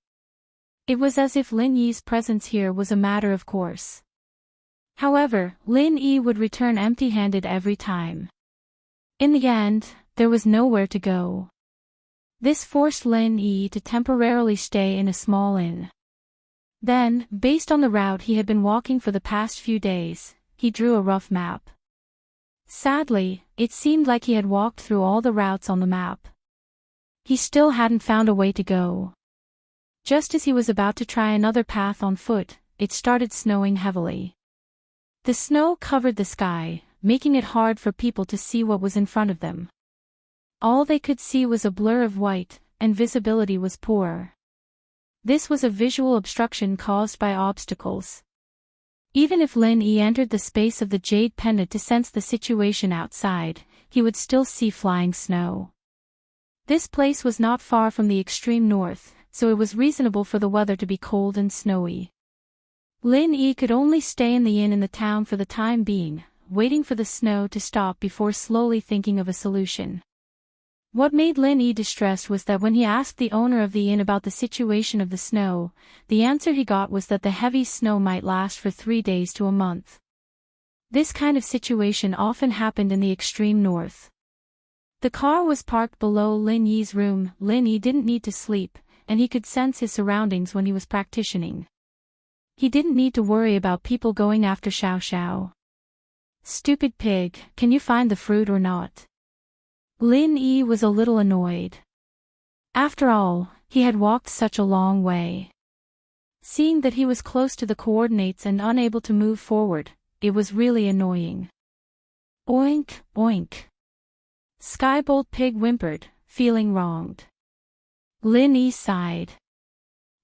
It was as if Lin Yi's presence here was a matter of course. However, Lin Yi would return empty-handed every time. In the end, there was nowhere to go. This forced Lin Yi to temporarily stay in a small inn. Then, based on the route he had been walking for the past few days, he drew a rough map. Sadly, it seemed like he had walked through all the routes on the map. He still hadn't found a way to go. Just as he was about to try another path on foot, it started snowing heavily. The snow covered the sky, making it hard for people to see what was in front of them. All they could see was a blur of white, and visibility was poor. This was a visual obstruction caused by obstacles. Even if Lin Yi entered the space of the jade pendant to sense the situation outside, he would still see flying snow. This place was not far from the extreme north, so it was reasonable for the weather to be cold and snowy. Lin Yi could only stay in the inn in the town for the time being, waiting for the snow to stop before slowly thinking of a solution. What made Lin Yi distressed was that when he asked the owner of the inn about the situation of the snow, the answer he got was that the heavy snow might last for 3 days to a month. This kind of situation often happened in the extreme north. The car was parked below Lin Yi's room. Lin Yi didn't need to sleep, and he could sense his surroundings when he was practicing. He didn't need to worry about people going after Xiao Xiao. "Stupid pig, can you find the fruit or not?" Lin Yi was a little annoyed. After all, he had walked such a long way. Seeing that he was close to the coordinates and unable to move forward, it was really annoying. Oink, oink. Skybolt Pig whimpered, feeling wronged. Lin Yi sighed.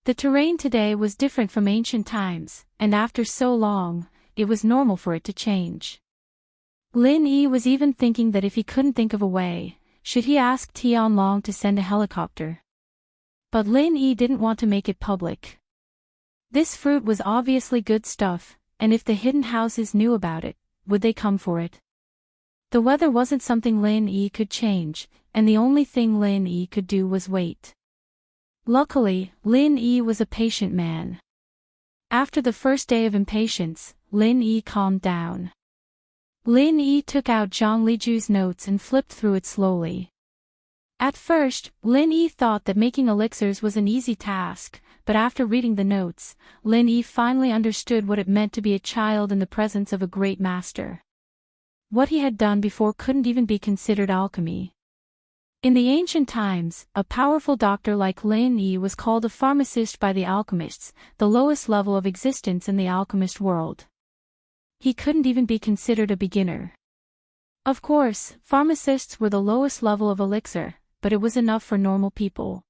The terrain today was different from ancient times, and after so long, it was normal for it to change. Lin Yi was even thinking that if he couldn't think of a way, should he ask Tianlong to send a helicopter? But Lin Yi didn't want to make it public. This fruit was obviously good stuff, and if the hidden houses knew about it, would they come for it? The weather wasn't something Lin Yi could change, and the only thing Lin Yi could do was wait. Luckily, Lin Yi was a patient man. After the first day of impatience, Lin Yi calmed down. Lin Yi took out Zhang Liju's notes and flipped through it slowly. At first, Lin Yi thought that making elixirs was an easy task, but after reading the notes, Lin Yi finally understood what it meant to be a child in the presence of a great master. What he had done before couldn't even be considered alchemy. In the ancient times, a powerful doctor like Lin Yi was called a pharmacist by the alchemists, the lowest level of existence in the alchemist world. He couldn't even be considered a beginner. Of course, pharmacists were the lowest level of elixir, but it was enough for normal people.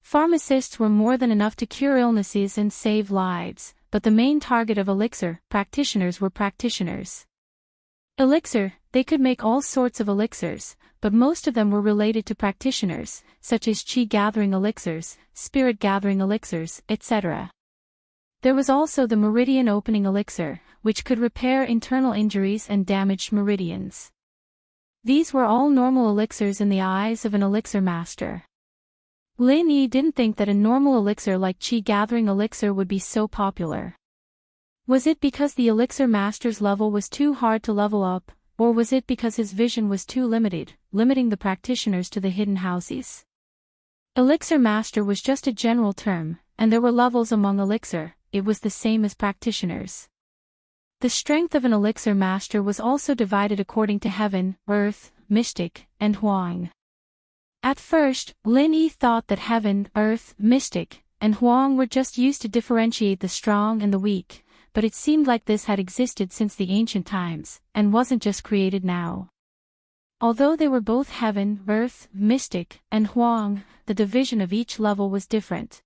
Pharmacists were more than enough to cure illnesses and save lives, but the main target of elixir practitioners were practitioners. Elixir, they could make all sorts of elixirs, but most of them were related to practitioners, such as qi-gathering elixirs, spirit-gathering elixirs, etc. There was also the meridian-opening elixir, which could repair internal injuries and damaged meridians. These were all normal elixirs in the eyes of an elixir master. Lin Yi didn't think that a normal elixir like qi-gathering elixir would be so popular. Was it because the elixir master's level was too hard to level up, or was it because his vision was too limited, limiting the practitioners to the hidden houses? Elixir master was just a general term, and there were levels among elixir. It was the same as practitioners. The strength of an elixir master was also divided according to heaven, earth, mystic, and huang. At first, Lin Yi thought that heaven, earth, mystic, and huang were just used to differentiate the strong and the weak, but it seemed like this had existed since the ancient times, and wasn't just created now. Although they were both heaven, earth, mystic, and huang, the division of each level was different.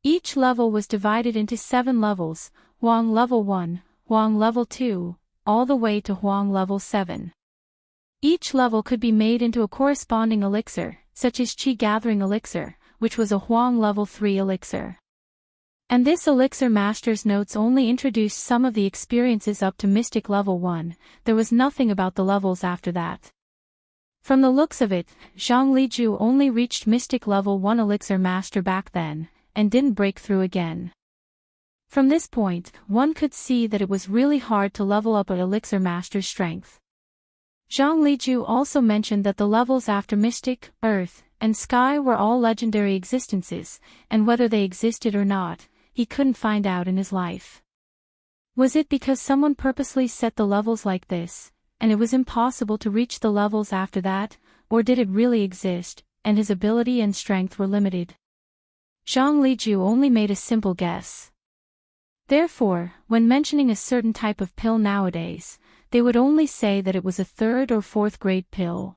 Each level was divided into 7 levels, Huang level 1, Huang level 2, all the way to Huang level 7. Each level could be made into a corresponding elixir, such as qi-gathering elixir, which was a Huang level 3 elixir. And this elixir master's notes only introduced some of the experiences up to mystic level 1, there was nothing about the levels after that. From the looks of it, Zhang Liju only reached mystic level 1 elixir master back then, and didn't break through again. From this point, one could see that it was really hard to level up an elixir master's strength. Zhang Liju also mentioned that the levels after mystic, earth, and sky were all legendary existences, and whether they existed or not, he couldn't find out in his life. Was it because someone purposely set the levels like this, and it was impossible to reach the levels after that, or did it really exist, and his ability and strength were limited? Zhang Liju only made a simple guess. Therefore, when mentioning a certain type of pill nowadays, they would only say that it was a 3rd or 4th grade pill.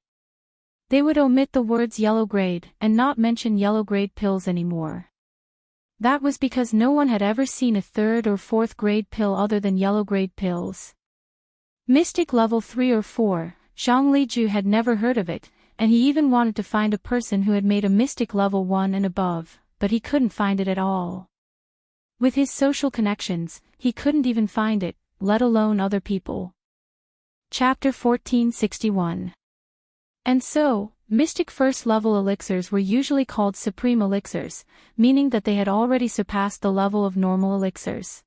They would omit the words yellow grade and not mention yellow grade pills anymore. That was because no one had ever seen a 3rd or 4th grade pill other than yellow grade pills. Mystic level 3 or 4, Zhang Liju had never heard of it, and he even wanted to find a person who had made a mystic level 1 and above, but he couldn't find it at all. With his social connections, he couldn't even find it, let alone other people. Chapter 1461. And so, mystic first-level elixirs were usually called supreme elixirs, meaning that they had already surpassed the level of normal elixirs.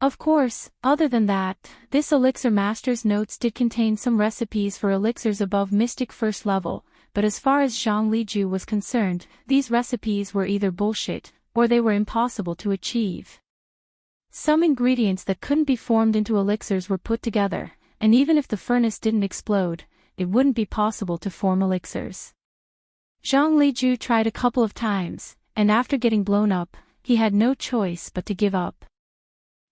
Of course, other than that, this elixir master's notes did contain some recipes for elixirs above mystic first level, but as far as Zhang Liju was concerned, these recipes were either bullshit, or they were impossible to achieve. Some ingredients that couldn't be formed into elixirs were put together, and even if the furnace didn't explode, it wouldn't be possible to form elixirs. Zhang Liju tried a couple of times, and after getting blown up, he had no choice but to give up.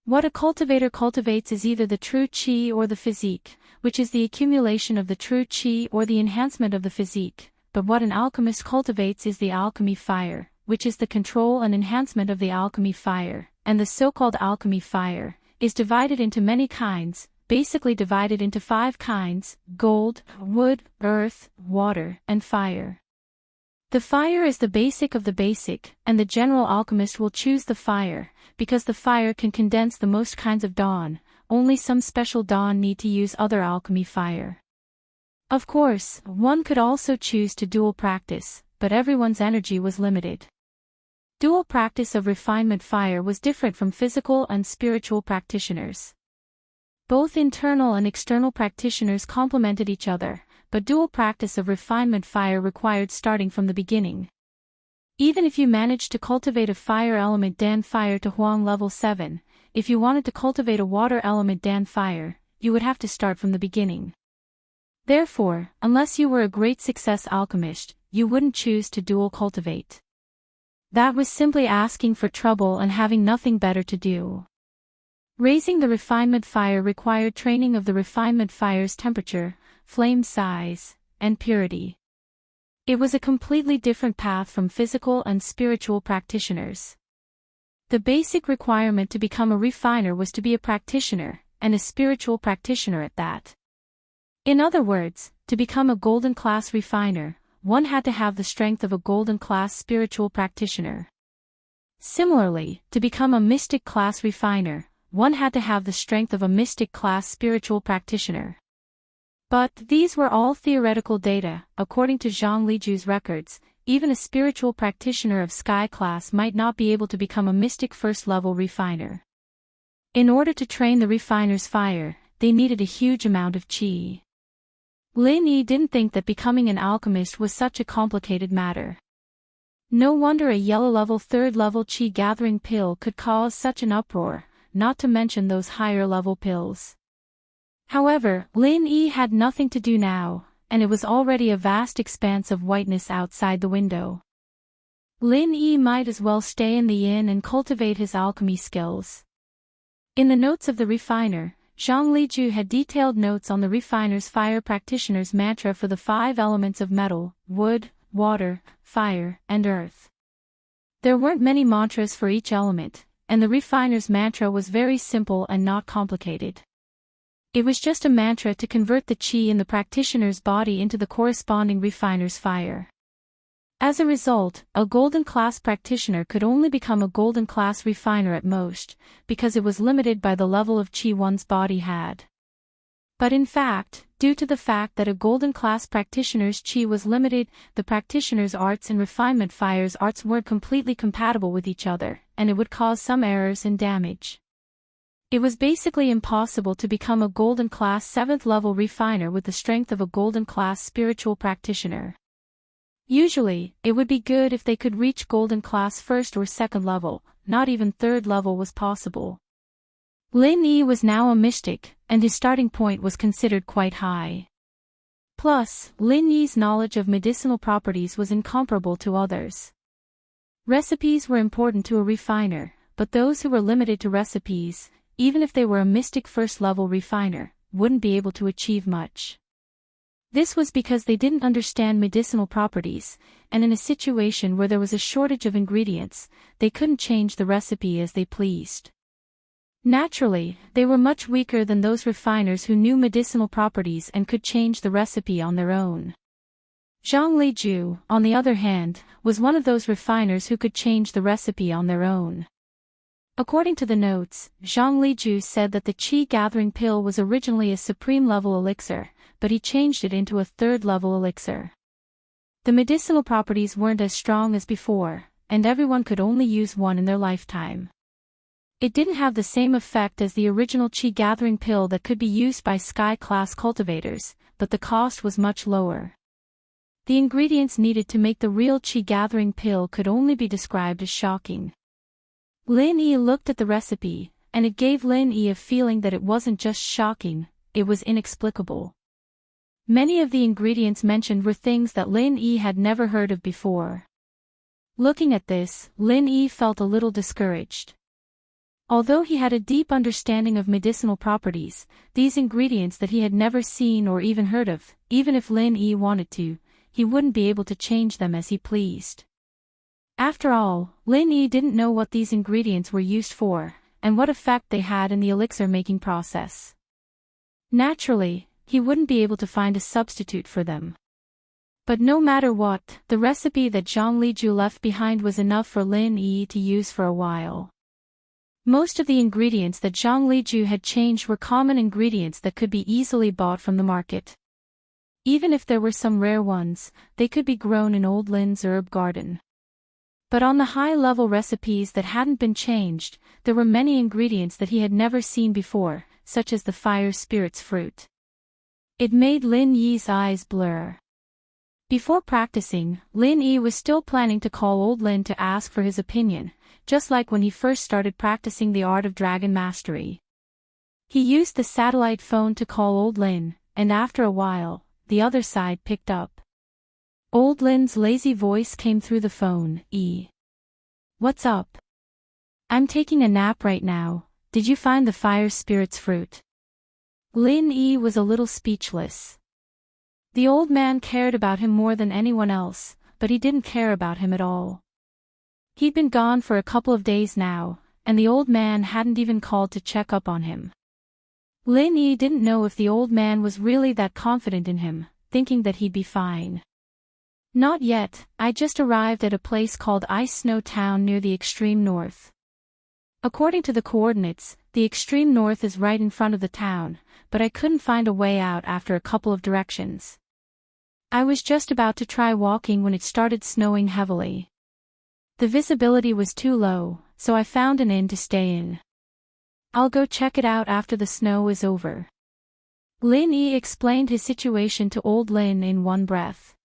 What a cultivator cultivates is either the true qi or the physique, which is the accumulation of the true qi or the enhancement of the physique, but what an alchemist cultivates is the alchemy fire, which is the control and enhancement of the alchemy fire, and the so-called alchemy fire is divided into many kinds, basically divided into 5 kinds: gold, wood, earth, water, and fire. The fire is the basic of the basic, and the general alchemist will choose the fire, because the fire can condense the most kinds of dawn, only some special dawn need to use other alchemy fire. Of course, one could also choose to dual practice, but everyone's energy was limited. Dual practice of refinement fire was different from physical and spiritual practitioners. Both internal and external practitioners complemented each other, but dual practice of refinement fire required starting from the beginning. Even if you managed to cultivate a fire element Dan fire to Huang level 7, if you wanted to cultivate a water element Dan fire, you would have to start from the beginning. Therefore, unless you were a great success alchemist, you wouldn't choose to dual cultivate. That was simply asking for trouble and having nothing better to do. Raising the refinement fire required training of the refinement fire's temperature, flame size, and purity. It was a completely different path from physical and spiritual practitioners. The basic requirement to become a refiner was to be a practitioner, and a spiritual practitioner at that. In other words, to become a golden class refiner, one had to have the strength of a golden class spiritual practitioner. Similarly, to become a mystic class refiner, one had to have the strength of a mystic class spiritual practitioner. But these were all theoretical data. According to Zhang Liju's records, even a spiritual practitioner of sky class might not be able to become a mystic first-level refiner. In order to train the refiner's fire, they needed a huge amount of qi. Lin Yi didn't think that becoming an alchemist was such a complicated matter. No wonder a yellow-level third-level qi-gathering pill could cause such an uproar, not to mention those higher-level pills. However, Lin Yi had nothing to do now, and it was already a vast expanse of whiteness outside the window. Lin Yi might as well stay in the inn and cultivate his alchemy skills. In the notes of the refiner, Zhang Liju had detailed notes on the refiner's fire practitioner's mantra for the 5 elements of metal, wood, water, fire, and earth. There weren't many mantras for each element, and the refiner's mantra was very simple and not complicated. It was just a mantra to convert the qi in the practitioner's body into the corresponding refiner's fire. As a result, a golden class practitioner could only become a golden class refiner at most, because it was limited by the level of qi one's body had. But in fact, due to the fact that a golden class practitioner's qi was limited, the practitioner's arts and refinement fire's arts weren't completely compatible with each other, and it would cause some errors and damage. It was basically impossible to become a golden class 7th level refiner with the strength of a golden class spiritual practitioner. Usually, it would be good if they could reach golden class 1st or 2nd level, not even 3rd level was possible. Lin Yi was now a mystic, and his starting point was considered quite high. Plus, Lin Yi's knowledge of medicinal properties was incomparable to others. Recipes were important to a refiner, but those who were limited to recipes, even if they were a mystic first-level refiner, wouldn't be able to achieve much. This was because they didn't understand medicinal properties, and in a situation where there was a shortage of ingredients, they couldn't change the recipe as they pleased. Naturally, they were much weaker than those refiners who knew medicinal properties and could change the recipe on their own. Zhang Liju, on the other hand, was one of those refiners who could change the recipe on their own. According to the notes, Zhang Liju said that the qi-gathering pill was originally a supreme-level elixir, but he changed it into a third-level elixir. The medicinal properties weren't as strong as before, and everyone could only use one in their lifetime. It didn't have the same effect as the original qi-gathering pill that could be used by sky-class cultivators, but the cost was much lower. The ingredients needed to make the real qi-gathering pill could only be described as shocking. Lin Yi looked at the recipe, and it gave Lin Yi a feeling that it wasn't just shocking, it was inexplicable. Many of the ingredients mentioned were things that Lin Yi had never heard of before. Looking at this, Lin Yi felt a little discouraged. Although he had a deep understanding of medicinal properties, these ingredients that he had never seen or even heard of, even if Lin Yi wanted to, he wouldn't be able to change them as he pleased. After all, Lin Yi didn't know what these ingredients were used for, and what effect they had in the elixir-making process. Naturally, he wouldn't be able to find a substitute for them. But no matter what, the recipe that Zhang Liju left behind was enough for Lin Yi to use for a while. Most of the ingredients that Zhang Liju had changed were common ingredients that could be easily bought from the market. Even if there were some rare ones, they could be grown in old Lin's herb garden. But on the high-level recipes that hadn't been changed, there were many ingredients that he had never seen before, such as the fire spirit's fruit. It made Lin Yi's eyes blur. Before practicing, Lin Yi was still planning to call old Lin to ask for his opinion, just like when he first started practicing the art of dragon mastery. He used the satellite phone to call old Lin, and after a while, the other side picked up. Old Lin's lazy voice came through the phone. What's up? I'm taking a nap right now. Did you find the fire spirit's fruit? Lin Yi was a little speechless. The old man cared about him more than anyone else, but he didn't care about him at all. He'd been gone for a couple of days now, and the old man hadn't even called to check up on him. Lin Yi didn't know if the old man was really that confident in him, thinking that he'd be fine. Not yet, I just arrived at a place called Ice Snow Town near the extreme north. According to the coordinates, the extreme north is right in front of the town, but I couldn't find a way out after a couple of directions. I was just about to try walking when it started snowing heavily. The visibility was too low, so I found an inn to stay in. I'll go check it out after the snow is over. Lin Yi explained his situation to old Lin in one breath.